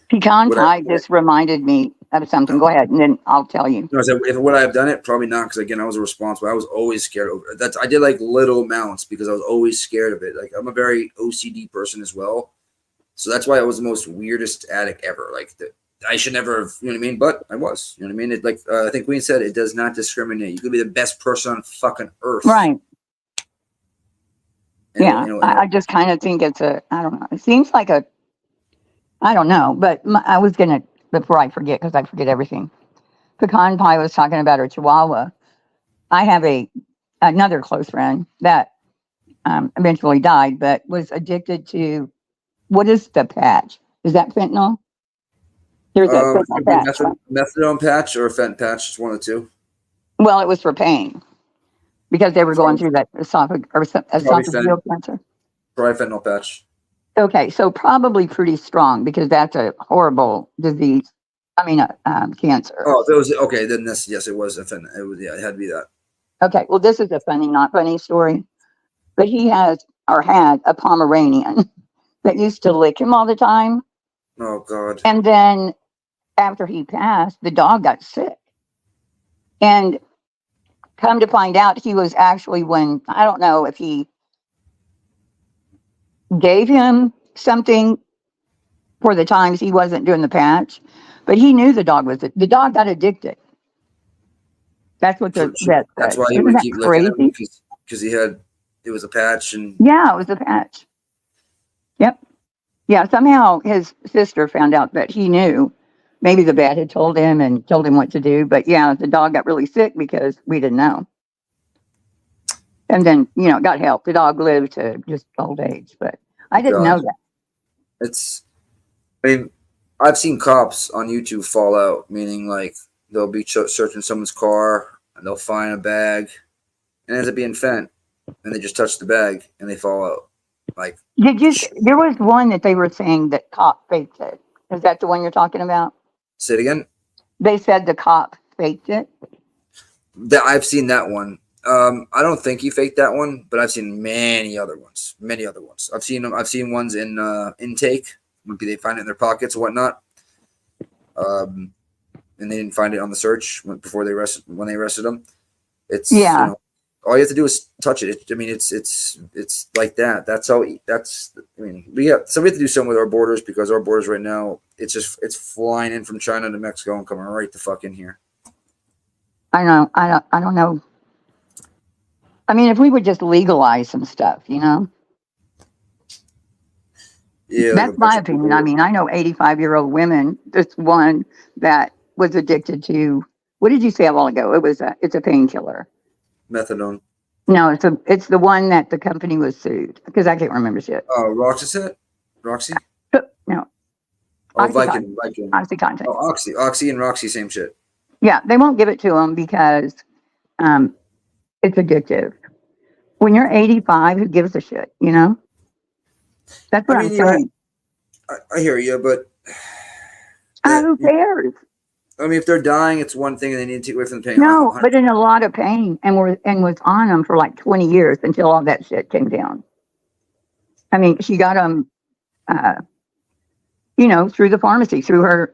Pecan pie just reminded me of something. Go ahead, and then I'll tell you. No, I said, if would I have done it? Probably not, because again, I was responsible. I was always scared of it. I did like little amounts because I was always scared of it. Like, I'm a very OCD person as well, so that's why I was the most weirdest addict ever. Like, I should never have, you know what I mean? But I was, you know what I mean? It, like I think Queen said, it does not discriminate. You could be the best person on fucking earth, Right? And, Yeah, you know, I just kind of think it's a, I don't know. It seems like a, I don't know, but I was gonna, before I forget, because I forget everything. Pecan pie was talking about her Chihuahua. I have another close friend that eventually died, but was addicted to, what is the patch? Is that fentanyl? There's a fentanyl patch. Right? methadone patch or a fent patch. It's one of the two. Well, it was for pain because they were going through that esophageal cancer. Probably fentanyl patch. Okay, so probably pretty strong because that's a horrible disease. I mean, cancer. Oh, if it was okay, then this, yes, it was a fentanyl. It was, yeah, it had to be that. Okay, well, this is a funny, not funny story, but he has or had a Pomeranian that used to lick him all the time. Oh God. And then after he passed, the dog got sick. And come to find out, he was actually, when, I don't know if he gave him something for the times he wasn't doing the patch, but he knew the dog got addicted. That's what the vet said. That's why he Isn't would that keep crazy? licking him, because it was a patch, and Yeah, it was a patch. Yep. Yeah, somehow his sister found out that he knew. Maybe the vet had told him and told him what to do. But yeah, the dog got really sick because we didn't know. And then, you know, got help. The dog lived to just old age, but I didn't know that. I mean, I've seen cops on YouTube fall out, meaning like they'll be searching someone's car and they'll find a bag and it ends up being fent, and they just touch the bag and they fall out. Like, there was one that they were saying that cop faked it. Is that the one you're talking about? Say it again. They said the cop faked it. I've seen that one. I don't think he faked that one, but I've seen many other ones. I've seen them. I've seen ones in intake. Maybe they find it in their pockets or whatnot. And they didn't find it on the search when they arrested them. It's, you know, all you have to do is touch it. I mean, it's like that. I mean, we have to do something with our borders, because our borders right now, it's flying in from China to Mexico and coming right the fuck in here. I know. I don't know. I mean, if we would just legalize some stuff, you know. Yeah, that's my opinion. I mean, I know 85-year-old women. This one that was addicted to, what did you say a while ago? It's a painkiller. Methadone. No, it's the one that the company was sued, because I can't remember shit. Oh, Roxy? No. Oh, Viking. OxyContin. Oh, Oxy and Roxy, same shit. Yeah, they won't give it to them because it's addictive. When you're 85, who gives a shit, you know? That's what I'm saying. I hear you, but who cares? I mean, if they're dying, it's one thing, and they need to take away from the pain. No, but in a lot of pain, and was on them for like 20 years until all that shit came down. I mean, she got them, you know, through the pharmacy, through her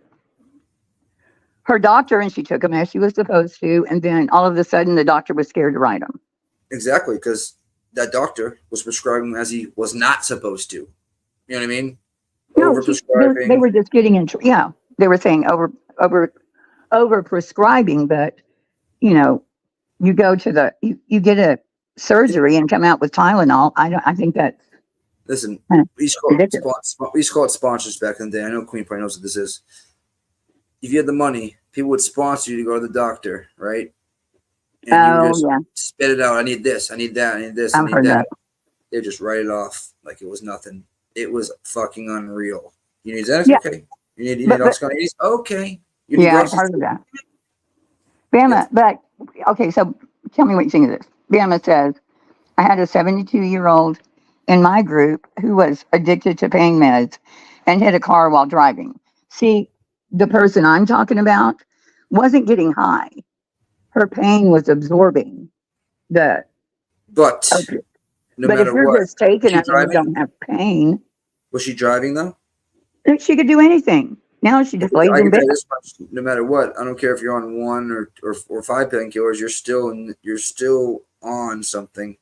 doctor, and she took them as she was supposed to, and then all of a sudden, the doctor was scared to write them. Exactly, because that doctor was prescribing as he was not supposed to. You know what I mean? No, Over-prescribing. they were just getting into, yeah, they were saying over prescribing, but you know, you go to you get a surgery and come out with Tylenol. I think that's Listen, kind we of used to call it sponsors back in the day. I know Queen probably knows what this is. If you had the money, people would sponsor you to go to the doctor, right? And you would just spit it out. I need this. I need that. I need this. I I've need heard that. that. They just write it off like it was nothing. It was fucking unreal. You need Xanax? Yeah. Okay. You need Oxycontin? Okay. You need Yeah, I've groceries? heard of that. Bama, but okay, so tell me what you think of this. Bama says, I had a 72-year-old in my group who was addicted to pain meds and hit a car while driving. See, the person I'm talking about wasn't getting high. Her pain was absorbing the. But no but if matter you're what, just taking was she it and you driving? don't have pain, Was she driving though? she could do anything. Now she just lays I in can bed. tell you this much: no matter what, I don't care if you're on 1 or 5 painkillers, you're still on something,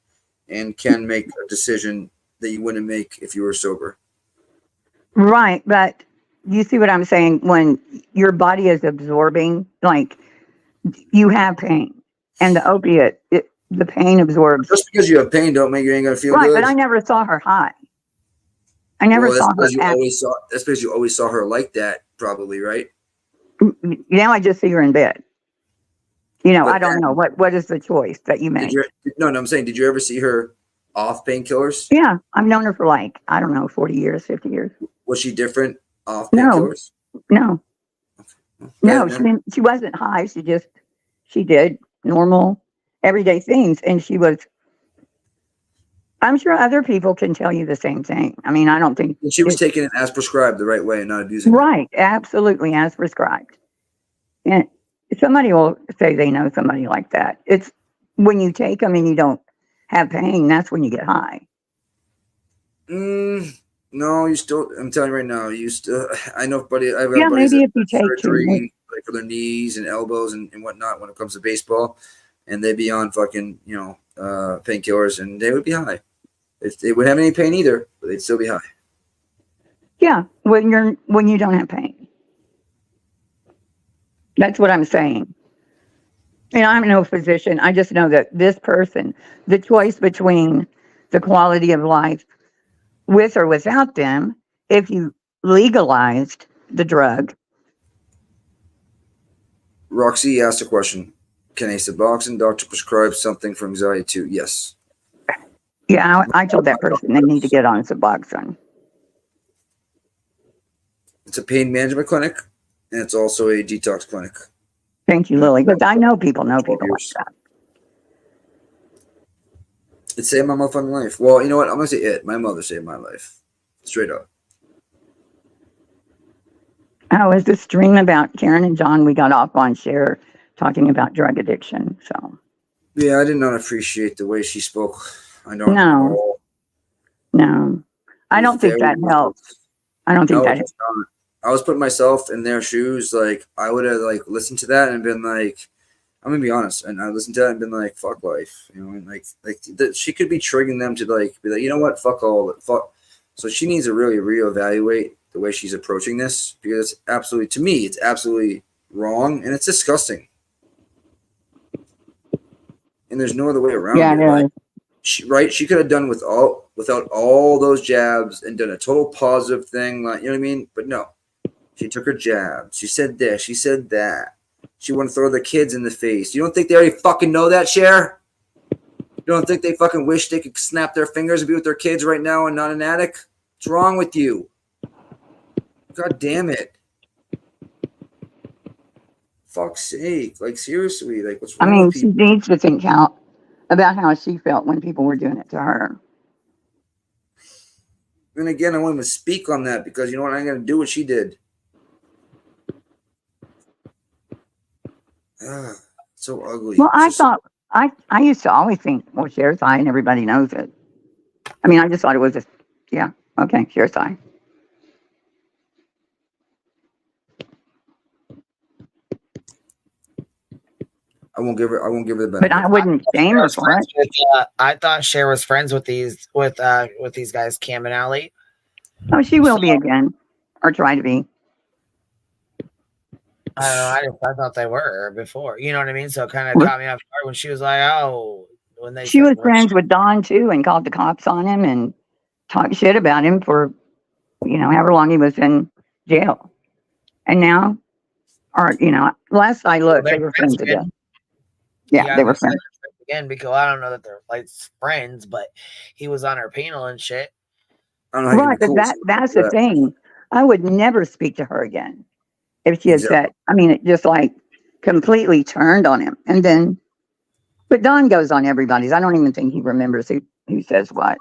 and can make a decision that you wouldn't make if you were sober. Right, but you see what I'm saying? When your body is absorbing, like you have pain, and the opiate, the pain absorbs. Just because you have pain, don't make you ain't gonna feel Right, good. but I never saw her high. I never Well, that's saw her. because you always saw. That's because you always saw her like that, probably, right? Now I just see her in bed. You know, But I don't know what is the choice that you Did make. you? No, I'm saying, did you ever see her off painkillers? Yeah, I've known her for like, I don't know, 40 years, 50 years. Was she different off No, painkillers? no, no. Bad, She wasn't high. She did normal, everyday things, and she was. I'm sure other people can tell you the same thing. I mean, I don't think And she was taking it as prescribed the right way and not abusing it. right, absolutely as prescribed. And somebody will say they know somebody like that. It's when you take them and you don't have pain, that's when you get high. No, you still. I'm telling you right now, you still. I know, buddy. I've got Yeah, buddies maybe that if you take surgery like for their knees and elbows and whatnot when it comes to baseball, and they'd be on fucking painkillers and they would be high. They wouldn't have any pain either, but they'd still be high. Yeah, when you don't have pain. That's what I'm saying. And I'm no physician. I just know that this person, the choice between the quality of life with or without them, if you legalized the drug. Roxy asked a question: can a Suboxone doctor prescribe something for anxiety too? Yes. Yeah, I told that person they need to get on Suboxone. It's a pain management clinic, and it's also a detox clinic. Thank you, Lily, because I know people like that. It saved my motherfucking life. Well, you know what? I'm gonna say it. My mother saved my life, straight up. Oh, is this stream about Karen and John? We got off on share talking about drug addiction. So Yeah, I did not appreciate the way she spoke. I don't no, I don't think that helps. I don't think that helps. I was putting myself in their shoes. Like I would have like listened to that and been like, I'm gonna be honest, and I listened to that and been like, fuck life, and like she could be triggering them to like be like, you know what, fuck all, fuck. So she needs to really reevaluate the way she's approaching this, because absolutely, to me, it's absolutely wrong and it's disgusting. And there's no other way around it. Like, she could have done without all those jabs and done a total positive thing, like, you know what I mean? But no, she took her jabs. She said this. She said that. She wanted to throw the kids in the face. You don't think they already fucking know that, Cher? You don't think they fucking wish they could snap their fingers and be with their kids right now and not an addict? What's wrong with you? God damn it. Fuck's sake. Like, seriously. Like, what's wrong I mean, with she people? needs to think out about how she felt when people were doing it to her. And again, I won't even speak on that because you know what? I'm going to do what she did. So ugly. Well, I thought, I used to always think, well, Cher's high and everybody knows it. I mean, I just thought it was just, yeah, okay, Cher's high. won't give her the benefit. But I wouldn't shame her for it. I thought Cher was friends with these guys, Cam and Allie. Oh, she will be again, or try to be. I don't know. I thought they were before. You know what I mean? So it kind of caught me off guard when she was like, "Oh," when they. She was friends with Don too, and called the cops on him and talked shit about him for, however long he was in jail. And now, last I looked, they were friends again. Yeah, they were friends again because I don't know that they're like friends, but he was on her panel and shit. Right, but that's the thing. I would never speak to her again if she had said. I mean, it just like completely turned on him, and then. But Don goes on everybody's. I don't even think he remembers who says what.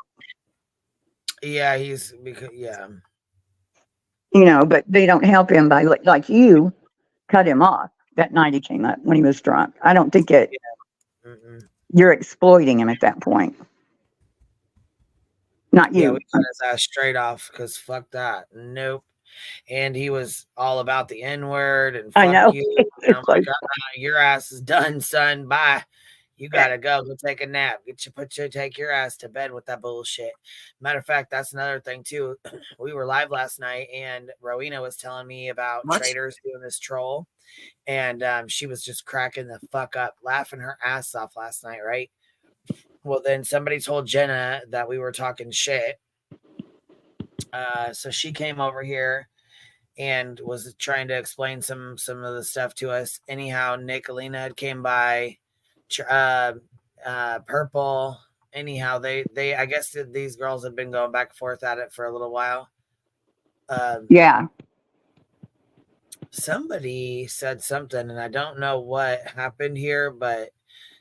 Yeah, but they don't help him by like you cut him off that night he came up when he was drunk. I don't think it. Yeah. You're exploiting him at that point. Not you. Yeah, we cut his ass straight off because fuck that. Nope. And he was all about the N-word and fuck I know. you. And I'm like, your ass is done, son. Bye. You gotta go take a nap. Take your ass to bed with that bullshit. Matter of fact, that's another thing too. We were live last night, and Rowena was telling me about traders doing this troll, and she was just cracking the fuck up, laughing her ass off last night, right? Well, then somebody told Jenna that we were talking shit, so she came over here and was trying to explain some of the stuff to us. Anyhow, Nicolina had came by. Purple. Anyhow, they I guess these girls have been going back and forth at it for a little while. Yeah. Somebody said something, and I don't know what happened here, but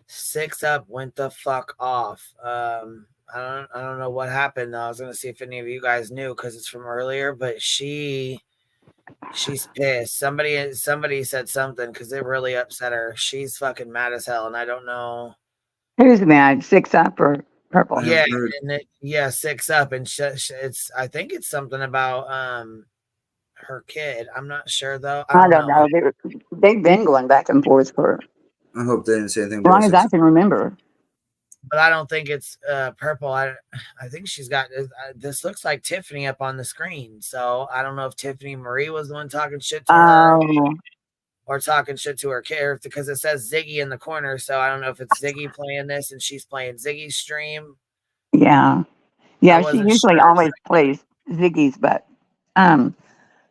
6 Up went the fuck off. I don't know what happened. I was gonna see if any of you guys knew because it's from earlier, but she's pissed. Somebody said something because it really upset her. She's fucking mad as hell, and I don't know who's mad. 6 Up or Purple? Yeah, 6 Up, and it's. I think it's something about her kid. I'm not sure though. I don't know. They've been going back and forth for. I hope they didn't say anything. As long as I can remember. But I don't think it's Purple. I think she's got this. Looks like Tiffany up on the screen. So I don't know if Tiffany Marie was the one talking shit to her or talking shit to her kid because it says Ziggy in the corner. So I don't know if it's Ziggy playing this and she's playing Ziggy's stream. Yeah, she usually always plays Ziggy's, but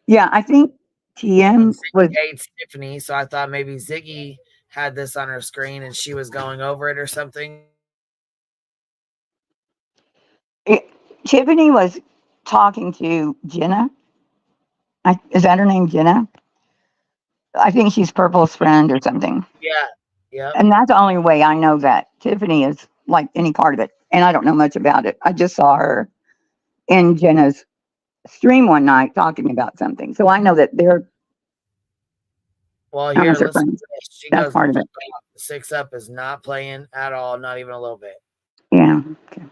yeah, I think TM was hates Tiffany. So I thought maybe Ziggy had this on her screen and she was going over it or something. Tiffany was talking to Jenna. Is that her name, Jenna? I think she's Purple's friend or something. Yeah. And that's the only way I know that Tiffany is like any part of it. And I don't know much about it. I just saw her in Jenna's stream one night talking about something. So I know that they're. Well, here, listen to this. She that's goes, part of it. 6 Up is not playing at all, not even a little bit. Yeah. Okay.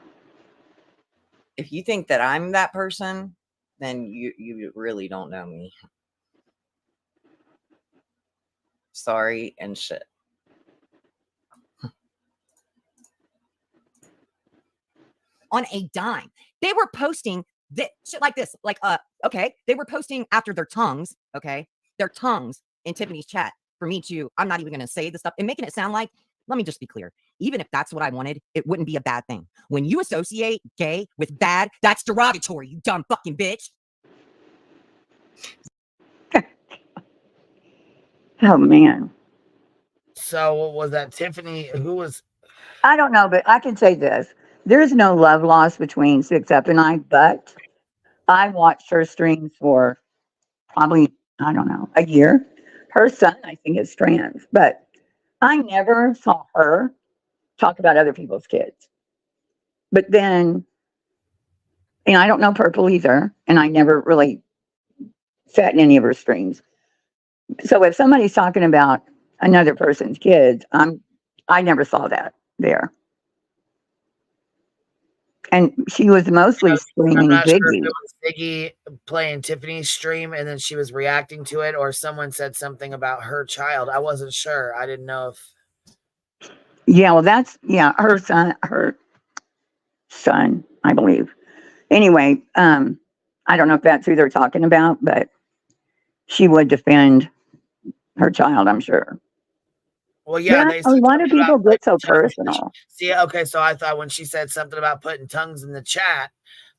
If you think that I'm that person, then you really don't know me. Sorry and shit. On a dime. They were posting shit like this. Like, okay. They were posting after their tongues, okay? Their tongues in Tiffany's chat for me to, I'm not even going to say the stuff and making it sound like, let me just be clear. Even if that's what I wanted, it wouldn't be a bad thing. When you associate gay with bad, that's derogatory, you dumb fucking bitch. Oh, man. So what was that? Tiffany, who was? I don't know, but I can say this. There's no love lost between 6 Up and I, but I watched her streams for probably, I don't know, a year. Her son, I think, is trans, but I never saw her talk about other people's kids. But then, I don't know Purple either, and I never really sat in any of her streams. So if somebody's talking about another person's kids, I never saw that there. And she was mostly streaming I'm not Ziggy. sure if it was Ziggy playing Tiffany's stream and then she was reacting to it, or someone said something about her child. I wasn't sure. I didn't know if Yeah, well, that's her son, I believe. Anyway, I don't know if that's who they're talking about, but she would defend her child, I'm sure. Well, yeah, Yeah, they I said mean, why do something people about get so putting tongues. personal? See, okay, so I thought when she said something about putting tongues in the chat,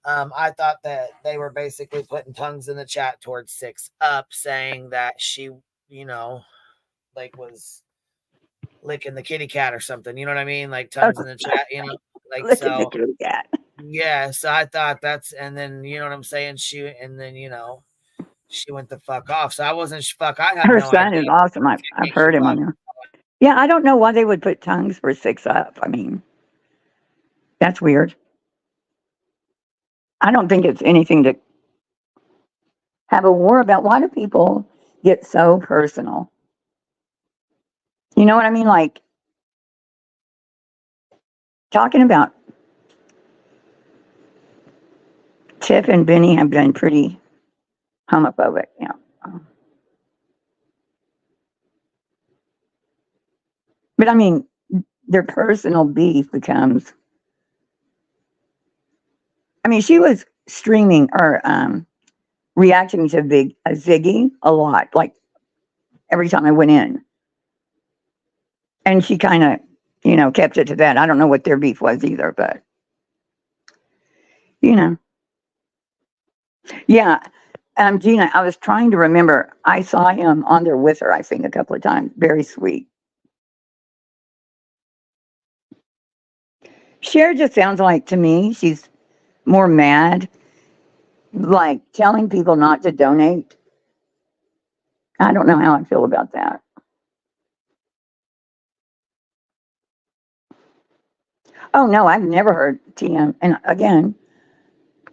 I thought that they were basically putting tongues in the chat towards 6 Up, saying that she, you know, like was licking the kitty cat or something. You know what I mean? Like tongues in the chat, you know, like Look at the so. kitty cat. Yeah, so I thought that's, and then you know what I'm saying. And then she went the fuck off. So I wasn't fuck. I have Her no son idea. is awesome. I've heard him on there. Yeah, I don't know why they would put tongues for 6 Up. I mean, that's weird. I don't think it's anything to have a war about. Why do people get so personal? You know what I mean? Like talking about Tiff and Benny have been pretty homophobic. Yeah. But I mean, their personal beef becomes. I mean, she was streaming or reacting to Ziggy a lot, like every time I went in, and she kind of, kept it to that. I don't know what their beef was either, but you know, yeah. Gina, I was trying to remember. I saw him on there with her, I think, a couple of times. Very sweet. Cher just sounds like to me she's more mad, like telling people not to donate. I don't know how I feel about that. Oh no, I've never heard TM. And again,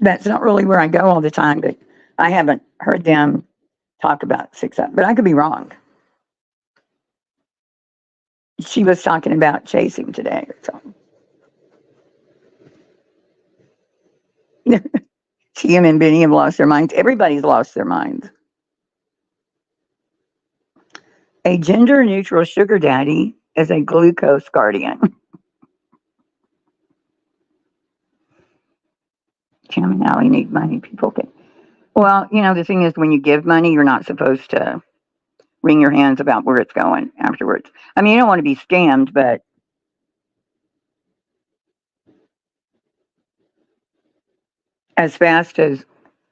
that's not really where I go all the time, but I haven't heard them talk about 6 Up. But I could be wrong. She was talking about chasing today or something. TM and Benny have lost their minds. Everybody's lost their minds. A gender neutral sugar daddy is a glucose guardian. Kim and Allie need money. People can. Well, the thing is, when you give money, you're not supposed to wring your hands about where it's going afterwards. I mean, you don't want to be scammed, but as fast as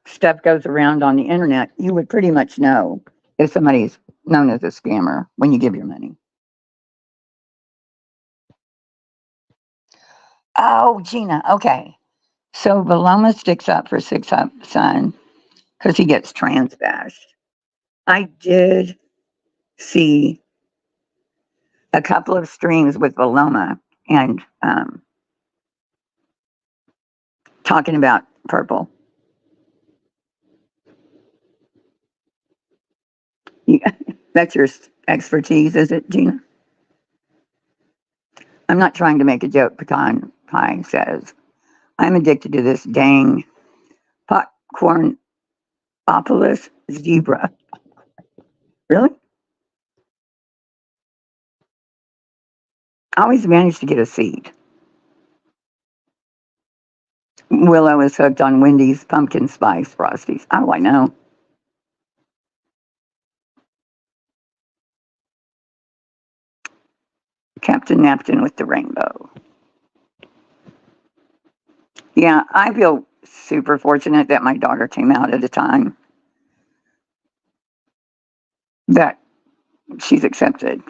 stuff goes around on the internet, you would pretty much know if somebody's known as a scammer when you give your money. Oh, Gina. Okay. So Valoma sticks up for 6 Up son because he gets trans bashed. I did see a couple of streams with Valoma and talking about purple. That's your expertise, is it, Gina? I'm not trying to make a joke. Pecan Pie says, I'm addicted to this dang popcorn zebra. Really? I always manage to get a seat. Willow is hooked on Wendy's pumpkin spice frosties. Oh, I know. Captain Napkin with the rainbow. Yeah, I feel super fortunate that my daughter came out at a time that she's accepted.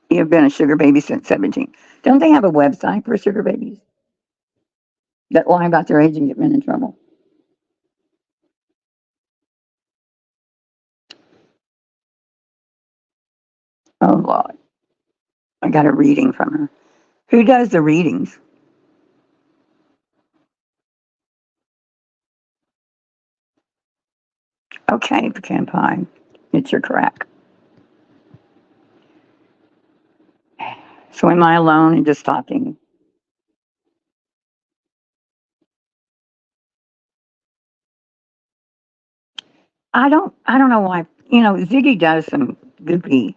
You've been a sugar baby since 17. Don't they have a website for sugar babies that lie about their age and get men in trouble? Oh, Lord. I got a reading from her. Who does the readings? Okay, Pecan Pie. It's your crack. So am I alone and just talking? I don't know why you know, Ziggy does some goofy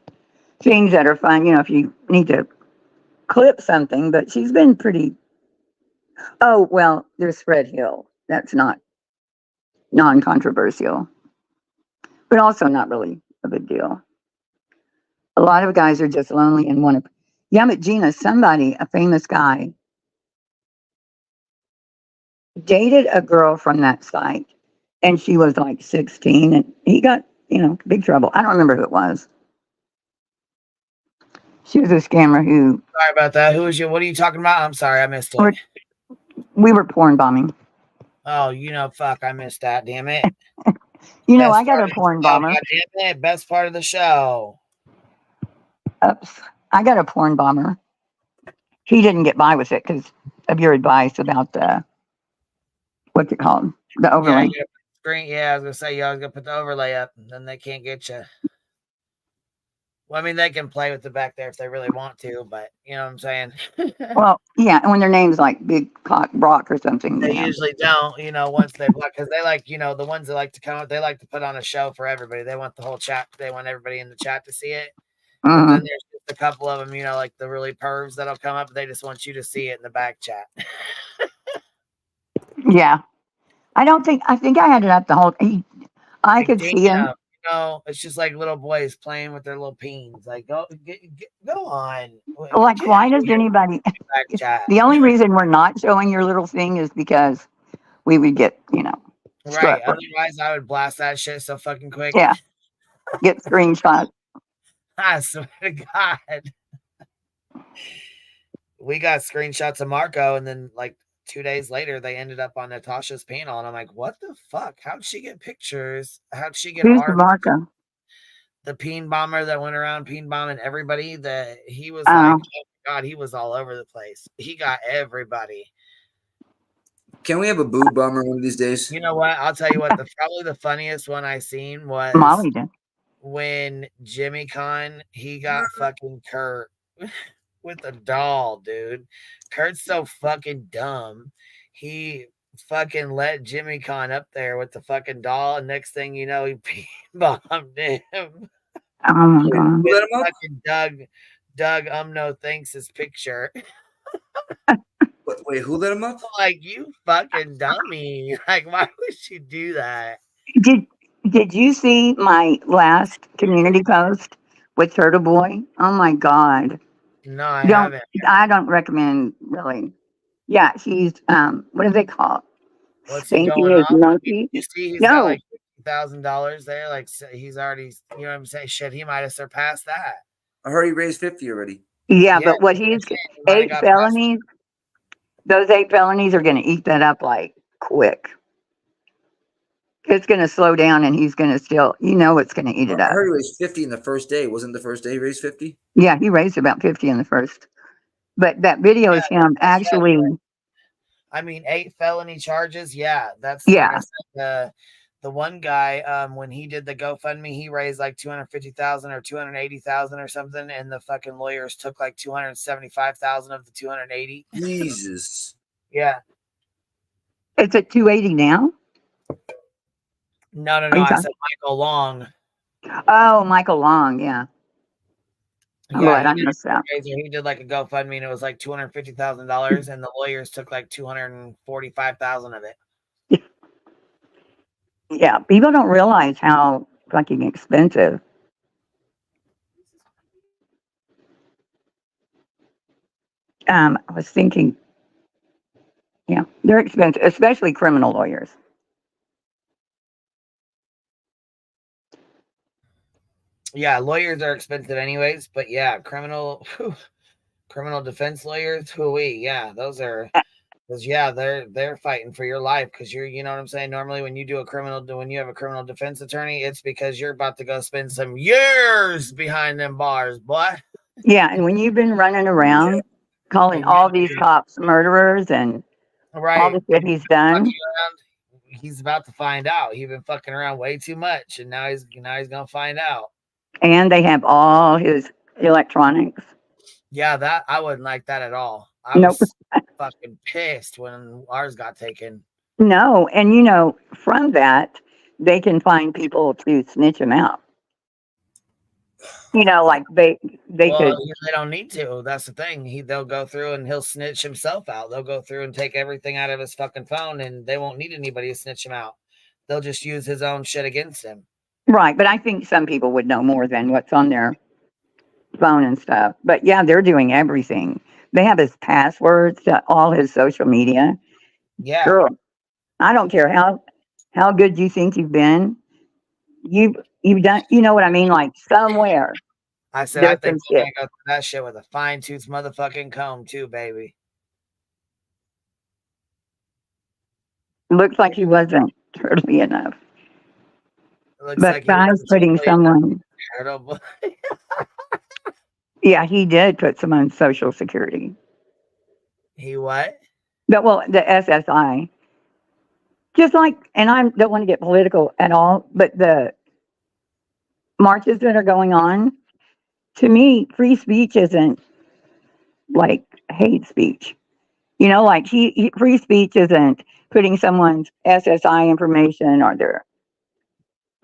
things that are fun, you know, if you need to clip something, but she's been pretty. Oh, well, there's Fred Hill. That's not non-controversial, but also not really a big deal. A lot of guys are just lonely and want to. Yeah, but Gina, somebody, a famous guy, dated a girl from that site, and she was like 16, and he got, you know, big trouble. I don't remember who it was. She was a scammer who. Sorry about that. Who is you? What are you talking about? I'm sorry, I missed it. We were porn bombing. Oh, you know, fuck, I missed that. Damn it. You know, I got a porn bomber. God damn it. Best part of the show. Oops. I got a porn bomber. He didn't get by with it because of your advice about the, what's it called? The overlay. Yeah, screen. Yeah, I was gonna say you always gotta put the overlay up, and then they can't get you. Well, I mean, they can play with the back there if they really want to, but you know what I'm saying. Well, yeah, and when their name's like Big Cock Brock or something, They yeah. usually don't, you know, once they block, because they like, you know, the ones that like to come, they like to put on a show for everybody. They want the whole chat. They want everybody in the chat to see it. But then there's just a couple of them, you know, like the really pervs that'll come up. They just want you to see it in the back chat. Yeah. I think I had it up the whole. I could see him. You know, it's just like little boys playing with their little peens. Like, go on. Like, why does anybody? The only reason we're not showing your little thing is because we would get, you know, right. Otherwise, I would blast that shit so fucking quick. Yeah. Get screenshots. I swear to God. We got screenshots of Marco, and then like 2 days later, they ended up on Natasha's panel, and I'm like, "What the fuck? How'd she get pictures? How'd she get Who's the Marco? The peen bomber that went around peen bombing everybody? That he was like, oh my God, he was all over the place. He got everybody. Can we have a boob bomber one of these days? You know what? I'll tell you what. Probably the funniest one I seen was Molly did. When Jimmy Con he got fucking Kurt with a doll, dude. Kurt's so fucking dumb. He fucking let Jimmy Con up there with the fucking doll, and next thing you know, he bombed him. Oh my God. Fucking Doug Umno thinks his picture. Wait, who let him up? Like, you fucking dummy. Like, why would you do that? Did you see my last community post with Turtle Boy? Oh my God. No, I haven't. I don't recommend, really. Yeah, he's what do they call it? What's he going his off? monkey. You see, he's got like $50,000 there. Like, he's already, you know what I'm saying? Shit, he might have surpassed that. I heard he raised 50 already. Yeah, but what he's 8 felonies. Those 8 felonies are going to eat that up like quick. It's going to slow down, and he's going to still, you know, it's going to eat it up. I heard he raised 50 in the first day. Wasn't the first day he raised 50? Yeah, he raised about 50 in the first. But that video is him actually. I mean, 8 felony charges. Yeah, that's yeah. Like I said, the one guy, when he did the GoFundMe, he raised like 250,000 or 280,000 or something, and the fucking lawyers took like 275,000 of the 280. Jesus. Yeah. It's at 280 now. No. I said Michael Long. Oh, Michael Long. Yeah. Yeah, he did like a GoFundMe, and it was like $250,000, and the lawyers took like 245,000 of it. Yeah, people don't realize how fucking expensive. I was thinking, yeah, they're expensive, especially criminal lawyers. Yeah, lawyers are expensive anyways, but yeah, criminal defense lawyers, yeah, they're fighting for your life, because you know what I'm saying? Normally when you have a criminal defense attorney, it's because you're about to go spend some years behind them bars, boy. Yeah, and when you've been running around calling all these cops murderers and all the shit he's done. He's about to find out. He's been fucking around way too much, and now he's gonna find out. And they have all his electronics. Yeah, that I wouldn't like that at all. I was fucking pissed when ours got taken. No, and you know, from that, they can find people to snitch him out. You know, like they Well, could. they don't need to. That's the thing. They'll go through and he'll snitch himself out. They'll go through and take everything out of his fucking phone, and they won't need anybody to snitch him out. They'll just use his own shit against him. Right, but I think some people would know more than what's on their phone and stuff. But yeah, they're doing everything. They have his passwords to all his social media. Yeah. Girl, I don't care how good you think you've been. You've done. You know what I mean? Like somewhere I said, I there's think some we're shit. gonna go through that shit with a fine tooth motherfucking comb too, baby. Looks like he wasn't turtly enough. It looks But like he guys was putting someone. charitable. Yeah, he did put someone on Social Security. He what? But well, the SSI. Just like, and I don't want to get political at all, but the marches that are going on, to me, free speech isn't like hate speech. You know, like free speech isn't putting someone's SSI information or they're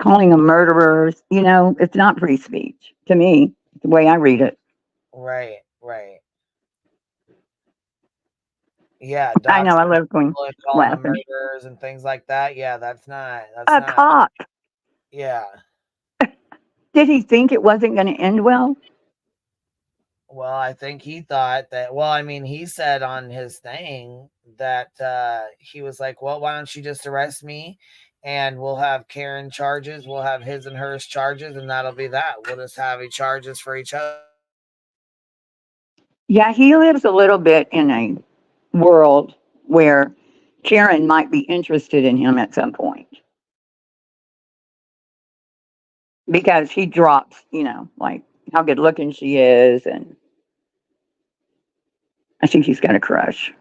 calling them murderers. You know, it's not free speech to me, the way I read it. Right. Yeah, I know, I doxing love going people and calling them laughing. murderers and things like that. Yeah, that's not. A cop. Yeah. Did he think it wasn't going to end well? Well, I think he thought that. Well, I mean, he said on his thing that he was like, "Well, why don't you just arrest me, and we'll have Karen charges, we'll have his and hers charges, and that'll be that. We'll just have charges for each other." Yeah, he lives a little bit in a world where Karen might be interested in him at some point. Because he drops, you know, like how good looking she is. And I think he's got a crush.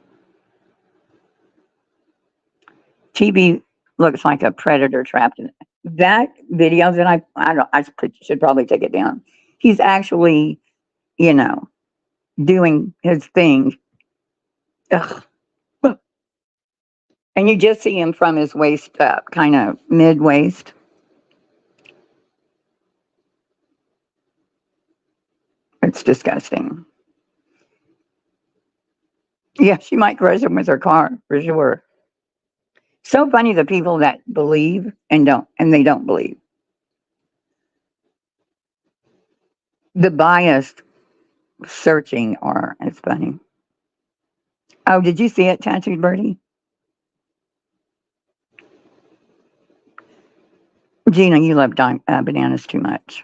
TB looks like a predator trapped in that video that I should probably take it down. He's actually, you know, doing his thing. Ugh. And you just see him from his waist up, kind of mid waist. It's disgusting. Yeah, she might crush him with her car for sure. So funny the people that believe and they don't believe. The biased searching are, it's funny. Oh, did you see it, Tattooed Birdie? Gina, you love bananas too much.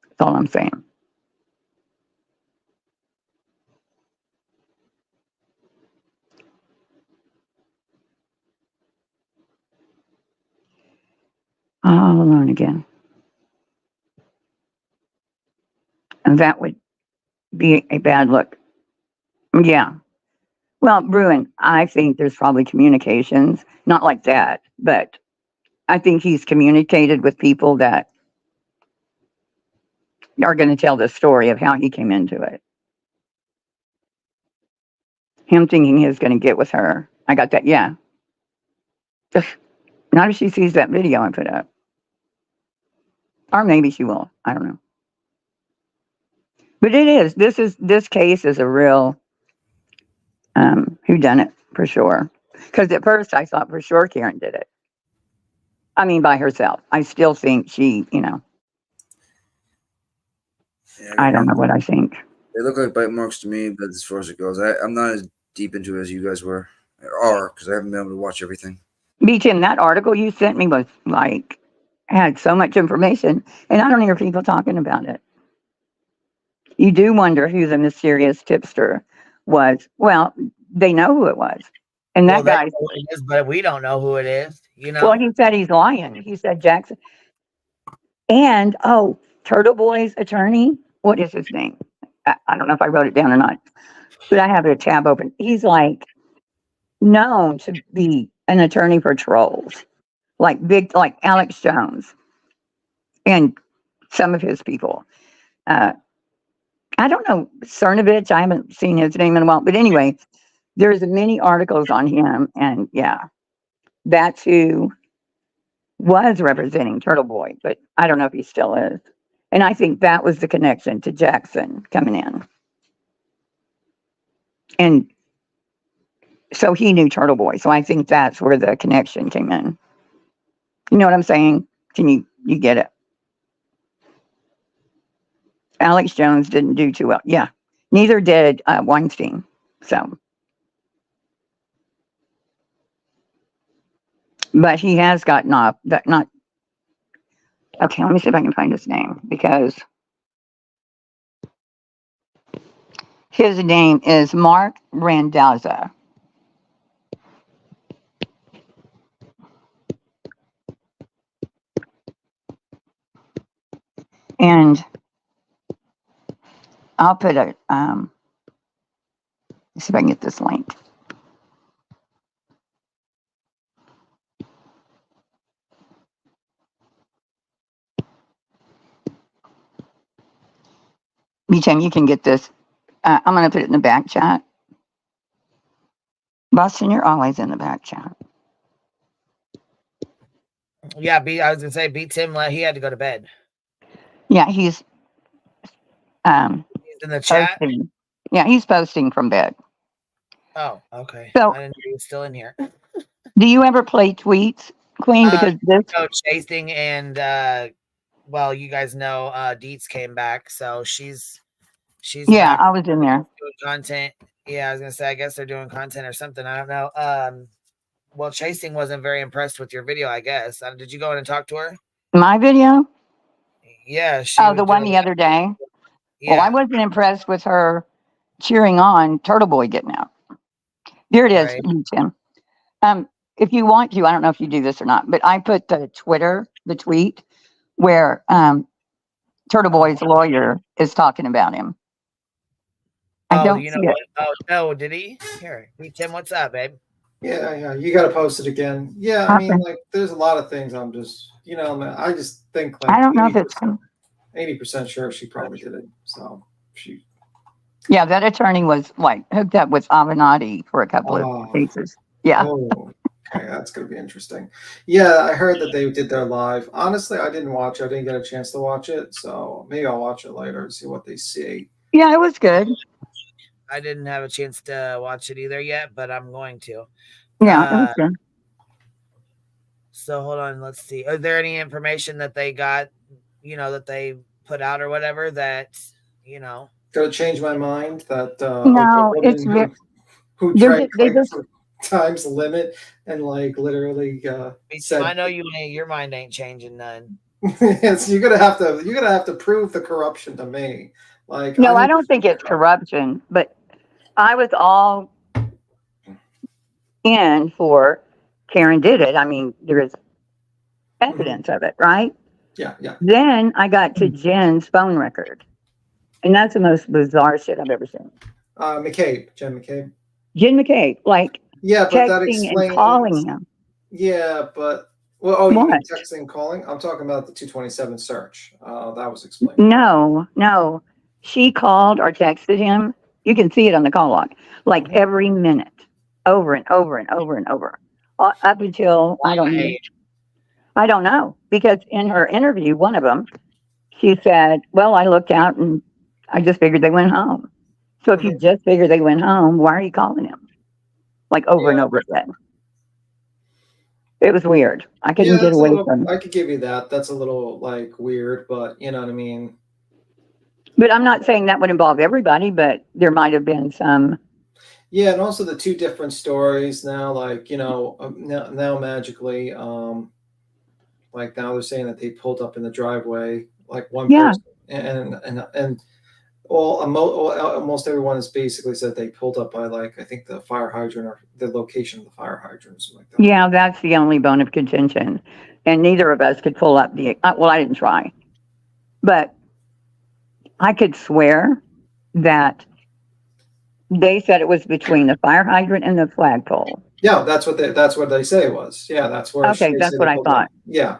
That's all I'm saying. All alone again. And that would be a bad look. Yeah. Well, Bruin, I think there's probably communications, not like that, but I think he's communicated with people that are going to tell the story of how he came into it. Him thinking he was going to get with her. I got that. Yeah. Not if she sees that video I put up. Or maybe she will. I don't know. But this case is a real whodunit for sure. Because at first I thought for sure Karen did it. I mean, by herself. I still think she, you know. Yeah, I don't know what I think. They look like bite marks to me, but as far as it goes, I'm not as deep into it as you guys are, because I haven't been able to watch everything. B. Tim, that article you sent me was like, had so much information, and I don't hear people talking about it. You do wonder who the mysterious tipster was. Well, they know who it was. And that guy, know who it is, but we don't know who it is. You know. well, he said he's lying. He said Jackson. And Turtle Boy's attorney, what is his name? I don't know if I wrote it down or not, but I have a tab open. He's like known to be an attorney for trolls, like Alex Jones and some of his people. I don't know Cernovich. I haven't seen his name in a while, but anyway, there's many articles on him, and yeah, that's who was representing Turtle Boy, but I don't know if he still is. And I think that was the connection to Jackson coming in. And so he knew Turtle Boy. So I think that's where the connection came in. You know what I'm saying? Can you get it? Alex Jones didn't do too well. Yeah. Neither did Weinstein. So. But he has gotten off. That not. Okay, let me see if I can find his name, because his name is Mark Randazza. And I'll put a, let's see if I can get this link. Tim, you can get this. I'm going to put it in the back chat. Boston, you're always in the back chat. Yeah, I was gonna say beat Tim. He had to go to bed. Yeah, he's in the chat. Posting. Yeah, he's posting from bed. Oh, okay. So, I didn't know he was still in here. Do you ever play tweets, Queen? Because this chasing and well, you guys know Deets came back, so she's yeah, back I was in there doing content. Yeah, I was gonna say I guess they're doing content or something. I don't know. Well, Chasing wasn't very impressed with your video, I guess. Did you go in and talk to her? My video? Yeah. The one the other day? Yeah. Well, I wasn't impressed with her cheering on Turtle Boy getting out. Here it is, Tim. If you want to, I don't know if you do this or not, but I put the tweet where Turtle Boy's lawyer is talking about him. I don't you see know it. what? Oh no, did he? Here, Tim, what's up, babe? Yeah, you got to post it again. Yeah, I mean, like, there's a lot of things I'm just, man, I just think like I don't know if it's 80% sure she probably did it. So she. Yeah, that attorney was like hooked up with Avenatti for a couple of cases. Yeah. Oh, okay, that's gonna be interesting. Yeah, I heard that they did their live. Honestly, I didn't watch it. I didn't get a chance to watch it, so maybe I'll watch it later and see what they see. Yeah, it was good. I didn't have a chance to watch it either yet, but I'm going to. Yeah, it was good. So hold on, let's see. Is there any information that they got, that they put out or whatever that, Gonna change my mind that No, it's who drank for time's limit and like literally said, I know your mind ain't changing none. Yes, you're gonna have to prove the corruption to me. Like, no, I don't think it's corruption, but I was all in for Karen did it. I mean, there is evidence of it, right? Yeah. Then I got to Jen's phone record, and that's the most bizarre shit I've ever seen. Jen McCabe. Jen McCabe, like but that texting explains and calling him. Yeah, but you mean texting and calling? I'm talking about the 227 search. That was explained. No. She called or texted him. You can see it on the call log, like every minute, over and over and over and over, up until I don't know, because in her interview, one of them, she said, "Well, I looked out and I just figured they went home." So if you just figure they went home, why are you calling him? Like over and over again. It was weird. I couldn't get away from it. I could give you that. That's a little like weird, but you know what I mean? But I'm not saying that would involve everybody, but there might have been some. Yeah, and also the two different stories now, like, now magically, like now they're saying that they pulled up in the driveway, like one person, and almost everyone has basically said they pulled up by, like, I think the fire hydrant or the location of the fire hydrant or something like that. Yeah, that's the only bone of contention, and neither of us could pull up well, I didn't try, but I could swear that they said it was between the fire hydrant and the flagpole. Yeah, that's what they say it was. Yeah, that's where. Okay, that's what I thought. Yeah.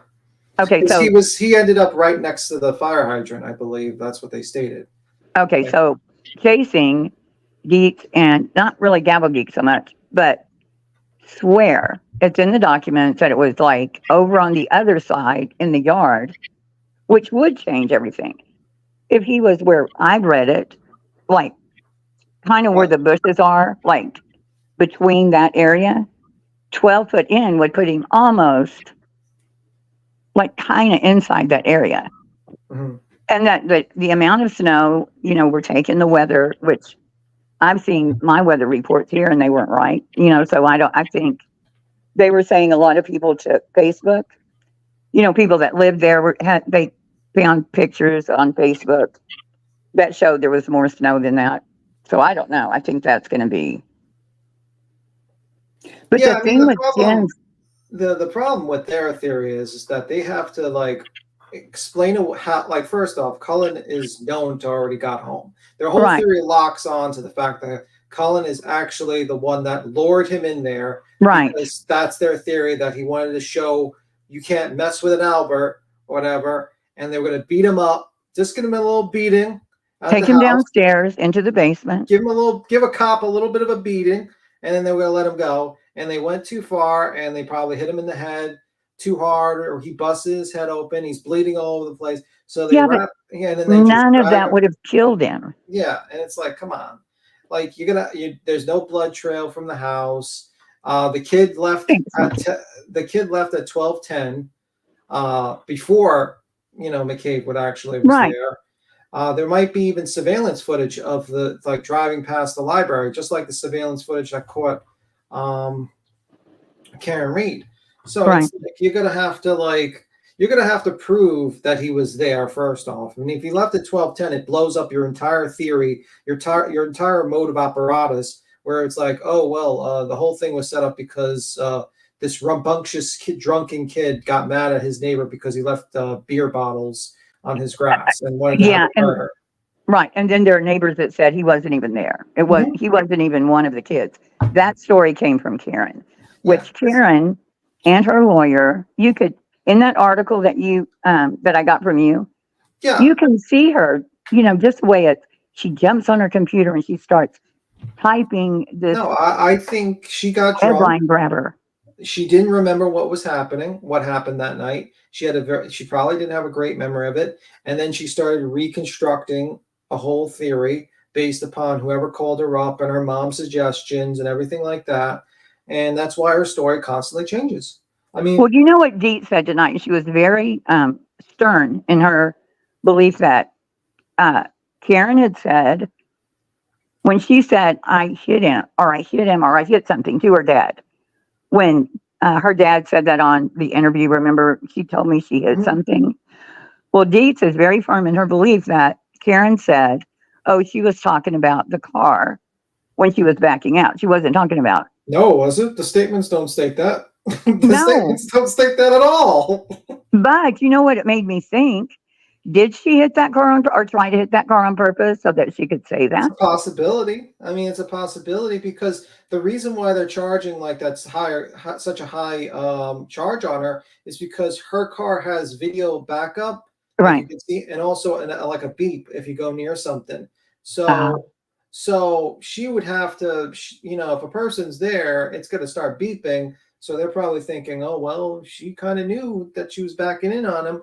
Okay, so he ended up right next to the fire hydrant, I believe. That's what they stated. Okay, so Chasing Geeks and not really Gavel Geek so much, but swear it's in the documents that it was like over on the other side in the yard which would change everything. If he was where I read it, like kind of where the bushes are, like between that area, 12 foot in would put him almost like kind of inside that area. Mhm. And that the amount of snow, you know, we're taking the weather, which I've seen my weather reports here and they weren't right, you know, so I think they were saying a lot of people took Facebook, you know, people that lived there they found pictures on Facebook that showed there was more snow than that. So I don't know. I think that's going to be. But Yeah, the I mean thing with Jen's, the problem with their theory is that they have to like explain how, like, first off, Cullen is known to already got home. Their whole right, theory locks on to the fact that Cullen is actually the one that lured him in there, right, because that's their theory, that he wanted to show you can't mess with an Albert or whatever, and they were going to beat him up, just give him a little beating at take the him house, downstairs into the basement. give a cop a little bit of a beating, and then they were going to let him go. And they went too far, and they probably hit him in the head too hard, or he busted his head open. He's bleeding all over the place. So they Yeah, but and then they just none of drag that him. would have killed him. Yeah, and it's like, come on, like there's no blood trail from the house. The kid left the kid left at 12:10, before McCabe would actually was Right. there. There might be even surveillance footage of the like driving past the library, just like the surveillance footage that caught Karen Reed. So Right. it's like you're gonna have to prove that he was there first off. I mean, if he left at 12:10, it blows up your entire theory, your entire mode of apparatus, where it's like, oh well, the whole thing was set up because this rambunctious drunken kid got mad at his neighbor because he left beer bottles on his grass and wanted to have a murder. Right. And then there are neighbors that said he wasn't even there. He wasn't even one of the kids. That story came from Karen, which Karen and her lawyer, you could, in that article that that I got from you, you can see her, just the way she jumps on her computer and she starts typing this. No, I think she got headline drunk. grabber. She didn't remember what happened that night. She probably didn't have a great memory of it. And then she started reconstructing a whole theory based upon whoever called her up and her mom's suggestions and everything like that. And that's why her story constantly changes. I mean, well, you know what Deet said tonight? She was very stern in her belief that Karen had said, when she said, I hit him, or I hit something to her dad, when her dad said that on the interview, remember, she told me she hit something. Well, Deetz is very firm in her belief that Karen said, oh, she was talking about the car when she was backing out. She wasn't talking about. No, was it? The statements don't state that. No. Statements don't state that at all. But you know what it made me think? Did she hit that car or try to hit that car on purpose so that she could say that? It's a possibility. I mean, it's a possibility because the reason why they're charging like that's such a high charge on her is because her car has video backup, right? You can see, and also like a beep if you go near something. So, so she would have to, if a person's there, it's going to start beeping. So they're probably thinking, oh well, she kind of knew that she was backing in on him.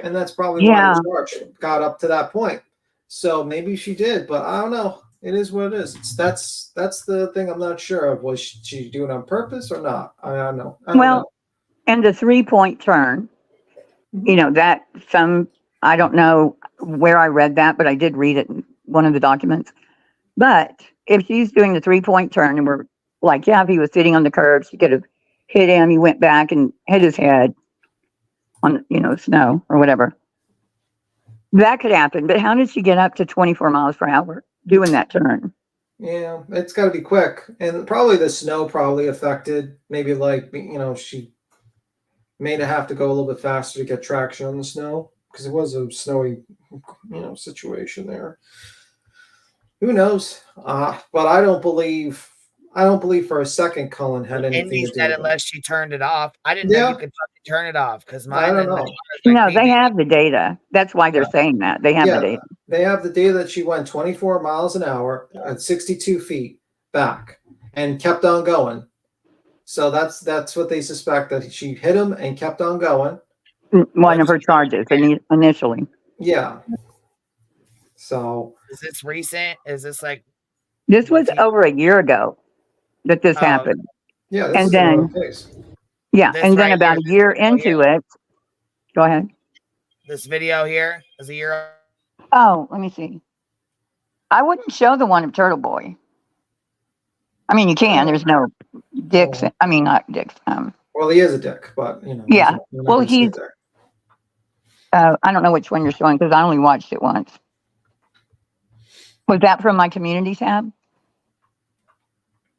And that's probably why the charge got up to that point. So maybe she did, but I don't know. It is what it is. That's the thing I'm not sure of. Was she doing it on purpose or not? I don't know. I don't know. And the 3-point turn, I don't know where I read that, but I did read it in one of the documents. But if she's doing the 3-point turn and we're like, if he was sitting on the curb, she could have hit him. He went back and hit his head on, snow or whatever. That could happen. But how did she get up to 24 miles per hour doing that turn? Yeah, it's got to be quick. And probably the snow probably affected. Maybe she may have to go a little bit faster to get traction on the snow because it was a snowy, situation there. Who knows? But I don't believe for a second Cullen had anything Indy to do said with it. unless she turned it off. I didn't know you could fucking turn it off because mine. I don't know. No, they have the data. That's why they're saying that. They have the data. They have the data that she went 24 miles an hour at 62 feet back and kept on going. So that's what they suspect, that she hit him and kept on going. One of her charges initially. Yeah. So is this recent? Is this like This was over a year ago that this Oh. happened. Yeah, this and is then another case. yeah, This and then right about here, a year this video into it, go ahead. This video here is a year. Oh, let me see. I wouldn't show the one of Turtle Boy. I mean, you can. There's no dicks. I mean, not dicks. Well, he is a dick, but you know. Yeah. we're not Well, gonna sit he's. there. I don't know which one you're showing because I only watched it once. Was that from my community tab?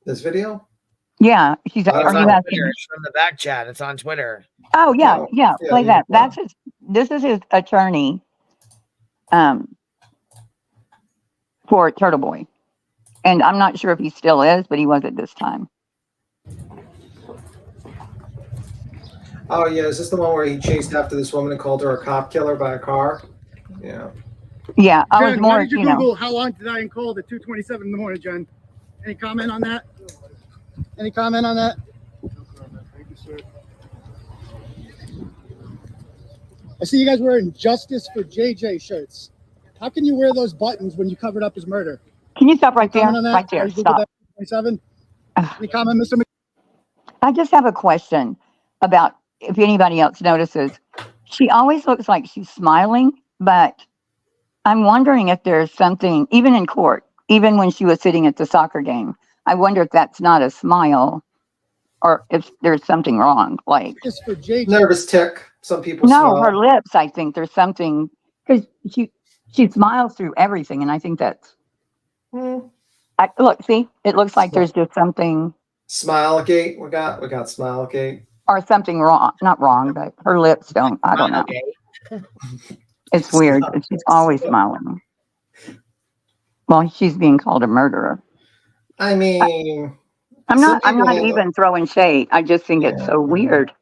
This video? Yeah. She's. It's Are on you Twitter. asking? It's from the back chat. It's on Twitter. Oh yeah, yeah. yeah, Play you that. can That's his. This is his attorney. For Turtle Boy, and I'm not sure if he still is, but he was at this time. Oh yeah, is this the one where he chased after this woman and called her a cop killer by a car? Yeah. Yeah, I was Jen, more. why did you You know. Google how long did I in cold at 2:27 in the morning, Jen? Any comment on that? Any comment on that? Thank you, sir. I see you guys wearing Justice for JJ shirts. How can you wear those buttons when you covered up his murder? Can you stop right Any there? comment on that? Right there. Or you Google Stop. that 27? Any comment, Mr. I just have a question about if anybody else notices. She always looks like she's smiling, but I'm wondering if there's something, even in court, even when she was sitting at the soccer game, I wonder if that's not a smile or if there's something wrong. Like, Just for JJ. Nervous tick. Some people no, smile. her lips, I think there's something, because she smiles through everything. And I think that's, look, see, it looks like there's just something. Smilegate. We got Smilegate. Or something wrong, not wrong, but her lips don't, I don't know. It's weird. She's always smiling. Well, she's being called a murderer. I mean, I'm not handle- even throwing shade. I just think it's so weird.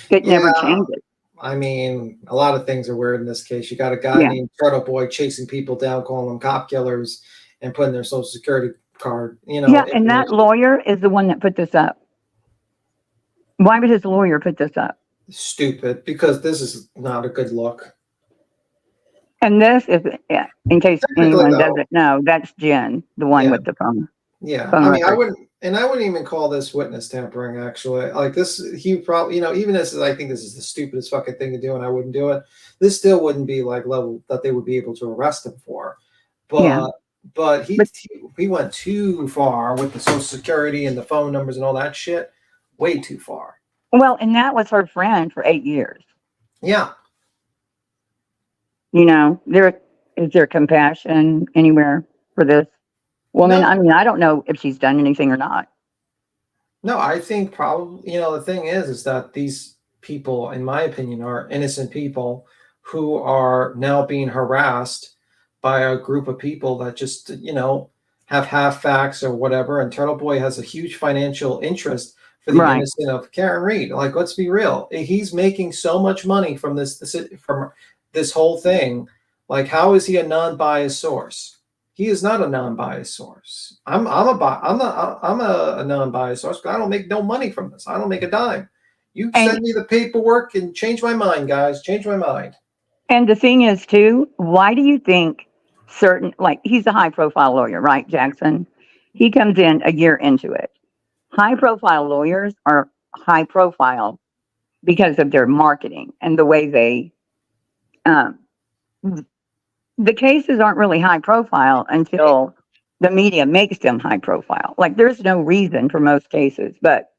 It never changes. I mean, a lot of things are weird in this case. You got a guy named Turtle Boy chasing people down, calling them cop killers, and putting their social security card. You know. Yeah, and that lawyer is the one that put this up. Why would his lawyer put this up? Stupid, because this is not a good look. And this is, yeah, in case anyone though. doesn't know, that's Jen, the one with the phone. Yeah, phone I mean, record. I wouldn't even call this witness tampering. Actually, like this, he probably, even this, I think this is the stupidest fucking thing to do, and I wouldn't do it. This still wouldn't be like level that they would be able to arrest him for. But he went too far with the social security and the phone numbers and all that shit. Way too far. Well, and that was her friend for 8 years. Yeah. Is there compassion anywhere for this woman? No. I mean, I don't know if she's done anything or not. No, I think probably, the thing is that these people, in my opinion, are innocent people who are now being harassed by a group of people that just, have half facts or whatever. And Turtle Boy has a huge financial interest for the innocent of Karen Reed. Like, let's be real. He's making so much money from this whole thing. Like, how is he a non-biased source? He is not a non-biased source. I'm a non-biased source, but I don't make no money from this. I don't make a dime. You send me the paperwork and change my mind, guys. Change my mind. And the thing is, too, why do you think he's a high-profile lawyer, right, Jackson? He comes in a year into it. High-profile lawyers are high-profile because of their marketing and the way they the cases aren't really high profile until the media makes them high profile. Like, there's no reason for most cases, but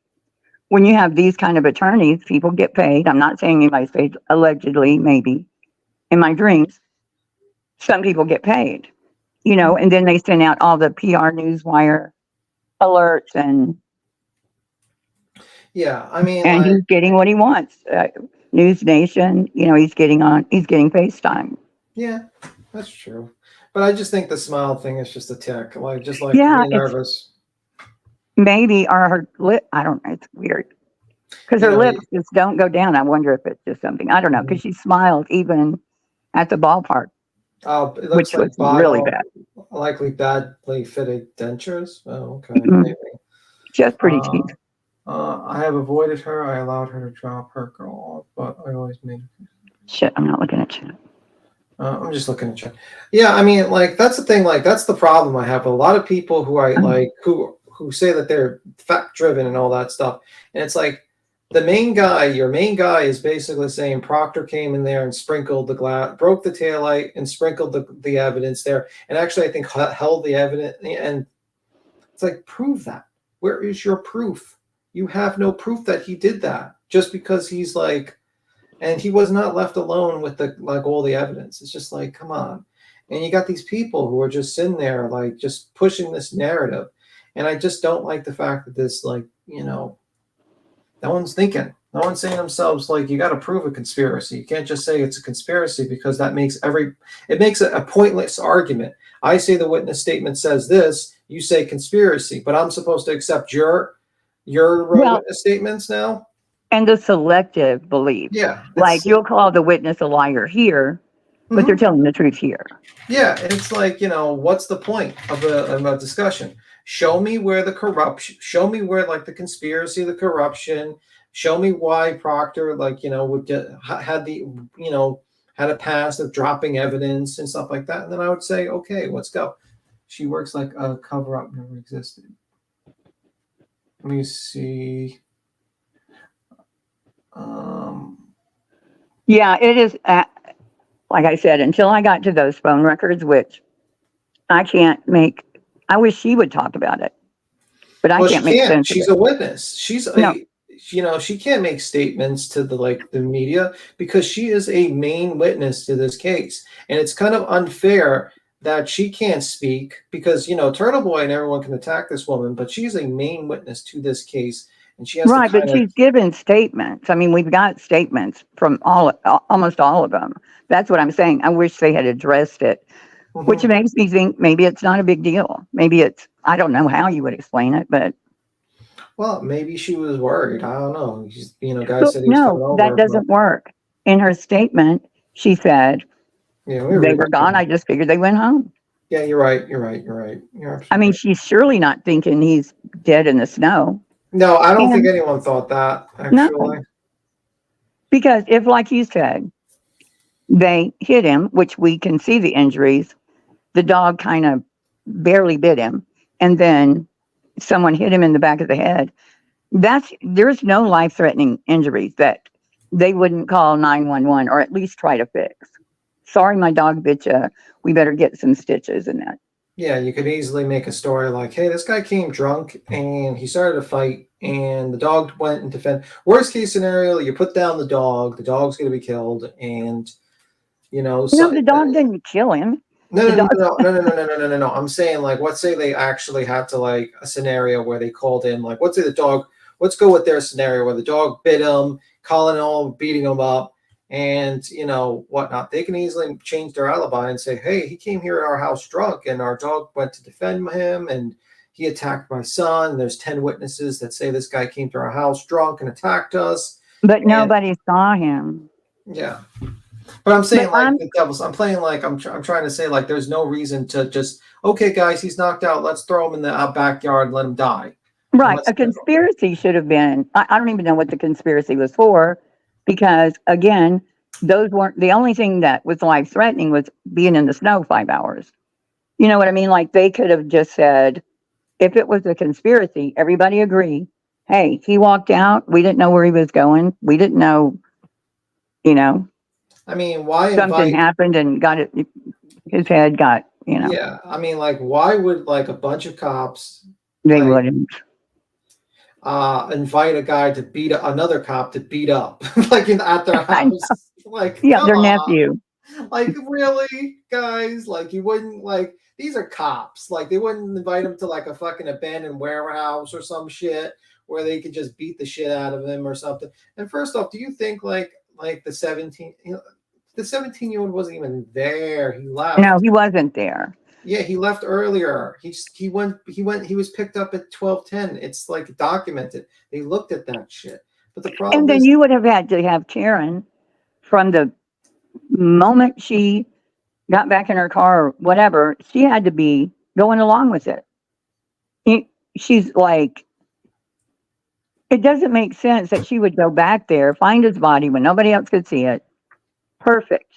when you have these kind of attorneys, people get paid. I'm not saying anybody's paid, allegedly, maybe in my dreams, some people get paid, and then they send out all the PR newswire alerts and I mean, and he's getting what he wants. News Nation, he's getting FaceTime. Yeah, that's true. But I just think the smile thing is just a tick. Like, just like Yeah, being nervous. Maybe, or her lip. I don't know. It's weird because her lips just don't go down. I wonder if it's just something. I don't know, because she smiled even at the ballpark. Oh, it looks which was really bad. Likely badly fitted dentures. Oh, okay. Maybe. Just pretty cheap. I have avoided her. I allowed her to drop her girl off, but I always made. Shit, I'm not looking at chat. I'm just looking at chat. Yeah, I mean, like that's the thing. Like that's the problem I have. A lot of people who I like who say that they're fact driven and all that stuff, and it's like the main guy. Your main guy is basically saying Proctor came in there and sprinkled the glass, broke the taillight, and sprinkled the evidence there, and actually I think held the evidence. And it's like prove that. Where is your proof? You have no proof that he did that just because he's like, and he was not left alone with the like all the evidence. It's just like, come on. And you got these people who are just sitting there like just pushing this narrative. And I just don't like the fact that this like, you know, no one's thinking. No one's saying to themselves like you got to prove a conspiracy. You can't just say it's a conspiracy because that makes it makes a pointless argument. I say the witness statement says this, you say conspiracy, but I'm supposed to accept your witness statements now? And the selective belief. Yeah. Like you'll call the witness a liar here, but they're telling the truth here. Yeah. And it's like, you know, what's the point of a discussion? Show me where the corruption, show me where like the conspiracy, the corruption, show me why Proctor, like, you know, would get, had the, you know, had a past of dropping evidence and stuff like that. And then I would say, okay, let's go. She works like a cover-up never existed. Let me see. Yeah, it is. Like I said, until I got to those phone records, which I can't make. I wish she would talk about it, but I can't make sense. She's a witness. She's you know, she can't make statements to the media because she is a main witness to this case, and it's kind of unfair that she can't speak because, you know, Turtle Boy and everyone can attack this woman, but she's a main witness to this case. And she has right, but she's given statements. I mean, we've got statements from almost all of them. That's what I'm saying. I wish they had addressed it, which makes me think maybe it's not a big deal. Maybe it's, I don't know how you would explain it, but. Well, maybe she was worried. I don't know. You know, guys said he was coming no, over. that doesn't work. In her statement, she said they were gone. I just figured they went home. Yeah, you're right. You're absolutely I mean, she's surely not thinking he's dead in the snow. No, I don't think anyone thought that, actually. No. Because if, like you said, they hit him, which we can see the injuries, the dog kind of barely bit him, and then someone hit him in the back of the head, there's no life-threatening injuries that they wouldn't call 911 or at least try to fix. Sorry, my dog bit you. We better get some stitches in that. Yeah, you could easily make a story like, hey, this guy came drunk and he started a fight and the dog went and defended. Worst case scenario, you put down the dog's going to be killed. And, you know. No, the dog didn't kill him. No. I'm saying, like, let's say they actually had to, like, a scenario where they called in, like, let's say the dog, let's go with their scenario where the dog bit him, calling all, beating him up. And, you know, whatnot. They can easily change their alibi and say, hey, he came here at our house drunk and our dog went to defend him and he attacked my son. There's 10 witnesses that say this guy came to our house drunk and attacked us. But nobody saw him. Yeah. But I'm saying, like, the devil's, I'm playing like, I'm trying to say, like, there's no reason to just, okay, guys, he's knocked out. Let's throw him in the backyard and let him die. Right. A conspiracy should have been, I don't even know what the conspiracy was for. Because again, those weren't the only thing that was life threatening was being in the snow 5 hours. You know what I mean? Like they could have just said, if it was a conspiracy, everybody agree. Hey, he walked out. We didn't know where he was going. We didn't know, you know. I mean, why something happened and got it? His head got, you know. Yeah, I mean, like, why would like a bunch of cops? They wouldn't. Invite a guy to beat another cop to beat up, like at their house, like yeah, their nephew. Like, really, guys? Like, you wouldn't like these are cops. Like, they wouldn't invite him to like a fucking abandoned warehouse or some shit where they could just beat the shit out of him or something. And first off, do you think like the 17-year-old wasn't even there? He left. No, he wasn't there. Yeah, he left earlier. He was picked up at 12:10. It's like documented. They looked at that shit. But the problem and then you would have had to have Karen from the moment she got back in her car or whatever, she had to be going along with it. She's like, It doesn't make sense that she would go back there, find his body when nobody else could see it. Perfect.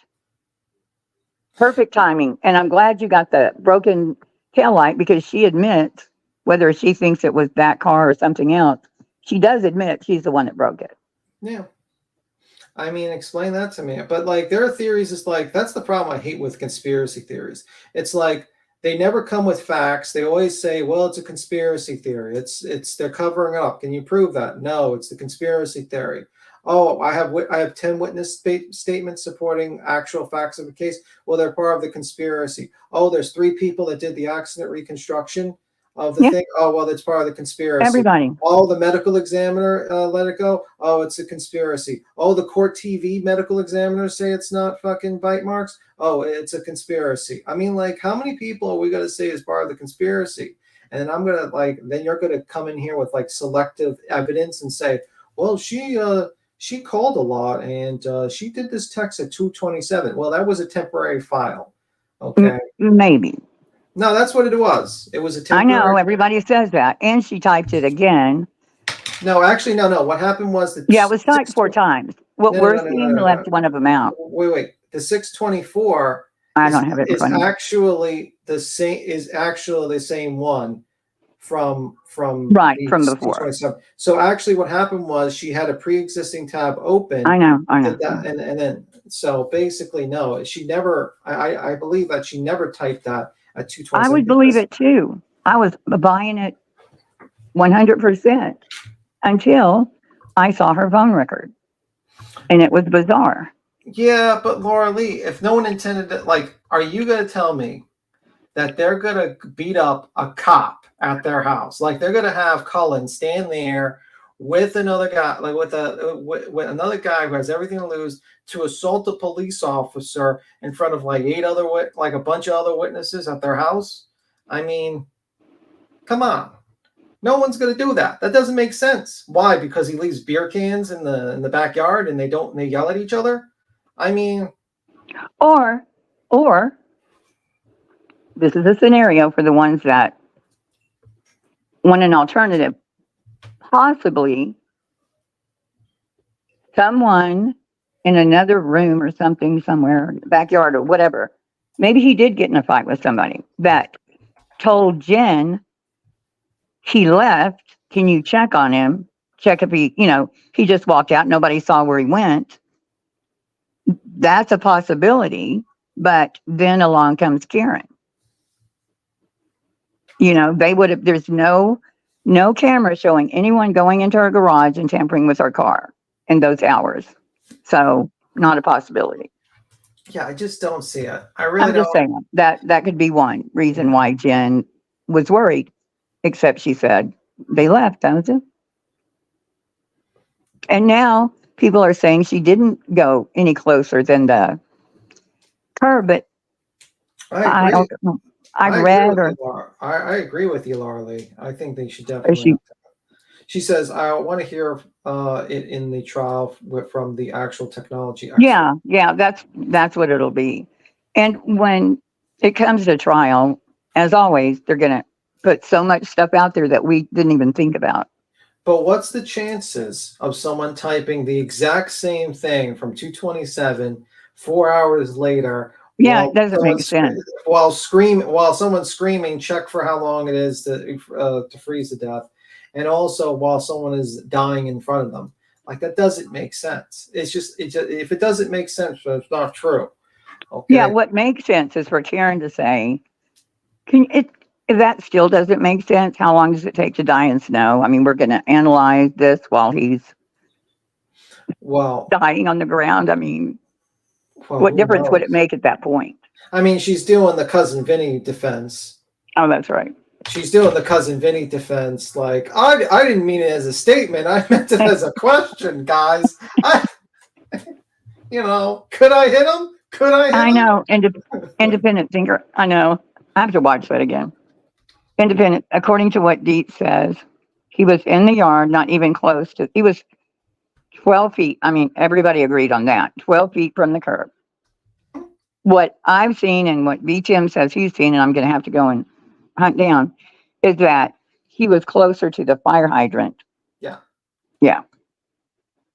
Perfect timing. And I'm glad you got the broken taillight because she admits, whether she thinks it was that car or something else, she does admit she's the one that broke it. Yeah. I mean, explain that to me. But like, there are theories. It's like, that's the problem I hate with conspiracy theories. It's like they never come with facts. They always say, well, it's a conspiracy theory. It's they're covering it up. Can you prove that? No, it's the conspiracy theory. Oh, I have 10 witness statements supporting actual facts of the case. Well, they're part of the conspiracy. Oh, there's 3 people that did the accident reconstruction of the thing. Oh, well, that's part of the conspiracy. Everybody. Oh, the medical examiner let it go. Oh, it's a conspiracy. Oh, the court TV medical examiners say it's not fucking bite marks. Oh, it's a conspiracy. I mean, like, how many people are we going to say is part of the conspiracy? And then I'm going to then you're going to come in here with like selective evidence and say, well, she called a lot and she did this text at 2:27. Well, that was a temporary file. Okay. Maybe. No, that's what it was. It was a I temporary. know everybody says that. And she typed it again. No, actually, no. What happened was that. Yeah, it was typed 4 times. What we're seeing left one of them out. Wait. The 624 I don't have it in is front of me. actually the same one from Right, the from before. 627. So actually what happened was she had a pre-existing tab open. I know. And then so basically no, she never I believe that she never typed that at 227. I would believe it too. I was buying it 100% until I saw her phone record. And it was bizarre. Yeah, but Laura Lee, if no one intended it, like, are you going to tell me that they're going to beat up a cop at their house? Like, they're going to have Cullen stand there with another guy, like with another guy who has everything to lose, to assault a police officer in front of like a bunch of other witnesses at their house? I mean, come on. No one's going to do that. That doesn't make sense. Why? Because he leaves beer cans in the backyard and they yell at each other? I mean, or this is a scenario for the ones that want an alternative. Possibly someone in another room or something somewhere, backyard or whatever. Maybe he did get in a fight with somebody that told Jen he left. Can you check on him? Check if he just walked out. Nobody saw where he went. That's a possibility, but then along comes Karen. They would have, there's no camera showing anyone going into her garage and tampering with her car in those hours. So not a possibility. Yeah, I just don't see it. I'm just saying that could be one reason why Jen was worried, except she said they left, don't you? And now people are saying she didn't go any closer than the curb, but I don't know. I agree with you, Laura Lee. I think they should definitely. She says, I want to hear it in the trial from the actual technology expert. Yeah, that's what it'll be. And when it comes to trial, as always, they're going to put so much stuff out there that we didn't even think about. But what's the chances of someone typing the exact same thing from 227 4 hours later? Yeah, it doesn't make sense. While someone's screaming, check for how long it is to freeze to death, and also while someone is dying in front of them. Like, that doesn't make sense. It's just if it doesn't make sense, it's not true. Okay. Yeah, what makes sense is for Karen to say, if that still doesn't make sense, how long does it take to die in snow? I mean, we're going to analyze this while he's dying on the ground. I mean, what difference would it make at that point? I mean, she's doing the Cousin Vinny defense. Oh, that's right. She's doing the Cousin Vinny defense. Like, I didn't mean it as a statement. I meant it as a question, guys. Could I hit him? Could I hit him? I know. Independent thinker. I know. I have to watch that again. Independent. According to what Dietz says, he was in the yard, not even close to. He was 12 feet. I mean, everybody agreed on that. 12 feet from the curb. What I've seen and what BTM says he's seen, and I'm going to have to go and hunt down, is that he was closer to the fire hydrant. Yeah. Yeah.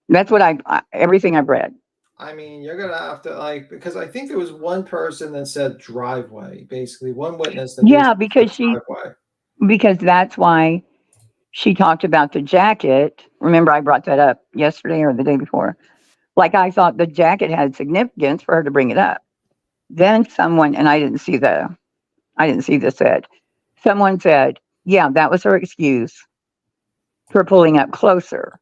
That's what everything I've read. I mean, you're gonna have to like, because I think there was one person that said driveway, basically one witness that Yeah, basically said driveway. because that's why she talked about the jacket. Remember, I brought that up yesterday or the day before. Like, I thought the jacket had significance for her to bring it up. Then someone, and I didn't see this said, someone said, yeah, that was her excuse for pulling up closer,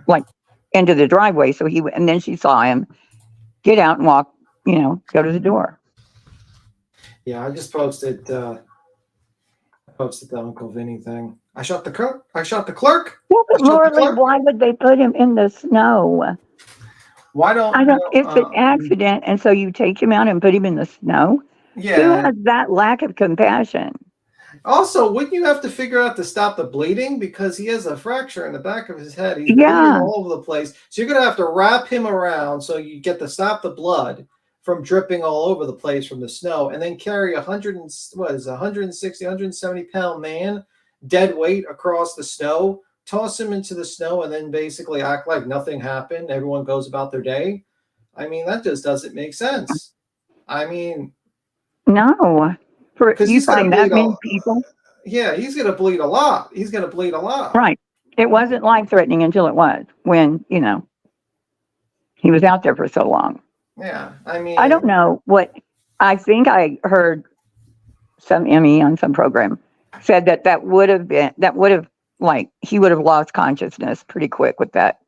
like into the driveway. So and then she saw him get out and walk, go to the door. Yeah, I just posted the Uncle Vinny thing. I shot the clerk. Well, but Lorelei, why would they put him in the snow? Why don't it's an accident, and so you take him out and put him in the snow? Yeah. Who has that lack of compassion? Also, wouldn't you have to figure out to stop the bleeding, because he has a fracture in the back of his head? He's bleeding all over the place. So you're gonna have to wrap him around so you get to stop the blood from dripping all over the place from the snow, and then carry 160, 170 pound man, dead weight, across the snow, toss him into the snow, and then basically act like nothing happened. Everyone goes about their day. I mean, that just doesn't make sense. I mean, no. Because you find that many people? Yeah, he's going to bleed a lot. He's going to bleed a lot. Right. It wasn't life-threatening until it was, when, he was out there for so long. Yeah, I mean, I don't know what, I think I heard some Emmy on some program said that would have, he would have lost consciousness pretty quick with that.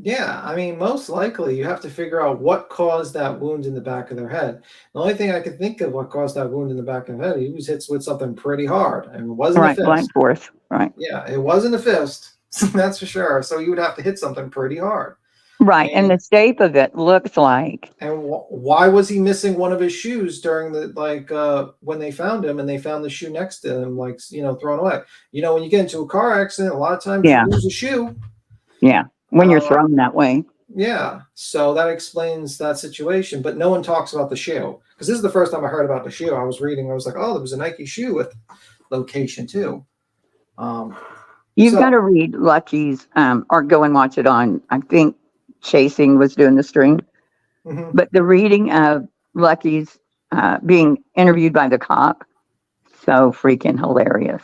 Yeah, I mean, most likely you have to figure out what caused that wound in the back of their head. The only thing I could think of what caused that wound in the back of the head, he was hit with something pretty hard, and it wasn't a fist. Blunt force, right. Yeah, it wasn't a fist, that's for sure. So you would have to hit something pretty hard. Right, and the shape of it looks like. And why was he missing one of his shoes during the, when they found him, and they found the shoe next to him, thrown away? When you get into a car accident, a lot of times you lose a shoe. Yeah. When you're thrown that way. Yeah, so that explains that situation, but no one talks about the shoe, because this is the first time I heard about the shoe. I was like, oh, there was a Nike shoe with location too. You've got to read Lucky's, or go and watch it on, I think Chasing was doing the stream, but the reading of Lucky's being interviewed by the cop, so freaking hilarious.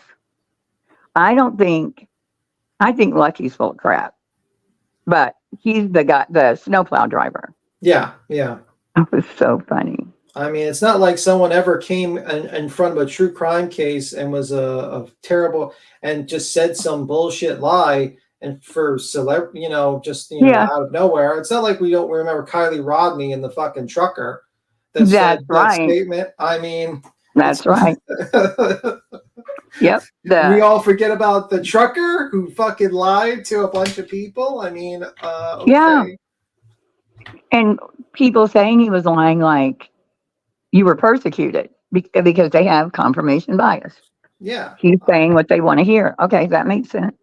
I think Lucky's full of crap. But he's the guy, the snowplow driver. Yeah. It was so funny. I mean, it's not like someone ever came in front of a true crime case and was a terrible, and just said some bullshit lie, and for celebrity, out of nowhere. It's not like we don't remember Kylie Rodney and the fucking trucker that said that statement. I mean, that's right. Yep. We all forget about the trucker who fucking lied to a bunch of people. I mean, okay. Yeah. And people saying he was lying, like you were persecuted because they have confirmation bias. Yeah. He's saying what they want to hear. Okay, that makes sense.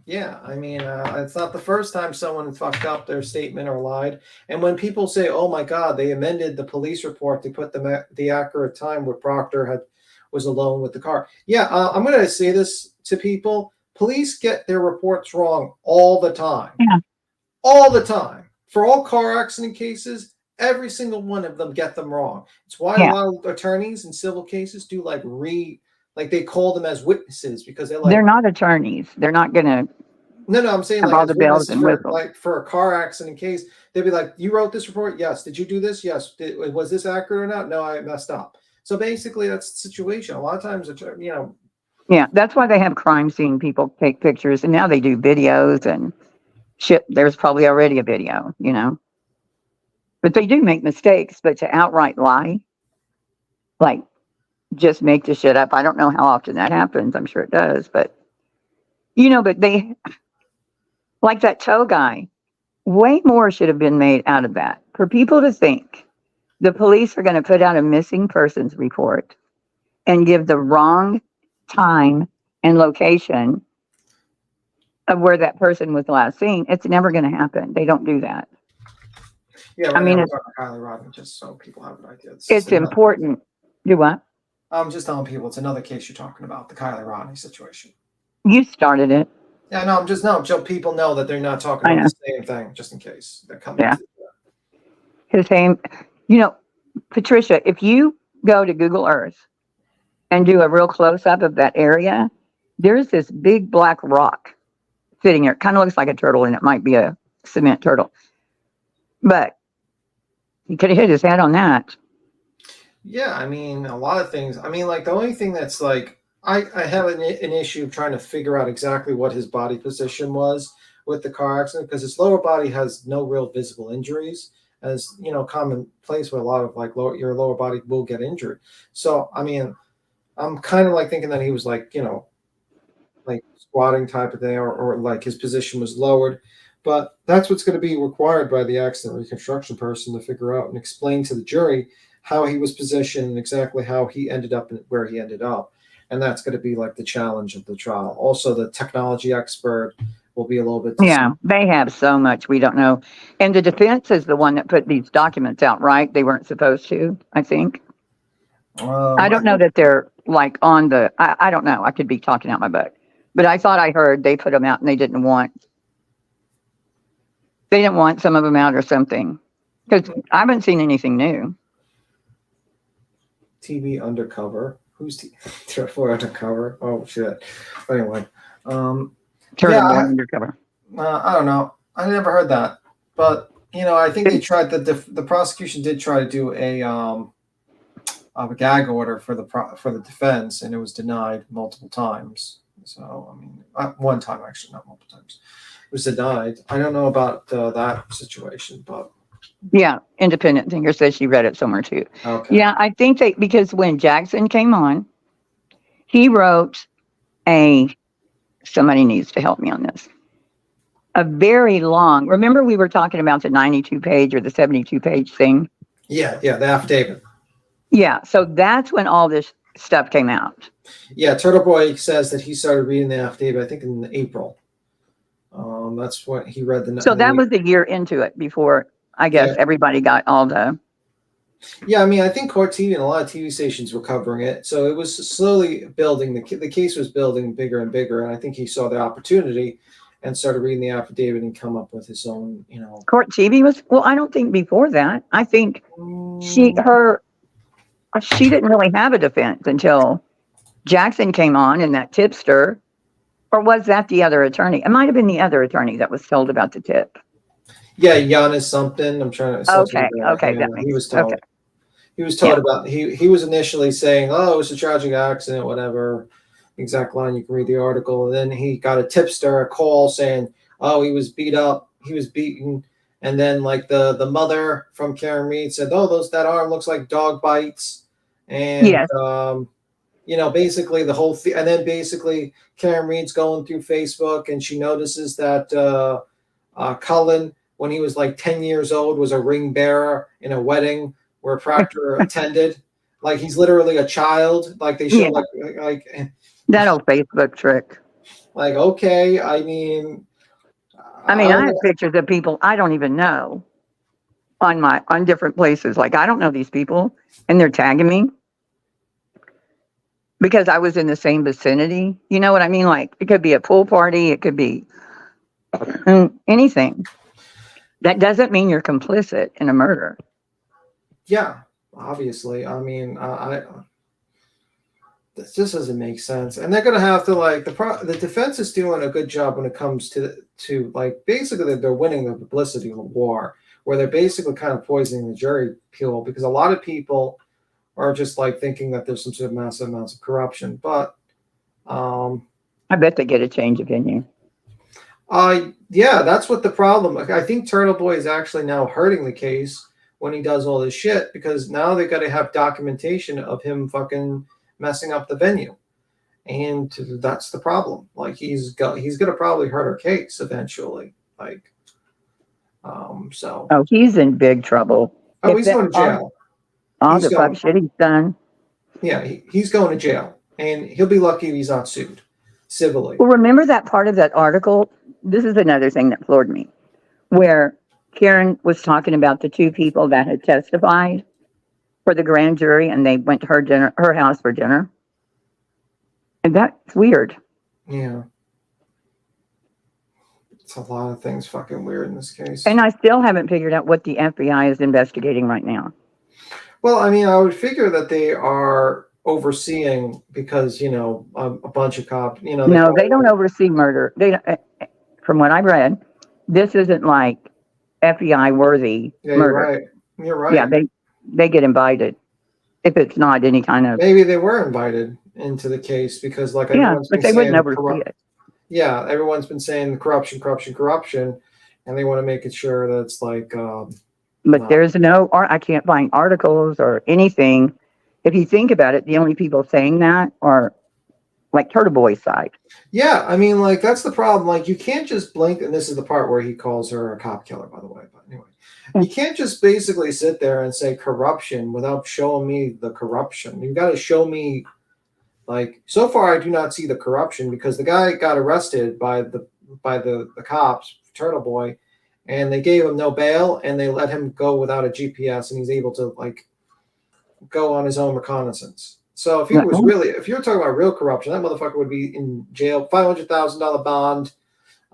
Yeah, I mean, it's not the first time someone fucked up their statement or lied. And when people say, "Oh my God, they amended the police report to put the accurate time where Proctor was alone with the car," yeah, I'm going to say this to people: police get their reports wrong all the time. Yeah, all the time. For all car accident cases, every single one of them get them wrong. It's why a lot of attorneys in civil cases do they call them as witnesses, because they're not attorneys. They're not going to. No, I'm saying all the bells and whistles. For a car accident case, they'd be like, "You wrote this report? Yes. Did you do this? Yes. Was this accurate or not? No, I messed up." So basically, that's the situation. A lot of times, Yeah, that's why they have crime scene people take pictures, and now they do videos and shit. There's probably already a video, but they do make mistakes. But to outright lie, like just make the shit up. I don't know how often that happens. I'm sure it does, but but they, like that tow guy, way more should have been made out of that. For people to think the police are going to put out a missing persons report and give the wrong time and location of where that person was last seen, it's never going to happen. They don't do that. Yeah, I mean, it's Kylie Rodney, just so people have an idea. It's important. Do what? I'm just telling people it's another case you're talking about, the Kylie Rodney situation. You started it. Yeah, no, I'm just so people know that they're not talking I about know. the same thing, just in case they're coming. Yeah. His name, you know, Patricia, if you go to Google Earth and do a real close up of that area, there's this big black rock sitting there. It kind of looks like a turtle, and it might be a cement turtle. But he could have hit his head on that. Yeah, I mean, a lot of things. I mean, like the only thing that's like I have an issue trying to figure out exactly what his body position was with the car accident because his lower body has no real visible injuries, as you know, common place where a lot of like your lower body will get injured. So, I mean, I'm kind of like thinking that he was like, you know, like squatting type of thing, or like his position was lowered. But that's what's going to be required by the accident reconstruction person to figure out and explain to the jury how he was positioned and exactly how he ended up where he ended up. And that's going to be like the challenge of the trial. Also, the technology expert will be a little bit. Yeah, they have so much we don't know. And the defense is the one that put these documents out, right? They weren't supposed to, I think. I don't know that they're like on the, I don't know. I could be talking out my butt. But I thought I heard they put them out and they didn't want some of them out or something. Because I haven't seen anything new. TV undercover. Who's for undercover? Oh shit. Anyway, Undercover. I don't know. I never heard that, but you know, I think they tried the prosecution did try to do a gag order for the defense, and it was denied multiple times. So I mean, one time actually, not multiple times. It was denied. I don't know about that situation, but. Yeah, independent thinker says she read it somewhere too. Okay. Yeah, I think because when Jackson came on, he wrote somebody needs to help me on this. A very long, remember we were talking about the 92 page or the 72 page thing? Yeah, the affidavit. Yeah, so that's when all this stuff came out. Yeah, Turtle Boy says that he started reading the affidavit, I think in April. That's what he read the. So that was a year into it before, I guess, everybody got all the. Yeah, I mean, I think Court TV and a lot of TV stations were covering it. So it was slowly building. The case was building bigger and bigger. And I think he saw the opportunity and started reading the affidavit and come up with his own, you know. Court TV was, well, I don't think before that. I think she didn't really have a defense until Jackson came on and that tipster. Or was that the other attorney? It might have been the other attorney that was told about the tip. Yeah, Giannis something. I'm trying to. Okay, yeah, that makes he was told. Okay. He was told about. He was initially saying, "Oh, it was a tragic accident, whatever." Exact line. You can read the article, and then he got a tipster, a call saying, "Oh, he was beat up. He was beaten." And then like the mother from Karen Reed said, "Oh, that arm looks like dog bites." And you know, basically the whole thing. And then basically Karen Reed's going through Facebook, and she notices that Cullen, when he was like 10 years old, was a ring bearer in a wedding where Proctor attended. Like he's literally a child. Like they show like that old Facebook trick. Like, okay, I mean, I have pictures of people I don't even know on different places. Like I don't know these people, and they're tagging me because I was in the same vicinity. You know what I mean? Like it could be a pool party, it could be anything. That doesn't mean you're complicit in a murder. Yeah, obviously. I mean, this just doesn't make sense. And they're going to have to like the defense is doing a good job when it comes to like basically they're winning the publicity war, where they're basically kind of poisoning the jury pool because a lot of people are just like thinking that there's some sort of massive amounts of corruption. But I bet they get a change of opinion. Yeah, that's what the problem. I think Turtle Boy is actually now hurting the case when he does all this shit because now they got to have documentation of him fucking messing up the venue, and that's the problem. Like he's gonna probably hurt our case eventually. Like, so. Oh, he's in big trouble. Oh, he's going to jail. All the fuck shit he's done. Yeah, he's going to jail, and he'll be lucky if he's not sued civilly. Well, remember that part of that article? This is another thing that floored me, where Karen was talking about the two people that had testified for the grand jury, and they went to her house for dinner. And that's weird. Yeah. It's a lot of things fucking weird in this case. And I still haven't figured out what the FBI is investigating right now. Well, I mean, I would figure that they are overseeing because, you know, a bunch of cops, you know. No, they don't oversee murder. They, from what I've read, this isn't like FBI worthy Yeah, murder. you're right. You're right. Yeah, they get invited if it's not any kind of. Maybe they were invited into the case because, like, Yeah, everyone's but been they saying wouldn't oversee it. Yeah, everyone's been saying corruption, and they want to make it sure that it's like. But there's no, or I can't find articles or anything. If you think about it, the only people saying that are like Turtle Boy's side. Yeah, I mean, like, that's the problem. Like, you can't just blink, and this is the part where he calls her a cop killer, by the way. But anyway, you can't just basically sit there and say corruption without showing me the corruption. You've got to show me, like, so far I do not see the corruption because the guy got arrested by the cops, Turtle Boy, and they gave him no bail, and they let him go without a GPS, and he's able to, like, go on his own reconnaissance. So if he was really, if you're talking about real corruption, that motherfucker would be in jail, $500,000 bond,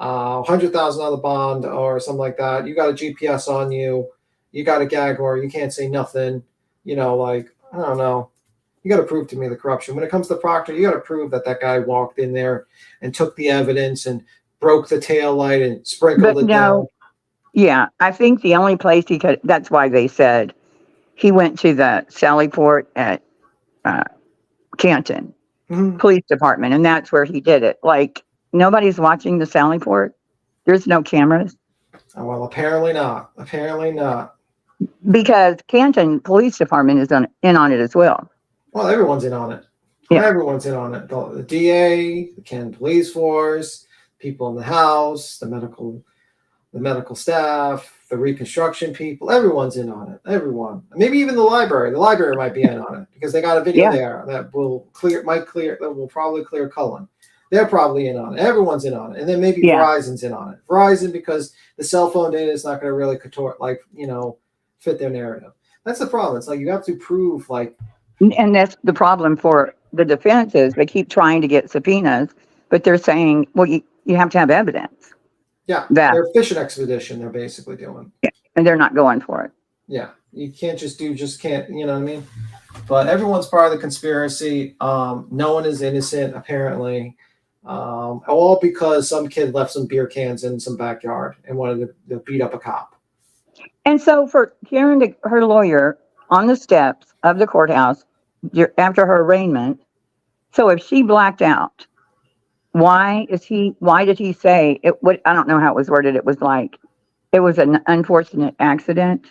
$100,000 bond, or something like that. You got a GPS on you, you got a gag order, you can't say nothing. You know, like, I don't know. You got to prove to me the corruption. When it comes to Proctor, you got to prove that that guy walked in there and took the evidence and broke the tail light and sprinkled it down. Yeah, I think the only place he could, that's why they said he went to the Sally Port at Canton Police Department, and that's where he did it. Like, nobody's watching the Sally Port. There's no cameras. Oh, well, apparently not. Apparently not. Because Canton Police Department is in on it as well. Well, everyone's in on it. Yeah. Everyone's in on it. The DA, the Canton Police Force, people in the house, the medical staff, the reconstruction people, everyone's in on it. Everyone. Maybe even the library. The library might be in on it because they got a video there that will probably clear Cullen. They're probably in on it. Everyone's in on it. And then maybe Verizon's in on it. Verizon, because the cell phone data is not going to really fit their narrative. That's the problem. It's like you have to prove, like. And that's the problem for the defense is they keep trying to get subpoenas, but they're saying, well, you have to have evidence. Yeah, they're a fishing expedition. They're basically doing. Yeah, and they're not going for it. Yeah, you can't just can't. You know what I mean? But everyone's part of the conspiracy. No one is innocent, apparently. All because some kid left some beer cans in some backyard and wanted to beat up a cop. And so for Karen, her lawyer, on the steps of the courthouse after her arraignment. So if she blacked out. Why did he say it? I don't know how it was worded. It was like, it was an unfortunate accident.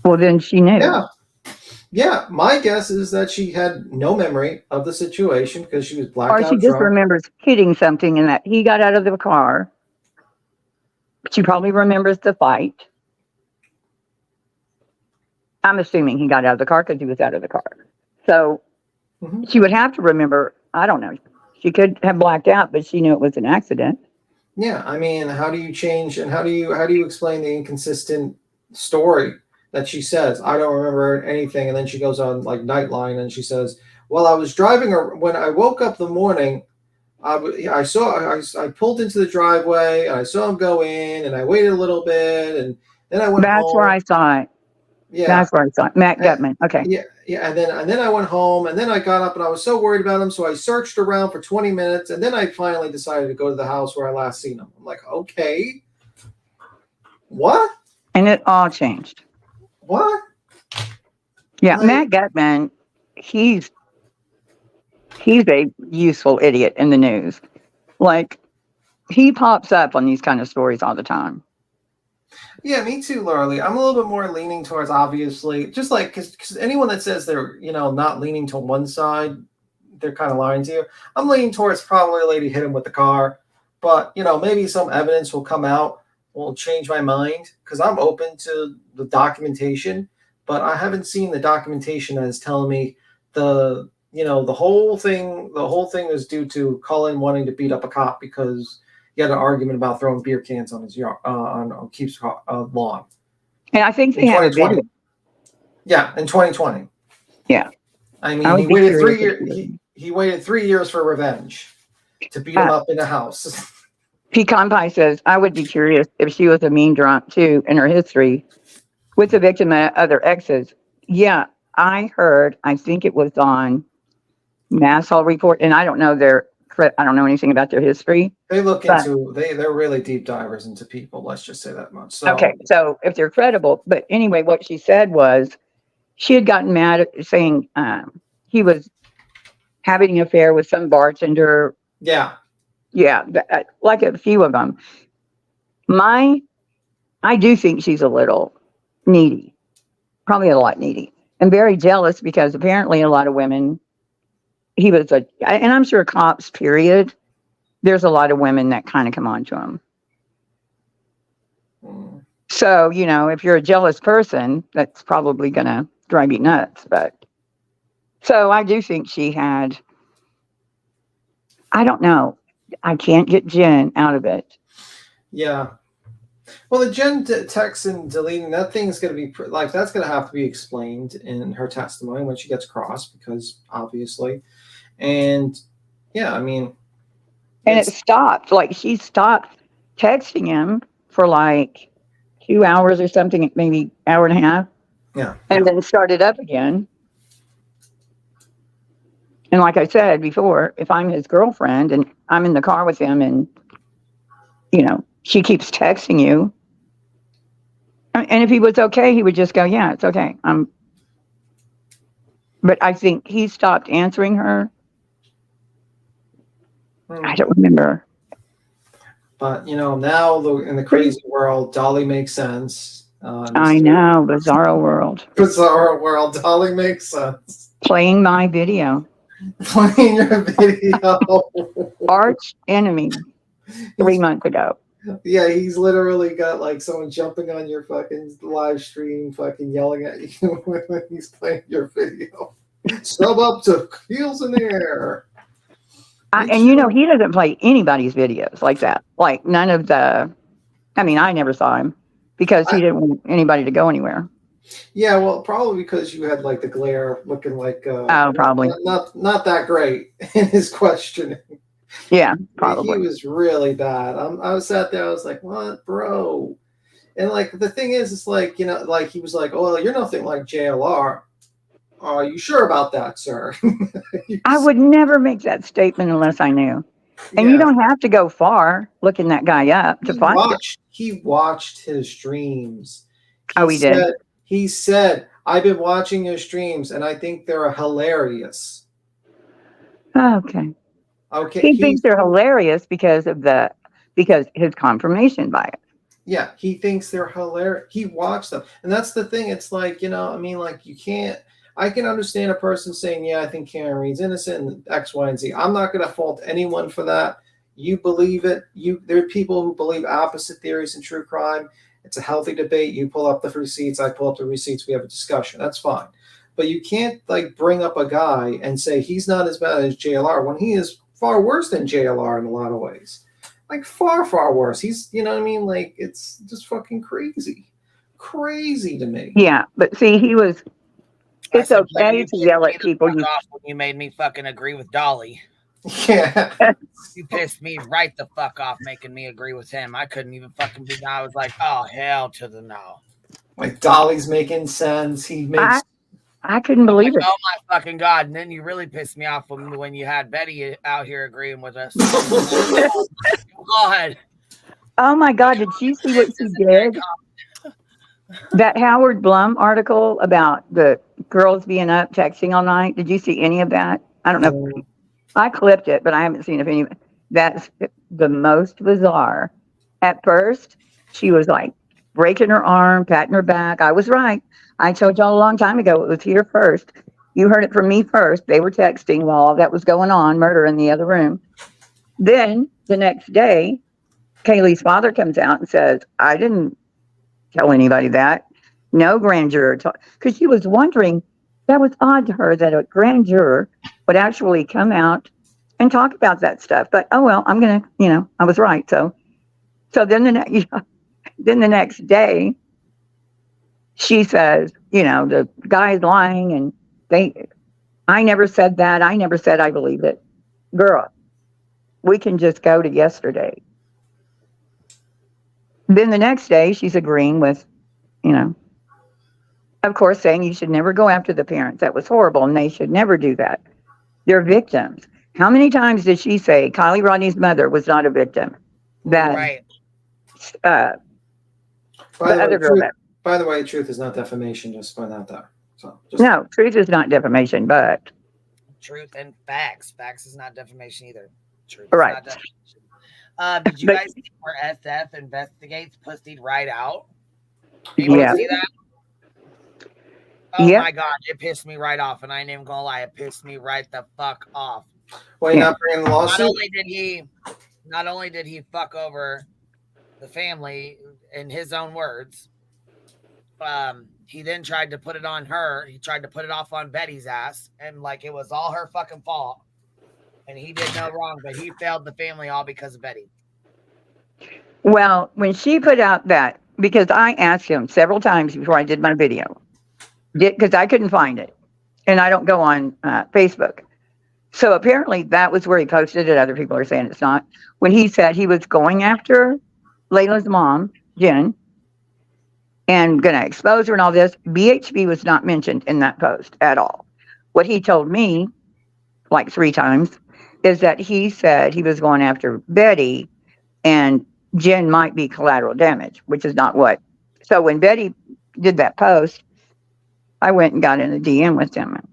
Well, then she knew. Yeah. My guess is that she had no memory of the situation because she was blacked out. Or she just remembers hitting something and that he got out of the car. She probably remembers the fight. I'm assuming he got out of the car because he was out of the car. So she would have to remember, I don't know. She could have blacked out, but she knew it was an accident. Yeah, I mean, how do you change and how do you explain the inconsistent story that she says? I don't remember anything, and then she goes on like Nightline and she says, "Well, I was driving when I woke up the morning. I pulled into the driveway and I saw him go in, and I waited a little bit, and then I went home." That's where I saw it. Yeah, that's where I saw it. Matt Gutman. Okay. Yeah, and then I went home, and then I got up, and I was so worried about him, so I searched around for 20 minutes, and then I finally decided to go to the house where I last seen him. I'm like, okay, what? And it all changed. What? Yeah, Matt Gutman, he's a useful idiot in the news. Like, he pops up on these kind of stories all the time. Yeah, me too, Laura. I'm a little bit more leaning towards, obviously, just like, because anyone that says they're, not leaning to one side, they're kind of lying to you. I'm leaning towards probably a lady hit him with the car, but, maybe some evidence will come out, will change my mind, because I'm open to the documentation, but I haven't seen the documentation that is telling me the whole thing is due to Cullen wanting to beat up a cop because he had an argument about throwing beer cans on his yard, on Keith's lawn. And I think they have a video. Yeah, in 2020. Yeah. I mean, he waited 3 years. He waited 3 years for revenge to beat him up in a house. Pecan Pie says, I would be curious if she was a mean drunk too in her history with the victim and other exes. Yeah, I heard, I think it was on Mass Hall Report, and I don't know I don't know anything about their history. They look but- into they're really deep divers into people. Let's just say that much. So Okay, so if they're credible, but anyway, what she said was she had gotten mad at saying he was having an affair with some bartender. yeah, Like a few of them. I do think she's a little needy, probably a lot needy, and very jealous because apparently a lot of women. And I'm sure cops. Period. There's a lot of women that kind of come on to him. So, if you're a jealous person, that's probably going to drive you nuts. But so I do think she had, I don't know. I can't get Jen out of it. yeah. Well, the Jen text and deleting, that thing's going to be that's going to have to be explained in her testimony when she gets crossed, because obviously, and yeah, I mean, and it stopped. Like she stopped texting him for like 2 hours or something, maybe hour and a half. Yeah. And then started up again. And like I said before, if I'm his girlfriend and I'm in the car with him and, she keeps texting you. And if he was okay, he would just go, yeah, it's okay. But I think he stopped answering her. I don't remember. But now in the crazy world, Dolly makes sense. I know, bizarro world. Bizarro world, Dolly makes sense. Playing my video. Playing your video. Arch enemy 3 months ago. Yeah, he's literally got like someone jumping on your fucking live stream, fucking yelling at you when he's playing your video. Sub up to heels in the air. And he doesn't play anybody's videos like that. Like none of I never saw him because he didn't want anybody to go anywhere. Yeah, well, probably because you had like the glare looking like probably not that great in his questioning. Yeah, probably. He was really bad. I was sat there, I was like, what, bro? And like the thing is, it's like, like he was like, oh, well, you're nothing like JLR. Are you sure about that, sir? I would never make that statement unless I knew. And you don't have to go far looking that guy up to find it. He watched his streams. He did? He said, I've been watching your streams and I think they're hilarious. Okay. Okay. He thinks they're hilarious because his confirmation bias. Yeah, he thinks they're hilarious. He watched them. And that's the thing. It's like, you can't. I can understand a person saying, yeah, I think Karen Reed's innocent and X, Y, and Z. I'm not going to fault anyone for that. You believe it. There are people who believe opposite theories in true crime. It's a healthy debate. You pull up the receipts. I pull up the receipts. We have a discussion. That's fine. But you can't bring up a guy and say he's not as bad as JLR when he is far worse than JLR in a lot of ways. Like far, far worse. He's, Like it's just fucking crazy. Crazy to me. Yeah. But see, it's okay to yell at people. When you made me fucking agree with Dolly. Yeah. You pissed me right the fuck off making me agree with him. I couldn't even fucking be. I was like, oh, hell to the no. Like Dolly's making sense. He makes. I couldn't believe it. Oh my fucking God. And then you really pissed me off when you had Betty out here agreeing with us. God. Oh my God. Did you see what she did? That Howard Blum article about the girls being up texting all night. Did you see any of that? I don't know. I clipped it, but I haven't seen any. That's the most bizarre. At first, she was like breaking her arm, patting her back. I was right. I told y'all a long time ago it was here first. You heard it from me first. They were texting while all that was going on, murder in the other room. Then the next day, Kaylee's father comes out and says, I didn't tell anybody that. No grand juror. Because she was wondering, that was odd to her that a grand juror would actually come out and talk about that stuff. But, oh, well, I'm going to, I was right. So then the next day, she says, the guy's lying and I never said that. I never said I believe it. Girl, we can just go to yesterday. Then the next day, she's agreeing with, you know, of course, saying you should never go after the parents. That was horrible, and they should never do that. They're victims. How many times did she say Kylie Rodney's mother was not a victim? That Right. the By the way, other girl truth, that by the way, truth is not defamation. Just point out there. So just no, truth is not defamation, but Truth and facts. Facts is not defamation either. Truth is right. not defamation. Did you But- guys see where SF investigates pussied right out? Able Yeah. to see that? Oh Yep. my god, it pissed me right off, and I ain't even gonna lie, it pissed me right the fuck off. Well, you're not bringing the lawsuit. Not only did he fuck over the family in his own words, he then tried to put it on her. He tried to put it off on Betty's ass, and like it was all her fucking fault. And he did no wrong, but he failed the family all because of Betty. Well, when she put out that, because I asked him several times before I did my video, because I couldn't find it, and I don't go on Facebook. So apparently that was where he posted it. Other people are saying it's not. When he said he was going after Layla's mom, Jen, and going to expose her and all this, BHB was not mentioned in that post at all. What he told me, like 3 times, is that he said he was going after Betty and Jen might be collateral damage, which is not what. So when Betty did that post, I went and got in a DM with him and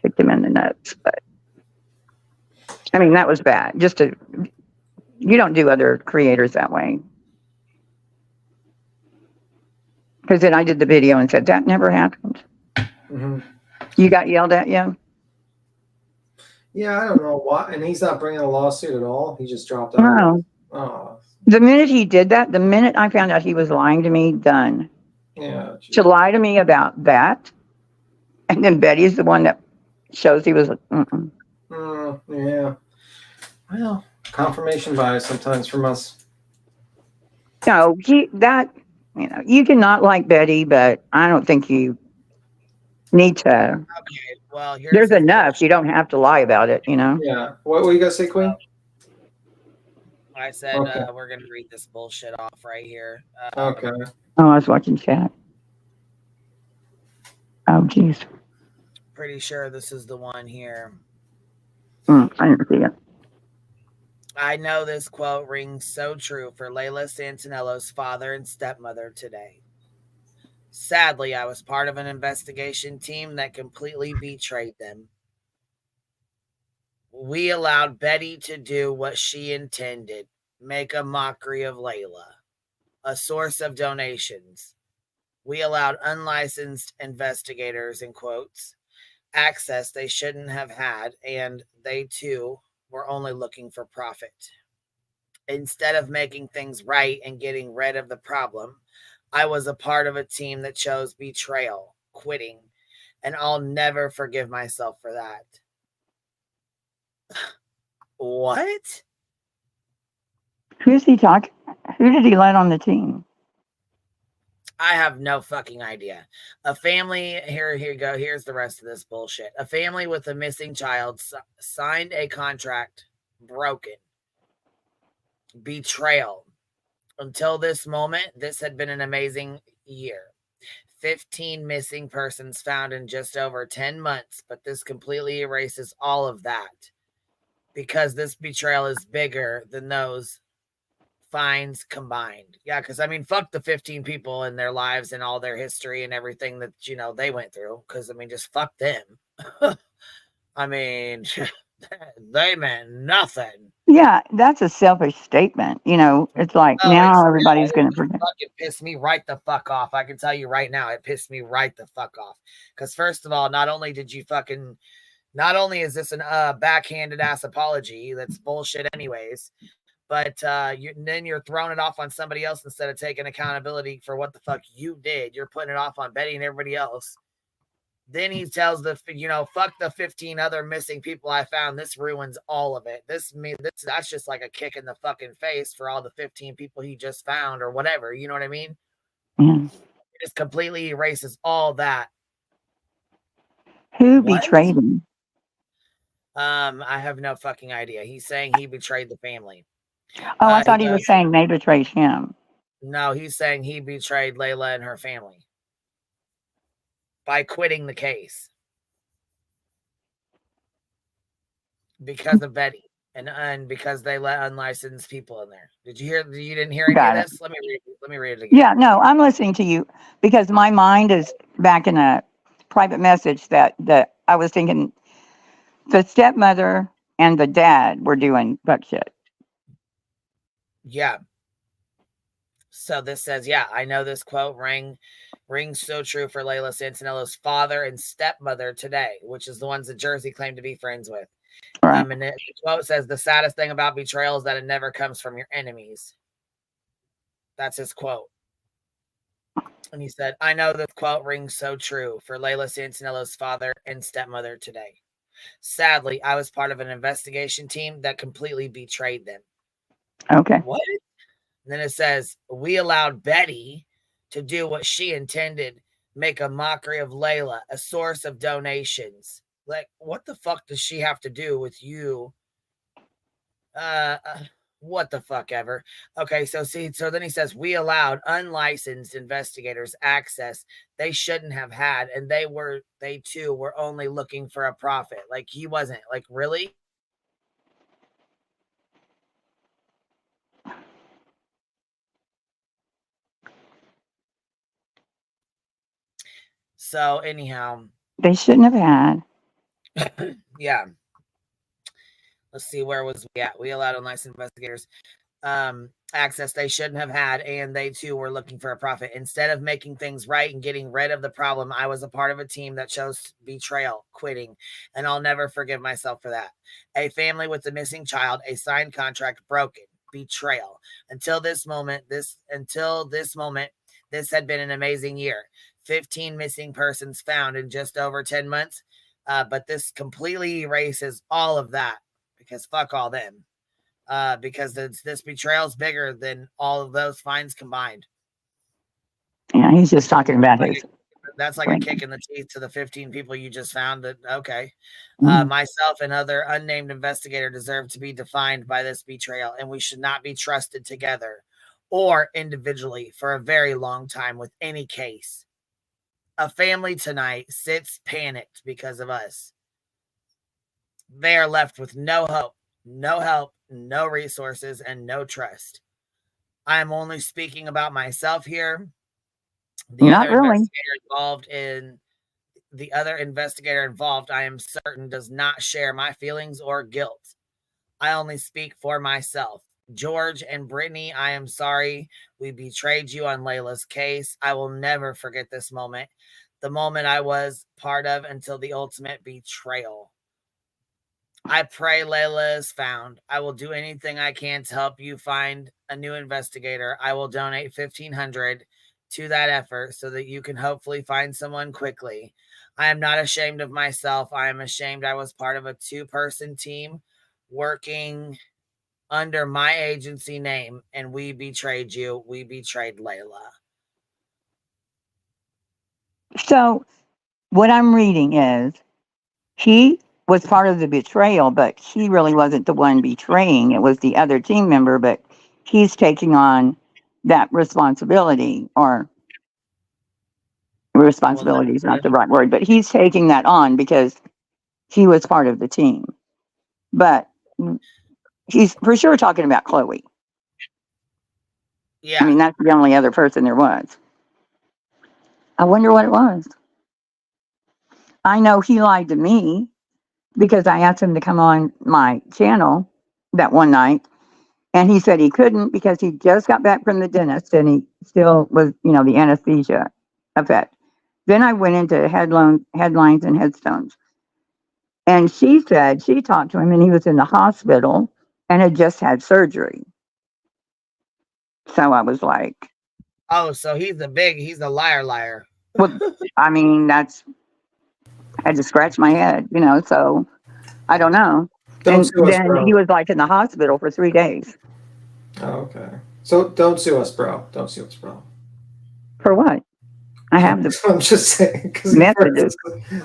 kicked him in the nuts. But I mean, that was bad. You don't do other creators that way. Because then I did the video and said, that never happened. Mm-hmm. You got yelled at, yeah? Yeah, I don't know why. And he's not bringing a lawsuit at all. He just dropped out. No. Oh, The minute he did that, the minute I found out he was lying to me, done. yeah. To lie to me about that, and then Betty's the one that shows he was. Yeah. Well, confirmation bias sometimes from us. No, you cannot like Betty, but I don't think you need to. Okay, well, There's enough. You don't have to lie about it, you know? Yeah. What were you going to say, Queen? I said Okay. we're gonna read this bullshit off right here. Okay. Oh, I was watching chat. Oh, jeez. Pretty sure this is the one here. I didn't see it. I know this quote rings so true for Layla Santinello's father and stepmother today. Sadly, I was part of an investigation team that completely betrayed them. We allowed Betty to do what she intended, make a mockery of Layla, a source of donations. We allowed unlicensed investigators, in quotes, access they shouldn't have had, and they too were only looking for profit. Instead of making things right and getting rid of the problem, I was a part of a team that chose betrayal, quitting, and I'll never forgive myself for that. What? Who's he talking? Who did he let on the team? I have no fucking idea. A family, here you go. Here's the rest of this bullshit. A family with a missing child signed a contract, broken. Betrayal. Until this moment, this had been an amazing year. 15 missing persons found in just over 10 months, but this completely erases all of that because this betrayal is bigger than those fines combined. Yeah, because I mean, fuck the 15 people and their lives and all their history and everything that, you know, they went through. Because I mean, just fuck them. I mean, they meant nothing. Yeah, that's a selfish statement. You know, it's like now everybody's going to forget. Fucking pissed me right the fuck off. I can tell you right now, it pissed me right the fuck off. Because first of all, not only is this an backhanded ass apology that's bullshit anyways, but then you're throwing it off on somebody else instead of taking accountability for what the fuck you did. You're putting it off on Betty and everybody else. Then he tells fuck the 15 other missing people I found. This ruins all of it. That's just like a kick in the fucking face for all the 15 people he just found or whatever. You know what I mean? Mm. It just completely erases all that. Who betrayed him? I have no fucking idea. He's saying he betrayed the family. Oh, I thought he was saying they betrayed him. No, he's saying he betrayed Layla and her family by quitting the case because of Betty and because they let unlicensed people in there. Did you hear? You didn't hear any Got of it. this? Let me read it again. Yeah, no, I'm listening to you because my mind is back in a private message that I was thinking the stepmother and the dad were doing fuck shit. Yeah. So this says, yeah, I know this quote rings so true for Layla Santinello's father and stepmother today, which is the ones that Jersey claimed to be friends with. Right. And the quote says, the saddest thing about betrayal is that it never comes from your enemies. That's his quote. And he said, I know this quote rings so true for Layla Santinello's father and stepmother today. Sadly, I was part of an investigation team that completely betrayed them. Okay. What? And then it says, we allowed Betty to do what she intended, make a mockery of Layla, a source of donations. Like, what the fuck does she have to do with you? What the fuck ever. Okay, so then he says, we allowed unlicensed investigators access they shouldn't have had, and they too were only looking for a profit. Like, he wasn't. Like, really? So anyhow, They shouldn't have had. yeah. Let's see, where was we at? We allowed unlicensed investigators access they shouldn't have had, and they too were looking for a profit. Instead of making things right and getting rid of the problem, I was a part of a team that chose betrayal, quitting, and I'll never forgive myself for that. A family with a missing child, a signed contract broken, betrayal. Until this moment, this had been an amazing year. 15 missing persons found in just over 10 months. But this completely erases all of that because fuck all them. Because this betrayal is bigger than all of those fines combined. Yeah, he's just talking about his. That's like a kick in the teeth to the 15 people you just found. That okay. Mhm. Myself and other unnamed investigator deserve to be defined by this betrayal, and we should not be trusted together or individually for a very long time with any case. A family tonight sits panicked because of us. They are left with no hope, no help, no resources, and no trust. I am only speaking about myself here. The Not really. other investigator involved, I am certain, does not share my feelings or guilt. I only speak for myself. George and Brittany, I am sorry we betrayed you on Layla's case. I will never forget this moment. The moment I was part of until the ultimate betrayal. I pray Layla is found. I will do anything I can to help you find a new investigator. I will donate $1,500 to that effort so that you can hopefully find someone quickly. I am not ashamed of myself. I am ashamed I was part of a 2-person team working under my agency name, and we betrayed you. We betrayed Layla. So what I'm reading is he was part of the betrayal, but he really wasn't the one betraying. It was the other team member, but he's taking on that responsibility, or responsibility is not the right word, but he's taking that on because he was part of the team. But he's for sure talking about Chloe. Yeah. I mean, that's the only other person there was. I wonder what it was. I know he lied to me because I asked him to come on my channel that one night, and he said he couldn't because he just got back from the dentist and he still was, the anesthesia effect. Then I went into headlines and headstones. And she said she talked to him and he was in the hospital and had just had surgery. So I was like, oh, so he's the liar. Well, I mean, I had to scratch my head, so I don't know. Don't And sue us, then bro. he was like in the hospital for 3 days. Oh, okay. So don't sue us, bro. Don't sue us, bro. For what? I have the I'm just saying because messages.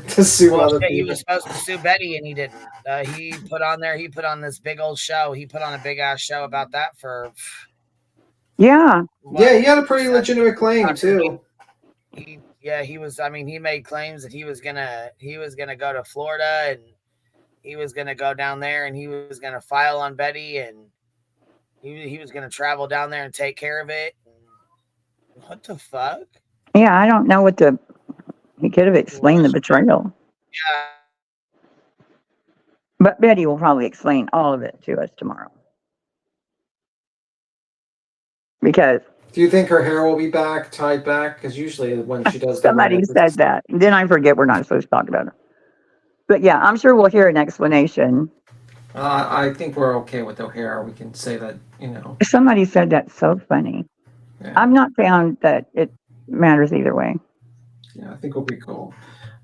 to sue other Shit, he people. was supposed to sue Betty and he didn't. He put on this big old show. He put on a big ass show about that for Yeah. Yeah, he had a pretty legitimate claim too. He was. I mean, he made claims that he was gonna go to Florida and he was gonna go down there and he was gonna file on Betty and he was gonna travel down there and take care of it. What the fuck? Yeah, I don't know he could have explained the betrayal. Yeah. But Betty will probably explain all of it to us tomorrow. Because Do you think her hair will be tied back? Because usually when she does somebody said that. Then I forget we're not supposed to talk about it. But yeah, I'm sure we'll hear an explanation. I think we're okay with the hair. We can say that, Somebody said that's so funny. Yeah. I've not found that it matters either way. Yeah, I think we'll be cool.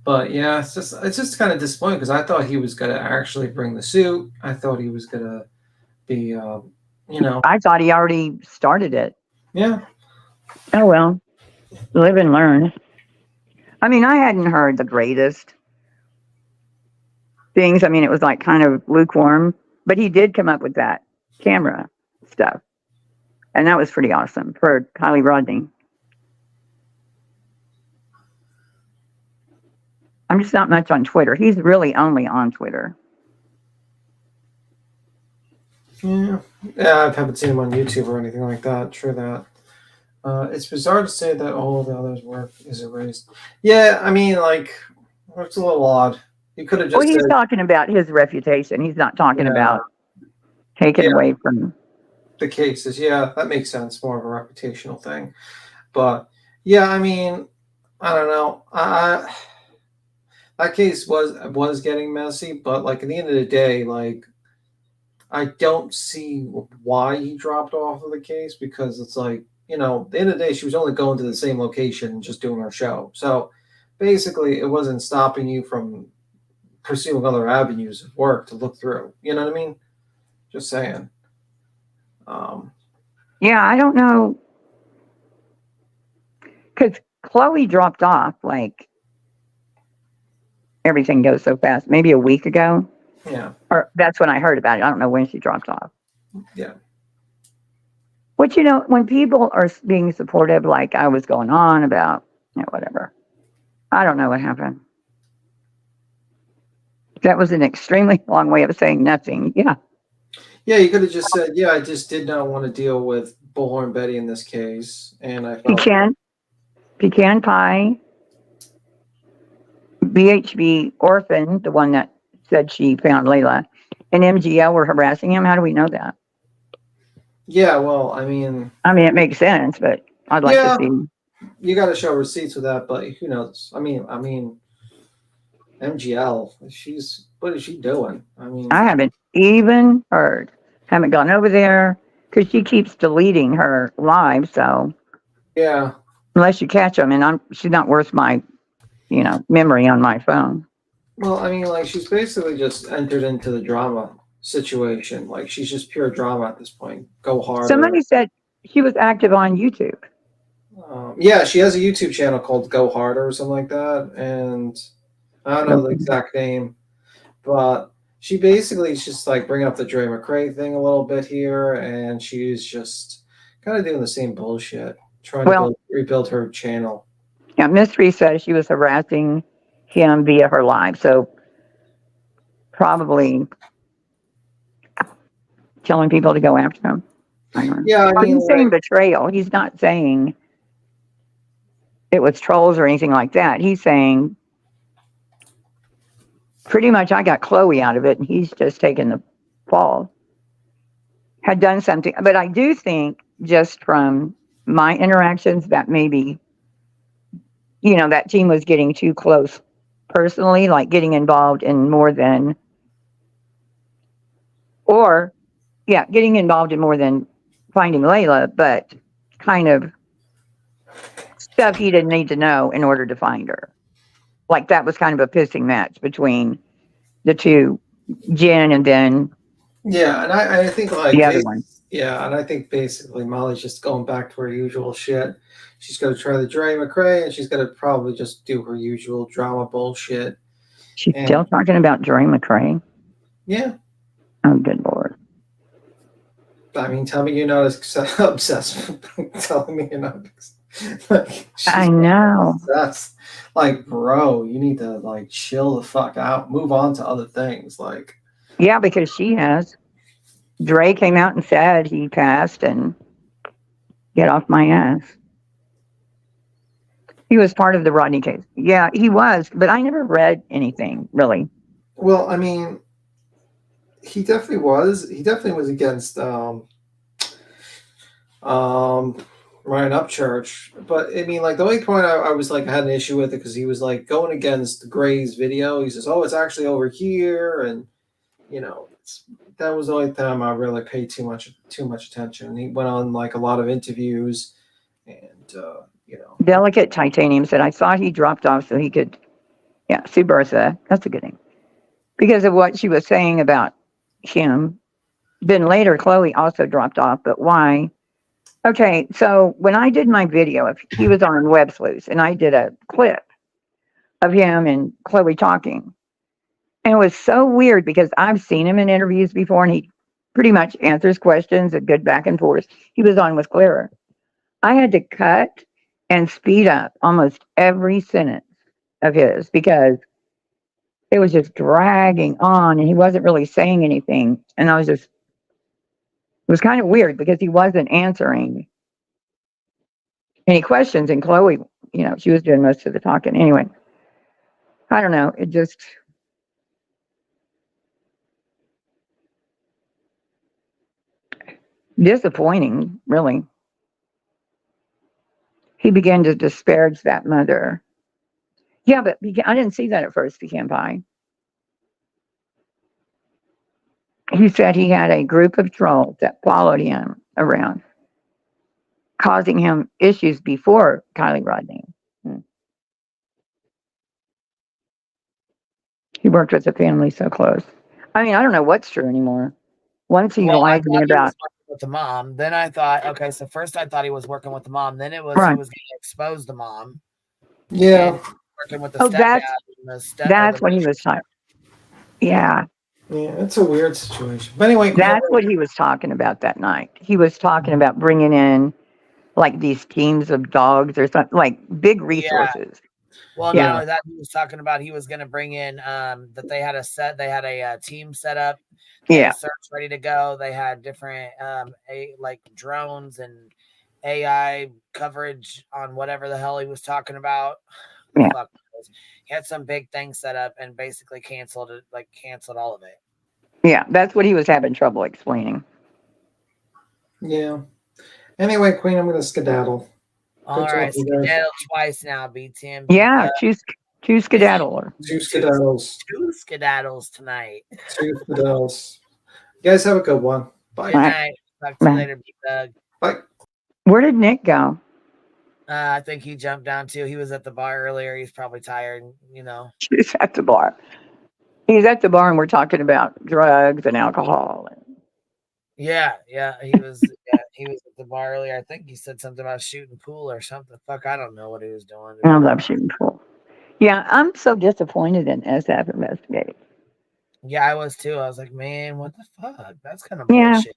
But yeah, it's just kind of disappointing because I thought he was gonna actually bring the suit. I thought he was gonna be, I thought he already started it. Yeah. Oh well, live and learn. I mean, I hadn't heard the greatest things. I mean, it was like kind of lukewarm, but he did come up with that camera stuff, and that was pretty awesome for Kylie Rodney. I'm just not much on Twitter. He's really only on Twitter. Yeah, I haven't seen him on YouTube or anything like that. True that. It's bizarre to say that all of the others' work is erased. Yeah, I mean, like, it's a little odd. He could have just. Well, he's talking about his reputation. He's not talking about taking away from the cases. Yeah, that makes sense. More of a reputational thing. But yeah, I mean, I don't know. That case was getting messy, but like at the end of the day, like I don't see why he dropped off of the case because it's like, at the end of the day, she was only going to the same location and just doing her show. So basically, it wasn't stopping you from pursuing other avenues of work to look through. You know what I mean? Just saying. Yeah, I don't know. Because Chloe dropped off, like, everything goes so fast. Maybe a week ago. Yeah. Or that's when I heard about it. I don't know when she dropped off. Yeah. Which, when people are being supportive, like I was going on about, whatever. I don't know what happened. That was an extremely long way of saying nothing. Yeah. Yeah, you could have just said, yeah, I just did not want to deal with Bullhorn Betty in this case. And I felt Pecan Pie, BHB Orphan, the one that said she found Layla, and MGL were harassing him. How do we know that? Yeah, well, I mean, it makes sense, but I'd like to see. You got to show receipts with that, but who knows? I mean, MGL, what is she doing? I mean, I haven't even heard. Haven't gone over there because she keeps deleting her live. So yeah, unless you catch them, and she's not worth my, memory on my phone. Well, I mean, like she's basically just entered into the drama situation. Like she's just pure drama at this point. Go hard. Somebody said she was active on YouTube. Yeah, she has a YouTube channel called Go Harder or something like that, and I don't know the exact name, but she basically is just like bringing up the Dre McRae thing a little bit here, and she's just kind of doing the same bullshit, trying to rebuild her channel. Yeah, Mystery says she was harassing him via her live, so probably telling people to go after him. Yeah, I mean, he's saying betrayal. He's not saying it was trolls or anything like that. He's saying pretty much I got Chloe out of it, and he's just taken the fall. Had done something, but I do think just from my interactions that maybe, that team was getting too close personally, like getting involved in more than, getting involved in more than finding Layla, but kind of stuff he didn't need to know in order to find her. Like that was kind of a pissing match between the two, Jen and then yeah, and I think like the other one. Yeah, and I think basically Molly's just going back to her usual shit. She's going to try the Dre McRae, and she's going to probably just do her usual drama bullshit. She's still talking about Dre McRae. Yeah. Oh, good Lord. I mean, tell me you're not obsessed with telling me you're not like, I know. obsessed. Like, bro, you need to like chill the fuck out, move on to other things. Like, Yeah, because she has. Dre came out and said he passed and get off my ass. He was part of the Rodney case. Yeah, he was, but I never read anything really. well, I mean, he definitely was. He definitely was against Ryan Upchurch. But I mean, like the only point I was like I had an issue with it because he was like going against Gray's video. He says, "Oh, it's actually over here," and you know, that was the only time I really paid too much attention. And he went on like a lot of interviews, and you know, Delicate Titanium said, I thought he dropped off so he could, yeah, Sue Bertha, that's a good name. Because of what she was saying about him. Then later, Chloe also dropped off, but why? Okay, so when I did my video, if he was on Web Sleuths, and I did a clip of him and Chloe talking, and it was so weird because I've seen him in interviews before, and he pretty much answers questions, a good back and forth. He was on with Clara. I had to cut and speed up almost every sentence of his because it was just dragging on, and he wasn't really saying anything. And I was just, it was kind of weird because he wasn't answering any questions, and Chloe, you know, she was doing most of the talking. Anyway, I don't know. It just, disappointing, really. He began to disparage that mother. Yeah, but I didn't see that at first, Pecan Pie. He said he had a group of trolls that followed him around, causing him issues before Kylie Rodney. He worked with the family so close. I mean, I don't know what's true anymore. Once he Well, I lied to me thought he was about, working with the mom. Then I thought, okay, so first I thought he was working with the mom. Then it was he Right. was going to expose the mom. yeah, And working with the oh, stepdad. that's what he was talking. Yeah, yeah, it's a weird situation. But anyway, that's what he was talking about that night. He was talking about bringing in like these teams of dogs or something, like big resources. Well, Yeah. not only that, he was talking about he was going to bring in that they had a team set up. They had a search ready to go. They had different like drones and AI coverage on whatever the hell he was talking about. Yeah. Fuck. He had some big thing set up and basically canceled all of it. Yeah, that's what he was having trouble explaining. Yeah. Anyway, Queen, I'm going to skedaddle. All right, skedaddle twice now, BTM. Yeah, choose skedaddle. Two skedaddles. Two skedaddles tonight. Two skedaddles. You guys have a good one. Bye. Good night. Talk to you later, B-Thug. Bye. Where did Nick go? I think he jumped down too. He was at the bar earlier. He's probably tired, you know. He's at the bar. He's at the bar and we're talking about drugs and alcohol. Yeah, he was at the bar earlier. I think he said something about shooting pool or something. Fuck, I don't know what he was doing. I love shooting pool. Yeah, I'm so disappointed in SF Investigate. Yeah, I was too. I was like, man, what the fuck? That's kind of bullshit.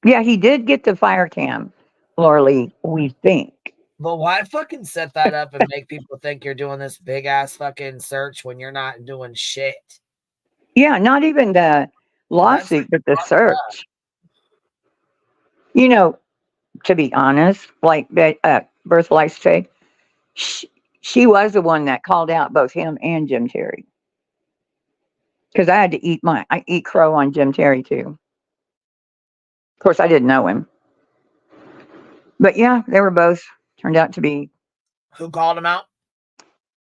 Yeah, he did get the fire cam, Laura Lee, we think. But why fucking set that up and make people think you're doing this big ass fucking search when you're not doing shit? Yeah, not even the lawsuit, but the search. You know, to be honest, like Bertha likes to say, she was the one that called out both him and Jim Terry. Because I had to I eat crow on Jim Terry too. Of course, I didn't know him. But yeah, they were both turned out to be. Who called him out?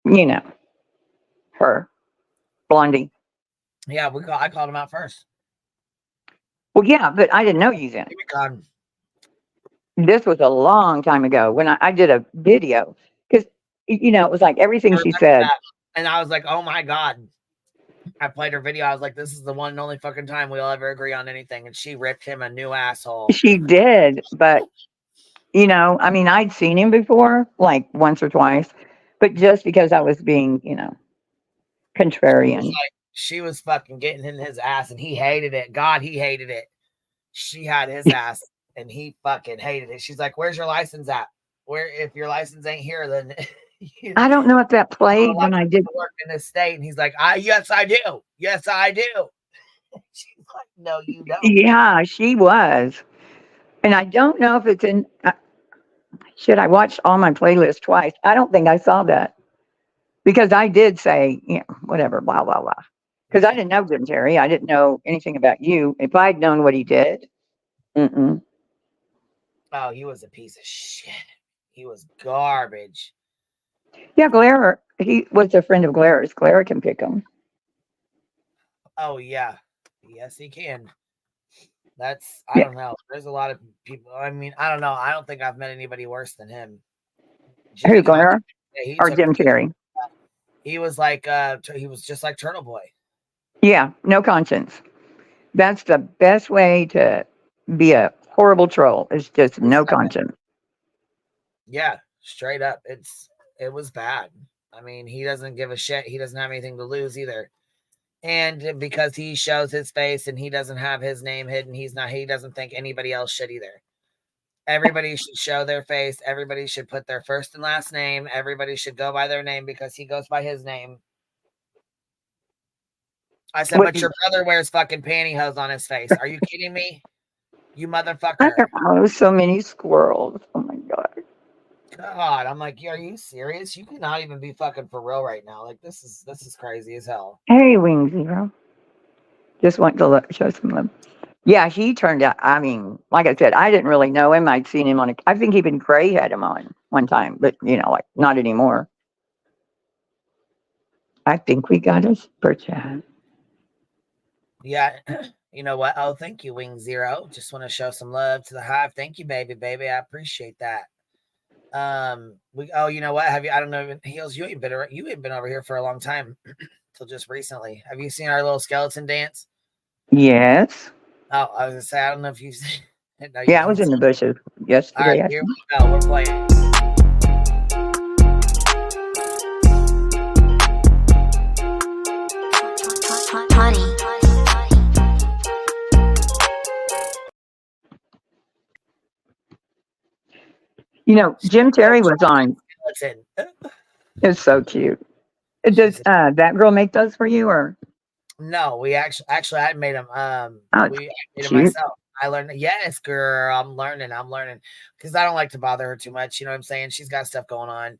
You know, her, Blondie. Yeah, I called him out first. Well, yeah, but I didn't know you then. This was a long time ago when I did a video because, you know, it was like everything she said. And I was like, oh my God. I played her video. I was like, this is the one and only fucking time we'll ever agree on anything. And she ripped him a new asshole. She did. But, you know, I mean, I'd seen him before, like once or twice. But just because I was being, you know, contrarian. She was fucking getting in his ass and he hated it. God, he hated it. she had his ass, and he fucking hated it. She's like, "Where's your license at? Where if your license ain't here, then I don't know if that played when I did. work in this state." And he's like, yes, I do. Yes, I do." She's like, "No, you don't." Yeah, she was. And I don't know if it's in. Shit, I watched all my playlists twice. I don't think I saw that because I did say, yeah, whatever, blah, blah, blah. Because I didn't know Jim Terry. I didn't know anything about you. If I'd known what he did, Oh, he was a piece of shit. He was garbage. Yeah, Glare. He was a friend of Glaire's. Glare can pick him. Oh yeah, yes, he can. I don't know. There's a lot of people. I mean, I don't know. I don't think I've met anybody worse than him. Who, Glare? He Or took Jim Terry? He was like, he was just like Turtle Boy. Yeah, no conscience. That's the best way to be a horrible troll. Is just no conscience. Yeah, straight up. It was bad. I mean, he doesn't give a shit. He doesn't have anything to lose either. And because he shows his face and he doesn't have his name hidden, he doesn't think anybody else should either. Everybody should show their face. Everybody should put their first and last name. Everybody should go by their name because he goes by his name. I said, but your brother wears fucking pantyhose on his face. Are you kidding me? You motherfucker. Oh, so many squirrels. Oh my God. God, I'm like, are you serious? You cannot even be fucking for real right now. Like this is crazy as hell. Hey, Wing Zero. Just want to show some love. Yeah, he turned out. I mean, like I said, I didn't really know him. I'd seen him on. I think even Cray had him on one time, but like not anymore. I think we got a super chat. Yeah, you know what? Oh, thank you, Wing Zero. Just want to show some love to the hive. Thank you, baby. I appreciate that. You know what? I don't know, Heels, you ain't been over here for a long time till just recently. Have you seen our little skeleton dance? Yes. Oh, I was gonna say, I don't know if you've seen. No, Yeah, I was in the bushes yesterday. All right, here we go. We're playing. Jim Terry was on. It's so cute. Does that girl make those for you, or? No, we actually I made them. We made them cute. myself. I learned. Yes, girl, I'm learning because I don't like to bother her too much. You know what I'm saying? She's got stuff going on,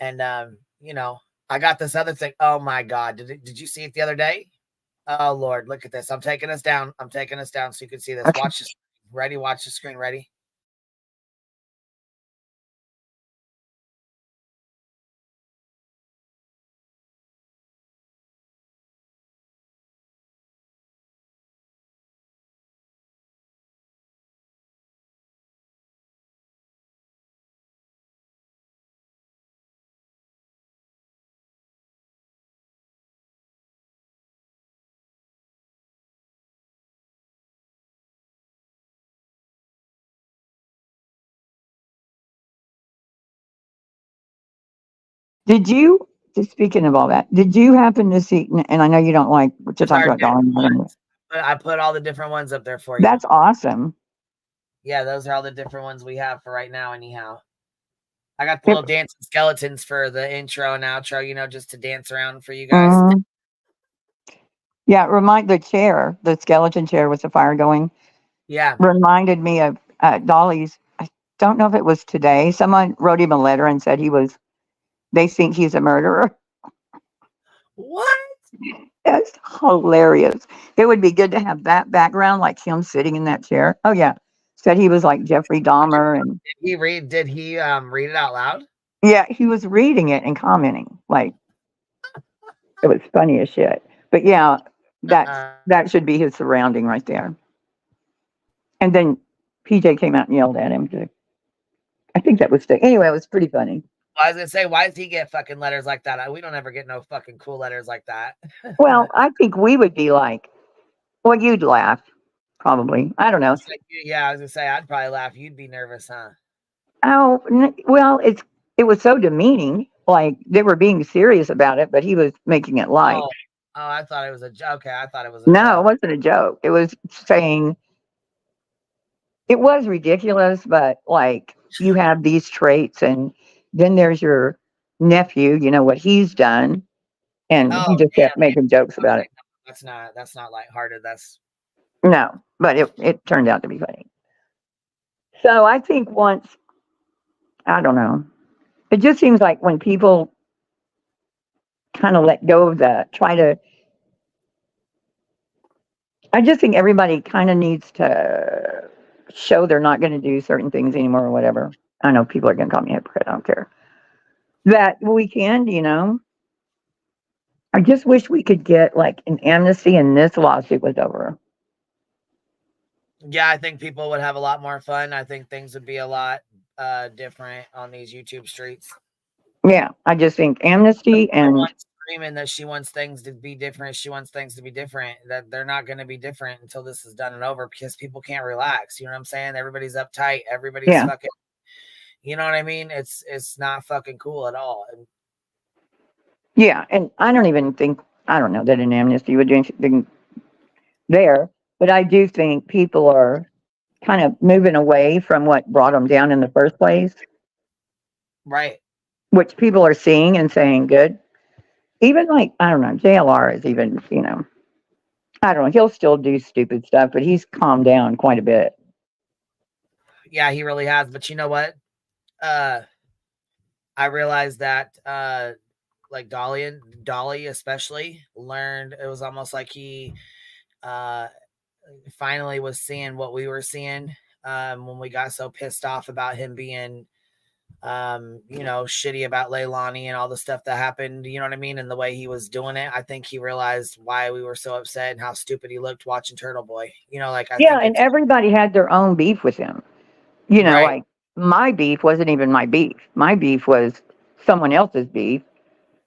and I got this other thing. Oh my God, did you see it the other day? Oh Lord, look at this. I'm taking us down so you can see this. Okay. Watch this. Ready? Watch the screen. Ready? Speaking of all that, did you happen to see, and I know you don't like to talk about Dolly. I put all the different ones up there for you. That's awesome. Yeah, those are all the different ones we have for right now, anyhow. I got the little dancing skeletons for the intro and outro, just to dance around for you guys. Yeah, the skeleton chair with the fire going. Yeah. Reminded me of Dolly's. I don't know if it was today. Someone wrote him a letter and said they think he's a murderer. What? That's hilarious. It would be good to have that background, like him sitting in that chair. Oh yeah. Said he was like Jeffrey Dahmer. And did he read it out loud? Yeah, he was reading it and commenting. Like it was funny as shit. But yeah, that should be his surrounding right there. And then PJ came out and yelled at him. I think that was anyway, it was pretty funny. I was gonna say, why does he get fucking letters like that? We don't ever get no fucking cool letters like that. Well, I think we would be like, well, you'd laugh, probably. I don't know. Yeah, I was gonna say, I'd probably laugh. You'd be nervous, huh? Oh, well, it was so demeaning. Like they were being serious about it, but he was making it light. Oh, I thought it was a joke. Okay, I thought it was a No, joke. it wasn't a joke. It was saying it was ridiculous, but like you have these traits, and then there's your nephew, you know what he's done, and he Oh just damn, kept making jokes about it. that's not lighthearted. That's No, but it turned out to be funny. So I think once, I don't know, it just seems like when people kind of let go of that, try to, I just think everybody kind of needs to show they're not going to do certain things anymore or whatever. I know people are going to call me a hypocrite. I don't care. That we can, you know. I just wish we could get like an amnesty and this lawsuit was over. yeah. I think people would have a lot more fun. I think things would be a lot different on these YouTube streets. Yeah, I just think amnesty and Screaming that she wants things to be different. She wants things to be different. That they're not going to be different until this is done and over because people can't relax. You know what I'm saying? Everybody's uptight. Everybody's yeah, fucking. You know what I mean? It's not fucking cool at all. And yeah, and I don't even think I don't know that an amnesty would do anything there, but I do think people are kind of moving away from what brought them down in the first place, right. which people are seeing and saying good. Even like I don't know, JLR is even you know I don't know he'll still do stupid stuff, but he's calmed down quite a bit. Yeah, he really has. But you know what? I realized that like Dolly especially learned it was almost like he uh finally was seeing what we were seeing when we got so pissed off about him being you know, shitty about Leilani and all the stuff that happened, you know what I mean? And the way he was doing it, I think he realized why we were so upset and how stupid he looked watching Turtle Boy. You know, like I Yeah, think and it's everybody had their own beef with him. You know, right. like my beef wasn't even my beef. My beef was someone else's beef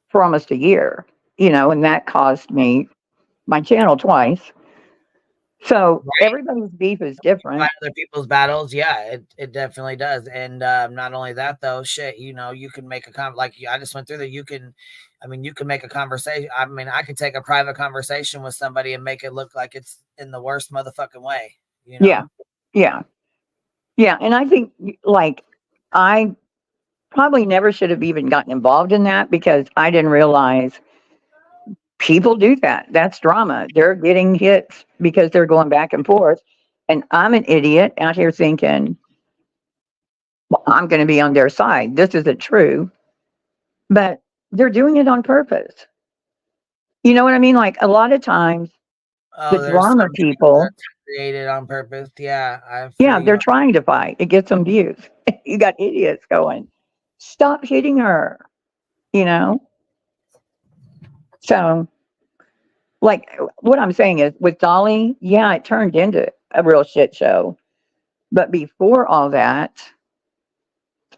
for almost a year, you know, and that cost me my channel twice. So Right. everybody's beef is Fight different. other people's battles, yeah, it definitely does. And not only that though, shit, you know, you can make a like I just went through that. You can, I mean, you can make a conversation. I mean, I could take a private conversation with somebody and make it look like it's in the worst motherfucking way, you Yeah. know? Yeah. Yeah. And I think like I probably never should have even gotten involved in that because I didn't realize people do that. That's drama. They're getting hits because they're going back and forth. And I'm an idiot out here thinking, well, I'm going to be on their side. This isn't true, but they're doing it on purpose. You know what I mean? Like a lot of times, the Oh, there's drama some people people, that created on purpose. Yeah, I feel yeah, you they're on. trying to fight. It gets some views. You got idiots going, stop hitting her, you know? So, like, what I'm saying is with Dolly, yeah, it turned into a real shit show. But before all that,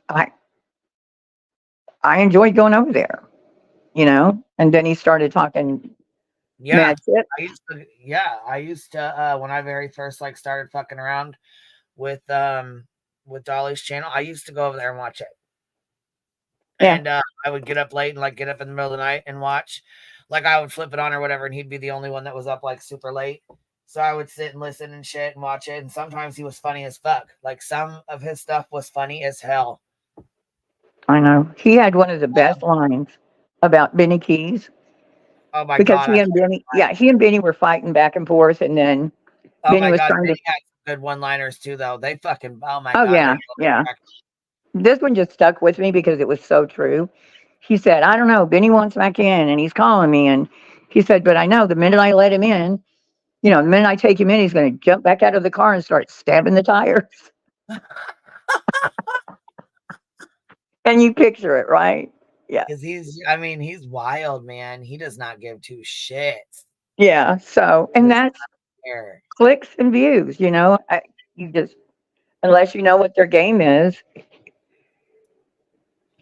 I I enjoyed going over there, you know? And then he started talking Yeah, mad shit. I used to when I very first like started fucking around with Dolly's channel, I used to go over there and watch it. Yeah. And I would get up late and like get up in the middle of the night and watch. Like I would flip it on or whatever, and he'd be the only one that was up like super late. So I would sit and listen and shit and watch it. And sometimes he was funny as fuck. Like some of his stuff was funny as hell. I know. He had one of the best lines about Benny Keys Oh my because god, I he and fucking Benny, yeah, he and Benny were fighting back and forth, and then oh Benny my was god, trying to. Benny had some good one-liners too, though. They fucking oh my Oh god, yeah, they yeah. This one just stuck with me because it was so true. He said, "I don't know. Benny wants back in, and he's calling me." And he said, "But I know the minute I let him in, you know, the minute I take him in, he's going to jump back out of the car and start stabbing the tires." And you picture it, right? Yeah. because I mean, he's wild, man. He does not give two shits. Yeah. So, and that's There. clicks and views. You know, you just unless you know what their game is,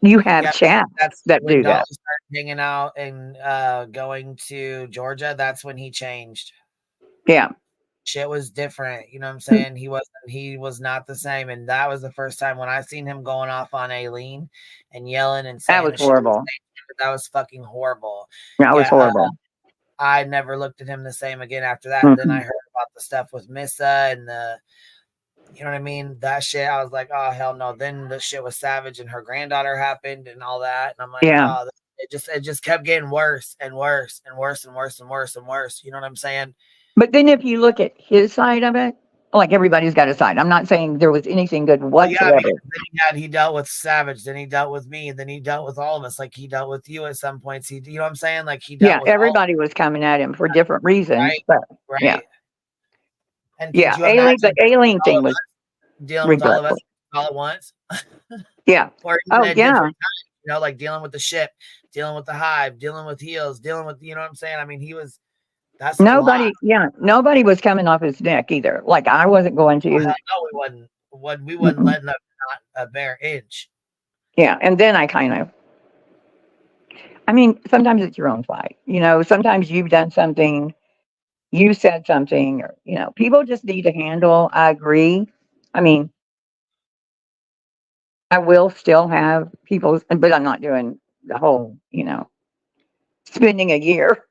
you have Yeah, chats that's that when do Dolly that. started hanging out and going to Georgia. That's when he changed. Yeah. Shit was different. You know what I'm saying? He was not the same. And that was the first time when I seen him going off on Aileen and yelling and That saying was the shit. horrible. That was fucking horrible. That was Yeah, horrible. I never looked at him the same again after that. Mhm. Then I heard about the stuff with Missa and the You know what I mean? That shit, I was like, oh hell no. Then the shit with Savage and her granddaughter happened and all that, and I'm like, Yeah. oh, it just kept getting worse and worse and worse and worse and worse and worse. You know what I'm saying? But then if you look at his side of it, like everybody's got a side. I'm not saying there was anything good Well, yeah, whatsoever. because then he dealt with Savage, then he dealt with me, and then he dealt with all of us. Like he dealt with you at some points. You know what I'm saying? Like he dealt Yeah, with all, everybody was coming at him for different reasons, right, but yeah. right. And could Yeah, you imagine the alien all thing of was us dealing with all of us regretful. all at once? Yeah. Or even Oh, at yeah. different times, you know, like dealing with the ship, dealing with the hive, dealing with heels, dealing with, you know what I'm saying? I mean, that's a lot. Nobody was coming off his neck either. Like I wasn't going Oh, hell to. no, we wasn't letting up not a bare inch. Yeah, and then I mean, sometimes it's your own fight. Sometimes you've done something, you said something, or people just need to handle. I agree. I mean, I will still have people, but I'm not doing the whole, spending a year,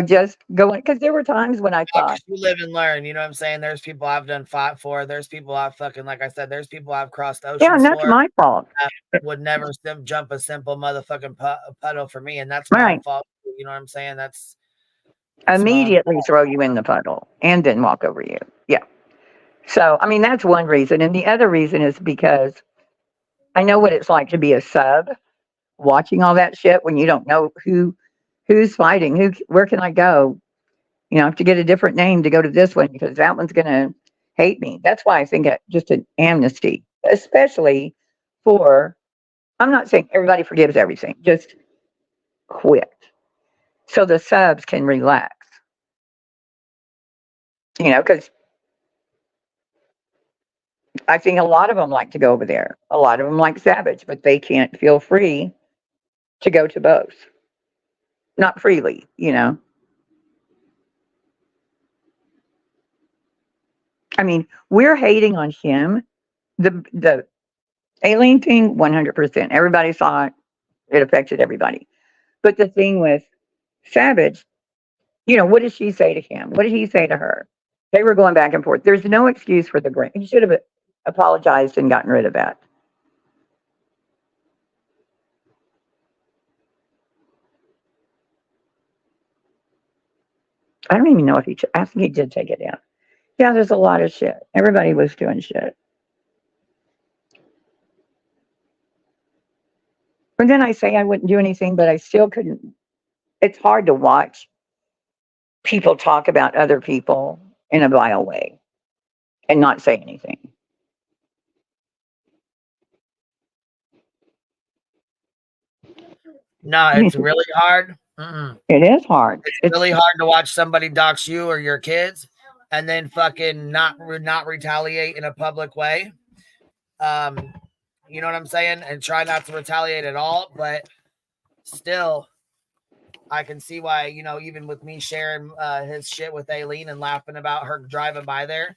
just going, because there were times when I thought, Because you live and learn, you know what I'm saying? There's people I've done fight for. There's people I've like I said, there's people I've crossed yeah, oceans and that's for my fault. that would never jump a simple motherfucking puddle for me. And that's my Right. own fault. You know what I'm saying? That's my own Immediately fault. throw you in the puddle and then walk over you. Yeah. So, I mean, that's one reason. And the other reason is because I know what it's like to be a sub watching all that shit when you don't know who's fighting, where can I go? I have to get a different name to go to this one because that one's going to hate me. That's why I think just an amnesty, especially for, I'm not saying everybody forgives everything, just quit so the subs can relax, because I think a lot of them like to go over there. A lot of them like Savage, but they can't feel free to go to both. Not freely. I mean, we're hating on him. The alien thing, 100%. Everybody saw it. It affected everybody. But the thing with Savage, what did she say to him? What did he say to her? They were going back and forth. There's no excuse for the grant. He should have apologized and gotten rid of that. I don't even know if I think he did take it down. Yeah, there's a lot of shit. Everybody was doing shit. And then I say I wouldn't do anything, but I still couldn't. It's hard to watch people talk about other people in a vile way and not say anything. No, it's really hard. It is hard. It's really hard to watch somebody dox you or your kids and then fucking not retaliate in a public way. You know what I'm saying? And try not to retaliate at all. But still, I can see why, even with me sharing his shit with Aileen and laughing about her driving by there,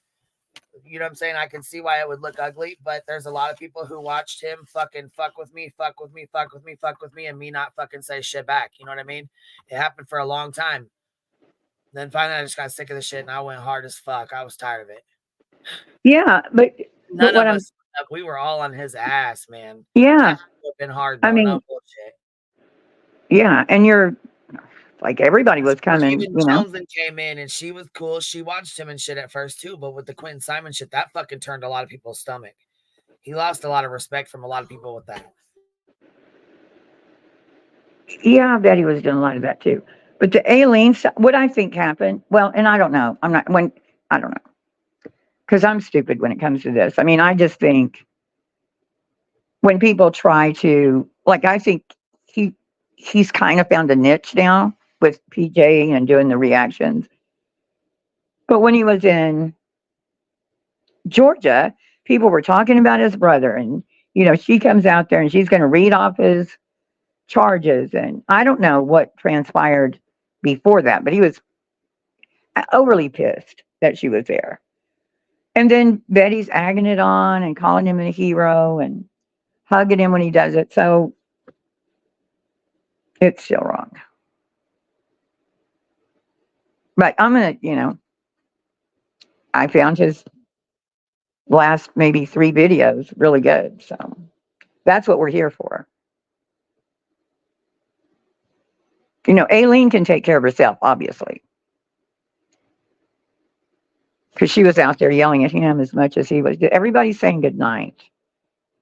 you know what I'm saying? I can see why it would look ugly, but there's a lot of people who watched him fucking fuck with me, and me not fucking say shit back. You know what I mean? It happened for a long time. Then finally, I just got sick of the shit and I went hard as fuck. I was tired of it. Yeah, but None what of us, we were all on his ass, man. Yeah. That would have been hard, though. I mean, no bullshit. Yeah, and you're like everybody was coming, Even Joneson came in and she was cool. She watched him and shit at first too, but with the Quentin Simon shit, that fucking turned a lot of people's stomach. He lost a lot of respect from a lot of people with that. Yeah, I bet he was doing a lot of that too. But the alien stuff, what I think happened, well, and I don't know. I don't know. Because I'm stupid when it comes to this. I mean, I just think when people try to, like, I think he's kind of found a niche now with PJ and doing the reactions. But when he was in Georgia, people were talking about his brother, and she comes out there and she's going to read off his charges, and I don't know what transpired before that, but he was overly pissed that she was there. And then Betty's agging it on and calling him a hero and hugging him when he does it. So it's still wrong. But I'm going to, I found his last maybe 3 videos really good. So that's what we're here for. You know, Aileen can take care of herself, obviously. Because she was out there yelling at him as much as he was. Everybody's saying good night.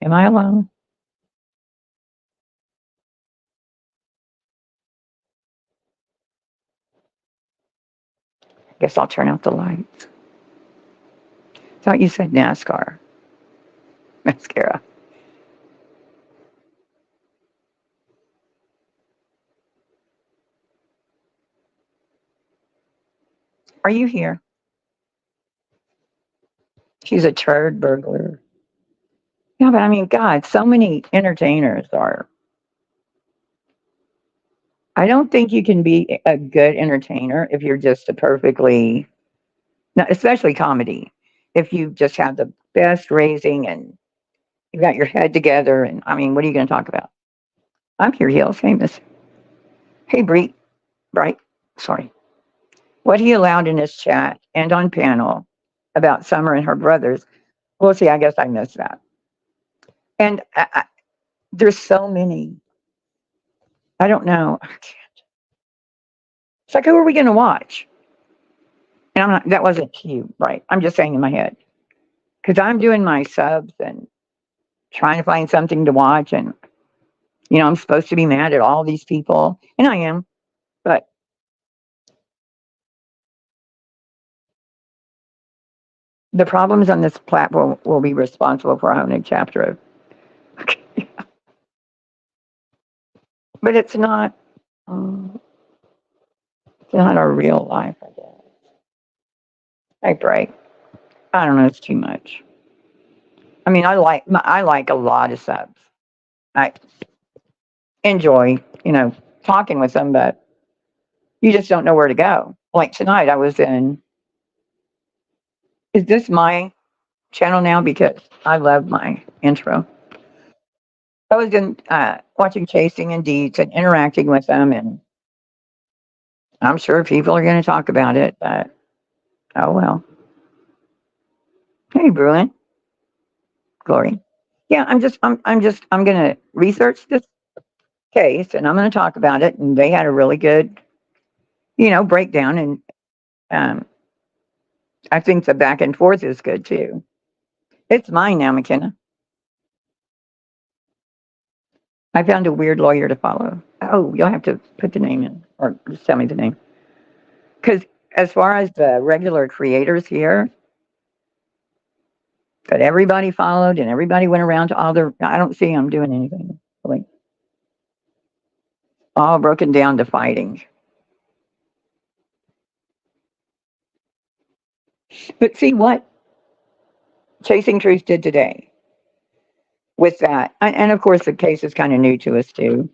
Am I alone? Guess I'll turn out the lights. Thought you said NASCAR. Mascara. Are you here? She's a turd burglar. Yeah, but I mean, God, so many entertainers are. I don't think you can be a good entertainer if you're just a perfectly, not especially comedy. If you just have the best raising and you got your head together, and I mean, what are you going to talk about? I'm here, Hills. Hey, Miss. Hey, Bright. Sorry. What he allowed in his chat and on panel about Summer and her brothers. Well, see, I guess I missed that. And there's so many. I don't know. It's like, who are we going to watch? And I'm not, that wasn't cute, right? I'm just saying in my head. Because I'm doing my subs and trying to find something to watch. And, you know, I'm supposed to be mad at all these people. And I am. But the problems on this platform will be responsible for our own chapter of. But it's not our real life, I guess. I break. I don't know. It's too much. I mean, I like a lot of subs. I enjoy, you know, talking with them, but you just don't know where to go. Like tonight, I was in. Is this my channel now? Because I love my intro. I was in watching Chasing and Deeds and interacting with them, and I'm sure people are going to talk about it, but oh well. Hey, Bruin. Glory. Yeah, I'm going to research this case and I'm going to talk about it. And they had a really good, you know, breakdown. And I think the back and forth is good too. It's mine now, McKenna. I found a weird lawyer to follow. Oh, you'll have to put the name in or just tell me the name. Because as far as the regular creators here, that everybody followed and everybody went around to all their, I don't see them doing anything. Like, all broken down to fighting. But see what Chasing Truth did today with that. And of course, the case is kind of new to us too.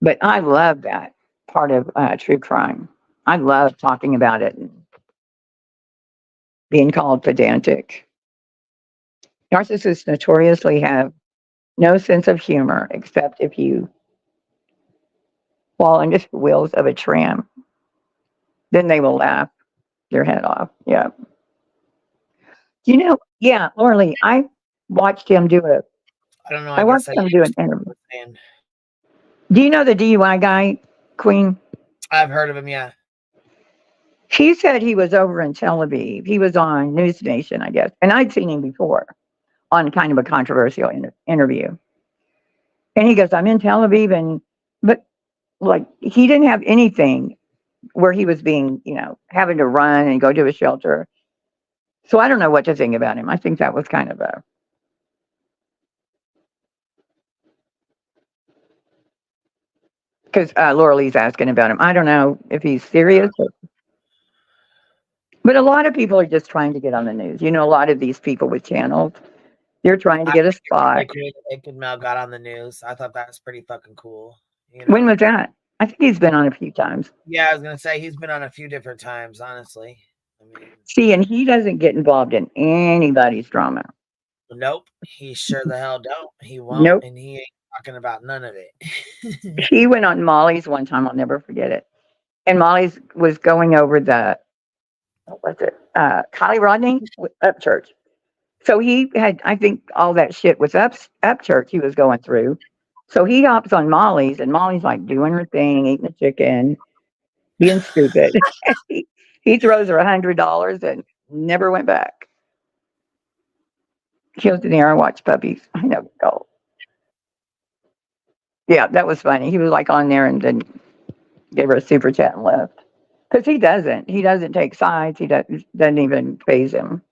But I love that part of true crime. I love talking about it and being called pedantic. Narcissists notoriously have no sense of humor except if you fall under the wheels of a tram. Then they will laugh their head off. Yeah. You know, yeah, Laura Lee, I watched him do a. I don't know. I watched him do an interview. understand. Do you know the DUI guy, Queen? I've heard of him, yeah. He said he was over in Tel Aviv. He was on News Nation, I guess. And I'd seen him before on kind of a controversial interview. And he goes, I'm in Tel Aviv. But like, he didn't have anything where he was being, you know, having to run and go to a shelter. So I don't know what to think about him. I think that was kind of a. Because Laura Lee's asking about him. I don't know if he's serious. But a lot of people are just trying to get on the news. You know, a lot of these people with channels, they're trying to get a spot. Naked Mel got on the news. I thought that was pretty fucking cool. You know? When was that? I think he's been on a few times. Yeah, I was gonna say he's been on a few different times, honestly. I mean, see, and he doesn't get involved in anybody's drama. Nope, he sure the hell don't. He won't, nope. And he ain't talking about none of it. He went on Molly's one time. I'll never forget it. And Molly's was going over the, what was it? Kylie Rodney Upchurch. So he had, I think, all that shit was up church he was going through. So he hops on Molly's, and Molly's like doing her thing, eating the chicken, being stupid. he throws her $100 and never went back. He was in there and watched puppies. I know. Oh. Yeah, that was funny. He was like on there and then gave her a super chat and left. Because he doesn't take sides. He doesn't even phase him.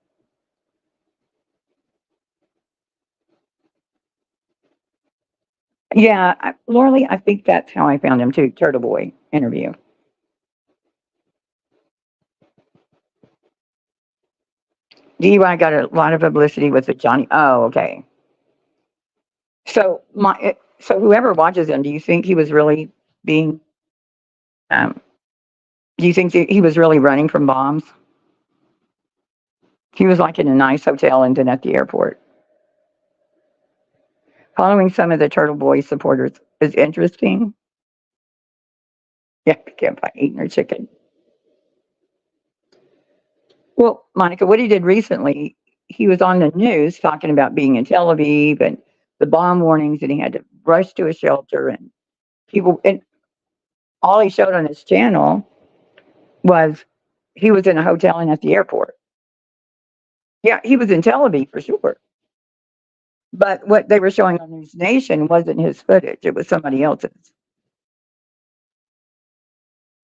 Yeah, Lorley, I think that's how I found him too. Turtle Boy interview. DUI got a lot of publicity with the Johnny. Oh, okay. So whoever watches him, do you think he was really being? Do you think that he was really running from bombs? He was like in a nice hotel and then at the airport. Following some of the Turtle Boy supporters is interesting. Yeah, can't find eating her chicken. Well, Monica, what he did recently, he was on the news talking about being in Tel Aviv and the bomb warnings, and he had to rush to a shelter, and people, and all he showed on his channel was he was in a hotel and at the airport. Yeah, he was in Tel Aviv for sure. But what they were showing on News Nation wasn't his footage, it was somebody else's.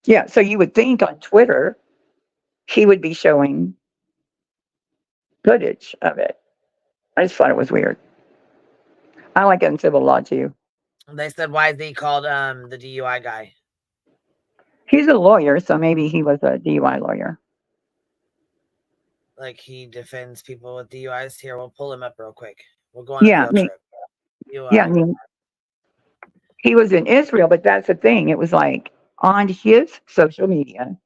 Yeah, so you would think on Twitter he would be showing footage of it. I just thought it was weird. I like uncivil law too. They said, why is he called the DUI guy? He's a lawyer, so maybe he was a DUI lawyer. Like he defends people with DUIs. Here, we'll pull him up real quick. We'll go on a field trip. Yeah, I mean, he was in Israel, but that's the thing. It was like on his social media,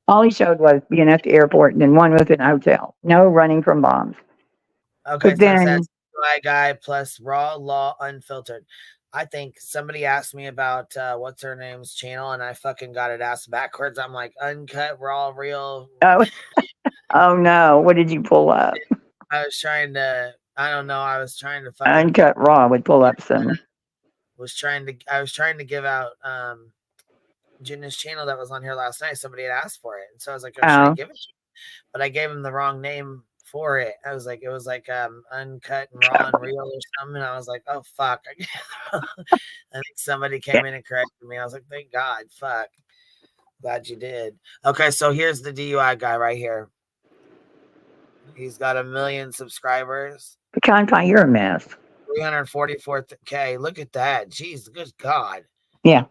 all he showed was being at the airport, and then one was in a hotel. No running from bombs. Okay, But so then, it says DUI guy plus raw law unfiltered. I think somebody asked me about what's her name's channel, and I fucking got it asked backwards. I'm like, uncut, raw, real. oh, oh no, what did you pull up? I was trying to, I don't know. I was trying to fucking Uncut Raw would pull up some. I was trying to give out Jenna's channel that was on here last night. Somebody had asked for it, and so I was like, I was trying to give it to you, but I gave him the wrong name for it. I was like, it was like uncut and raw and real or something. And I was like, oh fuck. I think somebody came in and corrected me. I was like, thank God. Fuck. Glad you did. Okay, so here's the DUI guy right here. He's got 1 million subscribers. Conti, you're a mess. 344K. Look at that. Jeez, good God. Yeah.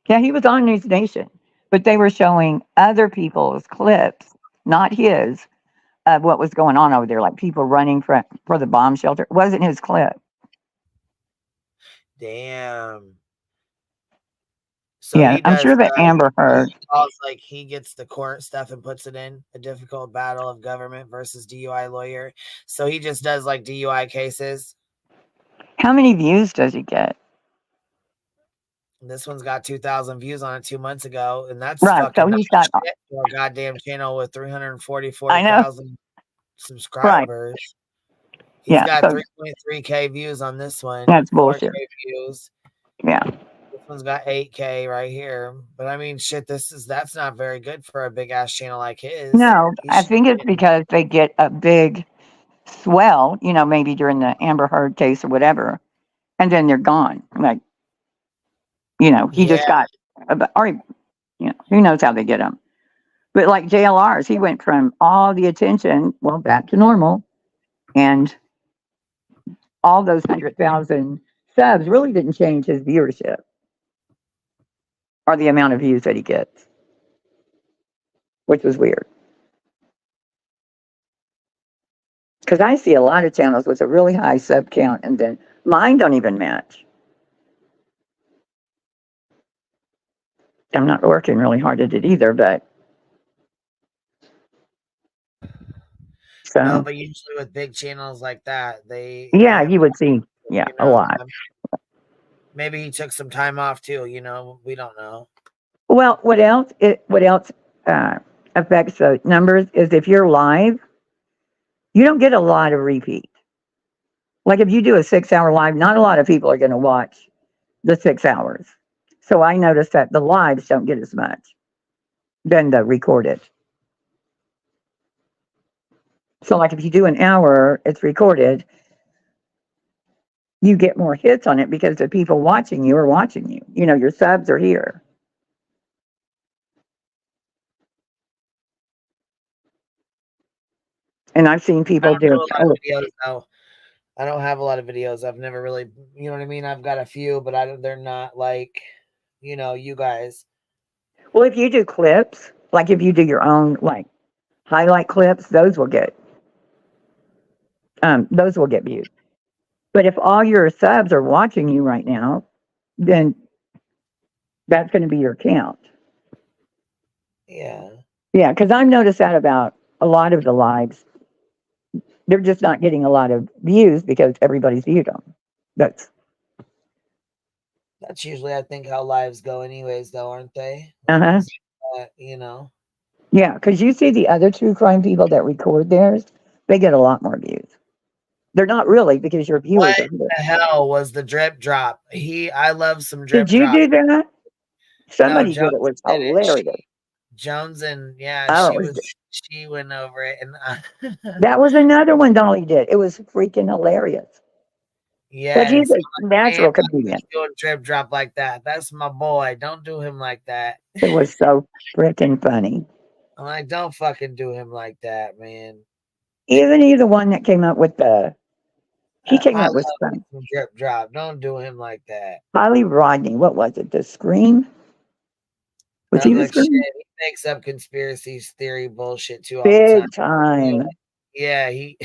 Yeah, he was on News Nation, but they were showing other people's clips, not his, of what was going on over there, like people running for the bomb shelter. It wasn't his clip. Damn. So yeah, I'm sure that Amber Heard. Like he gets the court stuff and puts it in a difficult battle of government versus DUI lawyer. So he just does like DUI cases. How many views does he get? This one's got 2,000 views on it 2 months ago, and that's right. So he's got a goddamn channel with 344,000 subscribers. Right. He's got 3.3K views on this one. That's bullshit. Views. Yeah. This one's got 8K right here. But I mean, shit, that's not very good for a big ass channel like his. No, I think it's because they get a big swell, maybe during the Amber Heard case or whatever, and then they're gone. Like, he just got, or, who knows how they get them. But like JLR's, he went from all the attention, back to normal, and all those 100,000 subs really didn't change his viewership or the amount of views that he gets, which was weird. Because I see a lot of channels with a really high sub count, and then mine don't even match. I'm not working really hard at it either, but so. No, but usually with big channels like that, you would see, a lot. Maybe he took some time off too. We don't know. Well, what else affects the numbers is if you're live You don't get a lot of repeat. Like if you do a 6-hour live, not a lot of people are going to watch the 6 hours. So I noticed that the lives don't get as much than the recorded. So like if you do an hour, it's recorded, you get more hits on it because the people watching you are watching you. You know, your subs are here. And I've seen I people don't do do a lot of videos though. I don't have a lot of videos. I've never really, you know what I mean? I've got a few, but they're not like, you know, you guys. Well, if you do clips, like if you do your own like highlight clips, those will get viewed. But if all your subs are watching you right now, then that's going to be your count. Yeah. Yeah, because I've noticed that about a lot of the lives. They're just not getting a lot of views because everybody's viewed them. That's usually, I think, how lives go anyways, though, aren't they? uh-huh. You know. Yeah, because you see the other true crime people that record theirs, they get a lot more views. They're not really because your viewers What are here. the hell was the drip drop? I love some drip Did you drop. do that? Somebody No, did it. Was hilarious. Jones and yeah, Oh, she went over it, and that was another one Dolly did. It was freaking hilarious. yeah, But he's and a natural comedian. doing drip drop like that. That's my boy. Don't do him like that. It was so freaking funny. I'm like, don't fucking do him like that, man. Isn't he the one that came up with the? He came I up with love some drip drop. Don't do him like that. Holly Rodney. What was it? The Scream? Was he the Like shit, Scream? he makes up conspiracy theory bullshit too all the Big time. time. Yeah, he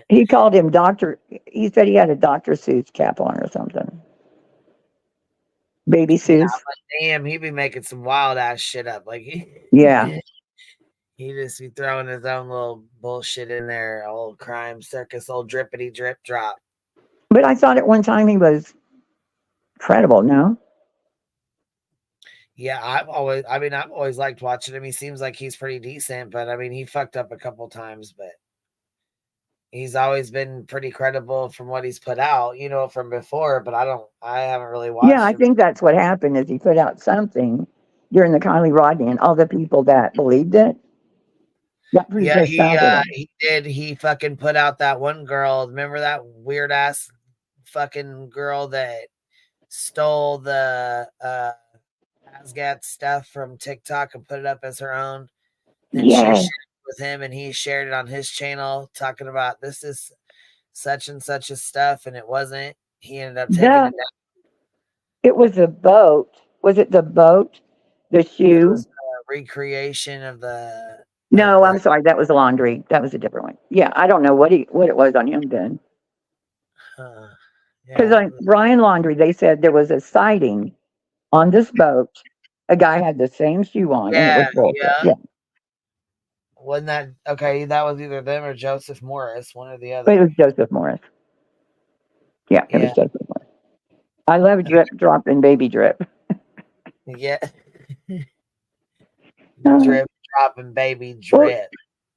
He called him Doctor. He said he had a Dr. Seuss cap on or something. Baby yeah, Seuss. but damn, he be making some wild ass shit up. Like Yeah. he just be throwing his own little bullshit in there, old crime circus, old drippity drip drop. But I thought at one time he was credible. No. Yeah, I've always liked watching him. He seems like he's pretty decent, but I mean, he fucked up a couple times, but he's always been pretty credible from what he's put out, you know, from before. But I haven't really watched. Yeah, I think that's what happened. Is he put out something during the Kylie Rodney, and all the people that believed it got pretty Yeah, pissed off with him. he did. He fucking put out that one girl. Remember that weird ass fucking girl that stole the Asgat stuff from TikTok and put it up as her own? And she shared it with him, and he shared it on his channel, talking about this is such and such a stuff, and it wasn't. He ended up taking it down. It was a boat. Was it the boat? The shoe? It was a recreation of the. No, I'm sorry. That was laundry. That was a different one. Yeah, I don't know what it was on him then. Because on Brian Laundry, they said there was a sighting on this boat. A guy had the same shoe on, and it was bullshit. Yeah. Wasn't that okay? That was either them or Joseph Morris, one or the other. But it was Joseph Morris. Yeah, it was Joseph Morris. I love drip, drop, and baby drip. Yeah. Drip, drop, and baby drip. Well,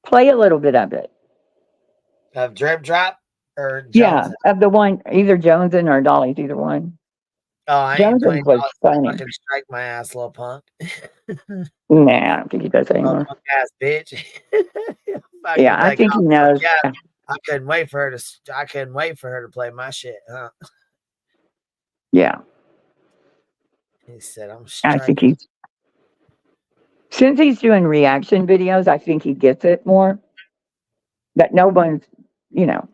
play a little bit of it. Of drip, drop, or Jones? Yeah, of the one, either Joneson or Dolly's, either one. Oh, I ain't playing was funny. fucking strike my ass, little punk. Nah, I don't think he does anymore. Punk ass bitch. Yeah, I think he knows. Yeah, I couldn't wait for her to play my shit, huh? Yeah. He said, "I'm I striking." think since he's doing reaction videos, I think he gets it more. That no one's, you know.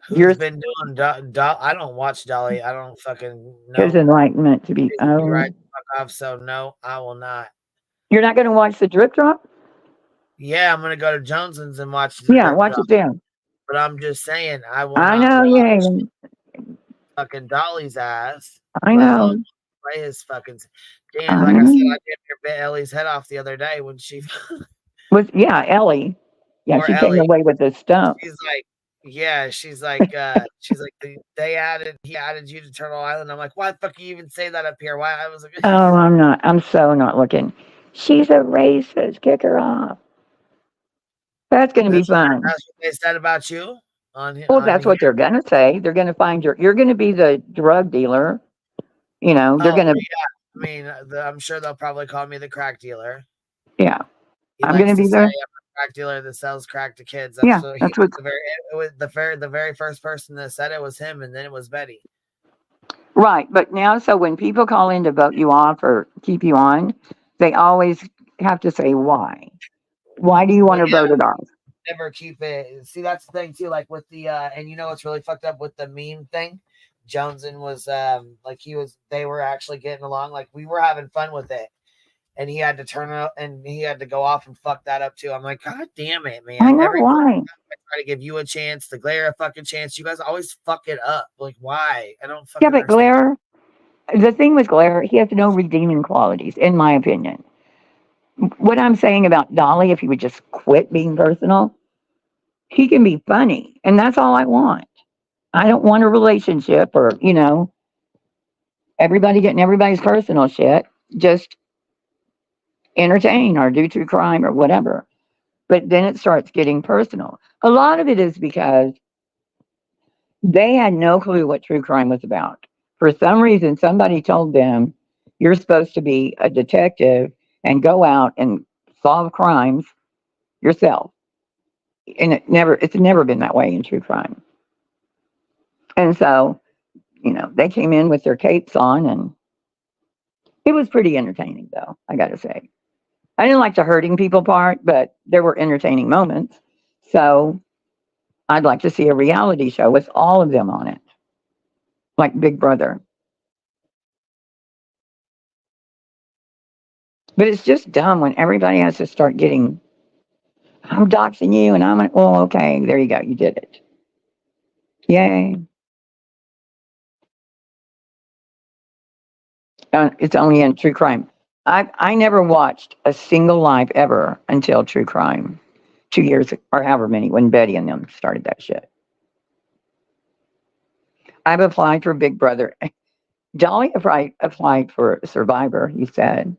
Who's been doing? I don't watch Dolly. I don't fucking know. His enlightenment to be. Right, fuck off. So no, I will not. You're not going to watch the drip drop? Yeah, I'm going to go to Johnson's and watch the Yeah, drip watch drop. it there. But I'm just saying, I will I not know, watch yeah. fucking Dolly's ass. I know. Play his fucking. Damn, like I said, I bit Ellie's head off the other day when she. Ellie. Yeah, she came Ellie. away with the stump. She's like, yeah, she's like, he added you to Turtle Island. I'm like, why the fuck you even say that up here? Why? I was like, Oh, I'm so not looking. She's a racist. Kick her off. That's going to be That's fun. what they said about you on. Well, on that's here. what they're going to say. They're going to find you're going to be the drug dealer. You know, they're Oh going to, yeah, I mean, I'm sure they'll probably call me the crack dealer. yeah. He I'm going likes to to be say there. I'm a crack dealer that sells crack to kids. Yeah, So he that's was what. the very first person that said it was him, and then it was Betty. Right, but now, so when people call in to vote you off or keep you on, they always have to say why. Why do you want to vote it off? Never keep it. See, that's the thing too. Like with the and you know what's really fucked up with the meme thing. Joneson was like they were actually getting along. Like we were having fun with it, and he had to turn up and he had to go off and fuck that up too. I'm like, God damn it, man! I know Every why. time I try to give you a chance, the Glare a fucking chance. You guys always fuck it up. Like why? I don't fucking Yeah, but understand. Glare, the thing with Glare, he has no redeeming qualities, in my opinion. What I'm saying about Dolly, if he would just quit being personal, he can be funny, and that's all I want. I don't want a relationship or, everybody getting everybody's personal shit. Just entertain or do true crime or whatever. But then it starts getting personal. A lot of it is because they had no clue what true crime was about. For some reason, somebody told them, you're supposed to be a detective and go out and solve crimes yourself. And it's never been that way in true crime. And so, they came in with their capes on, and it was pretty entertaining, though, I got to say. I didn't like the hurting people part, but there were entertaining moments. So I'd like to see a reality show with all of them on it, like Big Brother. But it's just dumb when everybody has to start getting, I'm doxing you, and I'm like, well, okay, there you go, you did it. Yay. It's only in true crime. I never watched a single live ever until true crime, 2 years or however many, when Betty and them started that shit. I've applied for Big Brother. Dolly applied for Survivor, he said.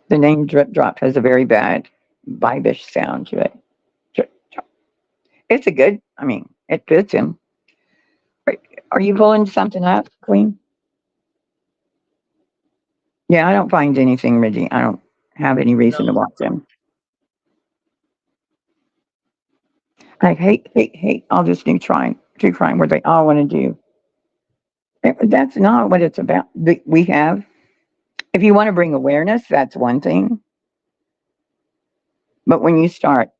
The name Drip Drop has a very bad vibish sound to it. Drip Drop. It's it fits him. Are you pulling something up, Queen? Yeah, I don't find anything, Reggie. I don't have any reason to watch them. I hate all this true crime where they all want to do. That's not what it's about. We have, if you want to bring awareness, that's one thing. But when you start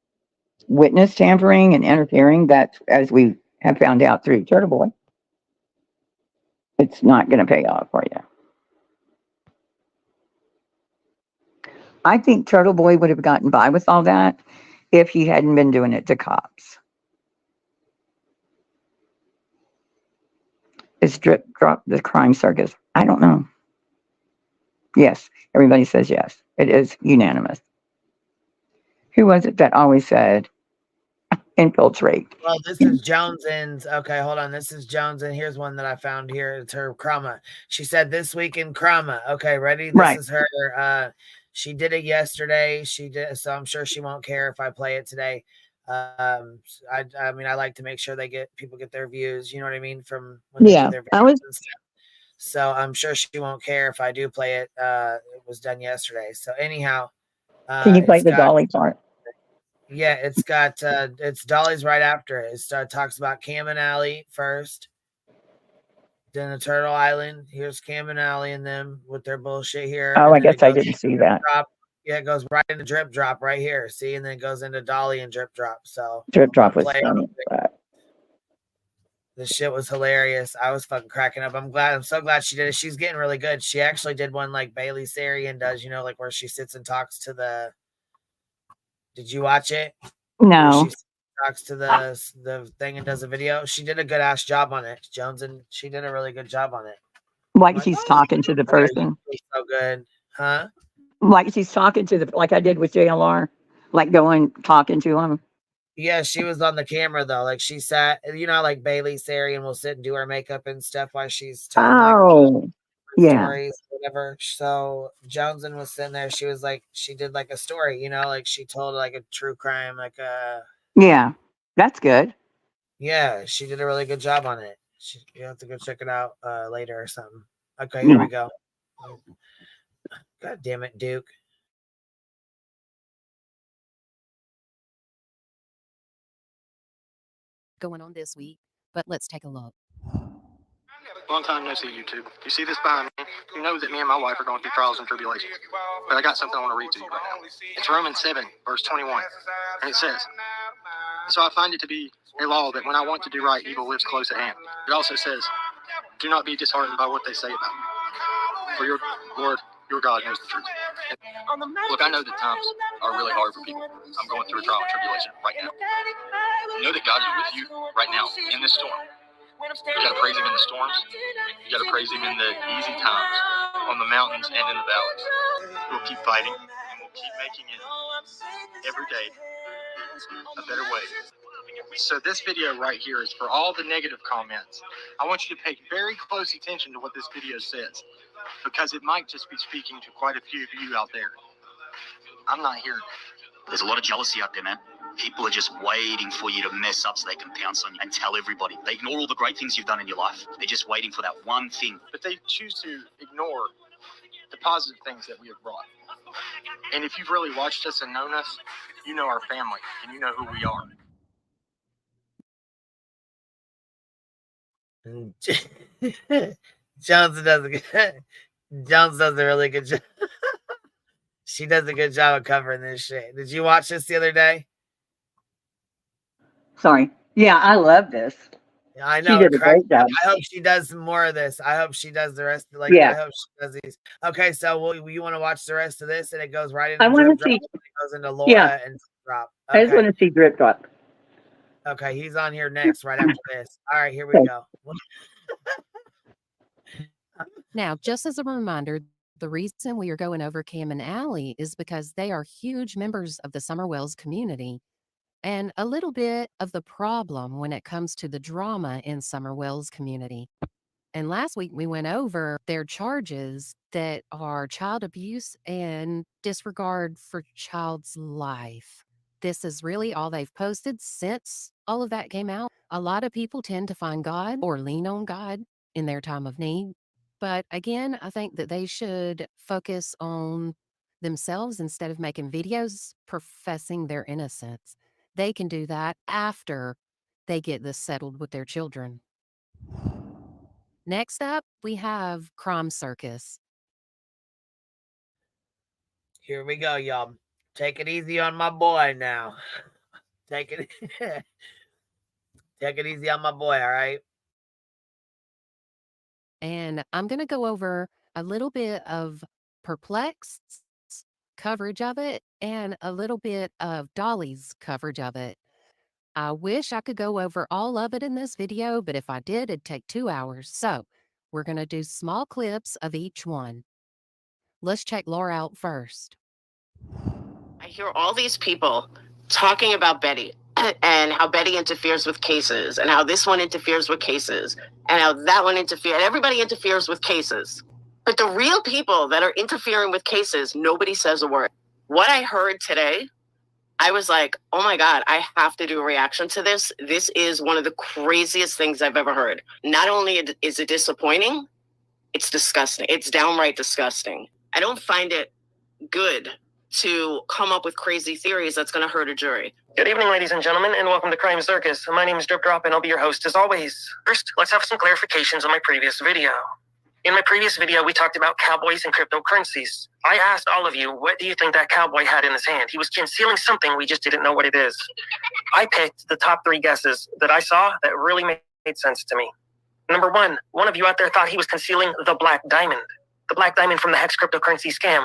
witness tampering and interfering, that's, as we have found out through Turtle Boy, it's not going to pay off for you. I think Turtle Boy would have gotten by with all that if he hadn't been doing it to cops. Is Drip Drop the crime circus? I don't know. Yes, everybody says yes. It is unanimous. Who was it that always said infiltrate? Well, this is Jones and okay, hold on. This is Jones, and here's one that I found here. It's her Krama. She said this week in Krama. Okay, ready? This is her. She did it yesterday. She did, so I'm sure she won't care if I play it today. I mean, I like to make sure people get their views. You know what I mean? From when they do their videos and stuff. So I'm sure she won't care if I do play it. It was done yesterday. So anyhow, can you play the Dolly part? Yeah, it's got it's Dolly's right after it. It talks about Cam and Allie first. Then the Turtle Island. Here's Cam and Allie and them with their bullshit here. Oh, I guess I didn't see that. Yeah, it goes right into Drip Drop right here. See, and then it goes into Dolly and Drip Drop. So Drip Drop was funny. The shit was hilarious. I was fucking cracking up. I'm so glad she did it. She's getting really good. She actually did one like Bailey Sarian does, like where she sits and talks to the. Did you watch it? No. She talks to the thing and does a video. She did a good ass job on it, Jones, and she did a really good job on it. Like she's talking to the person. So good, huh? Like she's talking to like I did with JLR, like going talking to him. Yeah, she was on the camera though. Like she sat, like Bailey Sarian will sit and do her makeup and stuff while she's telling. Oh. Yeah. stories, whatever. So Joneson was sitting there. She was like, she did like a story, you know, like she told like a true crime, like Yeah. That's good. yeah, she did a really good job on it. You have to go check it out later or something. Okay, here Yeah. we go. God damn it, Duke. Going on this week, but let's take a look. Long time no see, YouTube. You see this behind me? You know that me and my wife are going through trials and tribulations. But I got something I want to read to you right now. It's Romans 7, verse 21. And it says, "So I find it to be a law that when I want to do right, evil lives close at hand." It also says, "Do not be disheartened by what they say about you. For your Lord, your God knows the truth." Look, I know that times are really hard for people. I'm going through a trial and tribulation right now. Know that God is with you right now in this storm. You gotta praise him in the storms. You gotta praise him in the easy times, on the mountains and in the valleys. We'll keep fighting, and we'll keep making it every day a better way. So this video right here is for all the negative comments. I want you to pay very close attention to what this video says, because it might just be speaking to quite a few of you out there. I'm not here. There's a lot of jealousy out there, man. People are just waiting for you to mess up so they can pounce on you and tell everybody. They ignore all the great things you've done in your life. They're just waiting for that one thing. But they choose to ignore the positive things that we have brought. And if you've really watched us and known us, you know our family and you know who we are. Johnson does a really good job. She does a good job of covering this shit. Did you watch this the other day? Sorry. Yeah, I love this. I She know. did a great job. I hope she does some more of this. I hope she does the rest. I Yeah. hope she does these. Okay, so you want to watch the rest of this, and it goes right into I want Drip to see. Drop, and it goes into Laura Yeah. and Drop. I just want Okay. to see Drip Drop. Okay, he's on here next, right after this. All right, here we Okay. go. Now, just as a reminder, the reason we are going over Cam and Allie is because they are huge members of the Summer Wells community and a little bit of the problem when it comes to the drama in Summer Wells community. And last week we went over their charges that are child abuse and disregard for child's life. This is really all they've posted since all of that came out. A lot of people tend to find God or lean on God in their time of need. But again, I think that they should focus on themselves instead of making videos professing their innocence. They can do that after they get this settled with their children. Next up, we have Crime Circus. Here we go, y'all. Take it easy on my boy now. Take it easy on my boy, all right? And I'm going to go over a little bit of Perplexed's coverage of it and a little bit of Dolly's coverage of it. I wish I could go over all of it in this video, but if I did, it'd take 2 hours. So we're going to do small clips of each one. Let's check Laura out first. I hear all these people talking about Betty and how Betty interferes with cases and how this one interferes with cases and how that one interferes. Everybody interferes with cases. But the real people that are interfering with cases, nobody says a word. What I heard today, I was like, oh my God, I have to do a reaction to this. This is one of the craziest things I've ever heard. Not only is it disappointing, it's disgusting. It's downright disgusting. I don't find it good to come up with crazy theories that's going to hurt a jury. Good evening, ladies and gentlemen, and welcome to Crime Circus. My name is Drip Drop, and I'll be your host as always. First, let's have some clarifications on my previous video. In my previous video, we talked about cowboys and cryptocurrencies. I asked all of you, what do you think that cowboy had in his hand? He was concealing something, we just didn't know what it is. I picked the top 3 guesses that I saw that really made sense to me. Number 1, one of you out there thought he was concealing the black diamond. The black diamond from the Hex cryptocurrency scam.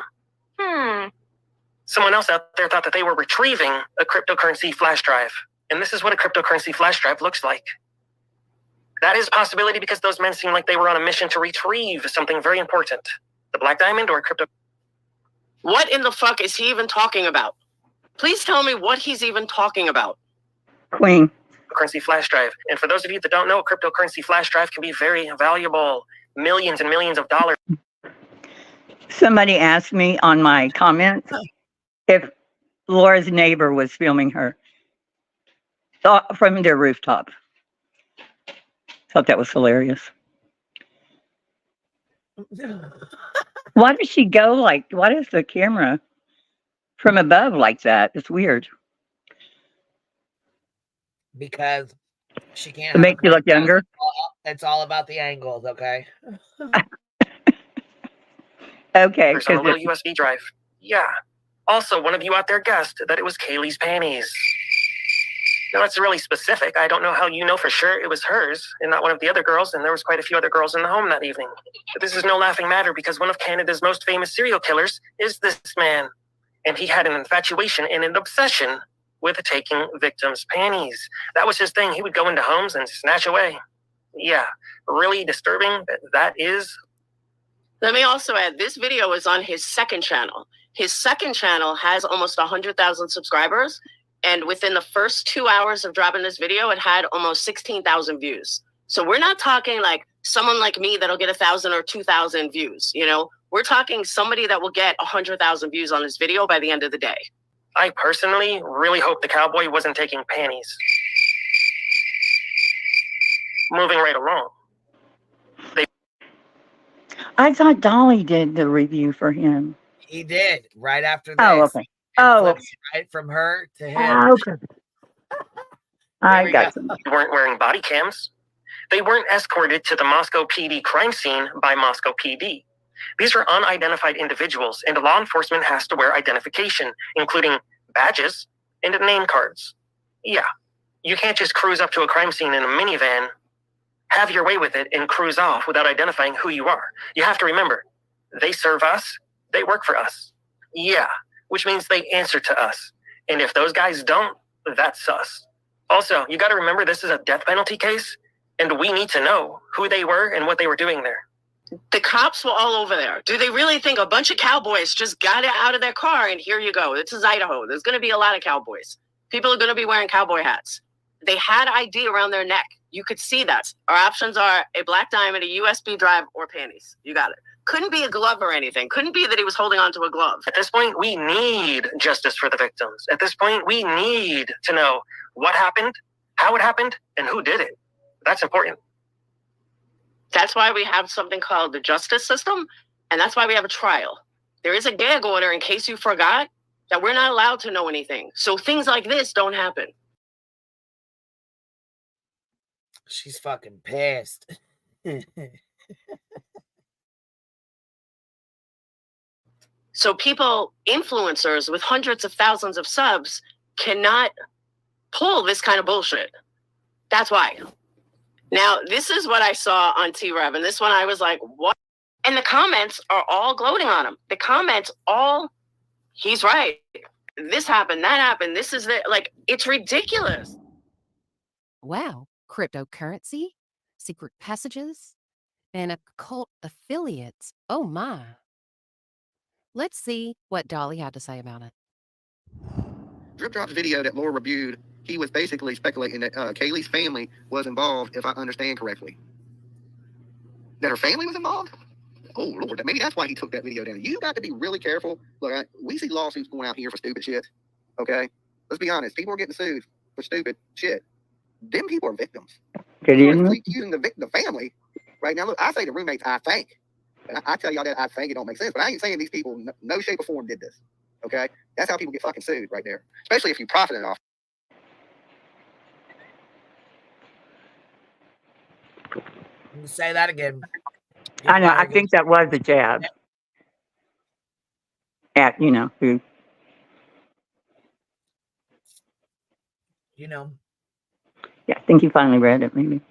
Someone else out there thought that they were retrieving a cryptocurrency flash drive. And this is what a cryptocurrency flash drive looks like. That is a possibility because those men seem like they were on a mission to retrieve something very important. The black diamond or crypto. What in the fuck is he even talking about? Please tell me what he's even talking about. Queen. Cryptocurrency flash drive. And for those of you that don't know, a cryptocurrency flash drive can be very valuable. millions and millions of dollars. Somebody asked me on my comments if Laura's neighbor was filming her from their rooftop. Thought that was hilarious. Why does she go like, why does the camera from above like that? It's weird. Because she can't. It makes you look younger. It's all about the angles, okay? Okay. On a little USB drive. Yeah. Also, one of you out there guessed that it was Kaylee's panties. Now, that's really specific. I don't know how you know for sure it was hers and not one of the other girls, and there was quite a few other girls in the home that evening. But this is no laughing matter because one of Canada's most famous serial killers is this man. And he had an infatuation and an obsession with taking victims' panties. That was his thing. He would go into homes and snatch away. Yeah, really disturbing. That is. Let me also add, this video is on his second channel. His second channel has almost 100,000 subscribers. And within the first 2 hours of dropping this video, it had almost 16,000 views. So we're not talking like someone like me that'll get 1,000 or 2,000 views. You know, we're talking somebody that will get 100,000 views on this video by the end of the day. I personally really hope the cowboy wasn't taking panties. Moving right along. I thought Dolly did the review for him. He did right after this. Oh, okay. Oh, okay. Right from her to him. Oh, okay. I got some. They weren't wearing body cams. They weren't escorted to the Moscow PD crime scene by Moscow PD. These are unidentified individuals, and law enforcement has to wear identification, including badges and name cards. Yeah, you can't just cruise up to a crime scene in a minivan, have your way with it, and cruise off without identifying who you are. You have to remember, they serve us, they work for us. Yeah, which means they answer to us. And if those guys don't, that's sus. Also, you got to remember this is a death penalty case, and we need to know who they were and what they were doing there. The cops were all over there. Do they really think a bunch of cowboys just got it out of their car and here you go? This is Idaho. There's going to be a lot of cowboys. People are going to be wearing cowboy hats. They had ID around their neck. You could see that. Our options are a black diamond, a USB drive, or panties. You got it. Couldn't be a glove or anything. Couldn't be that he was holding onto a glove. At this point, we need justice for the victims. At this point, we need to know what happened, how it happened, and who did it. That's important. That's why we have something called the justice system, and that's why we have a trial. There is a gag order in case you forgot that we're not allowed to know anything. So things like this don't happen. She's fucking pissed. So people, influencers with hundreds of thousands of subs cannot pull this kind of bullshit. That's why. Now, this is what I saw on T-Rev, and this one I was like, what? And the comments are all gloating on him. The comments all, he's right. This happened, that happened, this is the, like, it's ridiculous. Wow, cryptocurrency, secret passages, and occult affiliates. Oh my. Let's see what Dolly had to say about it. Drip Drop's video that Laura reviewed, he was basically speculating that Kaylee's family was involved, if I understand correctly. That her family was involved? Oh, Lord, maybe that's why he took that video down. You got to be really careful. Look, we see lawsuits going out here for stupid shit, okay? Let's be honest. People are getting sued for stupid shit. Them people are victims. Using the family. Right now, look, I say the roommates, I think. And I tell y'all that I think it don't make sense, but I ain't saying these people, no shape or form, did this, okay? That's how people get fucking sued right there, especially if you profited off. Say that again. I know. I think that was a jab at, who. You know. Yeah, I think you finally read it, maybe.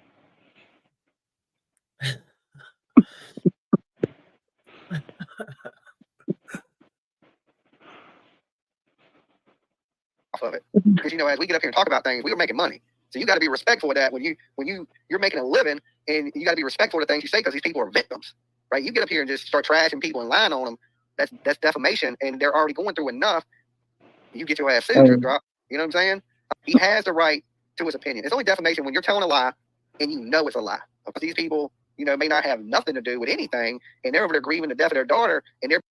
Of it, because as we get up here and talk about things, we were making money, so you got to be respectful of that when you're making a living, and you got to be respectful of the things you say, because these people are victims, right? You get up here and just start trashing people and lying on them, that's defamation, and they're already going through enough. You get your ass sued, Drip Drop. You know what I'm saying? He has the right to his opinion. It's only defamation when you're telling a lie and you know it's a lie. Because these people, you know, may not have nothing to do with anything, and they're over there grieving the death of their daughter, and they're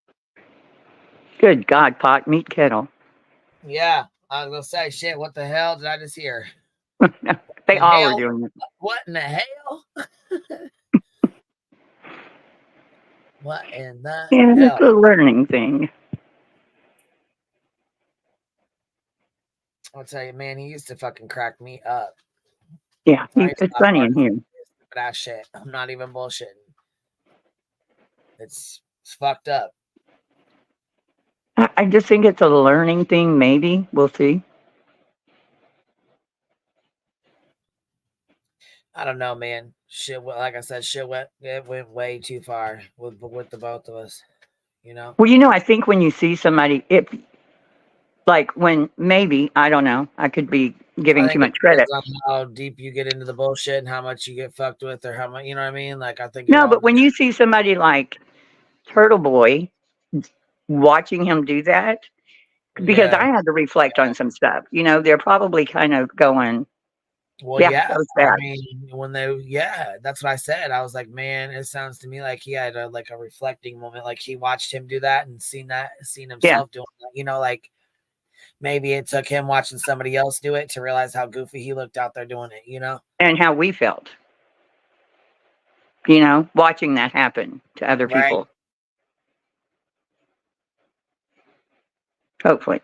Good God, pot, meat kettle. Yeah, I was gonna say, shit. What the hell did I just hear? They The all hell? are doing it. What in the hell? What in the Yeah, hell? it's a learning thing. I'll tell you, man, he used to fucking crack me up. Yeah, I used to it's laugh funny hard in here. for that shit. I'm not even bullshitting. It's fucked up. I just think it's a learning thing, maybe. We'll see. I don't know, man. Shit, like I said, it went way too far with the both of us. You know. Well, you know, I think when you see somebody, like when maybe, I don't know, I could be giving I too think it much credit. depends on how deep you get into the bullshit and how much you get fucked with, or how much, you know what I mean? Like, I think it No, all but when you see somebody like Turtle Boy watching him do that, because Yeah. I had to reflect on some stuff, you know, they're probably kind of going, Well, yeah, yeah. that was I bad. mean, that's what I said. I was like, man, it sounds to me like he had a reflecting moment. Like he watched him do that and seen himself doing that. You know, like maybe it took him watching somebody else do it to realize how goofy he looked out there doing it, you know? And how we felt, you know, watching that happen to other Right. people. Hopefully.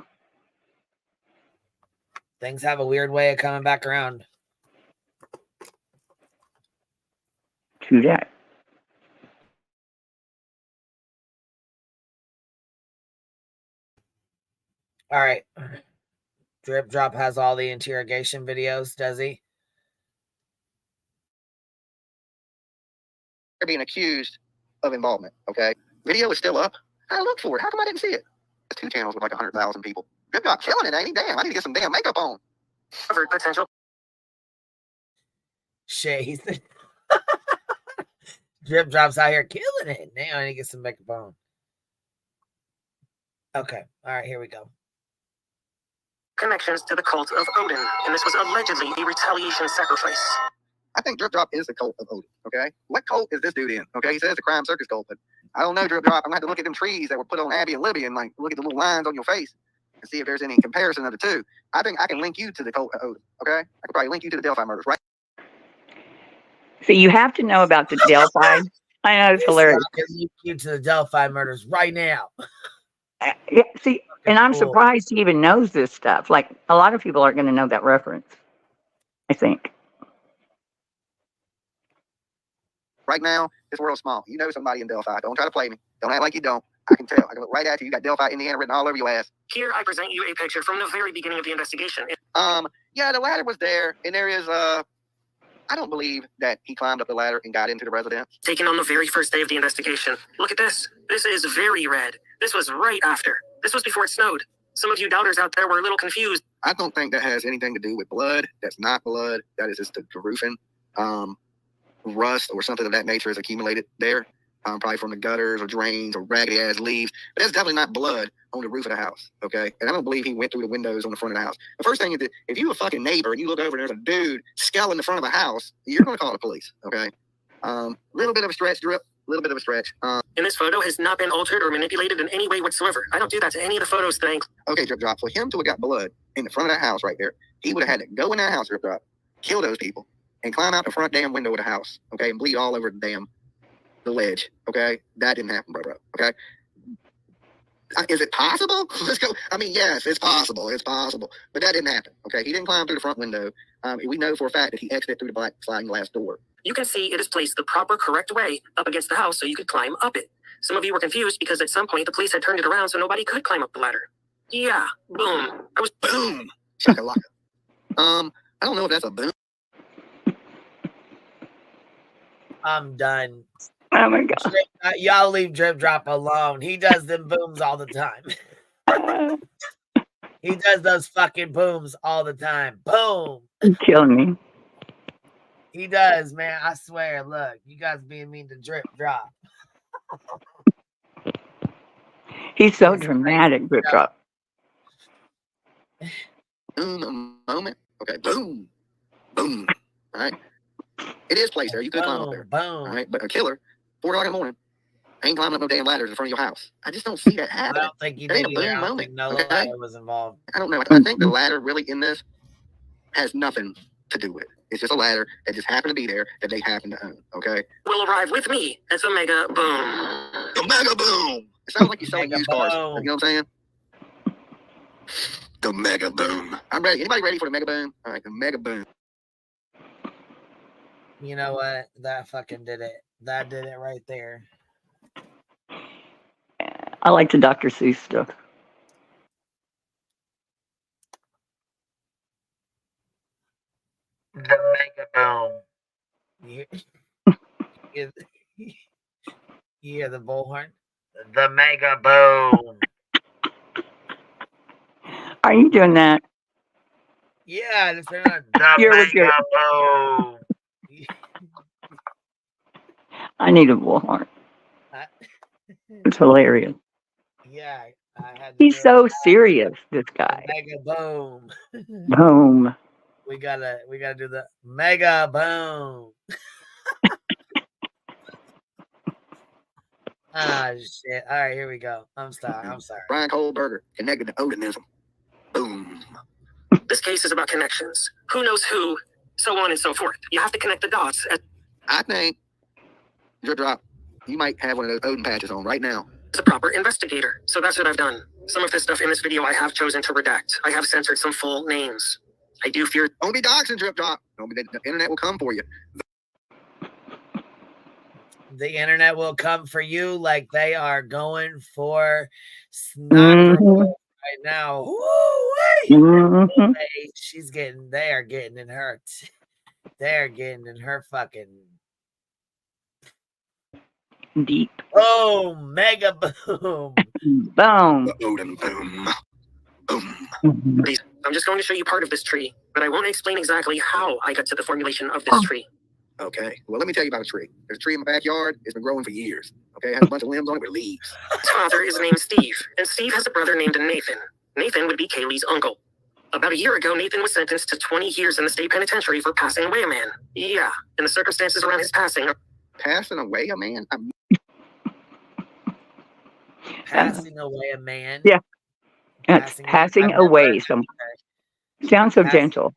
Things have a weird way of coming back around. True that. All right. Drip Drop has all the interrogation videos, does he? they're being accused of involvement. Okay, video is still up. I looked for it. How come I didn't see it? There's 2 channels with like 100,000 people. Good God, killing it, ain't he? Damn, I need to get some damn makeup on. Covered potential. Shit, he's Drip Drop's out here killing it. Now I need to get some makeup on. Okay. All right, here we go. Connections to the cult of Odin, and this was allegedly a retaliation sacrifice. I think Drip Drop is the cult of Odin. Okay, what cult is this dude in? Okay, he says it's a crime circus cult, but I don't know, Drip Drop. I'm gonna have to look at them trees that were put on Abby and Libby and like look at the little lines on your face and see if there's any comparison of the two. I think I can link you to the cult of Odin. Okay, I could probably link you to the Delphi murders, right? So you have to know about the Delphi. I know it's hilarious. I can link you to the Delphi murders right now. Yeah, see, and I'm surprised he even knows this stuff. Like, a lot of people aren't going to know that reference, I think. Right now, this world's small. You know somebody in Delphi. Don't try to play me. Don't act like you don't. I can tell. I can look right at you. You got Delphi, Indiana written all over your ass. Here I present you a picture from the very beginning of the investigation. Yeah, the ladder was there, and there is I don't believe that he climbed up the ladder and got into the residence. Taken on the very first day of the investigation. Look at this. This is very red. This was right after. This was before it snowed. Some of you doubters out there were a little confused. I don't think that has anything to do with blood. That's not blood. That is just the roofing. Rust or something of that nature is accumulated there. Probably from the gutters or drains or raggedy ass leaves. But that's definitely not blood on the roof of the house. Okay. And I don't believe he went through the windows on the front of the house. The first thing is that if you a fucking neighbor and you look over and there's a dude scaling the front of a house, you're going to call the police. Okay. Little bit of a stretch, Drip. Little bit of a stretch. And this photo has not been altered or manipulated in any way whatsoever. I don't do that to any of the photos, thanks. Okay, Drip Drop. For him to have got blood in the front of that house right there, he would have had to go in that house, Drip Drop, kill those people, and climb out the front damn window of the house, okay, and bleed all over the ledge, okay? That didn't happen, bro, okay? Is it possible? Let's go. I mean, yes, it's possible. It's possible. But that didn't happen, okay? He didn't climb through the front window. We know for a fact that he exited through the black sliding glass door. You can see it is placed the proper, correct way up against the house so you could climb up it. Some of you were confused because at some point the police had turned it around so nobody could climb up the ladder. Yeah, boom. I was boom. Shakalaka. I don't know if that's a boom. I'm done. Oh my God. Y'all leave Drip Drop alone. He does them booms all the time. He does those fucking booms all the time. Boom. You're killing me. He does, man. I swear. Look, you guys being mean to Drip Drop. He's so dramatic, Drip Drop. Boom, a moment. Okay, boom. Boom. All right. It is placed there. You could climb up Boom, there. boom. All right, but a killer, 4 o'clock in the morning, ain't climbing up no damn ladders in front of your house. I just don't see that I happening. don't think you There ain't did a either. boom I don't moment. think no Okay? ladder was involved. I don't know. I think the ladder really in this has nothing to do with it. It's just a ladder that just happened to be there that they happen to own. Okay? Will arrive with me as a mega boom. The mega boom. It sounds like you're selling Mega used cars. boom. You know what I'm saying? The mega boom. I'm ready. Anybody ready for the mega boom? All right, the mega boom. You know what? That fucking did it. That did it right there. I like the Dr. Seuss stuff. The mega boom. You hear the bullhorn? The mega boom. Are you doing that? Yeah, the You're with your- mega boom. I need a bullhorn. It's hilarious. Yeah, I had to He's do so it. serious, this The guy. mega boom. Boom. We gotta do the mega boom. Ah, shit. All right, here we go. I'm sorry. Brian Kohlberger connected to Odinism. Boom. This case is about connections. Who knows who, so on and so forth. You have to connect the dots. I think, Drip Drop, you might have one of those Odin patches on right now. As a proper investigator. So that's what I've done. Some of the stuff in this video I have chosen to redact. I have censored some full names. I do fear. Don't be doxing, Drip Drop. Don't be, the internet will come for you. The internet will come for you like they are going for Sniper Wolf right now. Mm-hmm. They are getting in her. They're getting in her fucking deep. Oh, mega boom. Boom. Odin boom. Please, I'm just going to show you part of this tree, but I won't explain exactly how I got to the formulation of this tree. Okay, well, let me tell you about a tree. There's a tree in my backyard. It's been growing for years. Okay, it has a bunch of limbs on it with leaves. His father is named Steve, and Steve has a brother named Nathan. Nathan would be Kaylee's uncle. About a year ago, Nathan was sentenced to 20 years in the state penitentiary for passing away a man. Yeah, and the circumstances around his passing are... Passing away a man? Passing away a man? Yeah. That's passing away. Sounds so gentle.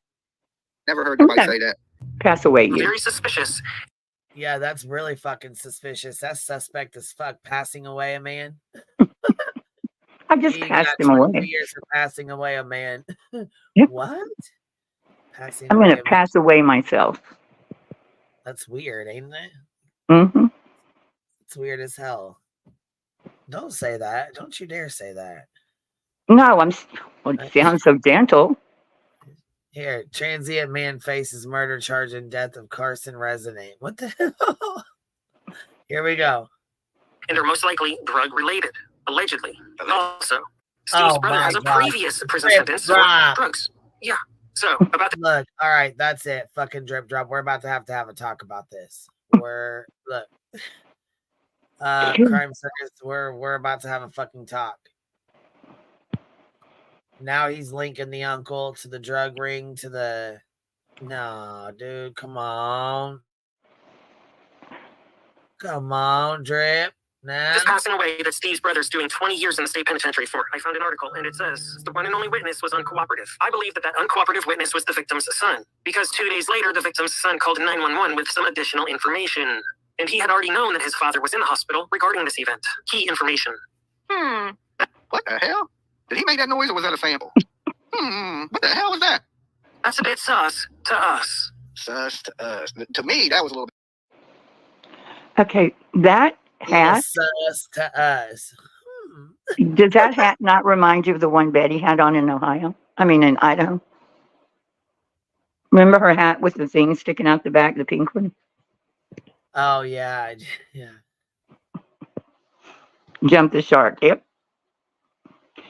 Never heard nobody say that. Pass away you. Very suspicious. Yeah, that's really fucking suspicious. That's suspect as fuck. Passing away a man. I just passed him 20 away. years for passing away a man. Yep. What? Passing I'm away going to a pass away myself. man. That's weird, ain't it? Mm-hmm. It's weird as hell. Don't say that. Don't you dare say that. No, it sounds so gentle. Here, transient man faces murder charge and death of Carson resident. What the hell? Here we go. And are most likely drug related, allegedly. Also, Steve's brother has a previous prison sentence for drugs. Yeah. So about look, all right, that's it. Fucking drip drop. We're about to have a talk about this. Crime circus. We're about to have a fucking talk. Now he's linking the uncle to the drug ring to the. No, dude, come on, drip. Nah. Just passing away that Steve's brother's doing 20 years in the state penitentiary for. I found an article and it says the one and only witness was uncooperative. I believe that uncooperative witness was the victim's son because 2 days later the victim's son called 911 with some additional information. And he had already known that his father was in the hospital regarding this event. Key information. What the hell? Did he make that noise or was that a sample? What the hell was that? That's a bit sus to us. Sus to us. To me, that was a little bit. Okay, that hat. Sus to us. Does that hat not remind you of the one Betty had on in Ohio? I mean, in Idaho. Remember her hat with the thing sticking out the back, the pink one? Oh, yeah. Yeah. Jump the shark. Yep. A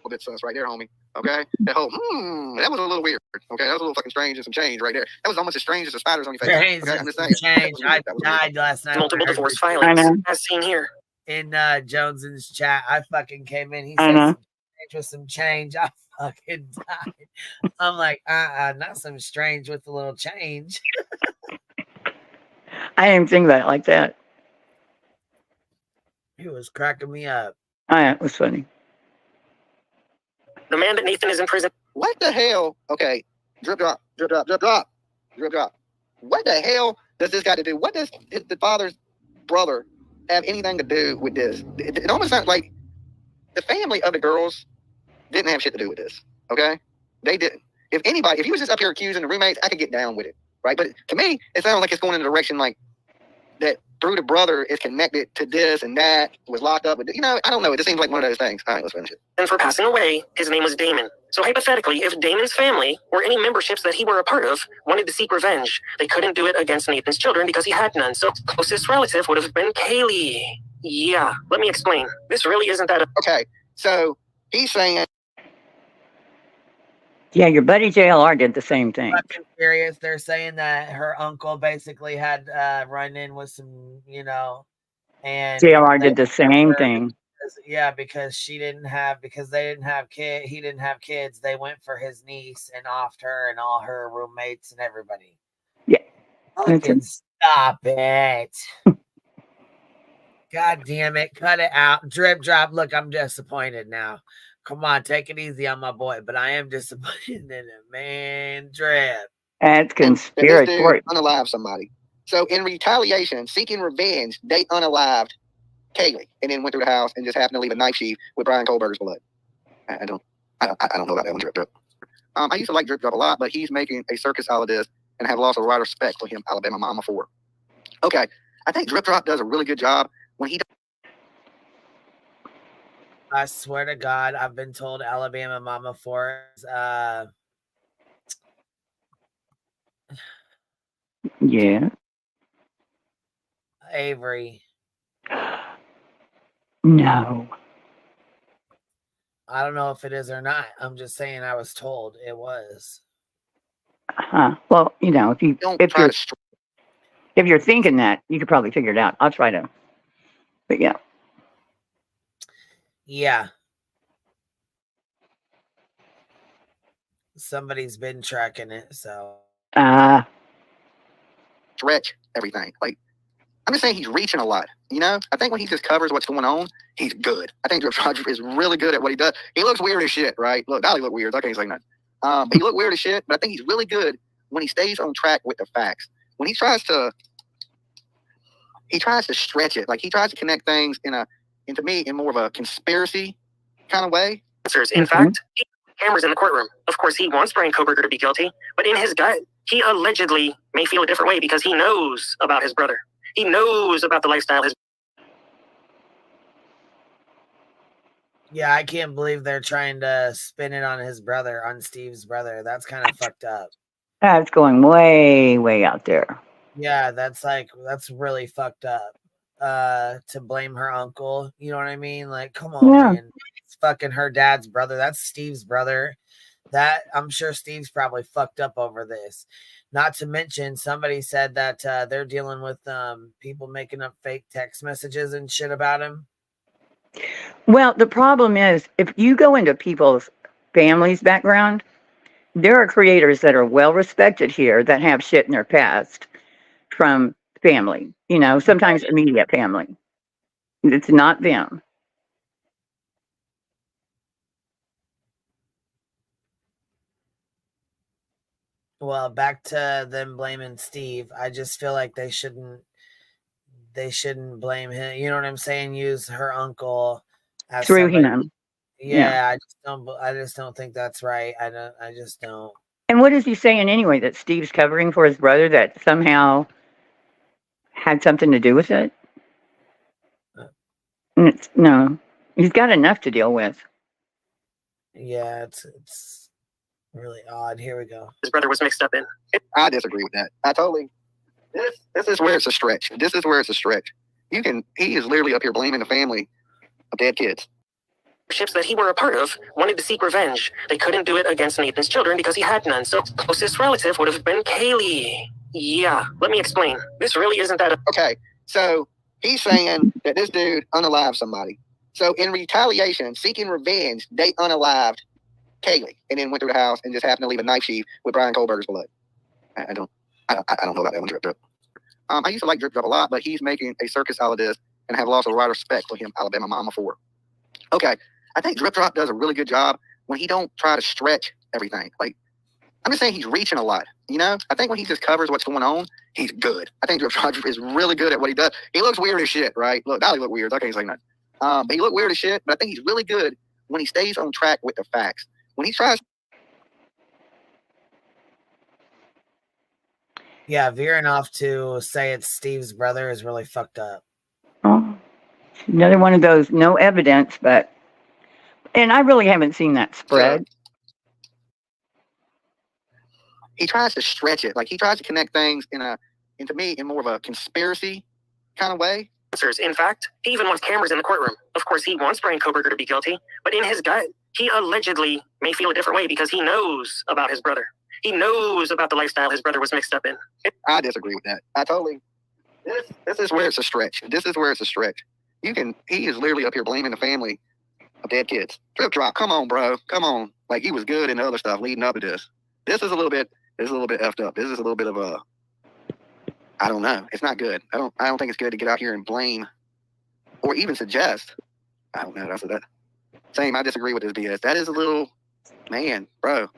little bit sus right there, homie. Okay? That whole, that was a little weird. Okay? That was a little fucking strange and some change right there. That was almost as strange as the spiders on your face. Strange Okay? I'm just saying. change. I died last night. Multiple divorce filings, as seen here. In Jones's chat, I fucking came in. He said some change. I fucking died. I'm like, not some strange with a little change. I didn't think about it like that. He was cracking me up. It was funny. The man that Nathan is in prison. What the hell? Okay, drip drop, drip drop, drip drop, drip drop. What the hell does this got to do? What does the father's brother have anything to do with this? It almost sounds like the family of the girls didn't have shit to do with this. Okay, they didn't. If anybody, if he was just up here accusing the roommates, I could get down with it, right? But to me, it sounds like it's going in a direction like that through the brother is connected to this and that, was locked up with, I don't know. It just seems like one of those things. All right, let's finish it. And for passing away, his name was Damon. So hypothetically, if Damon's family or any memberships that he were a part of wanted to seek revenge, they couldn't do it against Nathan's children because he had none. So his closest relative would have been Kaylee. Yeah, let me explain. This really isn't that. Okay, so he's saying. Yeah, your buddy JLR did the same thing. Fucking serious. They're saying that her uncle basically had run in with some, and JLR did the same thing. Yeah, because they didn't have kids. He didn't have kids. They went for his niece and offed her and all her roommates and everybody. Yeah. Fucking stop it. God damn it. Cut it out. Drip drop. Look, I'm disappointed now. Come on, take it easy on my boy, but I am disappointed in it, man. Drip. That's conspiratorial. Unalive somebody. So in retaliation, seeking revenge, they unalived Kaylee and then went through the house and just happened to leave a knife sheath with Brian Kohlberger's blood. I don't know about that one, Drip Drip. I used to like Drip Drip a lot, but he's making a circus out of this and have lost a lot of respect for him, Alabama Mama 4. Okay, I think Drip Drop does a really good job when he. I swear to God, I've been told Alabama Mama 4 is Yeah. Avery. No. I don't know if it is or not. I'm just saying I was told it was. Well, if you're thinking that, you could probably figure it out. I'll try to. But yeah. Yeah. Somebody's been tracking it, so. Stretch everything. Like, I'm just saying he's reaching a lot. I think when he just covers what's going on, he's good. I think Drip Drop is really good at what he does. He looks weird as shit, right? Look, Dolly look weird. I can't say nothing. But he look weird as shit, but I think he's really good when he stays on track with the facts. When he tries to stretch it. Like, he tries to connect things into me in more of a conspiracy kind of way. In fact, cameras in the courtroom. Of course, he wants Brian Kohlberger to be guilty, but in his gut, he allegedly may feel a different way because he knows about his brother. He knows about the lifestyle his. Yeah, I can't believe they're trying to spin it on his brother, on Steve's brother. That's kind of fucked up. That's going way, way out there. Yeah, that's really fucked up. To blame her uncle, you know what I mean? Like, come on, man. It's fucking her dad's brother. That's Steve's brother. That I'm sure Steve's probably fucked up over this. Not to mention, somebody said that they're dealing with people making up fake text messages and shit about him. Well, the problem is, if you go into people's families' background, there are creators that are well respected here that have shit in their past from family, sometimes immediate family. It's not them. Well, back to them blaming Steve. I just feel like they shouldn't blame him. You know what I'm saying? Use her uncle as through somebody. him. Yeah, I just don't think that's right. I just don't. And what is he saying anyway? That Steve's covering for his brother, that somehow had something to do with it? No, he's got enough to deal with. Yeah, it's really odd. Here we go. His brother was mixed up in. I disagree with that. I totally. This is where it's a stretch. This is where it's a stretch. He is literally up here blaming the family of dead kids. Ships that he were a part of wanted to seek revenge. They couldn't do it against Nathan's children because he had none. So his closest relative would have been Kaylee. Yeah, let me explain. This really isn't that. Okay, so he's saying that this dude unalived somebody. So in retaliation, seeking revenge, they unalived Kaylee and then went through the house and just happened to leave a knife sheath with Brian Kohlberger's blood. I don't know about that one, Drip Drip. I used to like Drip Drop a lot, but he's making a circus out of this and have lost a lot of respect for him, Alabama Mama, for. Okay, I think Drip Drop does a really good job when he don't try to stretch everything. Like, I'm just saying he's reaching a lot, you know? I think when he just covers what's going on, he's good. I think Drip Drop is really good at what he does. He looks weird as shit, right? Look, Dolly look weird. I can't say nothing. But he look weird as shit, but I think he's really good when he stays on track with the facts. When he tries... Yeah, veering off to say it's Steve's brother is really fucked up. Oh, another one of those, no evidence, but, and I really haven't seen that spread. He tries to stretch it. Like, he tries to connect things to me, in more of a conspiracy kind of way. In fact, he even wants cameras in the courtroom. Of course, he wants Brian Koberger to be guilty, but in his gut, he allegedly may feel a different way because he knows about his brother. He knows about the lifestyle his brother was mixed up in. I disagree with that. I totally... This is where it's a stretch. This is where it's a stretch. He is literally up here blaming the family of dead kids. Drip Drop, come on, bro. Come on. Like, he was good in the other stuff leading up to this. This is a little bit effed up. This is a little bit of a... I don't know. It's not good. I don't think it's good to get out here and blame or even suggest. I don't know. I disagree with this BS. That is a little, man, bro.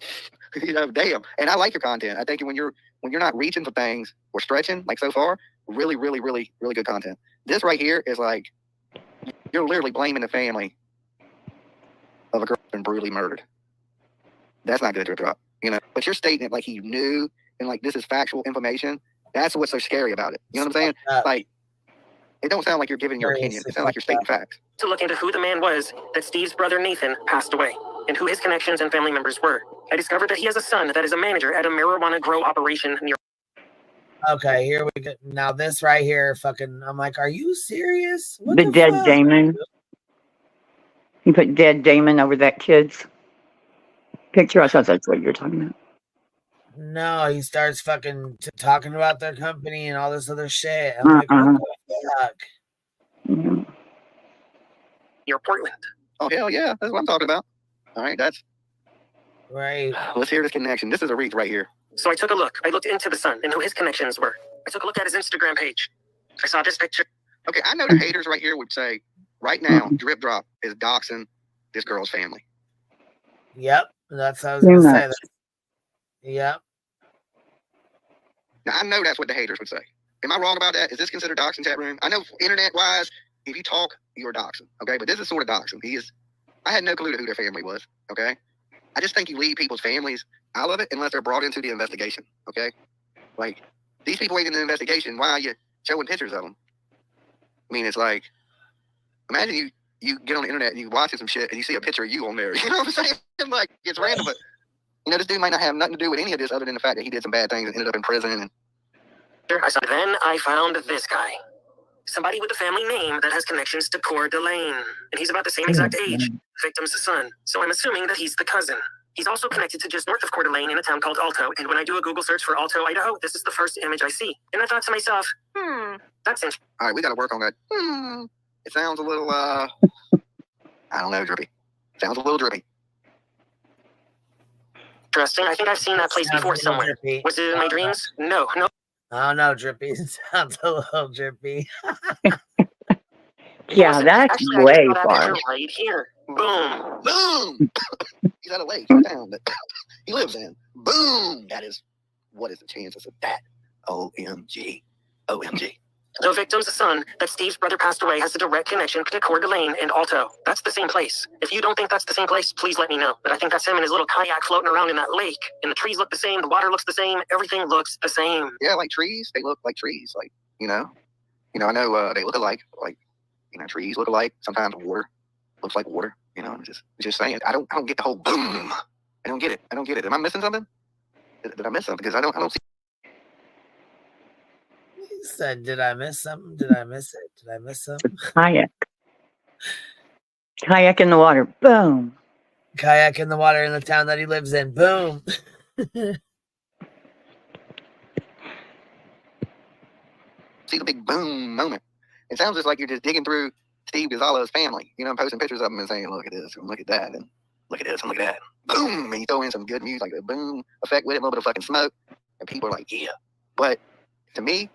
You know, damn. And I like your content. I think when you're not reaching for things or stretching, like so far, really, really, really, really good content. This right here is like, you're literally blaming the family of a girl who's been brutally murdered. That's not good to drop, you know. But you're stating it like he knew and like this is factual information. That's what's so scary about it. You know what I'm saying? Like, it don't sound like you're giving your opinion. It sounds like you're stating facts. To look into who the man was that Steve's brother Nathan passed away and who his connections and family members were. I discovered that he has a son that is a manager at a marijuana grow operation near... Okay, here we go. Now this right here, fucking, I'm like, are you serious? What The dead fuck? Damon. He put dead Damon over that kid's picture. I thought that's what you're talking about. No, he starts fucking talking about their company and all this other shit. I'm like, what the fuck? Near Portland. Oh, hell yeah. That's what I'm talking about. All right, that's... Right. Let's hear this connection. This is a reach right here. So I took a look. I looked into the son and who his connections were. I took a look at his Instagram page. I saw this picture. Okay, I know the haters right here would say, right now, Drip Drop is doxing this girl's family. Yep, that's how I was going to say that. Yep. Now, I know that's what the haters would say. Am I wrong about that? Is this considered doxing, chat room? I know internet-wise, if you talk, you're doxing, okay? But this is sort of doxing. I had no clue to who their family was, okay? I just think you leave people's families out of it unless they're brought into the investigation, okay? Like, these people ain't in the investigation. Why are you showing pictures of them? I mean, it's like, imagine you get on the internet and you watching some shit and you see a picture of you on there. You know what I'm saying? Like, it's random, but, you know, this dude might not have nothing to do with any of this other than the fact that he did some bad things and ended up in prison. And Then I found this guy. Somebody with a family name that has connections to Coeur d'Alene. And he's about the same exact age, the victim's son. So I'm assuming that he's the cousin. He's also connected to just north of Coeur d'Alene in a town called Alto. And when I do a Google search for Alto, Idaho, this is the first image I see. And I thought to myself, that's interesting. all right, we got to work on that. It sounds a little, I don't know, drippy. Sounds a little drippy. Interesting. I think I've seen that place before somewhere. Was it in my dreams? No. I don't know, drippy. Sounds a little drippy. Yeah, that's Actually, way I just got that far. picture right here. Boom. Boom! He's at a lake in town that he lives in. Boom! What is the chances of that? OMG. OMG. The victim's son that Steve's brother passed away has a direct connection to Coeur d'Alene and Alto. That's the same place. If you don't think that's the same place, please let me know. But I think that's him in his little kayak floating around in that lake. And the trees look the same, the water looks the same, everything looks the same. Yeah, like trees. They look like trees. Like, you know, I know they look alike. Like, you know, trees look alike. Sometimes water looks like water. You know, I'm just saying. I don't get the whole boom. I don't get it. Am I missing something? Did I miss something? Because I don't see. He said, did I miss something? Did I miss it? Did I miss something? Kayak. Kayak in the water. Boom. Kayak in the water in the town that he lives in. Boom. See the big boom moment. It sounds just like you're just digging through Steve Gonzalo's family, you know, posting pictures of him and saying, look at this, and look at that, and look at this, and look at that. Boom! And you throw in some good music, like a boom effect with it, a little bit of fucking smoke, and people are like, yeah. But to me,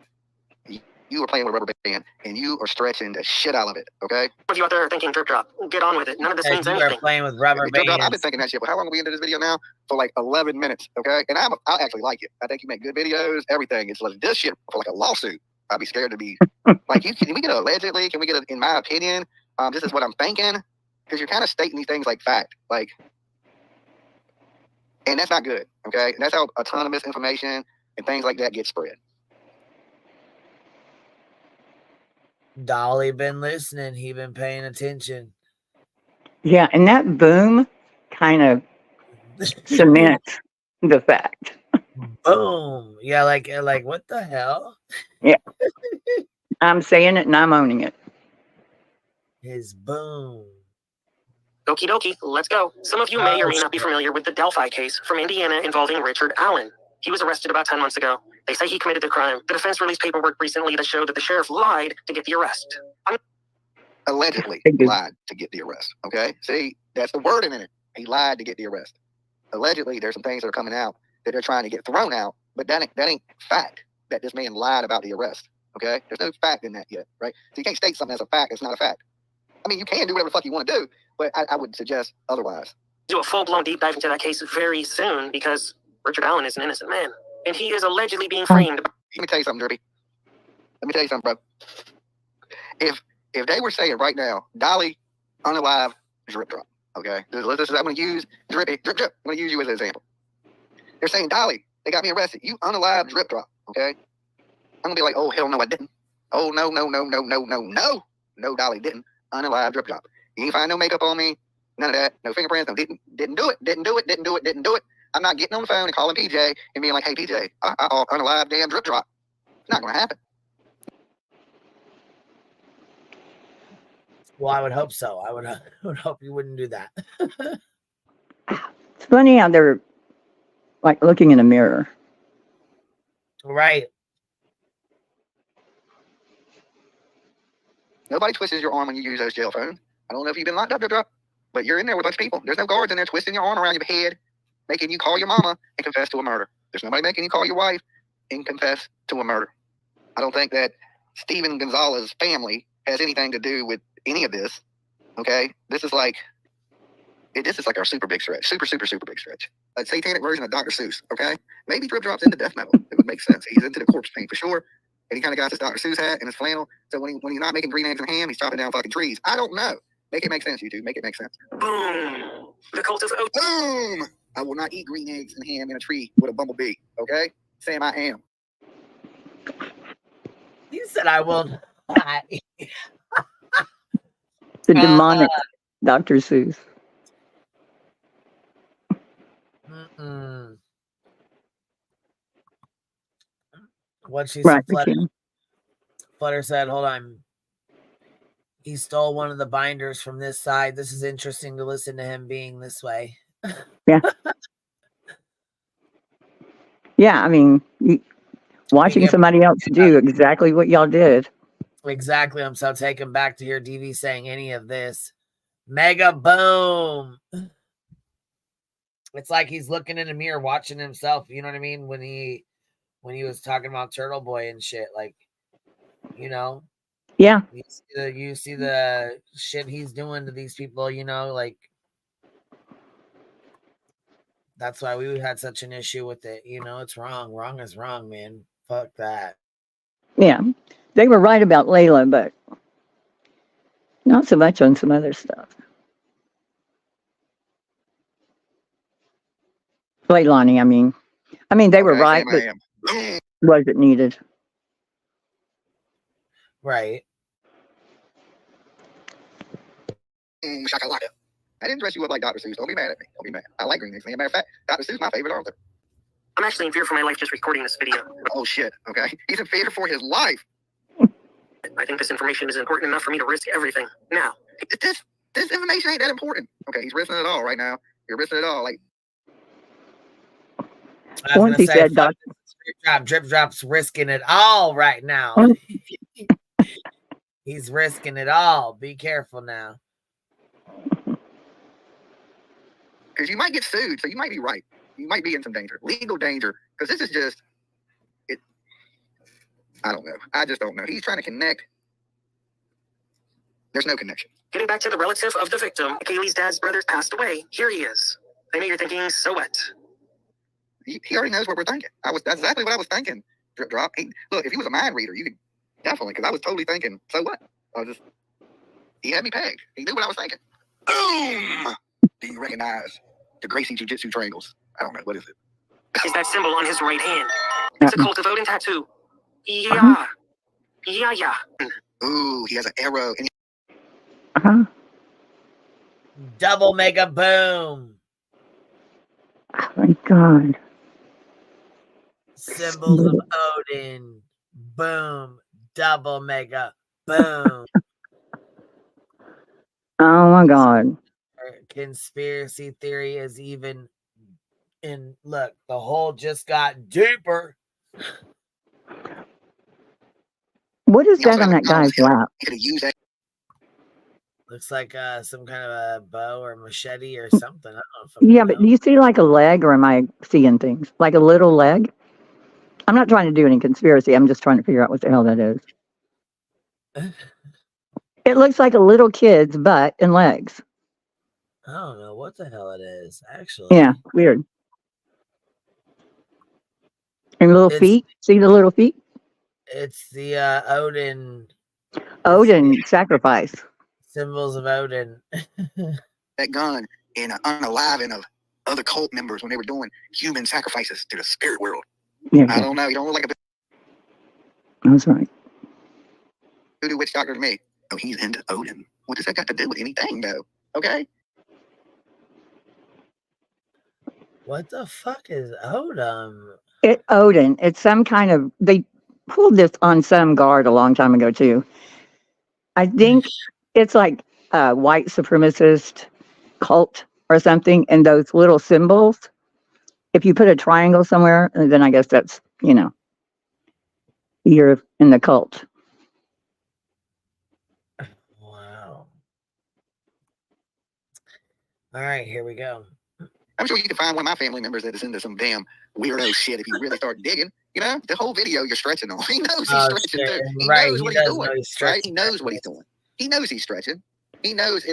You are playing with a rubber band, and you are stretching the shit out of it, okay? If you out there thinking drip drop, get on with it. None of this means You are anything. playing with rubber Drip drop, I've been bands. thinking that shit, but how long are we into this video now? For like 11 minutes, okay? And I actually like it. I think you make good videos, everything. It's like this shit for like a lawsuit. I'd be scared to be like, can we get a allegedly? Can we get a, in my opinion? This is what I'm thinking. Because you're kind of stating these things like fact. Like, and that's not good, okay? And that's how a ton of misinformation and things like that get spread. Dolly been listening. He been paying attention. Yeah, and that boom kind of cements the fact. Boom. Yeah, like what the hell? Yeah. I'm saying it and I'm owning it. His boom. Okie dokie, let's go. Some of you may or may not be familiar with the Delphi case from Indiana involving Richard Allen. He was arrested about 10 months ago. They say he committed the crime. The defense released paperwork recently that showed that the sheriff lied to get the arrest. Allegedly lied to get the arrest, okay? See, that's the word in it. He lied to get the arrest. Allegedly, there's some things that are coming out that they're trying to get thrown out, but that ain't fact that this man lied about the arrest, okay? There's no fact in that yet, right? So you can't state something as a fact. It's not a fact. I mean, you can do whatever the fuck you want to do, but I would suggest otherwise. Do a full-blown deep dive into that case very soon because Richard Allen is an innocent man, and he is allegedly being framed. Let me tell you something, Derby. Let me tell you something, bro. If they were saying right now, Dolly, unalive, drip drop, okay? I'm going to use drip. I'm going to use you as an example. They're saying, Dolly, they got me arrested. You unalive, drip drop, okay? I'm going to be like, oh, hell no, I didn't. Oh, no. No, Dolly didn't. Unalive, drip drop. You ain't find no makeup on me. None of that. No fingerprints. No, didn't do it. I'm not getting on the phone and calling PJ and being like, hey, PJ, I unalive, damn drip drop. It's not going to happen. Well, I would hope so. I would hope you wouldn't do that. It's funny how they're like looking in a mirror. Right. Nobody twists your arm when you use those jail phones. I don't know if you've been locked up, but you're in there with a bunch of people. There's no guards in there twisting your arm around your head, making you call your mama and confess to a murder. There's nobody making you call your wife and confess to a murder. I don't think that Steven Gonzalez's family has anything to do with any of this. Okay? This is like our super big stretch. Super big stretch. A satanic version of Dr. Seuss, okay? Maybe Drip Drop's into death metal. It would make sense. He's into the corpse paint for sure. And he kind of got his Dr. Seuss hat and his flannel. So when he's not making green eggs and ham, he's chopping down fucking trees. I don't know. Make it make sense, YouTube. Make it make sense. Boom. The cult is out. Boom. I will not eat green eggs and ham in a tree with a bumblebee. Okay? Sam, I am. You said I will not. The demonic Dr. Seuss. What she Right, said, Flutter said, hold on. He stole one of the binders from this side. This is interesting to listen to him being this way. Yeah. Yeah, I mean, watching somebody else do exactly what y'all did. Exactly. I'm so taken back to hear DV saying any of this. Mega boom. It's like he's looking in a mirror watching himself. You know what I mean? When he was talking about Turtle Boy and shit, like, you know. Yeah. You see the shit he's doing to these people, you know, like. That's why we had such an issue with it. You know, it's wrong. Wrong is wrong, man. Fuck that. Yeah. They were right about Layla, but not so much on some other stuff. Leilani, I mean, they were right, but was it needed? Right. Shakalaka. I didn't dress you up like Dr. Seuss. Don't be mad at me. Don't be mad. I like green eggs. As a matter of fact, Dr. Seuss is my favorite author. I'm actually in fear for my life just recording this video. Oh, shit. Okay. He's in fear for his life. I think this information is important enough for me to risk everything. Now. This information ain't that important. Okay, he's risking it all right now. You're risking it all. Like, Once he said, Drip Drop's risking it all right now. He's risking it all. Be careful now. Because you might get sued, so you might be right. You might be in some danger, legal danger. Because this is just I don't know. I just don't know. He's trying to connect. There's no connection. Getting back to the relative of the victim, Kaylee's dad's brother passed away. Here he is. I know you're thinking, so what? He already knows what we're thinking. That's exactly what I was thinking. Drip drop. Look, if he was a mind reader, you could definitely, because I was totally thinking, so what? He had me pegged. He knew what I was thinking. Boom! Do you recognize the Gracie Jiu-Jitsu triangles? I don't know. What is it? Is that symbol on his right hand? It's a cult of Odin tattoo. Yeah. Yeah. Ooh, he has an arrow. Double mega boom. Oh my God. Symbols of Odin. Boom. Double mega boom. Oh my God. Conspiracy theory is even in. Look, the hole just got deeper. What is that on that guy's lap? Looks like some kind of a bow or machete or something. I don't know. Yeah, but do you see like a leg, or am I seeing things? Like a little leg? I'm not trying to do any conspiracy. I'm just trying to figure out what the hell that is. It looks like a little kid's butt and legs. I don't know what the hell it is, actually. Yeah, weird. And little feet. See the little feet? It's the Odin. Odin sacrifice. Symbols of Odin. That gun and unaliving of other cult members when they were doing human sacrifices to the spirit world. Yeah, I don't know. You don't look like a that's right. voodoo witch doctor to me. Oh, he's into Odin. What does that got to do with anything, though? Okay. What the fuck is Odin? Odin. It's some kind of. They pulled this on some guard a long time ago too. I think it's like a white supremacist cult or something, and those little symbols. If you put a triangle somewhere, then I guess that's, you're in the cult. Wow. All right, here we go. I'm sure you can find one of my family members that is into some damn weirdo shit if you really start digging. The whole video you're stretching on. He knows he's stretching too. He knows what he's doing. Right? He knows what he's doing. He knows he's stretching. He knows.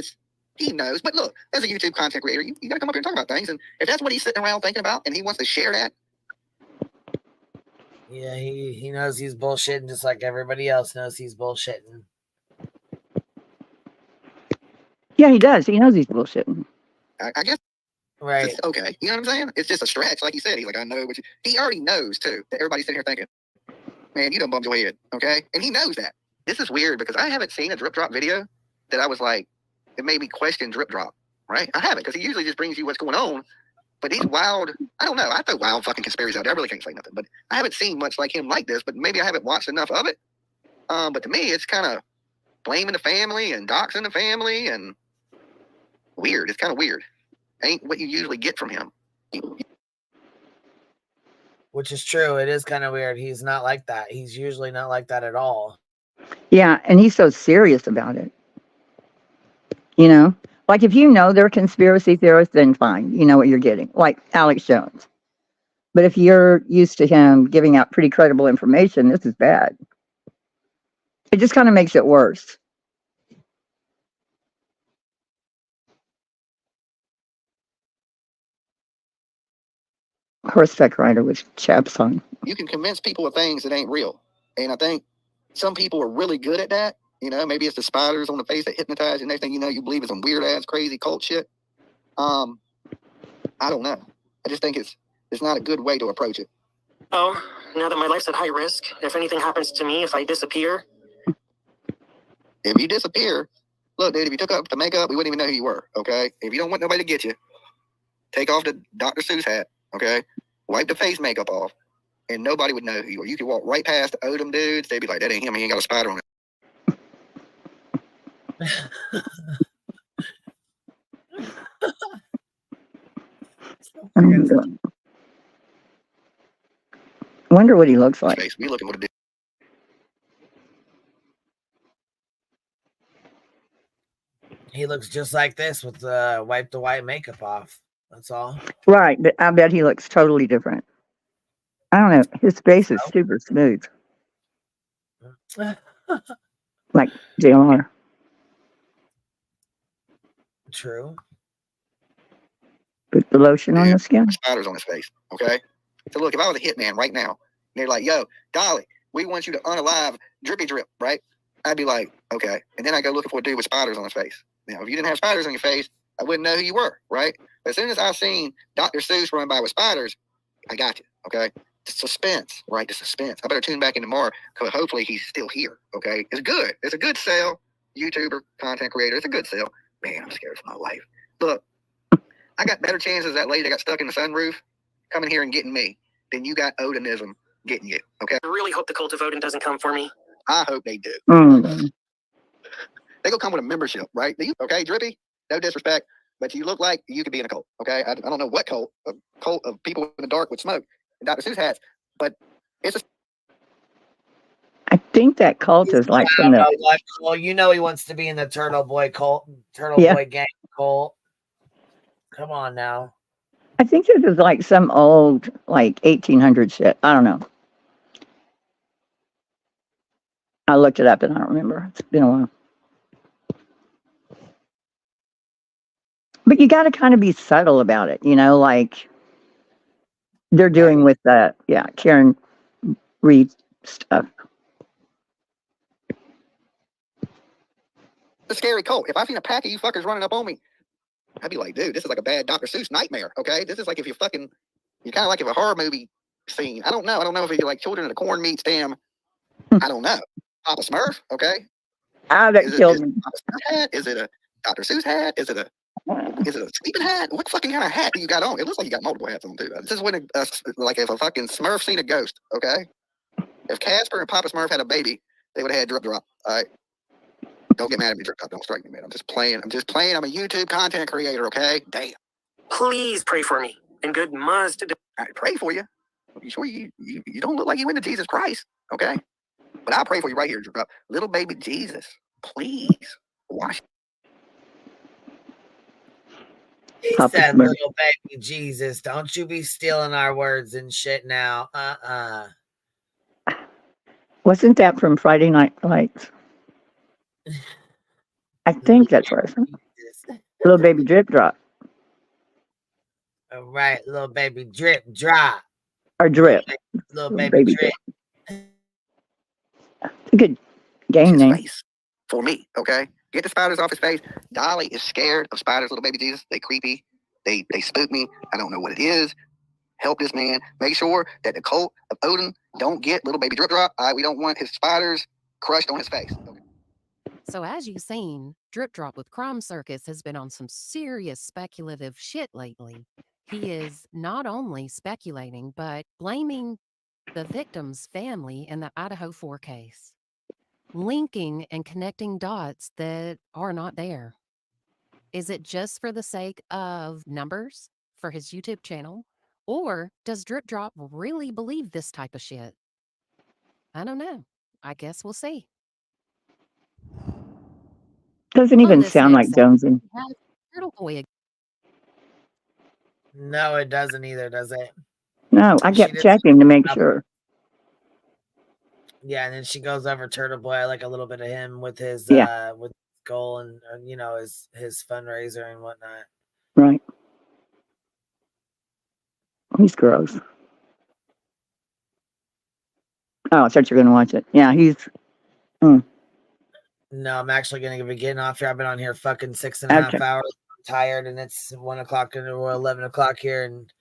But look, as a YouTube content creator, you got to come up here and talk about things. And if that's what he's sitting around thinking about and he wants to share that. Yeah, he knows he's bullshitting just like everybody else knows he's bullshitting. Yeah, he does. He knows he's bullshitting. I guess. Right. Okay. You know what I'm saying? It's just a stretch. Like you said, he's like, I know what you. He already knows, too, that everybody's sitting here thinking, man, you done bumped your head. Okay. And he knows that. This is weird because I haven't seen a drip drop video that I was like, it made me question drip drop. Right. I haven't, because he usually just brings you what's going on. But he's wild. I don't know. I throw wild fucking conspiracies out there. I really can't say nothing. But I haven't seen much like him like this. But maybe I haven't watched enough of it. But to me, it's kind of blaming the family and doxing the family and weird. It's kind of weird. Ain't what you usually get from him. Which is true. It is kind of weird. He's not like that. He's usually not like that at all. Yeah, and he's so serious about it. Like if you know they're conspiracy theorists, then fine. You know what you're getting. Like Alex Jones. But if you're used to him giving out pretty credible information, this is bad. It just kind of makes it worse. Horseback rider with chaps on. You can convince people of things that ain't real. And I think some people are really good at that. Maybe it's the spiders on the face that hypnotize you. Next thing you know, you believe in some weird ass crazy cult shit. I don't know. I just think it's not a good way to approach it. Oh, now that my life's at high risk, if anything happens to me, if I disappear. If you disappear, look, dude, if you took up the makeup, we wouldn't even know who you were, okay? If you don't want nobody to get you, take off the Dr. Seuss hat, okay? Wipe the face makeup off, and nobody would know who you are. You could walk right past the Odom dudes. They'd be like, that ain't him. He ain't got a spider on it. Wonder what he looks like. We looking what it is. He looks just like this with wipe the white makeup off. That's all. Right, but I bet he looks totally different. I don't know. His face is super smooth. Like JLR. True. Put the lotion on the skin. Spiders on his face. Okay. So look, if I was a hitman right now, and they're like, "Yo, Dolly, we want you to unalive Drippy Drip," right? I'd be like, "Okay," and then I go looking for a dude with spiders on his face. Now, if you didn't have spiders on your face, I wouldn't know who you were, right? But as soon as I seen Dr. Seuss run by with spiders, I got you. Okay. The suspense, right? The suspense. I better tune back in tomorrow because hopefully he's still here. Okay. It's good. It's a good sell. YouTuber, content creator. It's a good sell. Man, I'm scared for my life. Look, I got better chances that lady that got stuck in the sunroof coming here and getting me than you got Odinism getting you. Okay. I really hope the cult of Odin doesn't come for me. I hope they do. Mm. They gonna come with a membership, right? Okay, Drippy? No disrespect, but you look like you could be in a cult. Okay. I don't know what cult, a cult of people in the dark with smoke and Dr. Seuss hats, but it's a I think that cult is like from the. Well, you know he wants to be in the Turtle Boy cult, Yeah. Boy gang cult. Come on now. I think this is like some old, like 1800 shit. I don't know. I looked it up and I don't remember. It's been a while. But you got to kind of be subtle about it, you know, like they're doing with the, Karen Reed stuff. scary cult. If I seen a pack of you fuckers running up on me, I'd be like, dude, this is like a bad Dr. Seuss nightmare. Okay. This is like if you're kind of like if a horror movie scene. I don't know. I don't know if you're like Children of the Corn meets Damn. I don't know. Papa Smurf. Okay. Ah, that killed me. Papa Smurf hat? Is it a Dr. Seuss hat? Is it a sleeping hat? What fucking kind of hat do you got on? It looks like you got multiple hats on too. This is when like if a fucking Smurf seen a ghost. Okay. If Casper and Papa Smurf had a baby, they would have had Drip Drop. All right. Don't get mad at me, Drip Drop. Don't strike me, man. I'm just playing. I'm a YouTube content creator, okay? Damn. Please pray for me. And good must do. I pray for you. You sure you don't look like you into Jesus Christ, okay? But I'll pray for you right here, Drip Drop. Little baby Jesus, please wash. He said, little baby Jesus, don't you be stealing our words and shit now. Wasn't that from Friday Night Lights? I think that's what I said. Little baby Drip Drop. All right, little baby Drip Drop. Or Drip. Little baby Drip. It's a good game name. Face for me, okay? Get the spiders off his face. Dolly is scared of spiders, little baby Jesus. They creepy. They spook me. I don't know what it is. Help this man. Make sure that the cult of Odin don't get little baby Drip Drop. We don't want his spiders crushed on his face. Okay. So as you've seen, Drip Drop with Crime Circus has been on some serious speculative shit lately. He is not only speculating, but blaming the victim's family in the Idaho 4 case, linking and connecting dots that are not there. Is it just for the sake of numbers for his YouTube channel? Or does Drip Drop really believe this type of shit? I don't know. I guess we'll see. Doesn't even sound like Jonesy. Turtle Boy. No, it doesn't either, does it? No, I kept checking to make sure. Yeah, and then she goes over Turtle Boy. I like a little bit of him with his with goal and his fundraiser and whatnot. Right. He's gross. Oh, I thought you were going to watch it. Yeah, he's. No, I'm actually going to be getting off here. I've been on here fucking 6.5 hours. I'm tired, and it's 1 o'clock or 11 o'clock here, and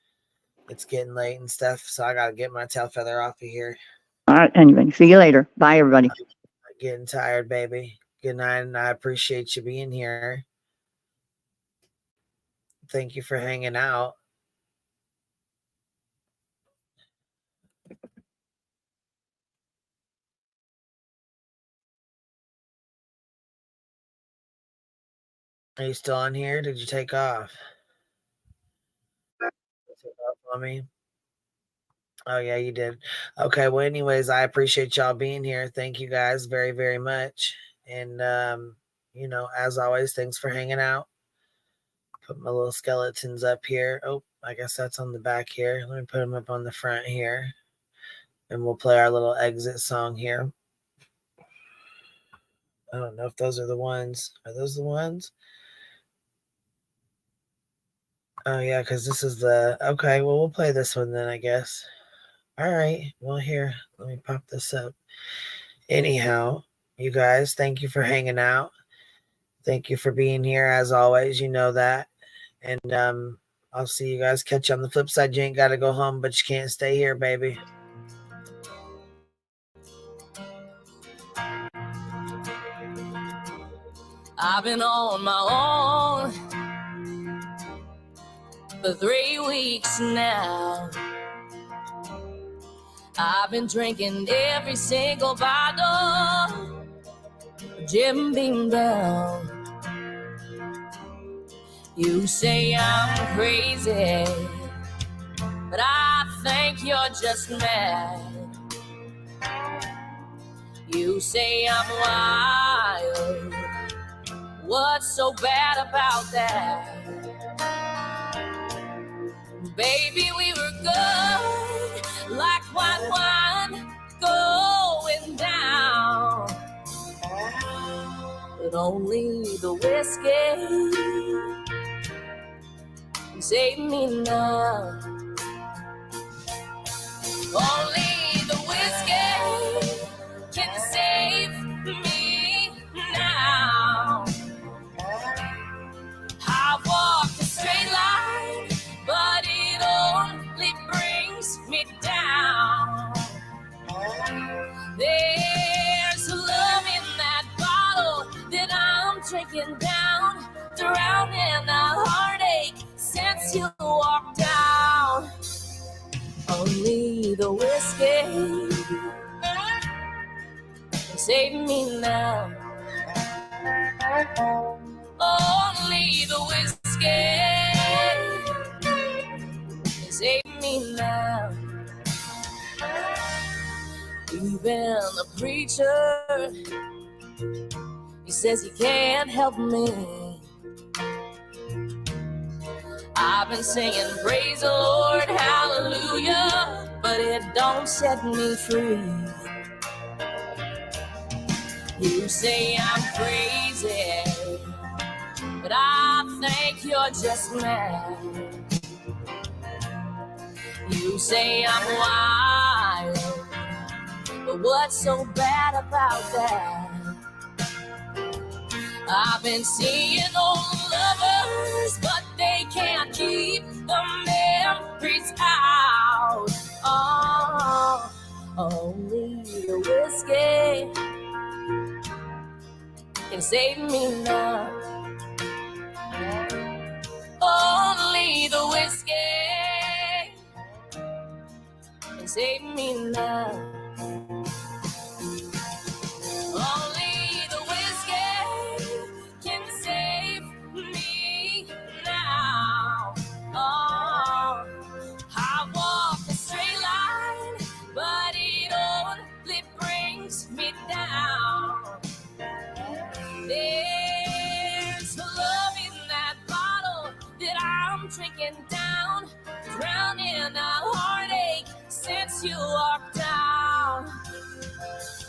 it's getting late and stuff. So I got to get my tail feather off of here. All right, anyway, see you later. Bye, everybody. I'm getting tired, baby. Good night, and I appreciate you being here. Thank you for hanging out. Are you still on here? Did you take off? On me? Oh, yeah, you did. Okay, well, anyways, I appreciate y'all being here. Thank you guys very, very much. And, as always, thanks for hanging out. Put my little skeletons up here. Oh, I guess that's on the back here. Let me put them up on the front here. And we'll play our little exit song here. I don't know if those are the ones. Are those the ones? Oh, yeah, because this is the... Okay, well, we'll play this one then, I guess. All right. Well, here, let me pop this up. Anyhow, you guys, thank you for hanging out. Thank you for being here, as always. You know that. And I'll see you guys. Catch you on the flip side. You ain't got to go home, but you can't stay here, baby. I've been on my own for 3 weeks now. I've been drinking every single bottle, Jim Beam down. You say I'm crazy, but I think you're just mad. You say I'm wild, what's so bad about that? Baby, we were good, like white wine going down. But only the whiskey can save me now. Only the whiskey can save me now. I walk a straight line, but it only brings me down. There's love in that bottle that I'm drinking down, drowning a heartache since you walked out. Only the whiskey can save me now. Only the whiskey can save me now. Even the preacher, he says he can't help me. I've been singing praise the Lord, hallelujah, but it don't set me free. You say I'm crazy, but I think you're just mad. You say I'm wild, but what's so bad about that? I've been seeing old lovers, but they can't keep the memories out. Oh, only the whiskey can save me now. Only the whiskey can save me now. Only the whiskey can save me now. Oh, I walk a straight line, but it only brings me down. There's love in that bottle that I'm drinking down, drowning a heartache since you walked out.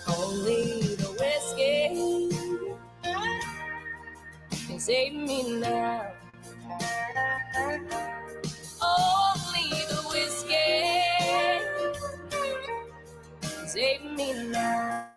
Only the whiskey can save me now. Only the whiskey can save me now.